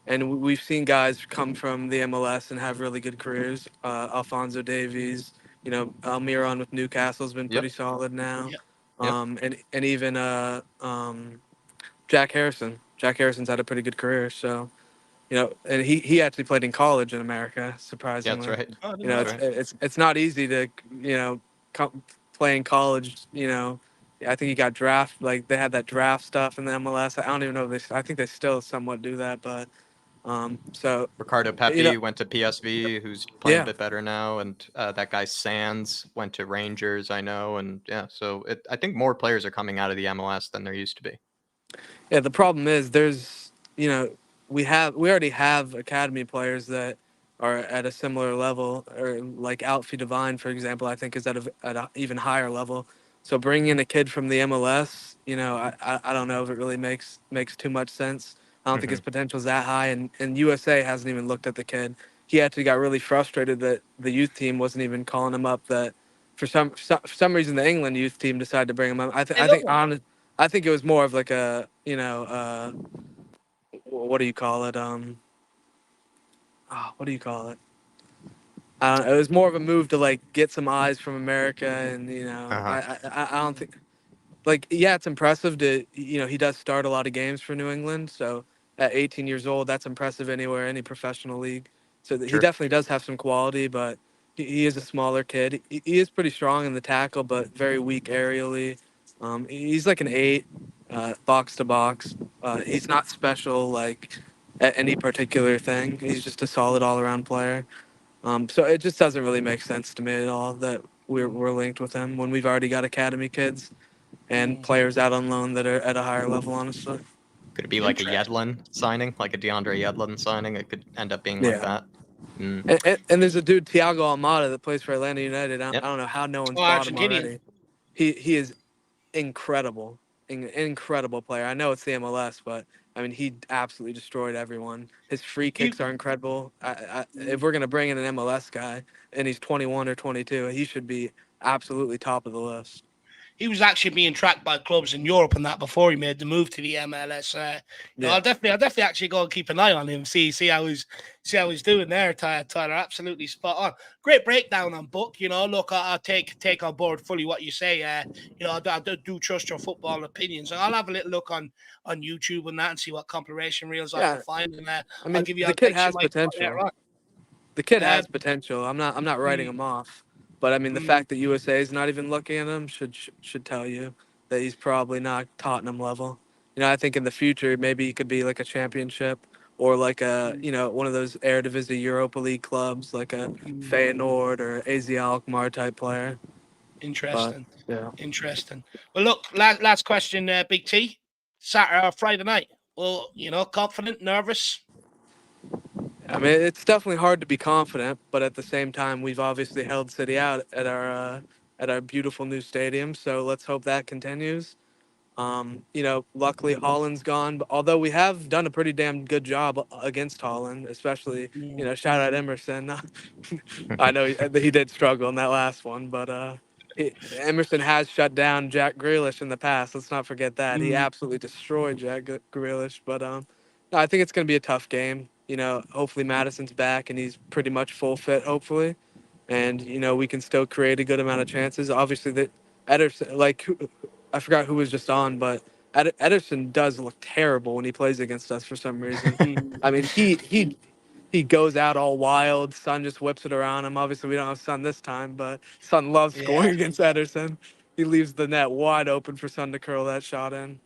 And we've seen guys come from the MLS and have really good careers. Alfonso Davies, Almiron with Newcastle's been pretty solid now. And even Jack Harrison. Jack Harrison's had a pretty good career. So, and he actually played in college in America, surprisingly. Yeah, that's right. Oh, It's not easy to play in college. I think he got draft, like they had that draft stuff in the MLS. I don't even know if I think they still somewhat do that, but so Ricardo Pepi went to PSV, who's playing a bit better now, and that guy Sands went to Rangers, I know, and so I think more players are coming out of the MLS than there used to be. Yeah, the problem is we already have academy players that are at a similar level, or like Alfie Devine, for example, I think is at a even higher level. So bringing in a kid from the MLS, I don't know if it really makes too much sense. I don't think his potential is that high, and USA hasn't even looked at the kid. He actually got really frustrated that the youth team wasn't even calling him up. That for some reason the England youth team decided to bring him up. I think it was more of like a what do you call it? What do you call it? It was more of a move to like get some eyes from America, and I don't think. It's impressive to, he does start a lot of games for New England. So at 18 years old, that's impressive anywhere, any professional league. So he definitely does have some quality, but he is a smaller kid. He is pretty strong in the tackle, but very weak aerially. He's like an 8, box to box. He's not special like at any particular thing. He's just a solid all around player. So it just doesn't really make sense to me at all that we're linked with him when we've already got academy kids and players out on loan that are at a higher level, honestly. Could it be like a Yedlin signing, like a DeAndre Yedlin signing? It could end up being like that. And there's a dude, Thiago Almada, that plays for Atlanta United. I don't know how no one's bought him already. He is incredible, incredible player. I know it's the MLS, but I mean, he absolutely destroyed everyone. His free kicks are incredible. If we're gonna bring in an MLS guy and he's 21 or 22, he should be absolutely top of the list. he was actually being tracked by clubs in Europe and that before he made the move to the MLS. You know, I'll definitely actually go and keep an eye on him, see how he's doing there, Tyler. Absolutely spot on. Great breakdown on Book. You know, look, I take on board fully what you say. You know, I do trust your football opinions, and I'll have a little look on YouTube and that and see what compilation reels I can find, and I mean, I'll give you. the kid has potential. The kid has potential. I'm not writing him off, but I mean, the fact that USA is not even looking at him should tell you that he's probably not Tottenham level. You know, I think in the future maybe he could be like a championship or like a one of those Eredivisie Europa League clubs like a Feyenoord or AZ Alkmaar type player. Interesting. But, interesting. Well, look, last question, Big T. Saturday or Friday night. Well, you know, confident, nervous. I mean, it's definitely hard to be confident, but at the same time, we've obviously held City out at our beautiful new stadium. So let's hope that continues. You know, luckily Holland's gone, but although we have done a pretty damn good job against Holland, especially shout out Emerson. I know he did struggle in that last one, but Emerson has shut down Jack Grealish in the past. Let's not forget that he absolutely destroyed Jack Grealish. But no, I think it's going to be a tough game. You know, hopefully Madison's back and he's pretty much full fit. Hopefully, and we can still create a good amount of chances. Obviously, that Ederson, I forgot who was just on, but Ederson does look terrible when he plays against us for some reason. I mean, he goes out all wild. Son just whips it around him. Obviously, we don't have Son this time, but Son loves scoring against Ederson. He leaves the net wide open for Son to curl that shot in.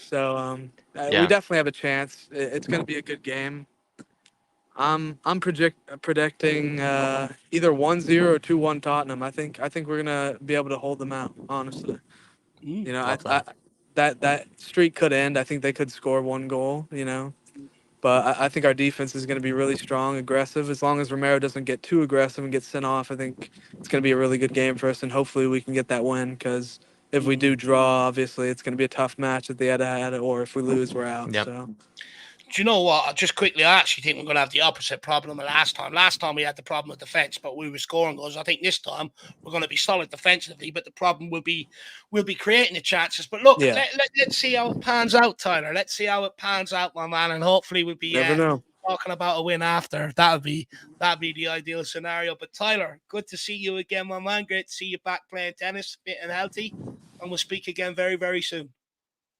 So we definitely have a chance. It's going to be a good game. I'm predicting either 1-0 or 2-1 Tottenham. I think we're gonna be able to hold them out. Honestly, that streak could end. I think they could score one goal. But I think our defense is going to be really strong, aggressive. As long as Romero doesn't get too aggressive and get sent off, I think it's going to be a really good game for us, and hopefully we can get that win. Because if we do draw, obviously it's going to be a tough match at the Etihad, or if we lose, we're out. Yep. So. Do you know what? Just quickly, I actually think we're going to have the opposite problem last time. Last time we had the problem with defence, but we were scoring goals. I think this time we're going to be solid defensively, but the problem will be creating the chances. But look, let's see how it pans out, Tyler. Let's see how it pans out, my man, and hopefully we'll be talking about a win after. That'd be the ideal scenario. But Tyler, good to see you again, my man. Great to see you back playing tennis, fit and healthy, and we'll speak again very, very soon.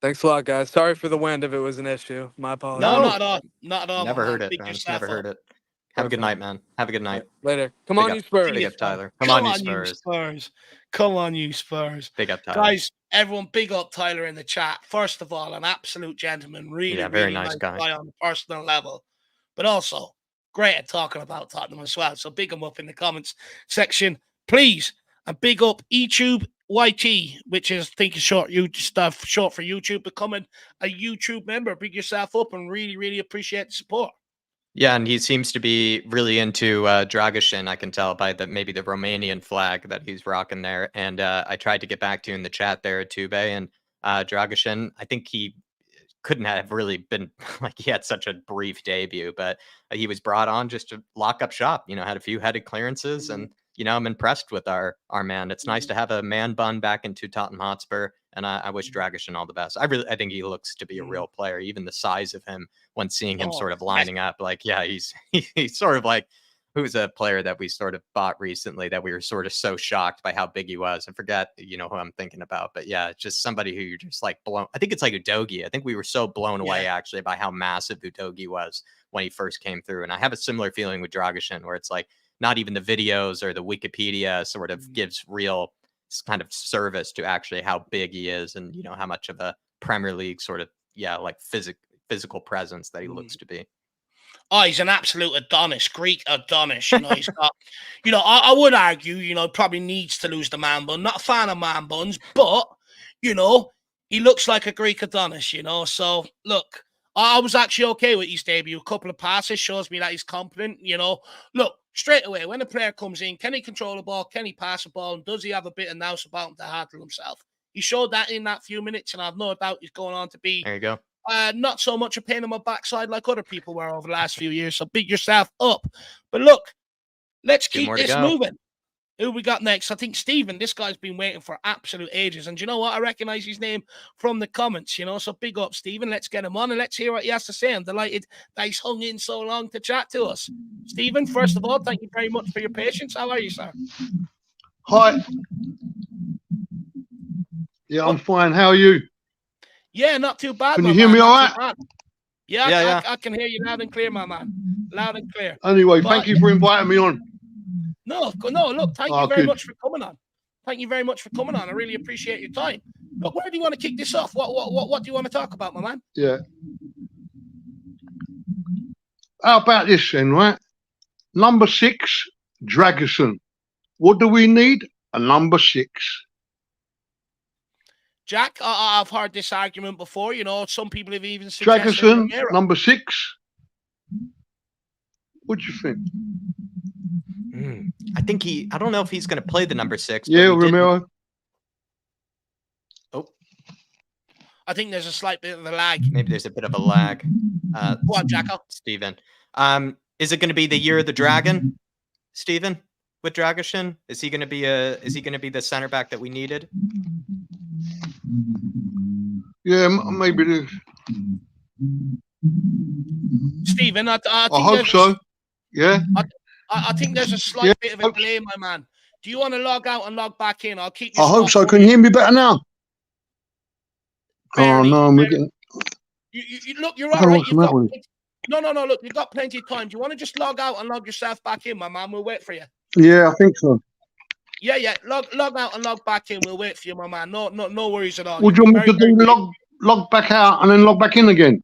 Thanks a lot, guys. Sorry for the wind if it was an issue. My apologies. No, not at all. Not at all. Never heard it. Never heard it. Have a good night, man. Have a good night. Later. Come on, you Spurs. Big up, Tyler. Come on, you Spurs. Come on, you Spurs. Big up, Tyler. Guys, everyone, big up Tyler in the chat. First of all, an absolute gentleman. Really, very really nice guy on a personal level. But also, great at talking about Tottenham as well. So big him up in the comments section, please. And big up YouTube YT, which is, I think, is short for YouTube. Becoming a YouTube member. Big yourself up and really, really appreciate the support. Yeah, and he seems to be really into Dragusin. I can tell by maybe the Romanian flag that he's rocking there. And I tried to get back to you in the chat there, Tube, and Dragusin, I think he couldn't have really been like he had such a brief debut, but he was brought on just to lock up shop. Had a few headed clearances, and I'm impressed with our man. It's nice to have a man bun back into Tottenham Hotspur, and I wish Dragusin all the best. I think he looks to be a real player. Even the size of him, when seeing him sort of lining up, like he's sort of like who's a player that we sort of bought recently that we were sort of so shocked by how big he was. I forget, who I'm thinking about, but yeah, it's just somebody who you're just like blown. I think it's like Udogie. I think we were so blown away actually by how massive Udogie was when he first came through. And I have a similar feeling with Dragusin, where it's like not even the videos or the Wikipedia sort of gives real kind of service to actually how big he is, and how much of a Premier League sort of like physical presence that he looks to be. Oh, he's an absolute Adonis, Greek Adonis. He's got, I would argue, probably needs to lose the man bun. Not a fan of man buns, but, he looks like a Greek Adonis, So, look, I was actually okay with his debut. A couple of passes shows me that he's competent, Look, straight away, when a player comes in, can he control the ball? Can he pass the ball? And does he have a bit of nous about him to handle himself? He showed that in that few minutes, and I've no doubt he's going on to be... There you go. Not so much a pain in my backside like other people were over the last few years. So big yourself up. But look, let's keep this moving. Who we got next? I think Stephen. This guy's been waiting for absolute ages. And do you know what? I recognize his name from the comments, you know. So big up, Stephen. Let's get him on and let's hear what he has to say. I'm delighted that he's hung in so long to chat to us. Stephen, first of all, thank you very much for your patience. How are you, sir? Hi. Yeah, I'm fine. How are you? Yeah, not too bad. Can you hear me all right? Yeah, I can hear you loud and clear, my man. Loud and clear. Anyway, thank you for inviting me on. No, look, thank you very much for coming on. Thank you very much for coming on. I really appreciate your time. Look, where do you want to kick this off? What do you want to talk about, my man? Yeah. How about this then, right? Number 6, Dragerson. What do we need? A number 6. Jack, I've heard this argument before. You know, some people have even suggested Dragerson, Romero. number 6. What do you think? I think I don't know if he's going to play the number 6. Yeah, Romero. Oh. I think there's a slight bit of a lag. Maybe there's a bit of a lag. Go on, Jacko. Stephen. Is it going to be the year of the dragon, Stephen, with Dragerson? Is he going to be the center back that we needed? Yeah, maybe. Stephen, I hope so. Yeah. I think there's a slight bit of a delay, my man. Do you want to log out and log back in? I'll keep you. I hope so. Can you hear me better now? Barely, oh no, we're getting. You look, you're all right. No. Look, you've got plenty of time. Do you want to just log out and log yourself back in, my man? We'll wait for you. Yeah, I think so. Yeah. Log out and log back in. We'll wait for you, my man. No worries at all. Would you want me to do log back out and then log back in again?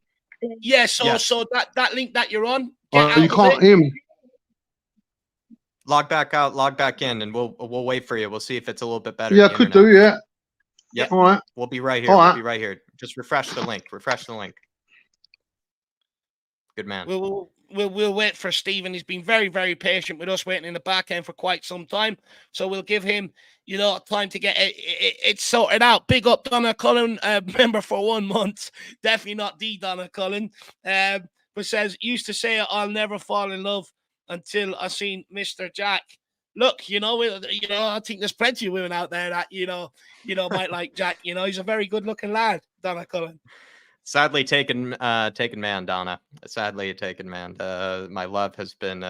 Yeah. So that link that you're on. You can't hear me. Log back out, log back in, and we'll wait for you. We'll see if it's a little bit better. Yeah, could do. Yeah. Yeah. All right. We'll be right here. All We'll right. be right here. Just refresh the link. Refresh the link. Good man. We'll wait for Stephen. He's been very, very patient with us, waiting in the back end for quite some time. So we'll give him, time to get it sorted out. Big up Donna Cullen, member for 1 month. Definitely not the Donna Cullen. But says, used to say I'll never fall in love until I seen Mr. Jack. Look, I think there's plenty of women out there that might like Jack. He's a very good-looking lad, Donna Cullen. Sadly taken man, Donna. Sadly taken man. My love has been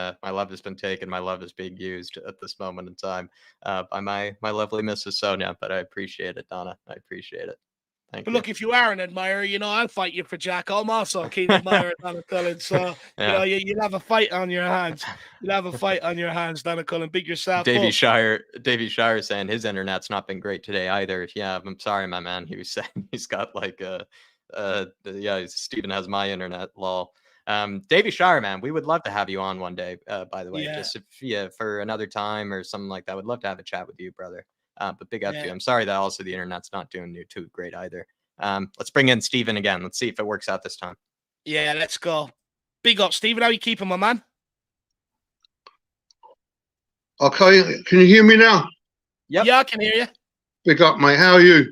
taken. My love is being used at this moment in time by my lovely Mrs. Sonia. But I appreciate it, Donna. I appreciate it. Thank you. Look, if you are an admirer, I'll fight you for Jack. I'm also a keen admirer of Donna Cullen. So, you'll have a fight on your hands. You'll have a fight on your hands, Donna Cullen. Big yourself Davey up. Shire saying his internet's not been great today either. Yeah, I'm sorry, my man. He was saying he's got like Stephen has my internet, lol. Davey Shire, man, we would love to have you on one day, by the way. Yeah. Just for another time or something like that. Would love to have a chat with you, brother. But big up to you. I'm sorry that also the internet's not doing you too great either. Let's bring in Stephen again. Let's see if it works out this time. Yeah, let's go. Big up, Stephen. How you keeping, my man? Okay, can you hear me now? Yep. Yeah, I can hear you. Big up, mate. How are you?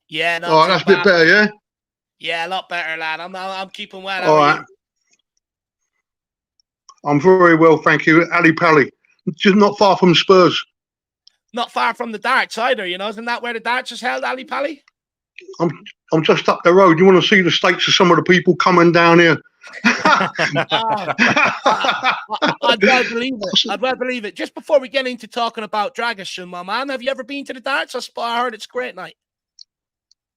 Yeah, no. All right, that's a bit better, yeah? Yeah, a lot better, lad. I'm keeping well. All right. I'm very well, thank you. Ali Pally. Just not far from Spurs. Not far from the darts either, Isn't that where the darts is held, Ali Pally? I'm just up the road. You want to see the states of some of the people coming down here? I'd well believe it. I'd well believe it. Just before we get into talking about Dragerson, my man, have you ever been to the darts? I heard it's a great night.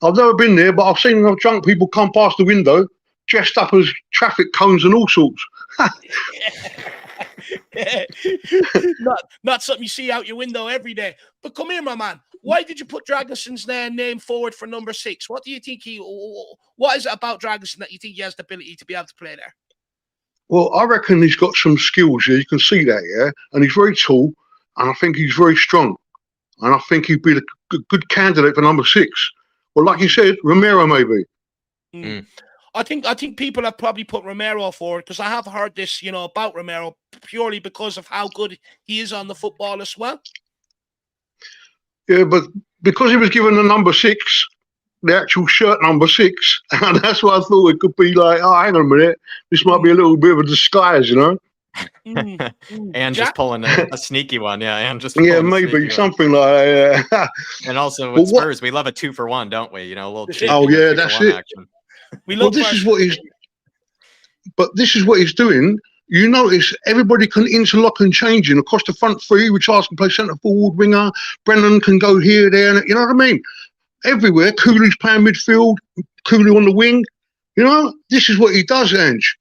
I've never been there, but I've seen enough drunk people come past the window dressed up as traffic cones and all sorts. Not something you see out your window every day. But come here, my man. Why did you put Dragerson's name forward for number 6? What do you think what is it about Dragerson that you think he has the ability to be able to play there? Well, I reckon he's got some skills here. You can see that, yeah? And he's very tall, and I think he's very strong. And I think he'd be a good candidate for number 6. Well, like you said, Romero maybe. I think people have probably put Romero forward because I have heard this, about Romero purely because of how good he is on the football as well. Yeah, but because he was given the number 6, the actual shirt number 6, and that's why I thought it could be like, oh, hang on a minute, this might be a little bit of a disguise, And just Jack? pulling a sneaky one. Yeah, and just Yeah, pulling a maybe sneaky one. something like that. And also Well, with what? Spurs, we love a 2-for-1, don't we? You know, a little That's cheap. it. Oh yeah, 2 that's for 1 it. action. We Well, love this is first. what he's. But this is what he's doing. You notice everybody can interlock and change in across the front three. Richards can play centre forward, winger. Brennan can go here, there, and you know what I mean. Everywhere, Cooley's playing midfield. Cooley on the wing. You know, this is what he does, Ange.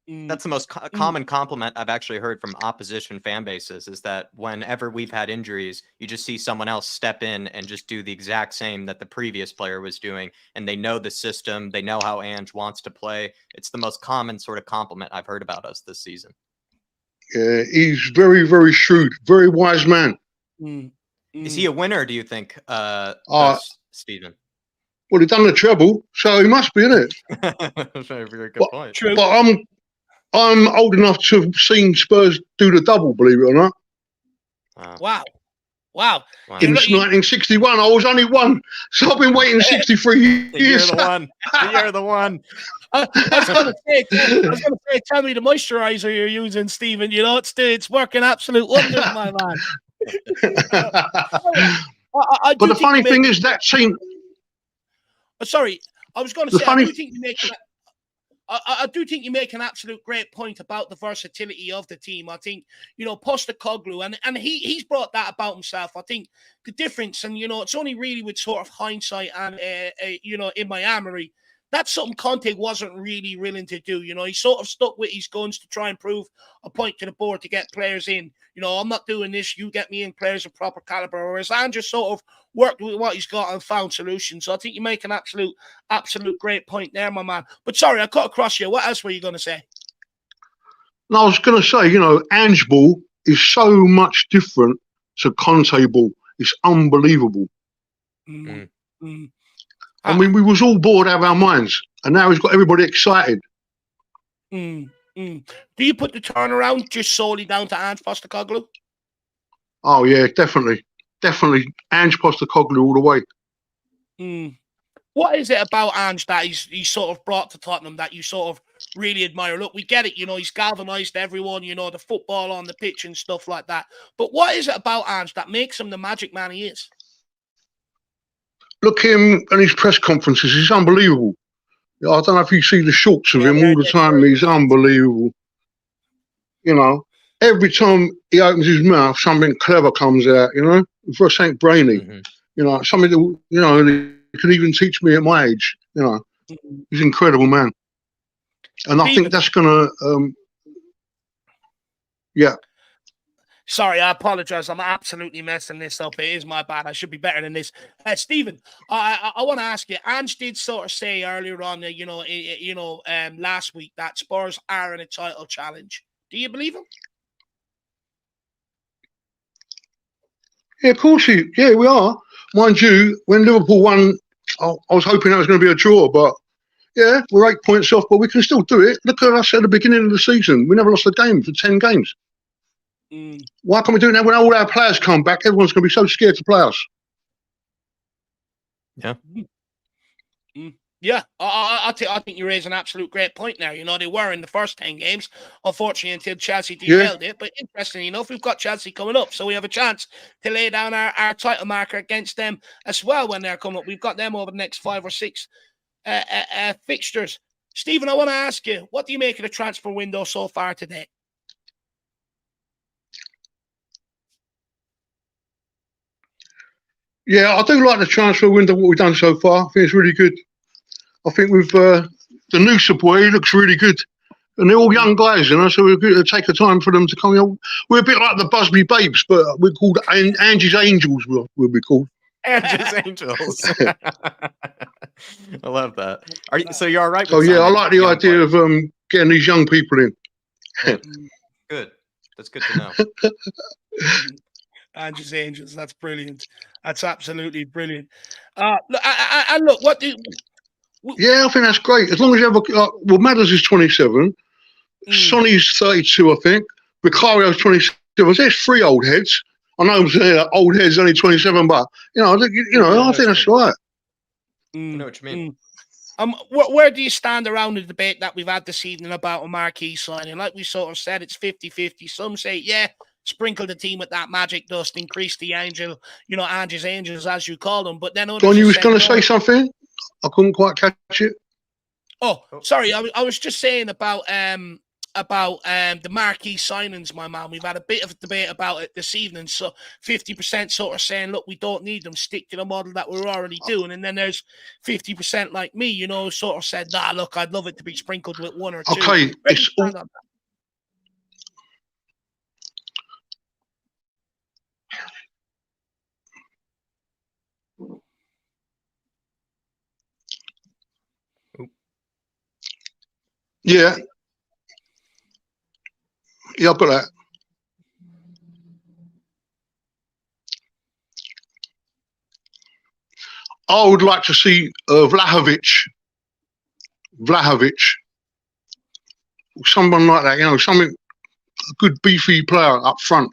That's the most common compliment I've actually heard from opposition fan bases, is that whenever we've had injuries, you just see someone else step in and just do the exact same that the previous player was doing. And they know the system. They know how Ange wants to play. It's the most common sort of compliment I've heard about us this season. Yeah, he's very, very shrewd, very wise man. Is he a winner, do you think, Stephen? Well, he done the treble, so he must be, isn't it? Very good point. True. But I'm old enough to have seen Spurs do the double, believe it or not. Wow. In 1961, I was only one, so I've been waiting 63 years. You're the one. You're the one. I was going to say, tell me the moisturizer you're using, Stephen. You know, it's working absolute wonders, my man. But the funny thing is that team. Sorry, I was going to say, I do think you make an absolute great point about the versatility of the team. I think, you know, Postecoglou, and he's brought that about himself. I think the difference, and, you know, it's only really with sort of hindsight and, you know, in my armory, that's something Conte wasn't really willing to do. You know, he sort of stuck with his guns to try and prove a point to the board to get players in. You know, I'm not doing this. You get me in players of proper caliber. Whereas Andrew sort of worked with what he's got and found solutions. So I think you make an absolute great point there, my man. But sorry, I cut across you. What else were you going to say? No, I was going to say, you know, Ange ball is so much different to Conte ball. It's unbelievable. I mean, we was all bored out of our minds, and now he's got everybody excited. Do you put the turnaround just solely down to Ange Postecoglou? Oh yeah, definitely. Ange Postecoglou all the way. What is it about Ange that he's sort of brought to Tottenham that you sort of really admire? Look, we get it, you know, he's galvanised everyone, you know, the football on the pitch and stuff like that. But what is it about Ange that makes him the magic man he is? Look, him and his press conferences, he's unbelievable. I don't know if you see the shorts of him all the time. He's unbelievable. You know, every time he opens his mouth, something clever comes out, you know, for something brainy. You know, something that, you know, he can even teach me at my age. You know, he's an incredible man. And I think that's going to, yeah. Sorry, I apologize. I'm absolutely messing this up. It is my bad. I should be better than this. Stephen, I want to ask you. Ange did sort of say earlier on, last week that Spurs are in a title challenge. Do you believe him? Yeah, of course. Yeah, we are. Mind you, when Liverpool won, I was hoping that was going to be a draw, but yeah, we're 8 points off, but we can still do it. Look at us at the beginning of the season. We never lost a game for 10 games. Why can't we do it now when all our players come back? Everyone's going to be so scared to play us. Yeah. Yeah, I think you raise an absolute great point there. You know, they were in the first 10 games, unfortunately, until Chelsea derailed it. But interestingly enough, we've got Chelsea coming up, so we have a chance to lay down our title marker against them as well when they're coming up. We've got them over the next 5 or 6 fixtures. Stephen, I want to ask you, what do you make of the transfer window so far today? Yeah, I do like the transfer window, what we've done so far. I think it's really good. I think with the Nusa boy, he looks really good. And they're all young guys, you know, so we're going to take a time for them to come in. We're a bit like the Busby Babes, but we're called Angie's Angels, we'll be called. Angie's Angels. I love that. So you're all right with So, yeah, I like the idea of getting these young people in. Good. That's good to know. Angie's Angels, that's brilliant. That's absolutely brilliant. Look, what do yeah, I think that's great. As long as you have Madders is 27, Sonny's 32, I think. Vicario's 27. There's 3 old heads. I know old heads only 27, but I think that's right. I know what you mean. Where do you stand around the debate that we've had this evening about a marquee signing? Like we sort of said, it's 50-50. Some say, yeah, sprinkle the team with that magic dust, increase the Ange's angels, as you call them. But then others John, you have was said, going to no. say something? I couldn't quite catch it. Oh, sorry. I was just saying about the marquee signings, my man. We've had a bit of a debate about it this evening. So 50% sort of saying, look, we don't need them, stick to the model that we're already doing. And then there's 50% like me, sort of said, nah, look, I'd love it to be sprinkled with one or two. Okay, Where do you stand on that? Yeah. Yeah, I've got that. I would like to see Vlahovic, someone like that, something, a good beefy player up front.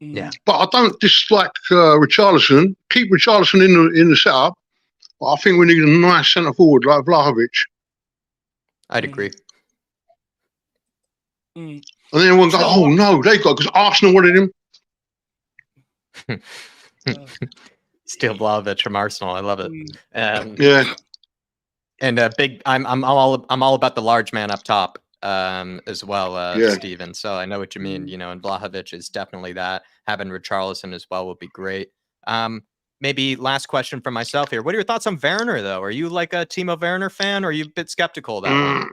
Yeah. But I don't dislike Richarlison. Keep Richarlison in the setup. But I think we need a nice centre forward like Vlahovic. I'd agree. And then everyone go, oh no, they got, because Arsenal wanted him. Steal Vlahovic from Arsenal. I love it. Yeah. And I'm all about the large man up top as well, Yeah. Steven. So I know what you mean, and Vlahovic is definitely that. Having Richarlison as well would be great. Maybe last question from myself here. What are your thoughts on Werner, though? Are you like a Timo Werner fan, or are you a bit skeptical of that one?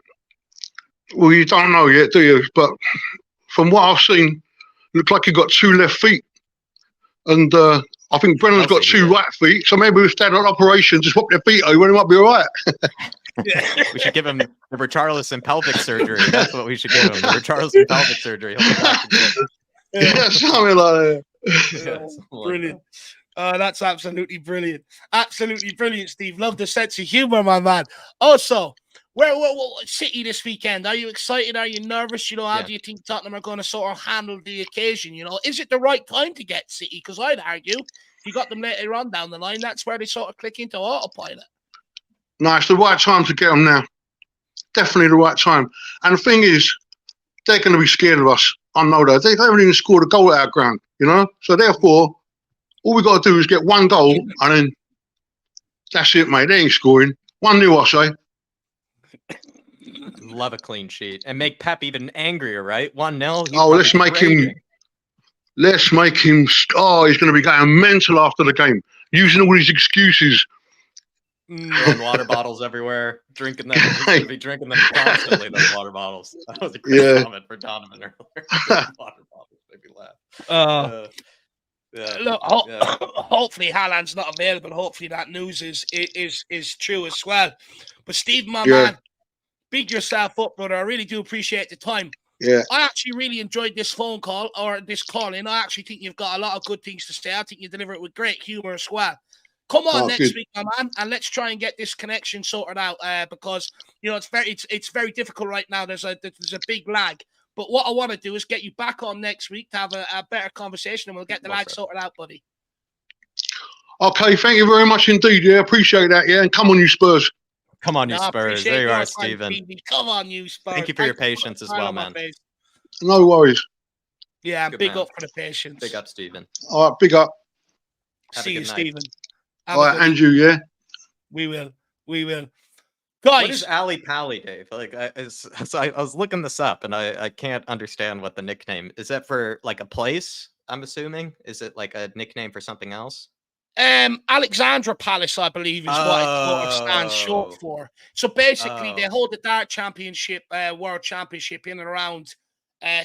Well, you don't know yet, do you? But from what I've seen, look like he got 2 left feet. And I think Brennan's got 2 right feet. So maybe if they had an operation, just swap their feet over, he might be all right. We should give him the Richarlison pelvic surgery. That's what we should give him. The Richarlison pelvic surgery. He'll be back again. Yeah, something like that. Brilliant. That's absolutely brilliant. Absolutely brilliant, Steve. Love the sense of humor, my man. Also, where City this weekend? Are you excited? Are you nervous? How do you think Tottenham are going to sort of handle the occasion? Is it the right time to get City? Because I'd argue if you got them later on down the line, that's where they sort of click into autopilot. No, it's the right time to get them now. Definitely the right time. And the thing is, they're going to be scared of us. I know that. They haven't even scored a goal at our ground, So therefore, all we got to do is get 1 goal, and then that's it, mate. They ain't scoring. 1-0, I say. Love a clean sheet. And make Pep even angrier, right? 1-0. Oh, let's make him. Oh, he's going to be going mental after the game, using all these excuses. Throwing water bottles everywhere, drinking them. He's going to be drinking them constantly, those water bottles. That was a great comment for Donovan earlier. Water bottles made me laugh. Look, hopefully Haaland's not available. Hopefully that news is true as well. But Steve, my man, big yourself up, brother. I really do appreciate the time. Yeah. I actually really enjoyed this phone call or this call-in. I actually think you've got a lot of good things to say. I think you deliver it with great humor as well. Come on next week, my man, and let's try and get this connection sorted out because it's very difficult right now. There's a big lag. But what I want to do is get you back on next week to have a better conversation, and we'll get the lag sorted out, buddy. Okay, thank you very much indeed. Yeah, appreciate that. Yeah, and come on, you Spurs. Come on, you Spurs. There you are, Stephen. Come on, you Spurs. Thank you for your patience as well, man. No worries. Yeah, big up for the patience. Big up, Stephen. All right, big up. See you, Stephen. All right, Andrew, yeah? We will. Guys. What is Ali Pally, Dave? Like, I was looking this up, and I can't understand what the nickname is. That for like a place? I'm assuming. Is it like a nickname for something else? Alexandra Palace, I believe, is what it sort of stands short for. So basically, they hold the dart championship, world championship, in and around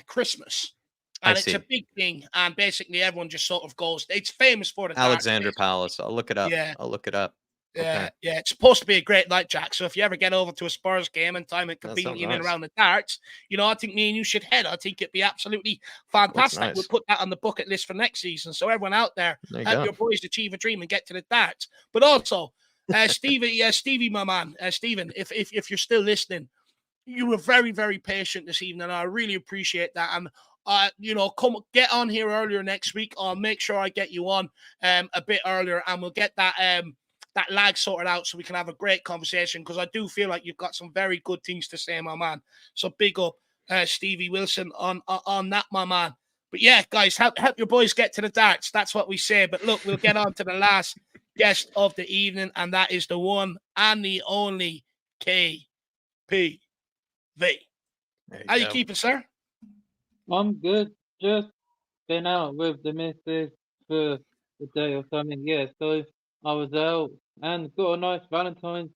Christmas, and it's a big thing. And basically, everyone just sort of goes. It's famous for the Alexandra Palace. I'll look it up. Yeah, I'll look it up. Yeah, yeah, it's supposed to be a great night, Jack. So if you ever get over to a Spurs game and time it conveniently in and around the darts, I think me and you should head. I think it'd be absolutely fantastic. Nice. We'll put that on the bucket list for next season. So everyone out there, help your boys achieve a dream and get to the darts. But also, Stevie, my man, Stephen, if you're still listening, you were very, very patient this evening. I really appreciate that. And come get on here earlier next week. I'll make sure I get you on a bit earlier, and we'll get that that lag sorted out so we can have a great conversation, because I do feel like you've got some very good things to say, my man. So big up Stevie Wilson on that, my man. But yeah, guys, help your boys get to the darts. That's what we say. But look, we'll get on to the last guest of the evening, and that is the one and the only KPV. How you keeping, sir? I'm good. Just been out with the missus for a day or something. Yeah, so I was out and got a nice Valentine's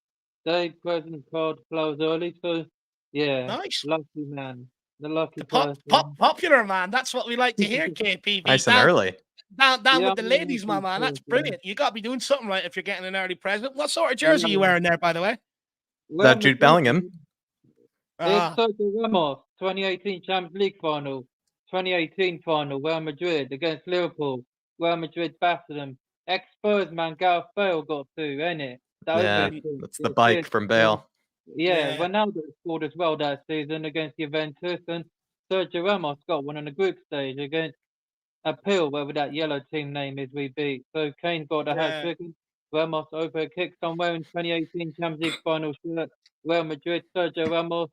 Day present card close early. So yeah, nice, lucky man, the lucky popular man. That's what we like to hear, KPV. Nice and early. Down Yeah, with the I'm ladies, my looking man. That's forward to brilliant. You got to be doing something right if you're getting an early present. What sort of Yeah. jersey are you wearing there, by the way? Well, That Jude Bellingham. It's Sergio Ramos, 2018 Champions League final, 2018 final, Real Madrid against Liverpool. Real Madrid battered them. Ex-Spurs man, Gareth Bale got two, ain't it? That Yeah, was that's the bike from Bale. Yeah, Ronaldo scored as well that season against Juventus, and Sergio Ramos got one in the group stage against Appeal, whatever that yellow team name is we beat. So Kane got a hat trick. Ramos over a kick somewhere in 2018 Champions League final shirt. Real Madrid, Sergio Ramos,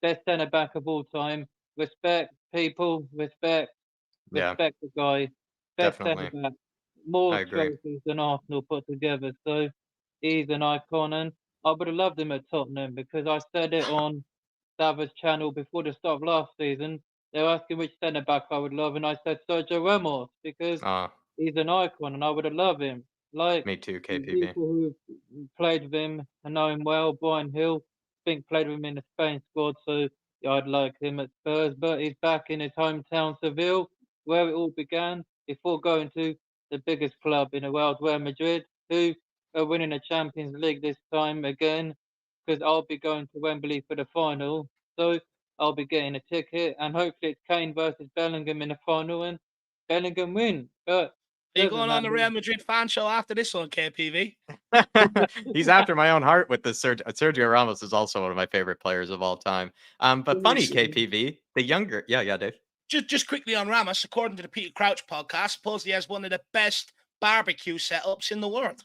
best centre back of all time. Respect, people, respect the guy. Best centre Definitely. back. More I agree. trophies than Arsenal put together. So he's an icon, and I would have loved him at Tottenham, because I said it on Sava's channel before the start of last season. They were asking which centre back I would love, and I said Sergio Ramos, because he's an icon and I would have loved him. Like Me too, KPV. people who played with him and know him well, Bryan Hill, I think played with him in the Spain squad, so yeah, I'd like him at Spurs, but he's back in his hometown Seville, where it all began, before going to the biggest club in the world, Real Madrid, who are winning the Champions League this time again, because I'll be going to Wembley for the final. So I'll be getting a ticket, and hopefully it's Kane versus Bellingham in the final, and Bellingham win. But are you going on the Real Madrid fan show after this one, KPV? He's after my own heart with this. Sergio Ramos is also one of my favorite players of all time. But funny, KPV, the younger, yeah, Dave. Just quickly on Ramos, according to the Peter Crouch podcast, supposedly has one of the best barbecue setups in the world.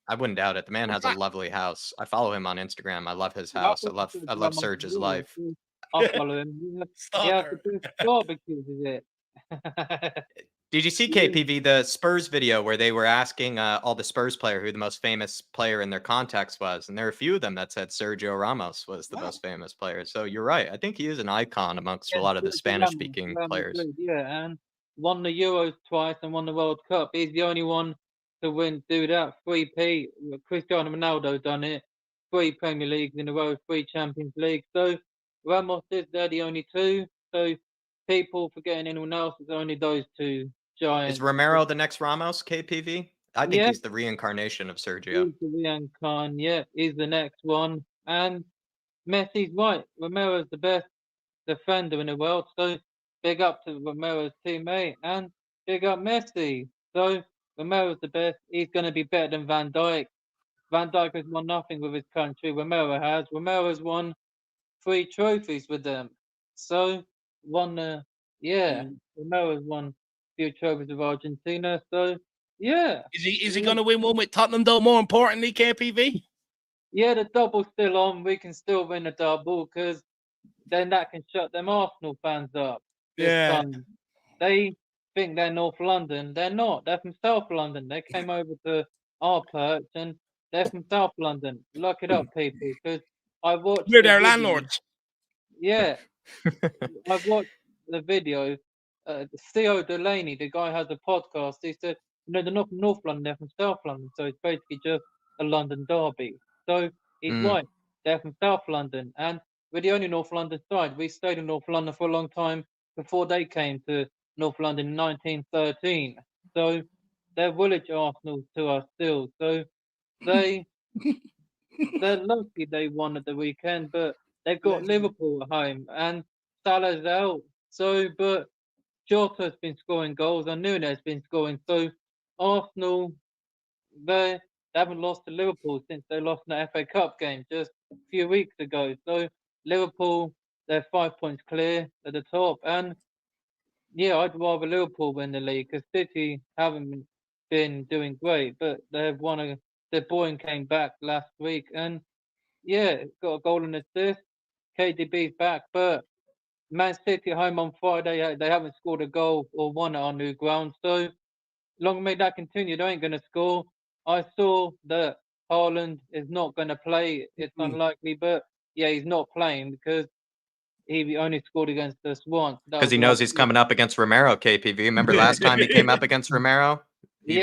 I wouldn't doubt it. The man has a lovely house. I follow him on Instagram. I love his house. I love Serge's life. I'll follow him. Yeah, barbecues, is it? Did you see, KPV, the Spurs video where they were asking all the Spurs player who the most famous player in their context was? And there are a few of them that said Sergio Ramos was the most famous player. So you're right. I think he is an icon amongst a lot of the Spanish-speaking players. Yeah, and won the Euros twice and won the World Cup. He's the only one to do that. 3P. Cristiano Ronaldo done it. 3 Premier Leagues in a row, 3 Champions Leagues. So Ramos is there, the only 2. So people forgetting anyone else, it's only those 2 giants. Is Romero the next Ramos, KPV? I think he's the reincarnation of Sergio. He's the reincarnation, yeah. He's the next one. And Messi's right. Romero's the best defender in the world. So big up to Romero's teammate and big up Messi. So Romero's the best. He's going to be better than Van Dijk. Van Dijk has won nothing with his country. Romero has. Romero's won 3 trophies with them. So Romero's won a few trophies with Argentina. So yeah. Is he going to win one with Tottenham though? More importantly, KPV. Yeah, the double's still on. We can still win the double, because then that can shut them Arsenal fans up. Yeah. They think they're North London. They're not. They're from South London. They came over to our perch, and they're from South London. Look it up, people, because I watched. We're their landlords. Yeah, I've watched the video. Theo Delaney, the guy has a podcast. He said, they're not from North London. They're from South London. So it's basically just a London derby. So he's right. They're from South London, and we're the only North London side. We stayed in North London for a long time before they came to North London in 1913. So they're village Arsenal to us still. So they're lucky they won at the weekend, but they've got Liverpool at home and Salah's out. So, but Jota's been scoring goals and Nunes has been scoring. So Arsenal, they haven't lost to Liverpool since they lost in the FA Cup game just a few weeks ago. So Liverpool, they're 5 points clear at the top. And yeah, I'd rather Liverpool win the league, because City haven't been doing great, but they've won a De Bruyne came back last week, and yeah, got a goal and assist. KDB's back, but Man City at home on Friday, they haven't scored a goal or won at our new ground. So long may that continue. They ain't going to score. I saw that Haaland is not going to play. It's unlikely, but yeah, he's not playing because he only scored against us once. Because he knows he's coming up against Romero, KPV. Remember last time he came up against Romero? He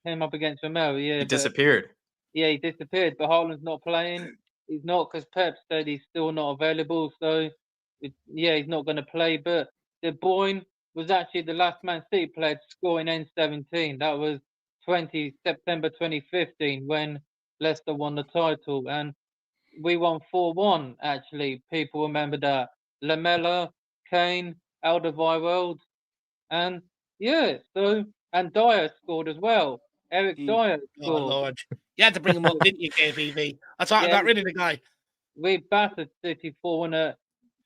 came up against Romero, yeah. He disappeared. Yeah, he disappeared, but Haaland's not playing. He's not because Pep said he's still not available. So, he's not going to play. But De Bruyne was actually the last Man City player to score in N17. That was September 2015 when Leicester won the title. And we won 4-1, actually. People remember that. Lamella, Kane, Alderweireld. And and Dyer scored as well. Eric Dyer scored. Oh, Lord. You had to bring him up, didn't you, KPV? I thought I got rid of the guy. We battered City 4-1 at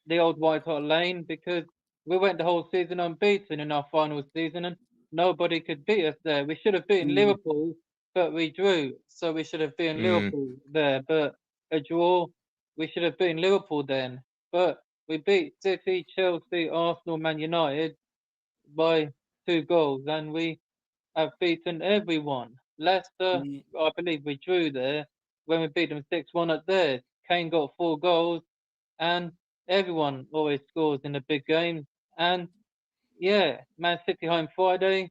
the old White Hart Lane because we went the whole season unbeaten in our final season and nobody could beat us there. We should have beaten Liverpool, but we drew. So we should have beaten Liverpool there. But a draw, we should have beaten Liverpool then. But we beat City, Chelsea, Arsenal, Man United by 2 goals and we have beaten everyone. Leicester, I believe we drew there when we beat them 6-1 at theirs. Kane got 4 goals, and everyone always scores in the big games. And yeah, Man City home Friday.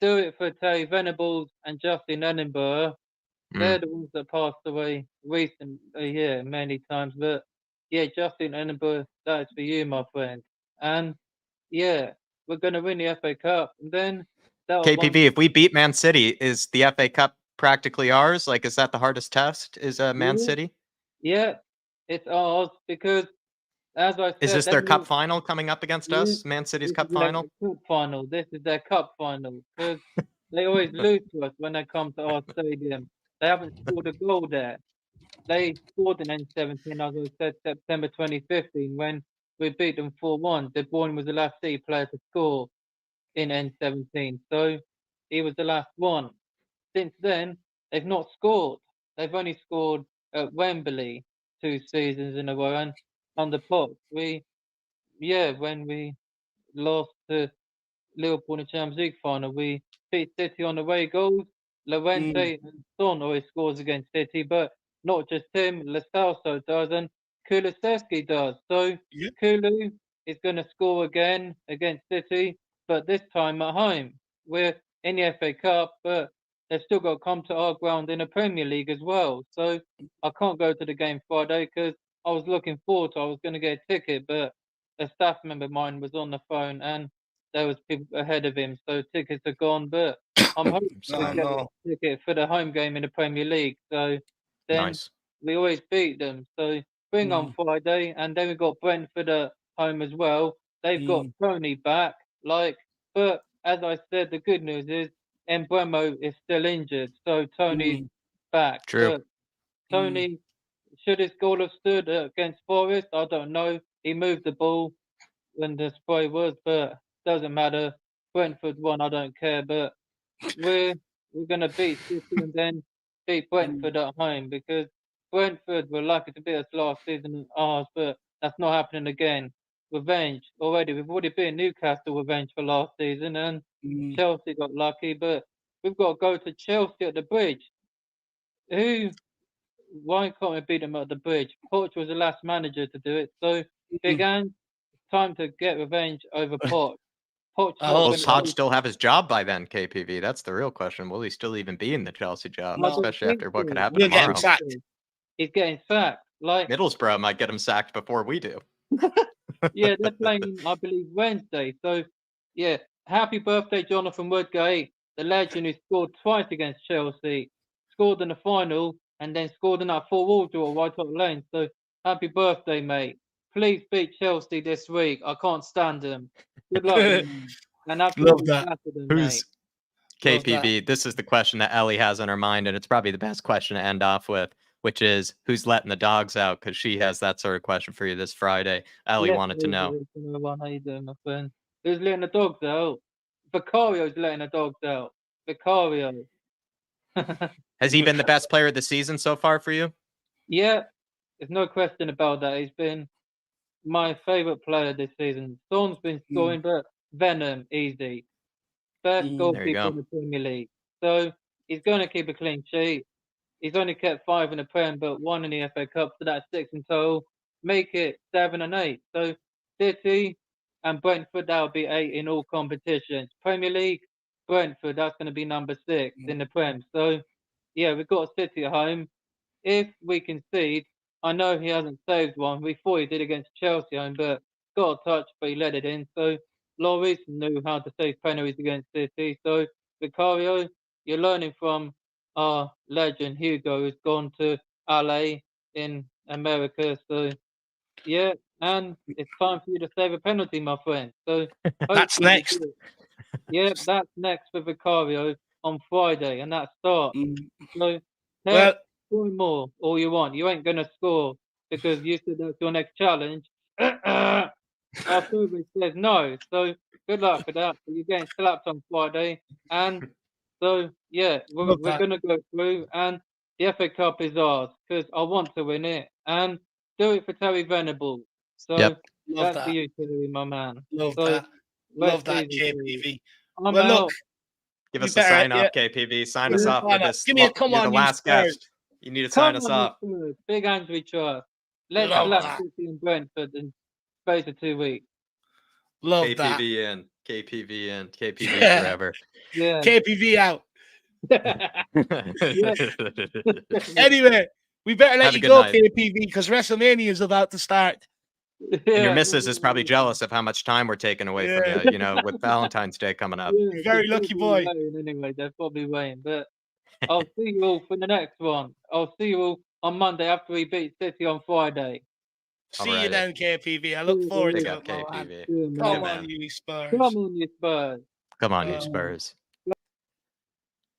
Do it for Terry Venables and Justin Edinburgh. They're the ones that passed away recently, many times. But yeah, Justin Edinburgh, that is for you, my friend. And yeah, we're going to win the FA Cup. And then KPV, if we beat Man City, is the FA Cup practically ours? Like, is that the hardest test? Is Man City? Yeah, it's ours because, as I said, is this their cup final coming up against us? Man City's cup final? Cup final. This is their cup final because they always lose to us when they come to our stadium. They haven't scored a goal there. They scored in N17, as I said, September 2015 when we beat them 4-1. De Bruyne was the last City player to score in N17, so he was the last one. Since then, they've not scored. They've only scored at Wembley 2 seasons in a row, and on the pot, when we lost to Liverpool in the Champions League final, we beat City on away goals. Llorente and Son always scores against City, but not just him. Lo Celso does, and Kulusevski does. So Kulu is going to score again against City, but this time at home. We're in the FA Cup, but they've still got to come to our ground in the Premier League as well. So I can't go to the game Friday because I was looking forward to. I was going to get a ticket, but a staff member of mine was on the phone and there was people ahead of him, so tickets are gone. But I'm hoping to get a ticket for the home game in the Premier League. So then we always beat them. So bring on Friday, and then we got Brentford at home as well. They've got Tony back, but as I said, the good news is Embremo is still injured, so Tony's back. True. But Tony should his goal have stood against Forest? I don't know. He moved the ball when the spray was, but doesn't matter. Brentford won, I don't care. But we're gonna beat City and then beat Brentford at home because Brentford were lucky to beat us last season at ours, but that's not happening again. Revenge already. We've already beaten Newcastle revenge for last season, and Chelsea got lucky, but we've got to go to Chelsea at the Bridge. Why can't we beat them at the Bridge? Poch was the last manager to do it, so Big Ange, it's time to get revenge over Poch. Will Hodge still have his job by then, KPV? That's the real question. Will he still even be in the Chelsea job, especially after what could happen tomorrow? He's getting sacked. Middlesbrough might get him sacked before we do. Yeah, they're playing, I believe, Wednesday. So, yeah, happy birthday, Jonathan Woodgate, the legend who scored twice against Chelsea, scored in the final, and then scored in that 4-4 draw at White Hart Lane. So, happy birthday, mate. Please beat Chelsea this week. I can't stand them. Good luck. And Love that. Who's KPV? This is the question that Ellie has on her mind, and it's probably the best question to end off with, which is who's letting the dogs out? Because she has that sort of question for you this Friday. Ellie wanted to know. How you doing, my friend? Who's letting the dogs out? Vicario's letting the dogs out. Vicario. Has he been the best player of the season so far for you? Yeah, there's no question about that. He's been my favourite player this season. Son's been scoring, but Venom, easy. Best There you goalkeeper go. in the Premier League. So he's going to keep a clean sheet. He's only kept 5 in the Prem, but 1 in the FA Cup, so that's 6 in total. Make it 7 and 8. So City and Brentford, that'll be 8 in all competitions. Premier League, Brentford, that's going to be number 6 in the Prem. So yeah, we've got City at home. If we concede, I know he hasn't saved one. We thought he did against Chelsea home, but got a touch, but he let it in. So Lloris knew how to save penalties against City. So Vicario, you're learning from our legend Hugo, who's gone to LA in America. So yeah, and it's time for you to save a penalty, my friend. So That's hopefully you next. do it. Yeah, that's next for Vicario on Friday, and that starts. So Well, score more all you want. You ain't gonna score because you said that's your next challenge. Our survey says no. So good luck with that. But you're getting slapped on Friday, and so yeah, Love we're that. gonna go through, and the FA Cup is ours because I want to win it, and do it for Terry Venables. So Yep. Love that's for that. you, Terry, my man. Love So that. Love rest that, easy, Terry. KPV. I'm Well, look, out. Give we us a better, sign yeah, off, KPV. Sign yeah, us off why with not? this. Give me a come You're on, the you last Spurs. guest. You need to sign Come us on, you off. Spurs. Big Andrew Trust. Let's Love Come slap on. that. City and Brentford in space of 2 weeks. Love that. KPV in. KPV in. KPV Yeah. forever. Yeah. KPV out. Yeah. Anyway, we better let Have a you good go, night. KPV, because WrestleMania is about to start. And your Yeah. missus is probably jealous of how much time we're taking away from Yeah. you, with Valentine's Day coming up. Yeah, Very they're lucky probably boy. waiting anyway. They're probably waiting. But I'll see you all for the next one. I'll see you all on Monday after we beat City on Friday. See you Alrighty. then, KPV. I look See you forward Big to later. up, it, my man. KPV. Yeah, Good Come man. on, man. you Spurs. Come on, you Spurs. Come on, you Uh, Spurs.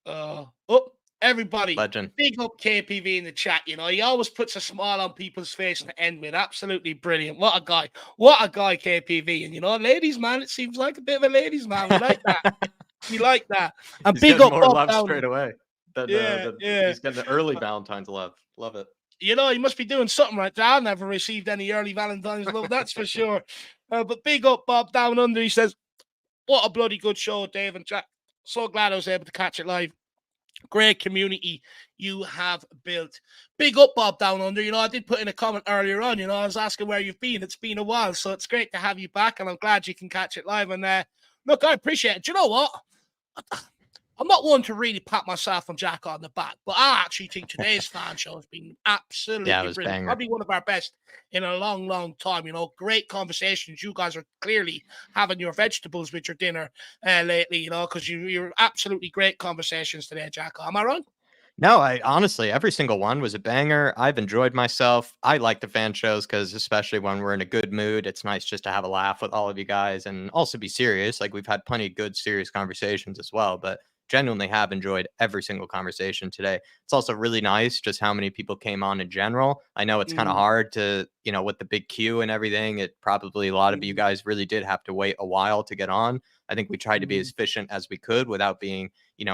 Oh, everybody, Legend. big up KPV in the chat. He always puts a smile on people's face to end with. Absolutely brilliant. What a guy. What a guy, KPV. And, ladies, man, it seems like a bit of a ladies, man. We like that. We like that. And He's big getting up more Bob love Down. straight away. Yeah. He's getting the early Valentine's love. Love it. He must be doing something right there. I never received any early Valentine's love, that's for sure. But big up Bob Down Under. He says, what a bloody good show, Dave and Jack. So glad I was able to catch it live. Great community you have built. Big up, Bob Down Under. I did put in a comment earlier on. I was asking where you've been. It's been a while, so it's great to have you back, and I'm glad you can catch it live. And look, I appreciate it. Do you know what? I'm not one to really pat myself and Jack on the back, but I actually think today's fan show has been absolutely Yeah, it was brilliant. banger. Probably one of our best in a long, long time. Great conversations. You guys are clearly having your vegetables with your dinner lately, because you're absolutely great conversations today, Jack. Am I wrong? No, I honestly, every single one was a banger. I've enjoyed myself. I like the fan shows because especially when we're in a good mood, it's nice just to have a laugh with all of you guys and also be serious. Like we've had plenty of good, serious conversations as well, but genuinely have enjoyed every single conversation today. It's also really nice just how many people came on in general. I know it's kind of hard to, with the big queue and everything, it probably a lot of you guys really did have to wait a while to get on. I think we tried to be as efficient as we could without being,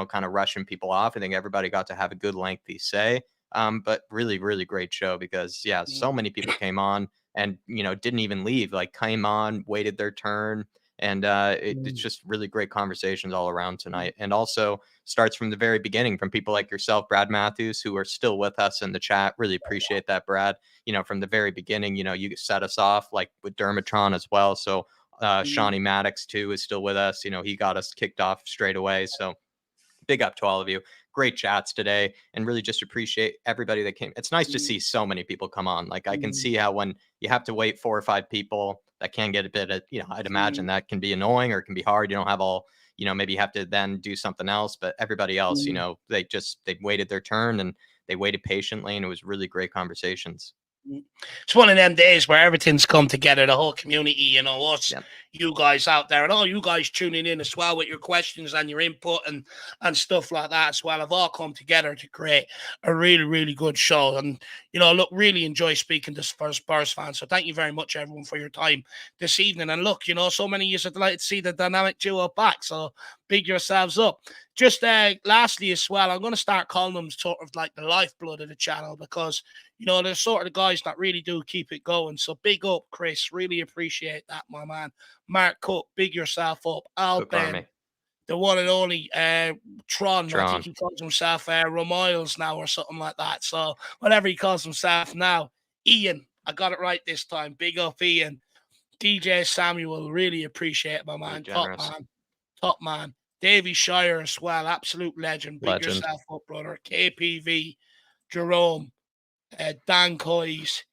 kind of rushing people off. I think everybody got to have a good lengthy say. But really, really great show because, so many people came on and, didn't even leave, like came on, waited their turn. And it's just really great conversations all around tonight. And also starts from the very beginning from people like yourself, Brad Matthews, who are still with us in the chat. Really appreciate that, Brad. From the very beginning, you set us off like with Dermatron as well. So Shawnee Maddox, too, is still with us. He got us kicked off straight away. So big up to all of you. Great chats today and really just appreciate everybody that came. It's nice to see so many people come on. Like I can see how when you have to wait 4 or 5 people, that can get a bit of, I'd imagine that can be annoying or it can be hard. You don't have all, maybe you have to then do something else, but everybody else, they waited their turn and they waited patiently and it was really great conversations. It's one of them days where everything's come together, the whole community, us, you guys out there, and all you guys tuning in as well with your questions and your input and stuff like that as well have all come together to create a really, really good show. And, look, really enjoy speaking to Spurs fans. So thank you very much, everyone, for your time this evening. And look, so many years are delighted to see the dynamic duo back. So Big yourselves up. Just lastly as well, I'm going to start calling them sort of like the lifeblood of the channel, because, you know, they're sort of the guys that really do keep it going. So big up, Chris. Really appreciate that, my man. Mark Cook, big yourself up. Al Cook Ben, Army. the one and only Tron. I think Tron. he calls himself Romiles now or something like that. So whatever he calls himself now. Ian, I got it right this time. Big up, Ian. DJ Samuel, really appreciate it, my man. Top generous. man. Top man. Davy Shire as well. Absolute legend. Big Legend. yourself up, brother. KPV, Jerome, Dan Coys,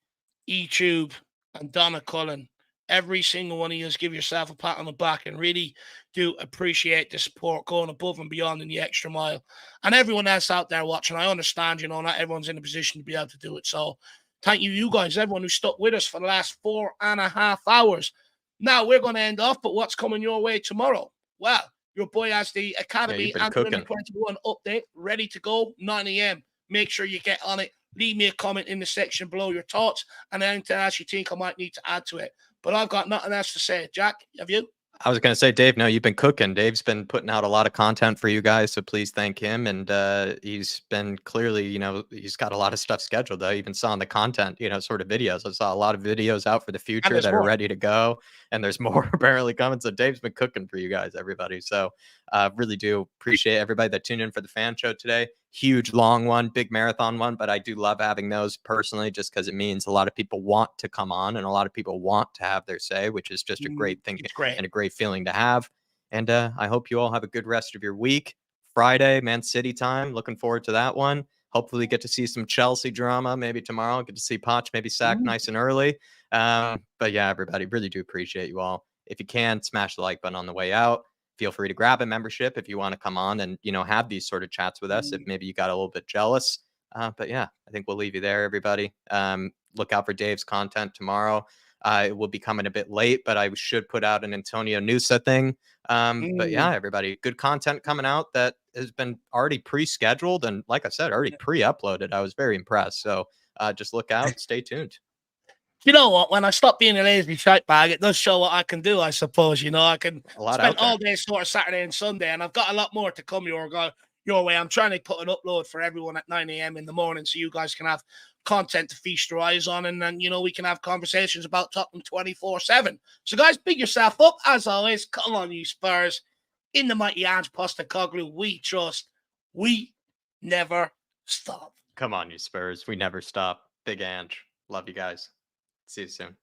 E-Tube, and Donna Cullen. Every single one of you, give yourself a pat on the back, and really do appreciate the support, going above and beyond in the extra mile. And everyone else out there watching, I understand, you know, not everyone's in a position to be able to do it. So thank you guys, everyone who stuck with us for the last 4.5 hours. Now we're going to end off, but what's coming your way tomorrow? Well, your boy has the Academy been and cooking. Under 21 update ready to go, 9 a.m. Make sure you get on it. Leave me a comment in the section below, your thoughts, and anything else you think I might need to add to it. But I've got nothing else to say. Jack, have you? I was going to say, Dave, no, you've been cooking. Dave's been putting out a lot of content for you guys, so please thank him. And he's been clearly, you know, he's got a lot of stuff scheduled. I even saw in the content, you know, sort of videos. I saw a lot of videos out for the future that are ready to go. And there's more apparently coming. So Dave's been cooking for you guys, everybody. So really do appreciate everybody that tuned in for the fan show today. Huge, long one, big marathon one. But I do love having those personally, just because it means a lot of people want to come on and a lot of people want to have their say, which is just a great thing and a great feeling to have. And I hope you all have a good rest of your week. Friday, Man City time. Looking forward to that one. Hopefully get to see some Chelsea drama maybe tomorrow. Get to see Poch maybe sack nice and early. But yeah, everybody, really do appreciate you all. If you can, smash the like button on the way out. Feel free to grab a membership if you want to come on and, you know, have these sort of chats with us if maybe you got a little bit jealous. But yeah, I think we'll leave you there, everybody. Look out for Dave's content tomorrow. It will be coming a bit late, but I should put out an Antonio Nusa thing. But yeah, everybody, good content coming out that has been already pre-scheduled. And like I said, already pre-uploaded. I was very impressed. So just look out, stay tuned. You know what? When I stop being a lazy shite bag, it does show what I can do, I suppose. You know, I can spend all day sort of Saturday and Sunday, and I've got a lot more to come your way. I'm trying to put an upload for everyone at 9 a.m. in the morning so you guys can have content to feast your eyes on, and then, you know, we can have conversations about Tottenham 24/7. So, guys, big yourself up. As always, come on, you Spurs. In the mighty Ange Postecoglou, we trust. We never stop. Come on, you Spurs. We never stop. Big Ange. Love you guys. See you soon.